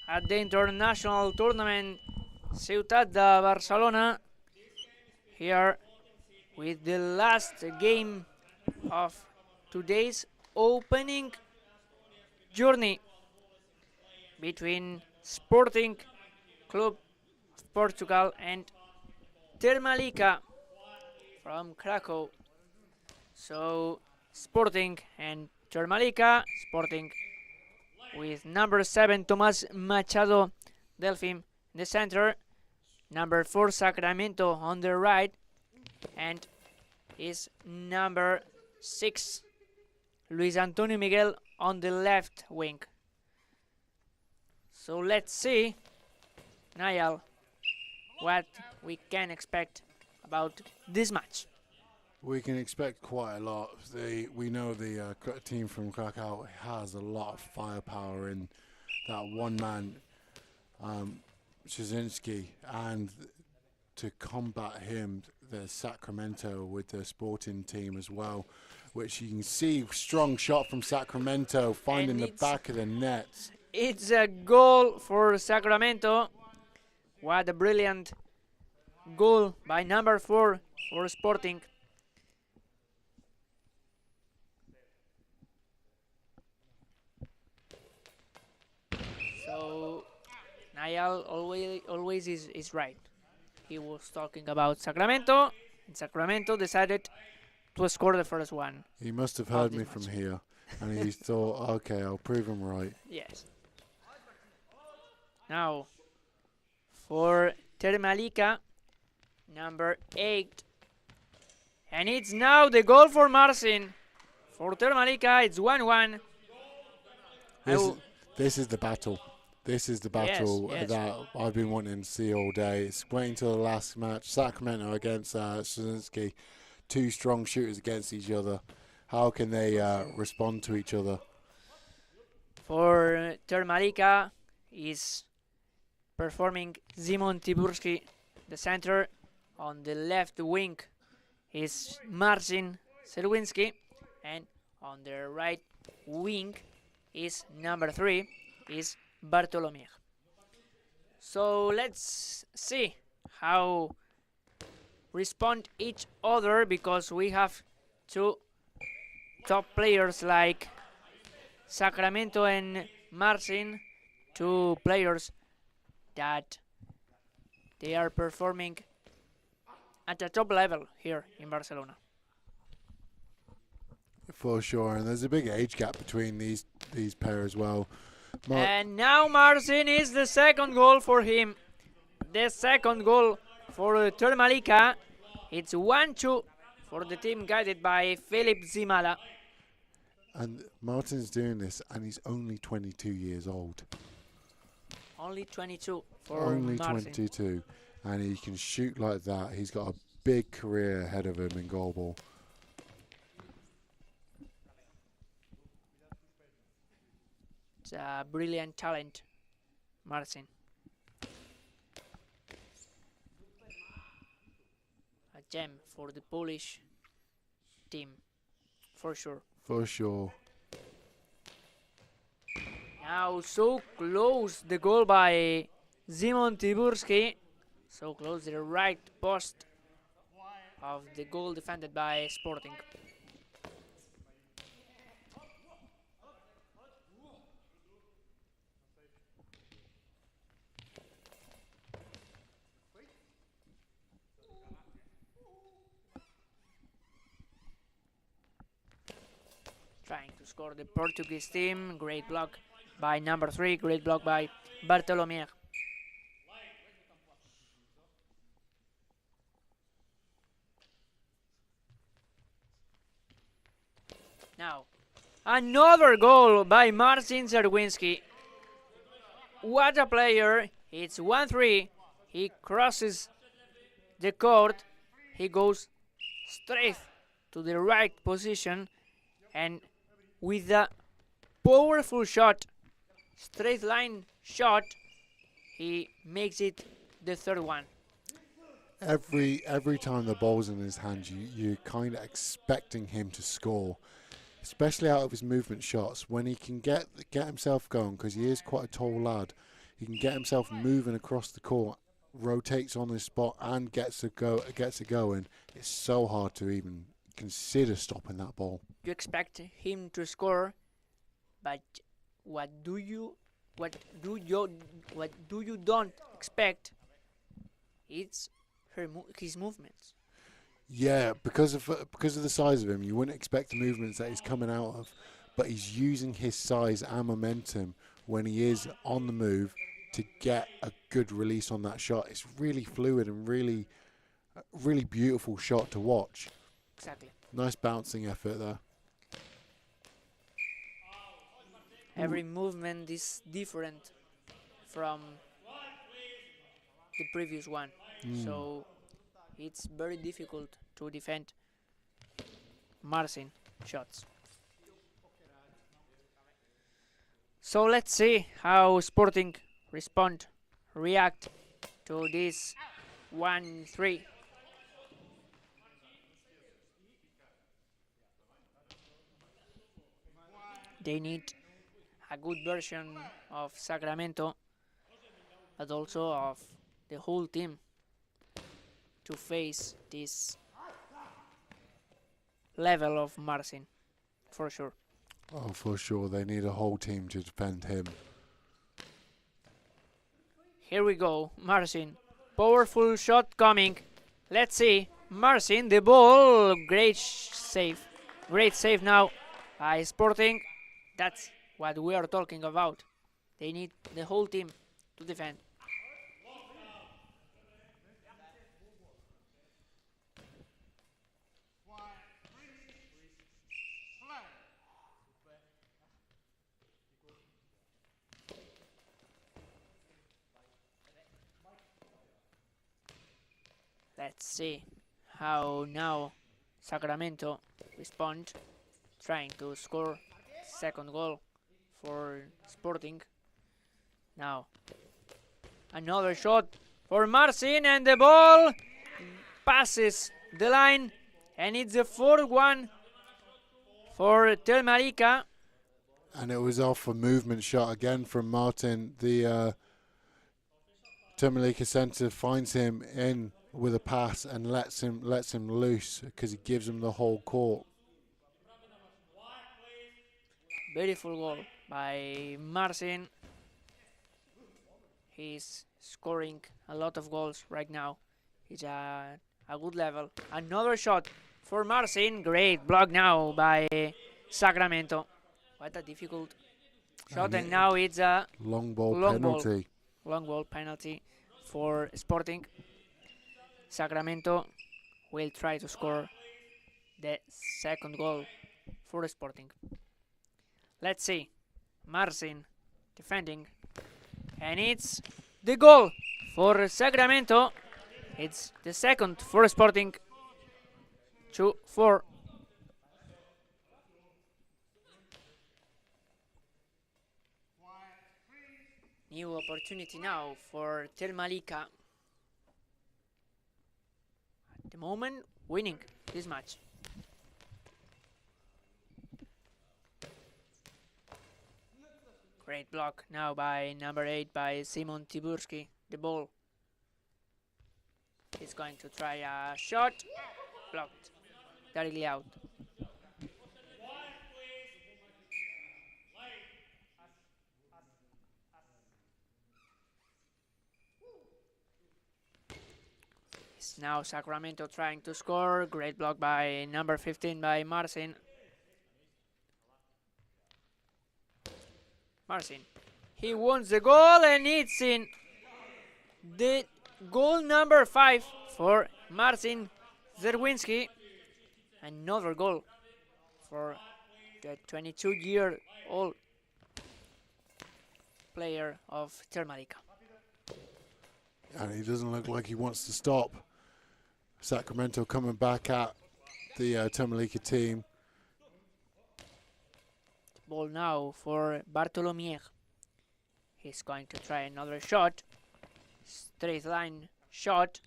S2: at the international tournament Ciutat de Barcelona. Here with the last game of today's opening journey between Sporting Club of Portugal and Termalica from Krakow. So Sporting and Termalica. Sporting with number 7 Tomás Machado Delfim in the center, number 4 Sacramento on the right, and is number 6 Luis Antonio Miguel on the left wing. So let's see, Niall, what we can expect about this match.
S1: We can expect quite a lot. We know the team from Krakow has a lot of firepower in that one man, Szczynski, and to combat him, the Sacramento with the Sporting team as well, which you can see, strong shot from Sacramento, finding the back of the net.
S2: It's a goal for Sacramento. What a brilliant goal by number 4 for Sporting. So Niall always is right. He was talking about Sacramento, and Sacramento decided to score the first one.
S1: He must have heard me from here, and he thought, okay, I'll prove him right.
S2: Yes. Now, for Termalica, number 8. And it's now the goal for Marcin. For Termalica, it's 1-1.
S1: This is the battle. This is the battle that I've been wanting to see all day. It's waiting till the last match. Sacramento against Szczynski. Two strong shooters against each other. How can they respond to each other?
S2: For Termalica is performing Szymon Tyburski, the center. On the left wing is Marcin Serwinski. And on the right wing is number 3, is Bartolomé. So let's see how respond each other, because we have two top players like Sacramento and Marcin, two players that they are performing at the top level here in Barcelona.
S1: For sure, and there's a big age gap between these pair as well.
S2: And now Marcin is the second goal for him. The second goal for Termalica. It's 1-2 for the team guided by Filip Zimala.
S1: And Martin's doing this, and he's only 22 years old.
S2: Only 22 for
S1: Only
S2: Marcin.
S1: 22, and he can shoot like that. He's got a big career ahead of him in goalball.
S2: It's a brilliant talent, Marcin. A gem for the Polish team, for sure.
S1: For sure.
S2: Now so close, the goal by Szymon Tyburski. So close, the right post of the goal defended by Sporting. Trying to score the Portuguese team. Great block by number 3. Great block by Bartolomé. Now, another goal by Marcin Zerwinski. What a player. It's 1-3. He crosses the court. He goes straight to the right position, and with a powerful shot, straight line shot, he makes it the third one.
S1: Every time the ball's in his hand, you're kind of expecting him to score. especially out of his movement shots, when he can get himself going, because he is quite a tall lad. He can get himself moving across the court, rotates on his spot, and gets it going. It's so hard to even consider stopping that ball.
S2: You expect him to score, but what do you don't expect? It's his movements.
S1: Yeah, because of the size of him, you wouldn't expect the movements that he's coming out of, but he's using his size and momentum when he is on the move to get a good release on that shot. It's really fluid and really beautiful shot to watch.
S2: Exactly.
S1: Nice bouncing effort there.
S2: Every movement is different from the previous one, so it's very difficult to defend Marcin shots. So let's see how Sporting react to this 1-3. They need a good version of Sacramento, but also of the whole team to face this level of Marcin, for sure.
S1: Oh, for sure. They need a whole team to defend him.
S2: Here we go, Marcin. Powerful shot coming. Let's see. Marcin, the ball. Great save. Great save now by Sporting. That's what we are talking about. They need the whole team to defend. Let's see how now Sacramento respond, trying to score second goal for Sporting. Now another shot for Marcin, and the ball passes the line, and it's the fourth one for Telmarica.
S1: And it was off a movement shot again from Martin. The Telmarica centre finds him in with a pass and lets him loose because he gives him the whole court.
S2: Beautiful goal by Marcin. He's scoring a lot of goals right now. He's at a good level. Another shot for Marcin. Great block now by Sacramento. What a difficult shot, and now it's a
S1: long ball penalty.
S2: Long ball penalty for Sporting. Sacramento will try to score the second goal for Sporting. Let's see. Marcin defending. And it's the goal for Sacramento. It's the second for Sporting. 2-4. New opportunity now for Telmarica. At the moment, winning this match. Great block now by number 8 by Simon Tiburski. The ball. He's going to try a shot. Blocked. Directly out. It's now Sacramento trying to score. Great block by number 15 by Marcin. Marcin. He wants the goal, and it's in. The goal number 5 for Marcin Zerwinski. Another goal for the 22-year-old player of Telmarica.
S1: And he doesn't look like he wants to stop. Sacramento coming back at the Telmarica team.
S2: Ball now for Bartolomier. He's going to try another shot. Straight line shot.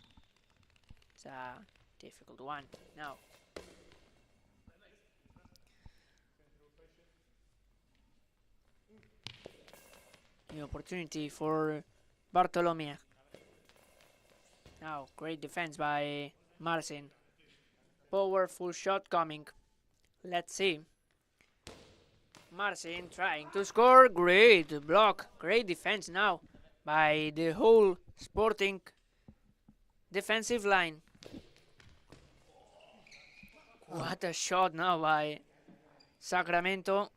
S2: It's a difficult one now. New opportunity for Bartolomé. Now, great defense by Marcin. Powerful shot coming. Let's see. Marcin trying to score. Great block. Great defense now by the whole Sporting defensive line. What a shot now by Sacramento.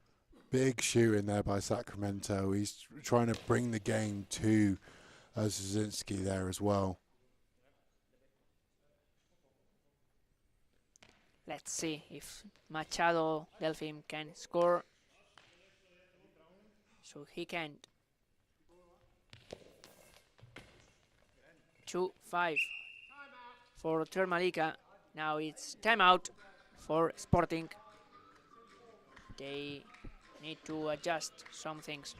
S1: Big shoot in there by Sacramento. He's trying to bring the game to Zazinski there as well.
S2: Let's see if Machado Delfim can score. So he can't. 2-5 for Termalica. Now it's timeout for Sporting. They need to adjust some things.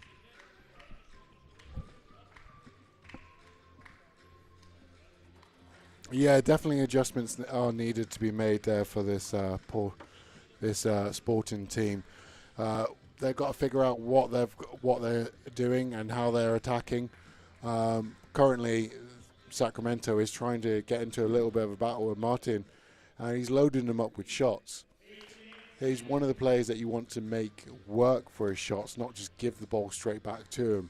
S1: Yeah, definitely adjustments are needed to be made there for this Sporting team. They've got to figure out what they're doing and how they're attacking. Currently, Sacramento is trying to get into a little bit of a battle with Martin, and he's loading them up with shots. He's one of the players that you want to make work for his shots, not just give the ball straight back to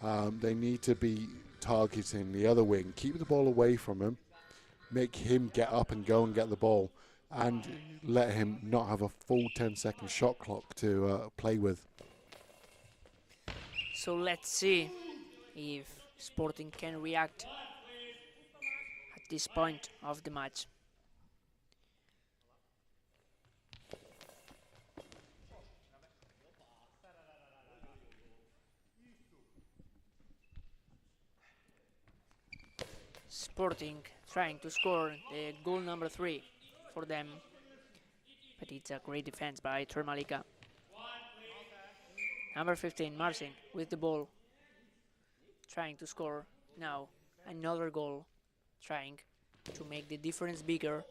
S1: him. They need to be targeting the other wing, keep the ball away from him, make him get up and go and get the ball, and let him not have a full 10-second shot clock to play with.
S2: So let's see if Sporting can react at this point of the match. Sporting trying to score the goal number 3 for them, but it's a great defense by Termalica. Number 15, Marcin with the ball, trying to score now another goal, trying to make the difference bigger.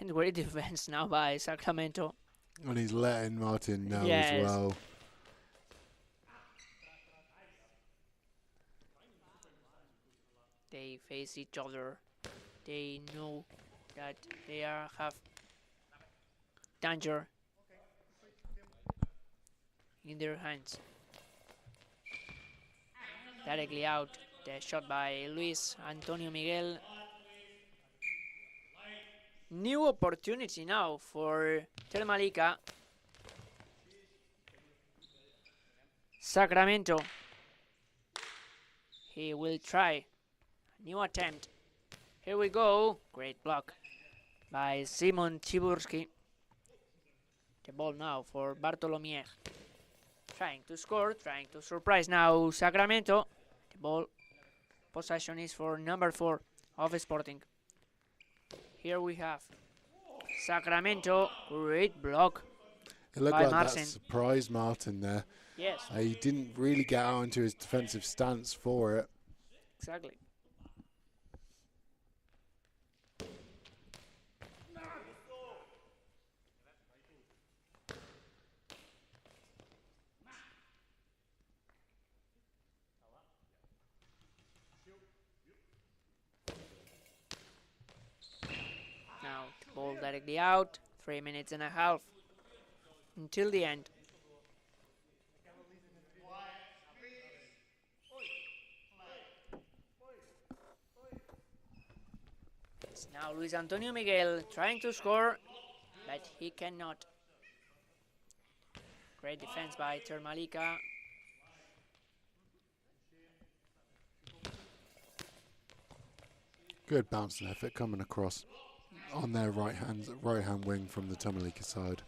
S2: And great defense now by Sacramento.
S1: And he's letting Martin know
S2: Yes.
S1: as well.
S2: They face each other. They know that they have danger in their hands. Directly out. The shot by Luis Antonio Miguel. New opportunity now for Termalica. Sacramento. He will try. New attempt. Here we go. Great block by Simon Tiburski. The ball now for Bartolomé. Trying to score, trying to surprise now Sacramento. The ball possession is for number 4 of Sporting. Here we have Sacramento. Great block.
S1: It looked
S2: by
S1: like
S2: Marcin.
S1: that surprised Martin there.
S2: Yes,
S1: He didn't really get out into his defensive stance for it.
S2: exactly. Now the ball directly out. 3 minutes and a half until the end. It's now Luis Antonio Miguel trying to score, but he cannot. Great defense by Termalica.
S1: Good bouncing effort coming across on their right hand wing from the Termalica side.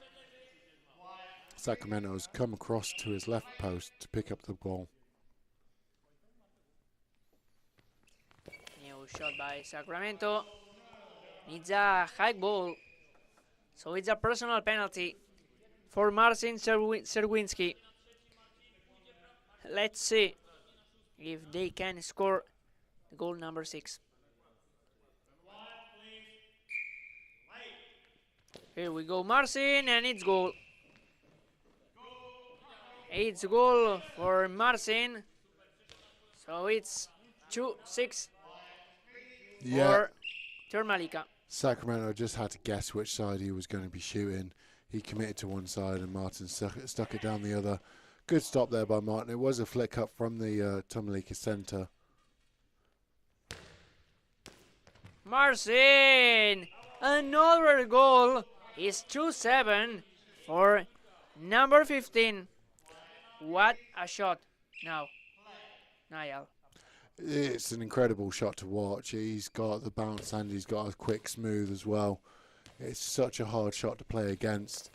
S1: Sacramento's come across to his left post to pick up the ball.
S2: New shot by Sacramento. It's a high ball, so it's a personal penalty for Marcin Serwinski. Let's see if they can score the goal number 6. Here we go, Marcin, and it's goal. It's goal for Marcin. So it's 2-6 for Termalika.
S1: Sacramento just had to guess which side he was going to be shooting. He committed to one side and Martin stuck it down the other. Good stop there by Martin. It was a flick up from the Termalika centre.
S2: Marcin! Another goal. It's 2-7 for number 15. What a shot now, Niall.
S1: It's an incredible shot to watch. He's got the bounce and he's got a quick smooth as well. It's such a hard shot to play against.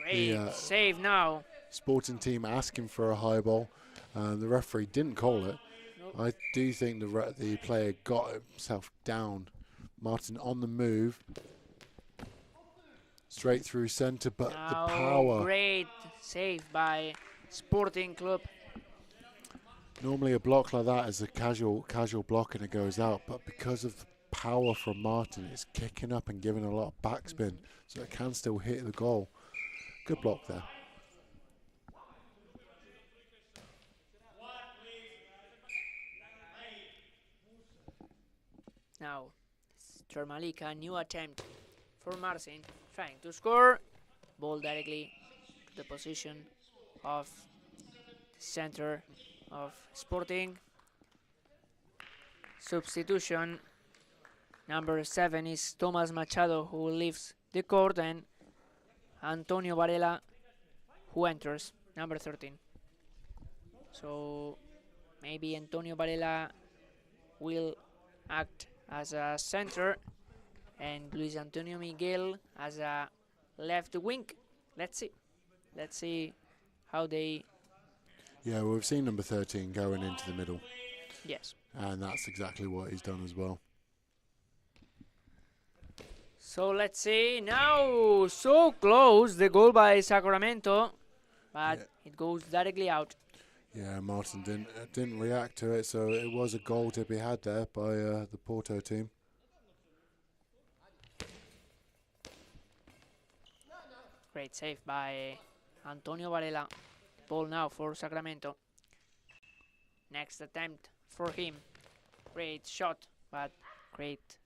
S2: Great save now.
S1: Sporting team asking for a high ball. The referee didn't call it.
S2: Nope.
S1: I do think the player got himself down. Martin on the move. Straight through centre, but
S2: Now,
S1: the power.
S2: great save by Sporting Club.
S1: Normally a block like that is a casual block and it goes out, but because of the power from Martin, it's kicking up and giving a lot of backspin, so it can still hit the goal. Good block there.
S2: Now, Termalika, new attempt for Marcin, trying to score. Ball directly to the position of the center of Sporting. Substitution. Number 7 is Thomas Machado, who leaves the court, and Antonio Varela, who enters, number 13. So maybe Antonio Varela will act as a center and Luis Antonio Miguel as a left wing. Let's see how they...
S1: Yeah, well, we've seen number 13 going into the middle.
S2: Yes.
S1: And that's exactly what he's done as well.
S2: So let's see now. So close, the goal by Sacramento, but it goes directly out.
S1: Yeah, Martin didn't react to it, so it was a goal to be had there by the Porto team.
S2: Great save by Antonio Varela. Ball now for Sacramento. Next attempt for him. Great shot, but great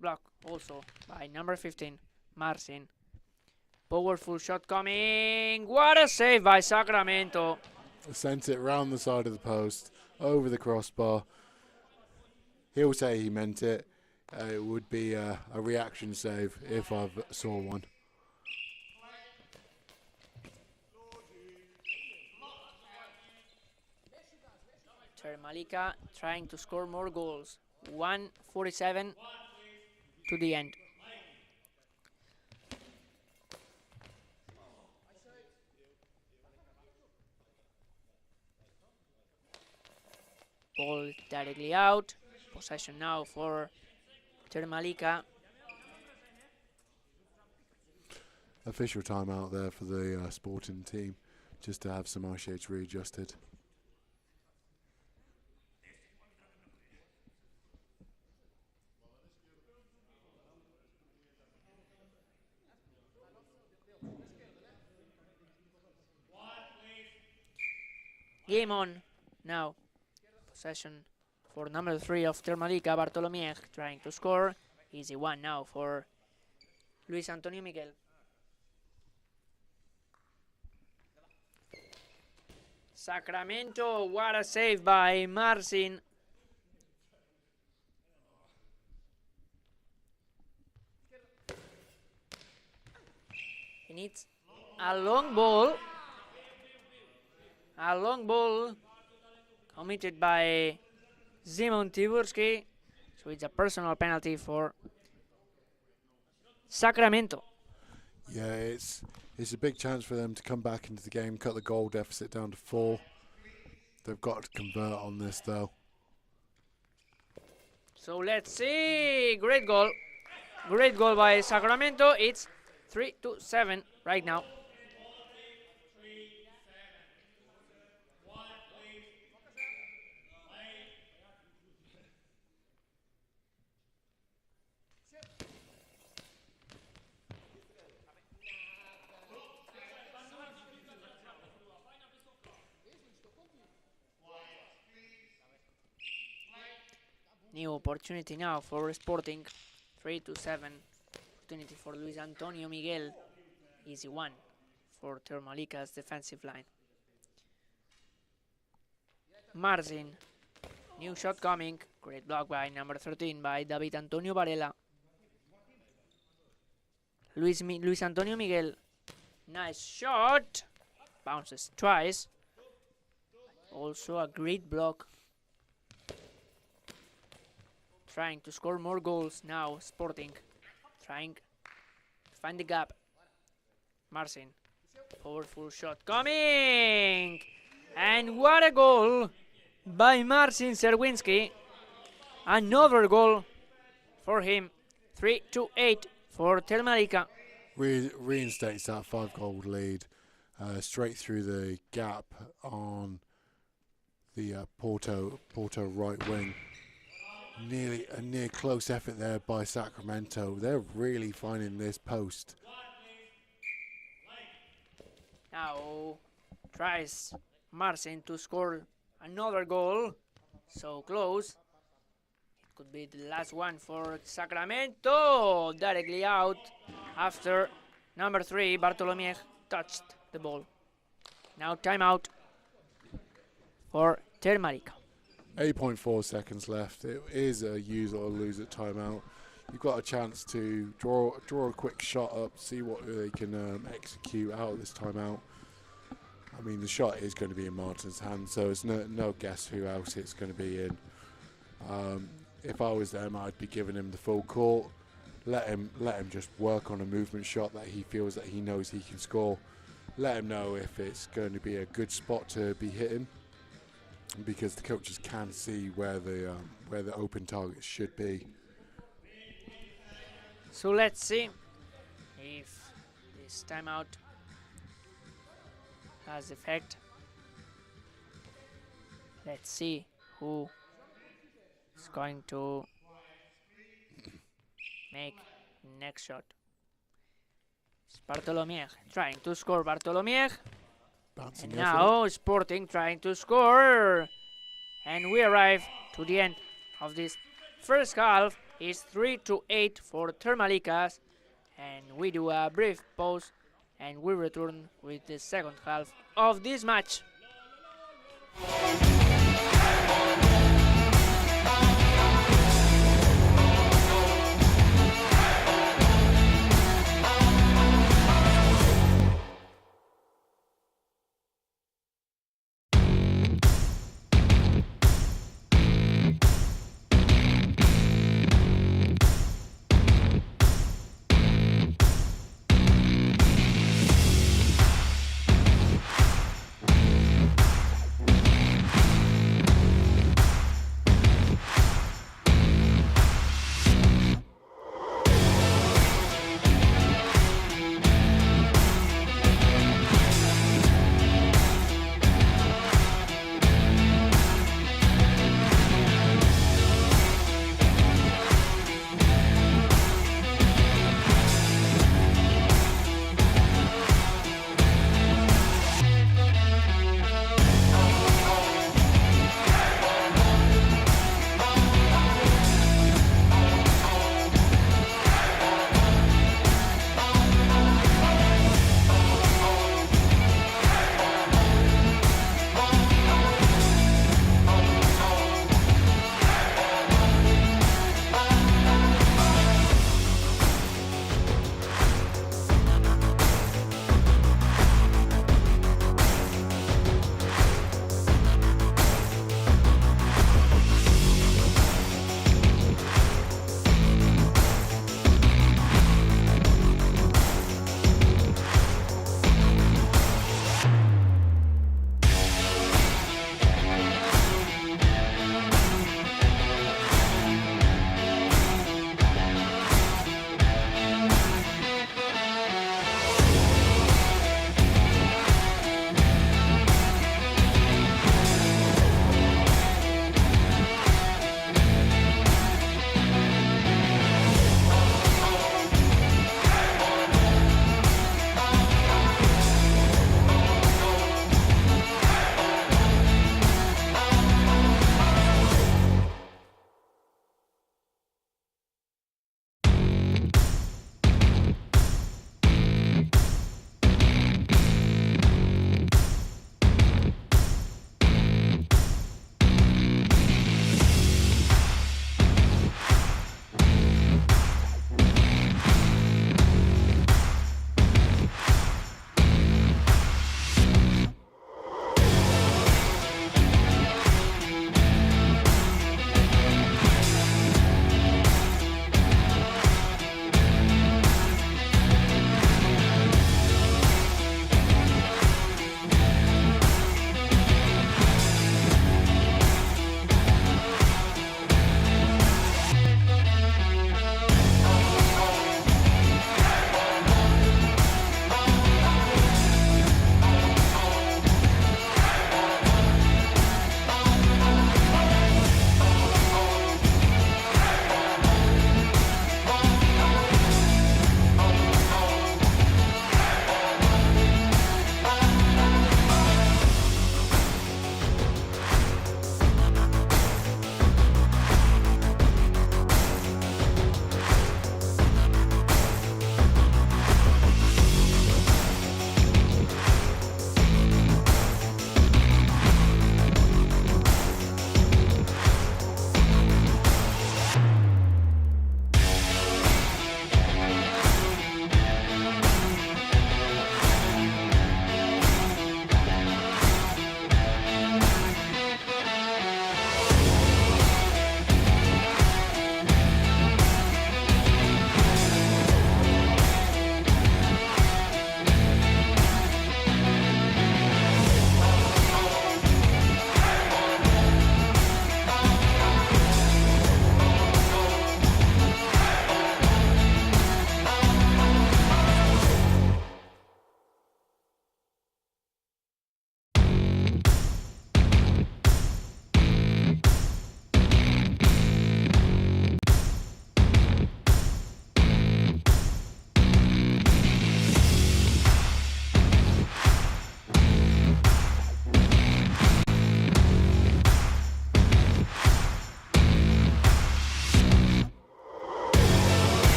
S2: block also by number 15, Marcin. Powerful shot coming. What a save by Sacramento.
S1: Sent it round the side of the post, over the crossbar. He'll say he meant it. It would be a reaction save if I saw one.
S2: Termalika trying to score more goals. 1:47 to the end. Ball directly out. Possession now for Termalika.
S1: Official timeout there for the Sporting team, just to have some ice shades readjusted.
S2: Game on now. Possession for number 3 of Termalika, Bartolomé trying to score. Easy one now for Luis Antonio Miguel. Sacramento, what a save by Marcin. He needs a long ball. A long ball committed by Szymon Tiburski. So it's a personal penalty for Sacramento.
S1: Yeah, it's a big chance for them to come back into the game, cut the goal deficit down to 4. They've got to convert on this though.
S2: So let's see. Great goal. Great goal by Sacramento. It's 3-7 right now. New opportunity now for Sporting. 3-7. Opportunity for Luis Antonio Miguel. Easy one for Termalica's defensive line. Marcin. New shot coming. Great block by number 13 by David Antonio Varela. Luis Antonio Miguel. Nice shot. Bounces twice. Also a great block. Trying to score more goals now. Sporting. Trying to find the gap. Marcin. Powerful shot coming. And what a goal by Marcin Serwinski. Another goal for him. 3-8 for Termalica.
S1: Reinstates that 5-goal lead straight through the gap on the Porto right wing. Nearly a near close effort there by Sacramento. They're really finding this post.
S2: Now tries Marcin to score another goal. So close. It could be the last one for Sacramento. Directly out after number 3, Bartolomé, touched the ball. Now timeout for Termalica.
S1: 8.4 seconds left. It is a use or lose at timeout. You've got a chance to draw a quick shot up, see what they can execute out of this timeout. I mean, the shot is going to be in Martin's hand, so it's no guess who else it's going to be in. If I was them, I'd be giving him the full court. Let him just work on a movement shot that he feels that he knows he can score. Let him know if it's going to be a good spot to be hitting, because the coaches can see where the open targets should be.
S2: So let's see if this timeout has effect. Let's see who is going to make next shot. It's Bartolomé trying to score. Bartolomé.
S1: Bouncing
S2: And now Sporting trying to score. And we arrive to the end of this first half. It's 3-8 for Termalicas. And we do a brief pause and we return with the second half of this match.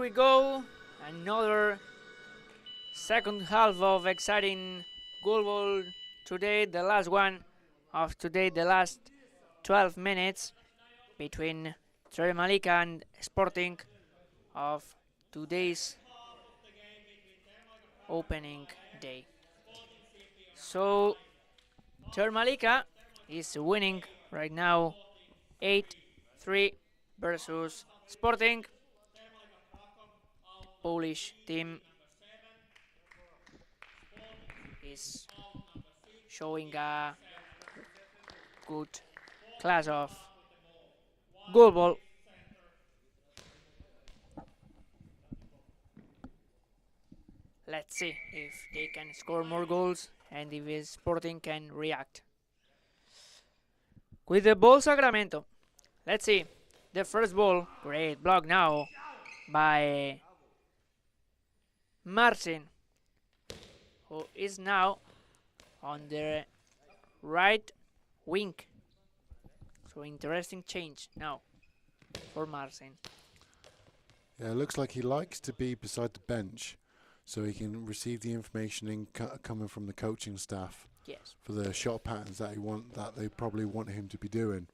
S2: we go. Another second half of exciting goal ball today. The last one of today, the last 12 minutes between Malika and Sporting of today's opening day. So Malika is winning right now 8-3 versus Sporting. Polish team is showing a good class of goal ball. Let's see if they can score more goals and if Sporting can react. With the ball, Sacramento. Let's see. The first ball, great block now by Marcin, who is now on the right wing. So interesting change now for Marcin.
S1: Yeah, it looks like he likes to be beside the bench so he can receive the information coming from the coaching staff.
S2: Yes.
S1: For the shot patterns that they probably want him to be doing.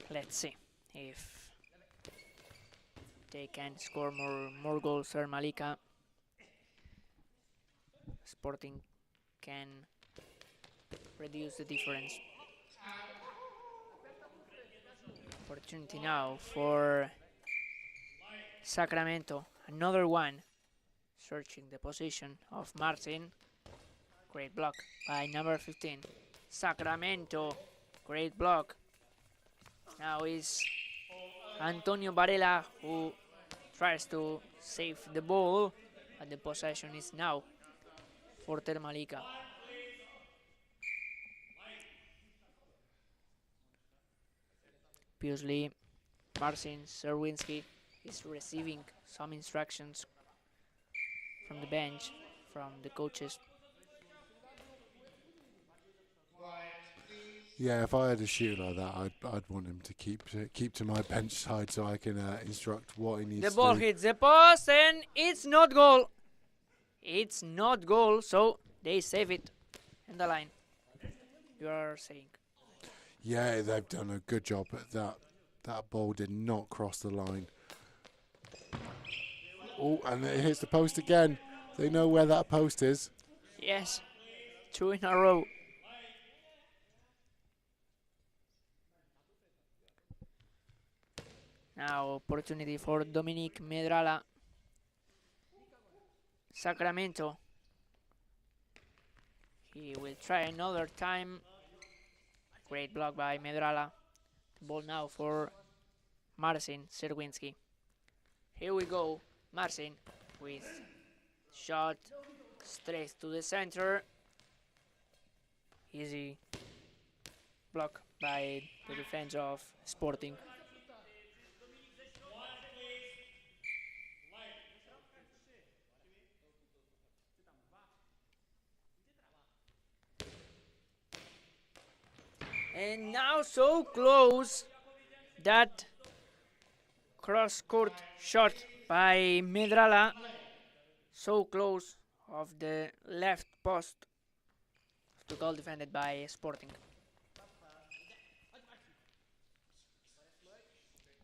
S2: Let's see if they can score more goals. Malika. Sporting can reduce the difference. Opportunity now for Sacramento. Another one. Searching the position of Marcin. Great block by number 15. Sacramento. Great block. Now is Antonio Varela who tries to save the ball. And the possession is now for Malika. Obviously, Marcin Serwinski is receiving some instructions from the bench, from the coaches.
S1: Yeah, if I had a shooter like that, I'd want him to keep to my bench side so I can instruct what he needs to do.
S2: The ball hits the post and it's not goal. It's not goal, so they save it in the line. You are saying?
S1: Yeah, they've done a good job at that. That ball did not cross the line. Oh, and it hits the post again. They know where that post is.
S2: Yes, 2 in a row. Now opportunity for Dominic Medrala. Sacramento. He will try another time. Great block by Medrala. Ball now for Marcin Serwinski. Here we go. Marcin with shot straight to the center. Easy block by the defense of Sporting. And now so close that cross-court shot by Medrala. So close of the left post to goal defended by Sporting.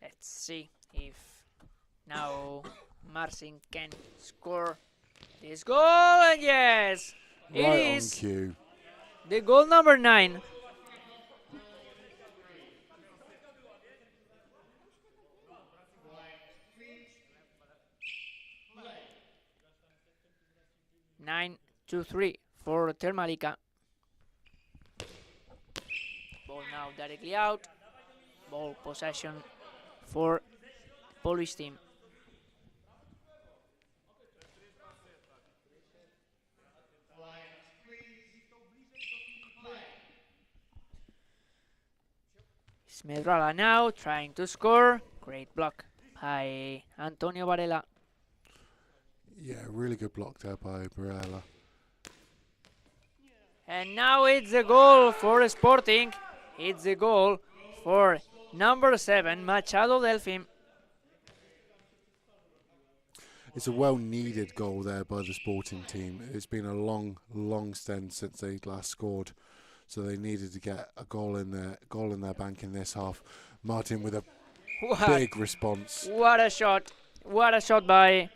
S2: Let's see if now Marcin can score this goal. And yes,
S1: Right
S2: it is
S1: on cue.
S2: the goal number 9. Nine to 3 for Malika. Ball now directly out. Ball possession for Polish team. Medrala now trying to score. Great block by Antonio Varela.
S1: Yeah, really good block there by Varela.
S2: And now it's a goal for Sporting. It's a goal for Number 7, Machado Delfim.
S1: It's a well-needed goal there by the Sporting team. It's been a long stint since they last scored, so they needed to get a goal in their bank in this half. Martin with a big response.
S2: What a shot! What a shot by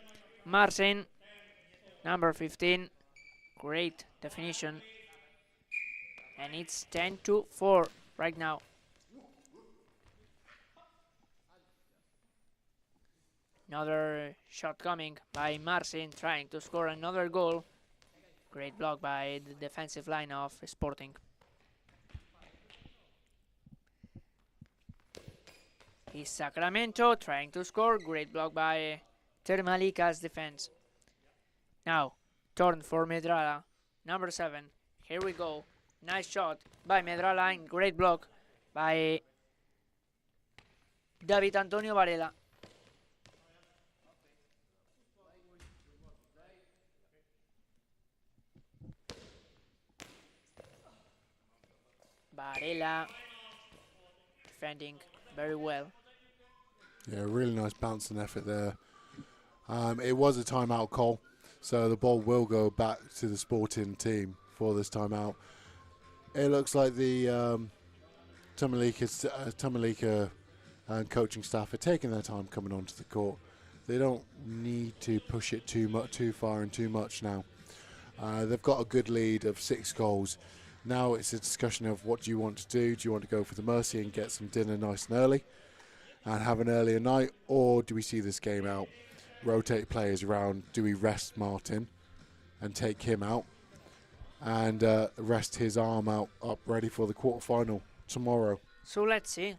S2: Marcin, number 15. Great definition. And it's 10-4 right now. Another shot coming by Marcin, trying to score another goal. Great block by the defensive line of Sporting. Here's Sacramento trying to score. Great block by Termalika's defense. Now, turn for Medrala, number 7. Here we go. Nice shot by Medrala and great block by David Antonio Varela. Varela defending very well.
S1: Yeah, really nice bouncing effort there. It was a timeout call, so the ball will go back to the Sporting team for this timeout. It looks like the Tamalika coaching staff are taking their time coming onto the court. They don't need to push it too far and too much now. They've got a good lead of 6 goals. Now it's a discussion of what do you want to do? Do you want to go for the mercy and get some dinner nice and early and have an earlier night, or do we see this game out, rotate players around? Do we rest Martin and take him out and rest his arm out up ready for the quarterfinal tomorrow?
S2: So let's see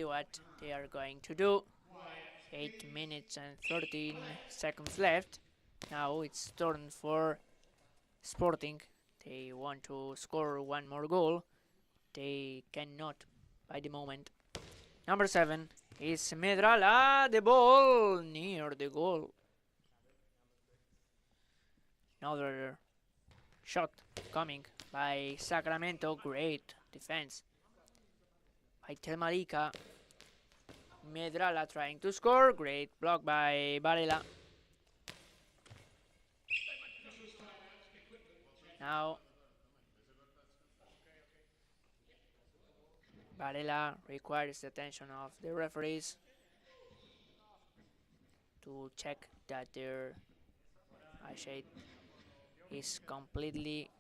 S2: what they are going to do. 8 minutes and 13 seconds left. Now it's turn for Sporting. They want to score one more goal. They cannot by the moment. Number 7 is Medrala. The ball near the goal. Another shot coming by Sacramento. Great defense by Telmalika. Medrala trying to score. Great block by Varela. Now Varela requires the attention of the referees to check that their eyeshade is completely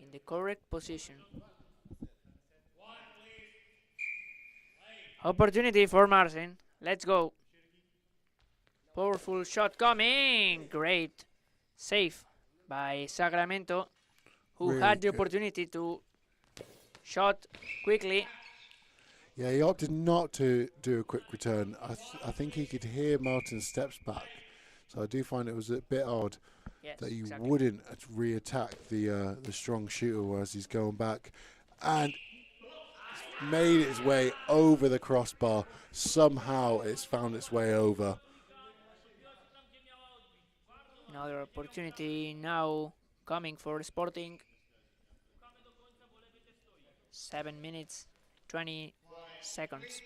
S2: in the correct position. Opportunity for Marcin. Let's go. Powerful shot coming. Great save by Sacramento, who
S1: Really
S2: had the
S1: good.
S2: opportunity to shot quickly.
S1: Yeah, he opted not to do a quick return. I think he could hear Martin's steps back, so I do find it was a bit odd that he
S2: Exactly.
S1: wouldn't re-attack the strong shooter as he's going back, and made its way over the crossbar. Somehow it's found its way over.
S2: Another opportunity now coming for Sporting. 7 minutes, 20 seconds.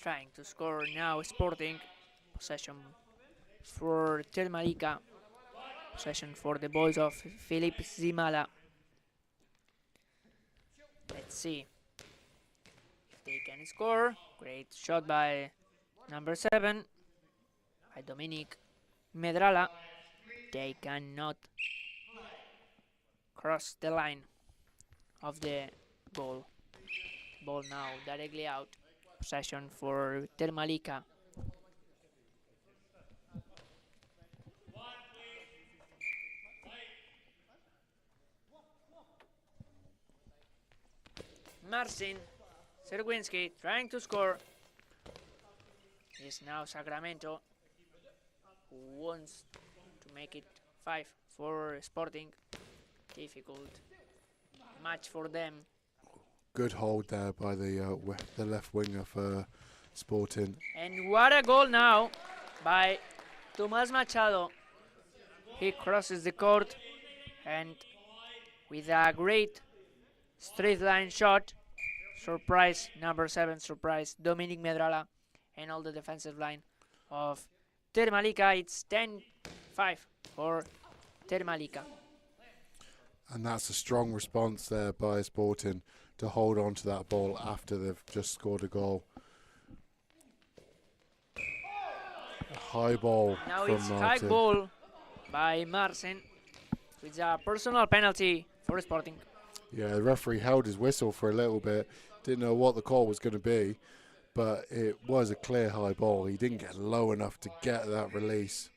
S2: Trying to score now Sporting. Possession for Telmalika. Possession for the boys of Philip Zimala. Let's see if they can score. Great shot by number 7, by Dominic Medrala. They cannot cross the line of the goal. Ball now directly out. Possession for Termalika. Marcin Serwinski trying to score. Is now Sacramento, who wants to make it 5 for Sporting. Difficult match for them.
S1: Good hold there by the left winger for Sporting.
S2: And what a goal now by Tomás Machado. He crosses the court and with a great Straight line shot. Surprise, number 7, surprise, Dominic Medrala, and all the defensive line of Termalika. It's 10-5 for Termalika.
S1: And that's a strong response there by Sporting to hold on to that ball after they've just scored a goal. A high ball
S2: Now
S1: from
S2: it's
S1: Martin.
S2: high ball by Marcin, with a personal penalty for Sporting.
S1: Yeah, the referee held his whistle for a little bit. Didn't know what the call was going to be, but it was a clear high ball. He didn't get low enough to get that release.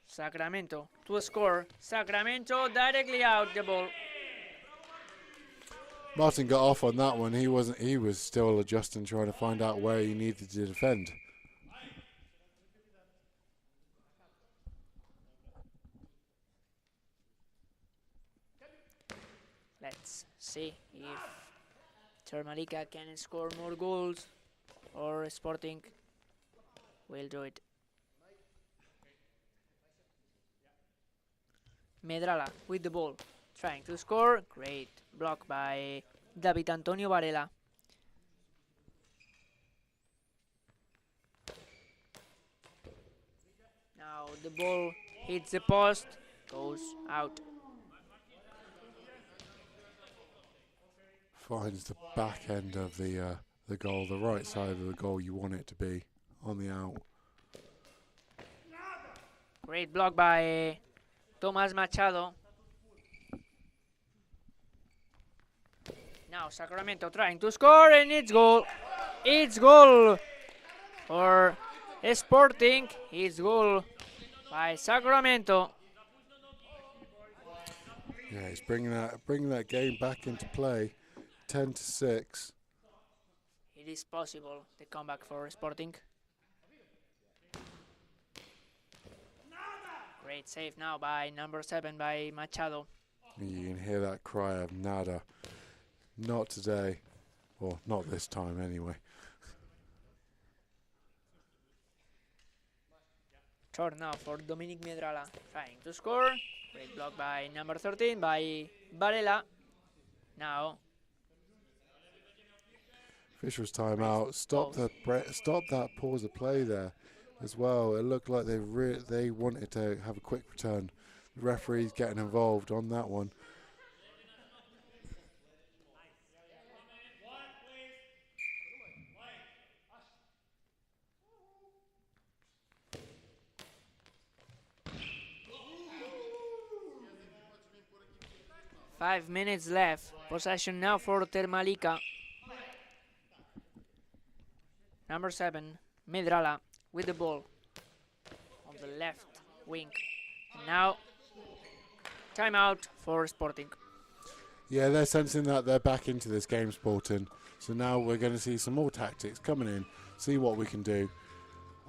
S2: Sacramento to score. Sacramento directly out the ball.
S1: Martin got off on that one. He was still adjusting, trying to find out where he needed to defend.
S2: Let's see if Termalika can score more goals or Sporting will do it. Medrala with the ball, trying to score. Great block by David Antonio Varela. Now the ball hits the post, goes out.
S1: Finds the back end of the goal, the right side of the goal you want it to be, on the out.
S2: Great block by Tomás Machado. Now Sacramento trying to score, and it's goal. It's goal for Sporting. It's goal by Sacramento.
S1: Yeah, he's bringing that game back into play. 10-6.
S2: It is possible the comeback for Sporting. Great save now by number 7 by Machado.
S1: You can hear that cry of nada. Not today. Well, not this time anyway.
S2: Short now for Dominic Medrala, trying to score. Great block by number 13 by Varela. Now
S1: Fisher's timeout. Stop that pause of play there as well. It looked like they wanted to have a quick return. The referee's getting involved on that one.
S2: Five minutes left. Possession now for Termalika. Number 7, Medrala with the ball on the left wing. And now, timeout for Sporting.
S1: Yeah, they're sensing that they're back into this game, Sporting. So now we're going to see some more tactics coming in, see what we can do.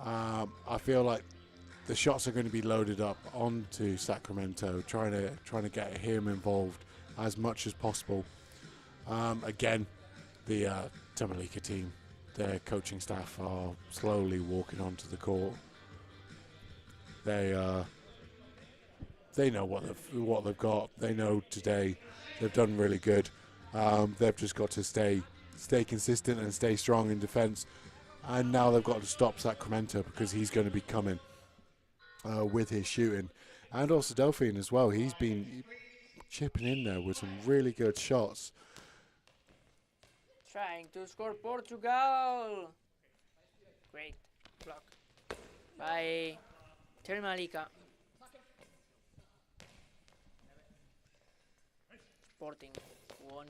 S1: I feel like the shots are going to be loaded up onto Sacramento, trying to get him involved as much as possible. Again, the Termalika team, their coaching staff are slowly walking onto the court. They know what they've got. They know today they've done really good. They've just got to stay consistent and stay strong in defence. And now they've got to stop Sacramento because he's going to be coming with his shooting. And also Delphine as well. He's been chipping in there with some really good shots.
S2: Trying to score Portugal. Great block by Termalika. Sporting won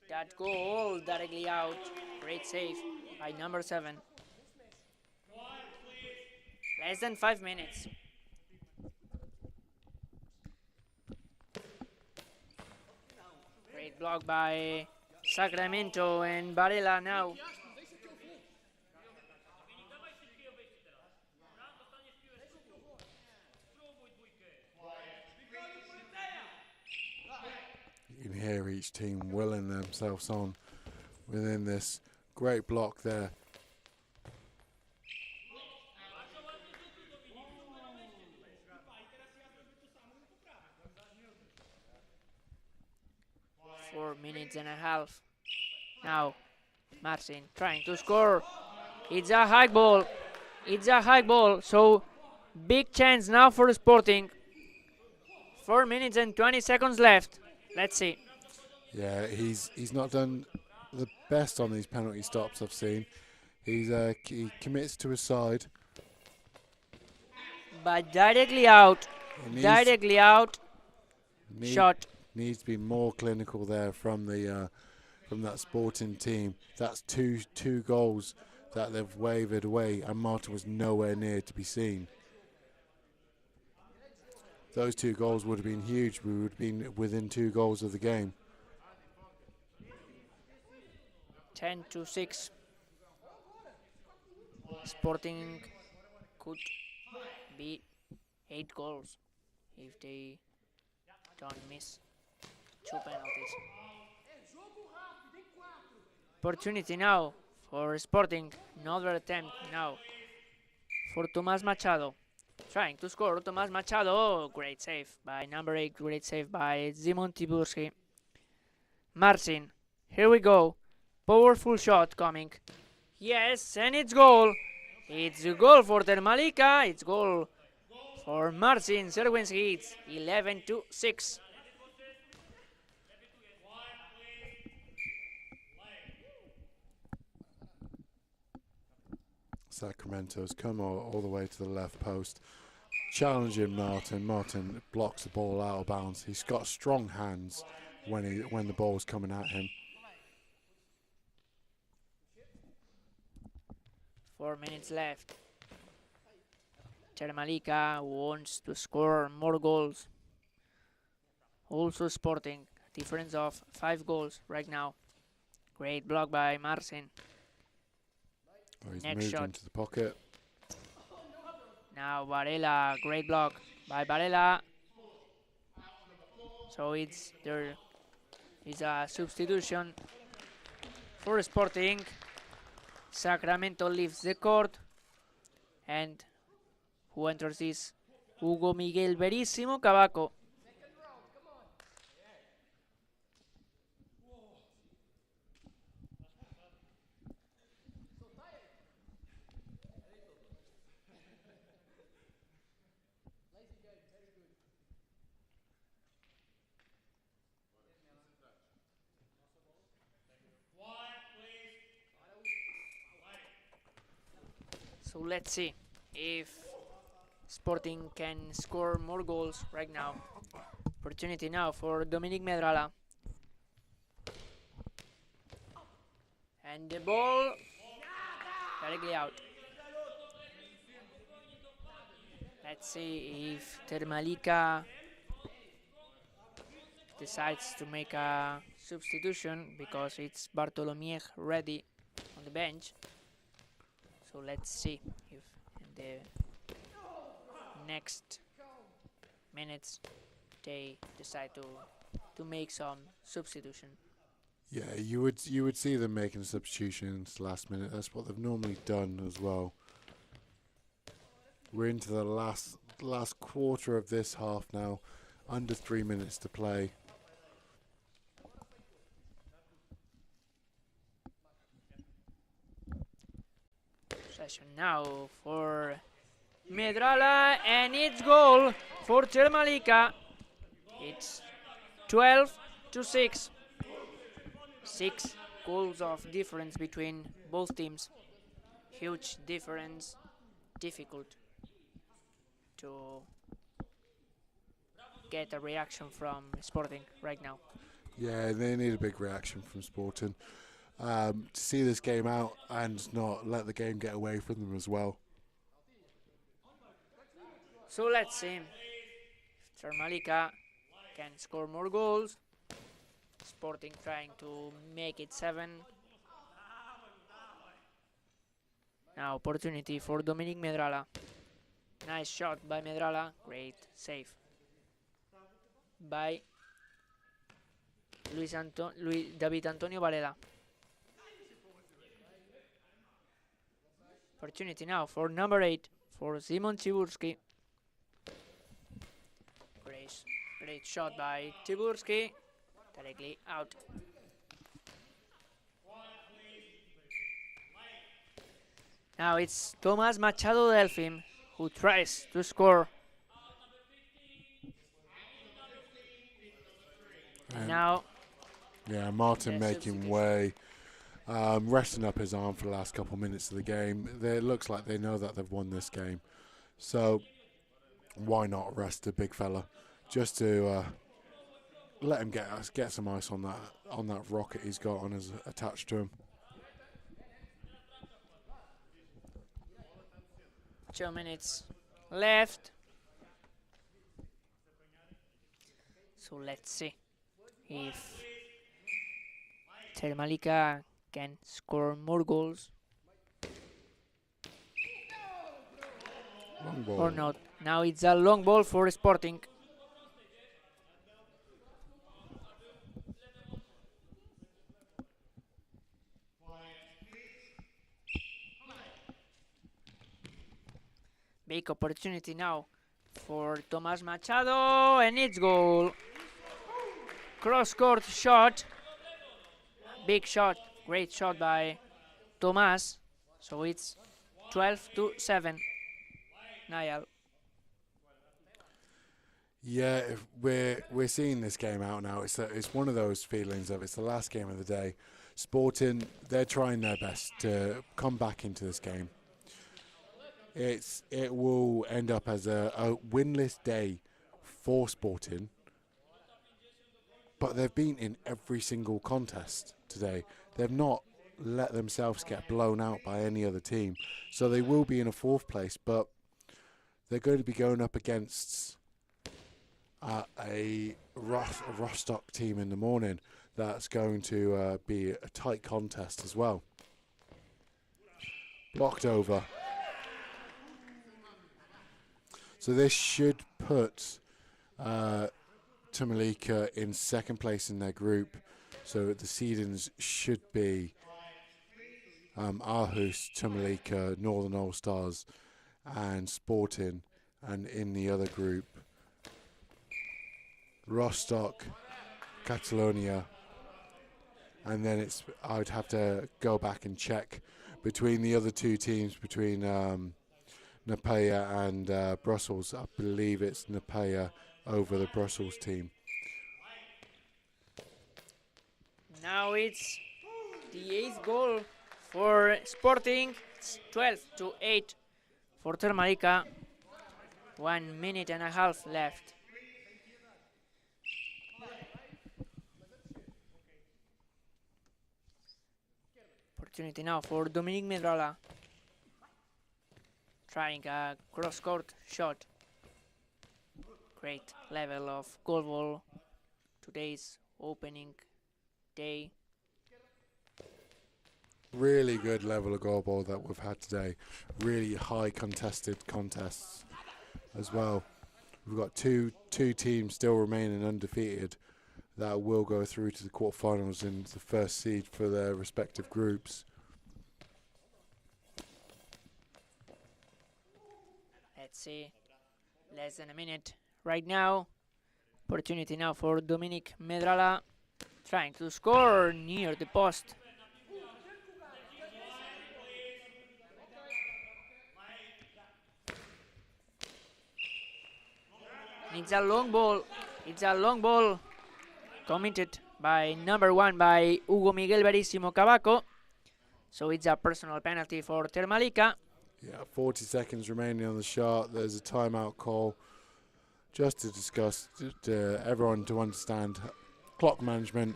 S2: that goal directly out. Great save by number 7. Less than 5 minutes. Great block by Sacramento and Varela now.
S1: You can hear each team willing themselves on within this great block there.
S2: 4 minutes and a half. Now, Marcin trying to score. It's a high ball. It's a high ball. So, big chance now for Sporting. 4 minutes and 20 seconds left. Let's see.
S1: Yeah, he's not done the best on these penalty stops I've seen. He commits to his side.
S2: But directly out. Directly out. Shot.
S1: Needs to be more clinical there from that Sporting team. That's two goals that they've wavered away, and Martin was nowhere near to be seen. Those 2 goals would have been huge. We would have been within 2 goals of the game.
S2: 10-6. Sporting could be 8 goals if they don't miss 2 penalties. Opportunity now for Sporting. Another attempt now for Tomás Machado. Trying to score. Tomás Machado. Great save by number 8. Great save by Szymon Tiburski. Marcin. Here we go. Powerful shot coming. Yes, and it's goal. It's a goal for Termalika. It's goal for Marcin Serwinski. It's 11-6.
S1: Sacramento's come all the way to the left post, challenging Martin. Martin blocks the ball out of bounds. He's got strong hands when the ball's coming at him.
S2: 4 minutes left. Termalika wants to score more goals. Also Sporting, difference of 5 goals right now. Great block by Marcin.
S1: Oh, he's
S2: Next
S1: moved
S2: shot.
S1: into the pocket.
S2: Now Varela, great block by Varela. So there is a substitution for Sporting. Sacramento leaves the court, and who enters is Hugo Miguel Verísimo Cavaco. So let's see if Sporting can score more goals right now. Opportunity now for Dominic Medrala. And the ball directly out. Let's see if Termalika decides to make a substitution, because it's Bartolomé ready on the bench. So let's see if in the next minutes they decide to make some substitution.
S1: Yeah, you would see them making substitutions last minute. That's what they've normally done as well. We're into the last quarter of this half now. Under 3 minutes to play.
S2: Possession now for Medrala, and it's goal for Termalika. It's 12-6. 6 goals of difference between both teams. Huge difference. Difficult to get a reaction from Sporting right now.
S1: Yeah, they need a big reaction from Sporting to see this game out and not let the game get away from them as well.
S2: So let's see if Termalika can score more goals. Sporting trying to make it 7. Now opportunity for Dominic Medrala. Nice shot by Medrala. Great save by David Antonio Varela. Opportunity now for number 8 for Szymon Tiburski. Great shot by Tiburski. directly out. Now it's Tomás Machado Delfim who tries to score. And now,
S1: yeah, Martin
S2: the
S1: making
S2: substitution.
S1: way, resting up his arm for the last couple of minutes of the game. It looks like they know that they've won this game, so why not rest the big fella just to let him get some ice on that rocket he's got on his attached to him.
S2: 2 minutes left. So let's see if Termalika can score more goals
S1: Long ball.
S2: or not. Now it's a long ball for Sporting. Big opportunity now for Tomás Machado, and it's goal. Cross-court shot. Big shot. Great shot by Tomás. So it's 12-7. Niall.
S1: Yeah, if we're seeing this game out now. It's one of those feelings of it's the last game of the day. Sporting, they're trying their best to come back into this game. It will end up as a winless day for Sporting, but they've been in every single contest today. They've not let themselves get blown out by any other team, so they will be in a fourth place, but they're going to be going up against a Rostock team in the morning. That's going to be a tight contest as well. Blocked over. So this should put Tamalika in second place in their group. So the seedings should be Aarhus, Tamalika, Northern All Stars, and Sporting, and in the other group, Rostock, Catalonia, and then I would have to go back and check between the other two teams, between Napaya and Brussels. I believe it's Napaya over the Brussels team.
S2: Now it's the 8th goal for Sporting. It's 12-8 for Termalika. 1 minute and a half left. Opportunity now for Dominic Medrala. Trying a cross-court shot. Great level of goal ball today's opening day.
S1: Really good level of goal ball that we've had today. Really high contested contests as well. We've got two teams still remaining undefeated that will go through to the quarterfinals in the first seed for their respective groups.
S2: Let's see. Less than a minute right now. Opportunity now for Dominic Medrala. Trying to score near the post. It's a long ball. It's a long ball committed by number 1 by Hugo Miguel Verissimo Cavaco. So it's a personal penalty for Termalika.
S1: Yeah, 40 seconds remaining on the shot. There's a timeout call just to discuss to everyone to understand clock management,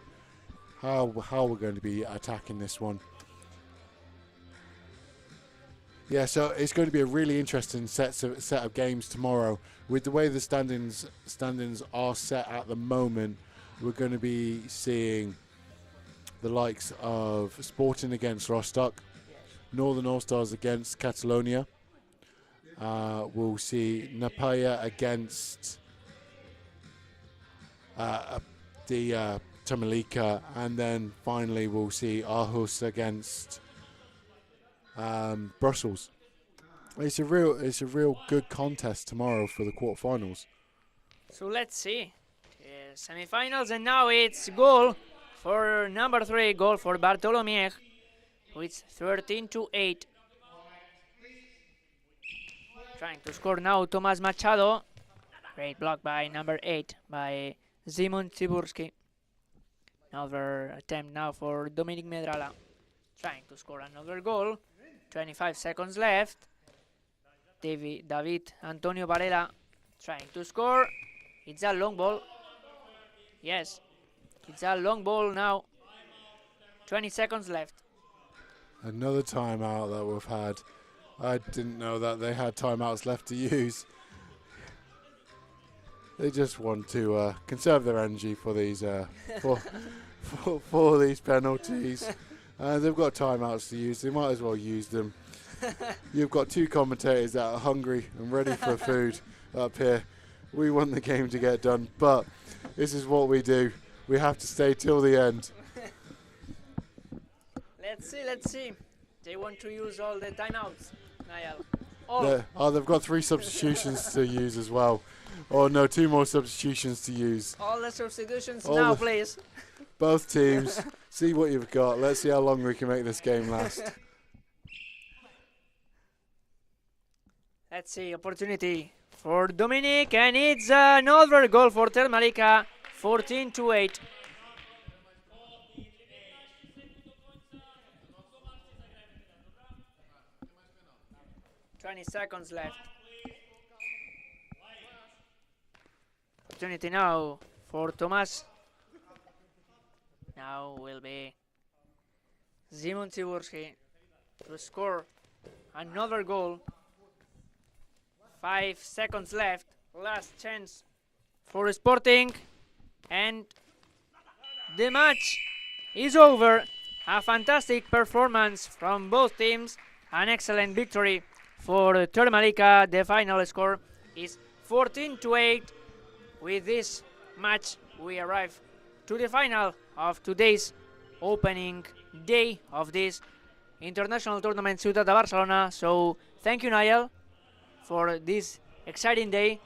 S1: how we're going to be attacking this one. Yeah, so it's going to be a really interesting set of games tomorrow. With the way the standings are set at the moment, we're going to be seeing the likes of Sporting against Rostock, Northern All Stars against Catalonia. We'll see Napaya against the Tamalika, and then finally we'll see Aarhus against Brussels. It's a real good contest tomorrow for the quarterfinals.
S2: So let's see. semi-finals, and now it's goal for number 3, goal for Bartolomé, with 13-8. Trying to score now Tomás Machado. Great block by number 8 by Szymon Cyburski. Another attempt now for Dominic Medrala. Trying to score another goal. 25 seconds left. David Antonio Varela trying to score. It's a long ball. Yes, it's a long ball now. 20 seconds left.
S1: Another timeout that we've had. I didn't know that they had timeouts left to use. They just want to conserve their energy for these for these penalties. They've got timeouts to use. They might as well use them. You've got 2 commentators that are hungry and ready for food up here. We want the game to get done, but this is what we do. We have to stay till the end.
S2: Let's see. They want to use all the timeouts, Niall.
S1: They've got 3 substitutions to use as well. Oh no, 2 more substitutions to use.
S2: All the substitutions now, please.
S1: Both teams, see what you've got. Let's see how long we can make this game last.
S2: Let's see, opportunity for Dominic, and it's another goal for Termalica, 14-8. Seconds left. Opportunity now for Tomás. Now will be Szymon Cyburski to score another goal. 5 seconds left. Last chance for Sporting. And the match is over. A fantastic performance from both teams. An excellent victory for Termalica. The final score is 14-8. With this match, we arrive to the final of today's opening day of this international tournament, Ciutat de Barcelona. So thank you, Niall, for this exciting day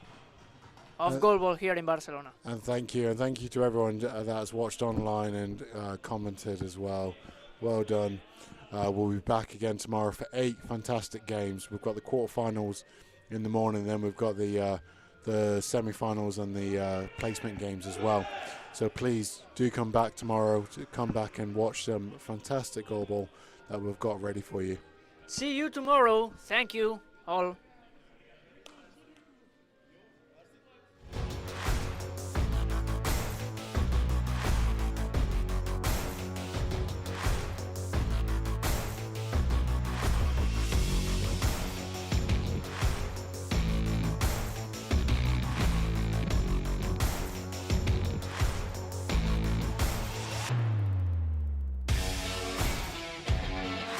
S2: of goalball here in Barcelona.
S1: And thank you to everyone that has watched online and commented as well. Well done. We'll be back again tomorrow for 8 fantastic games. We've got the quarterfinals in the morning, then we've got the semi-finals and the placement games as well. So please do come back tomorrow to come back and watch some fantastic goalball that we've got ready for you.
S2: See you tomorrow. Thank you all.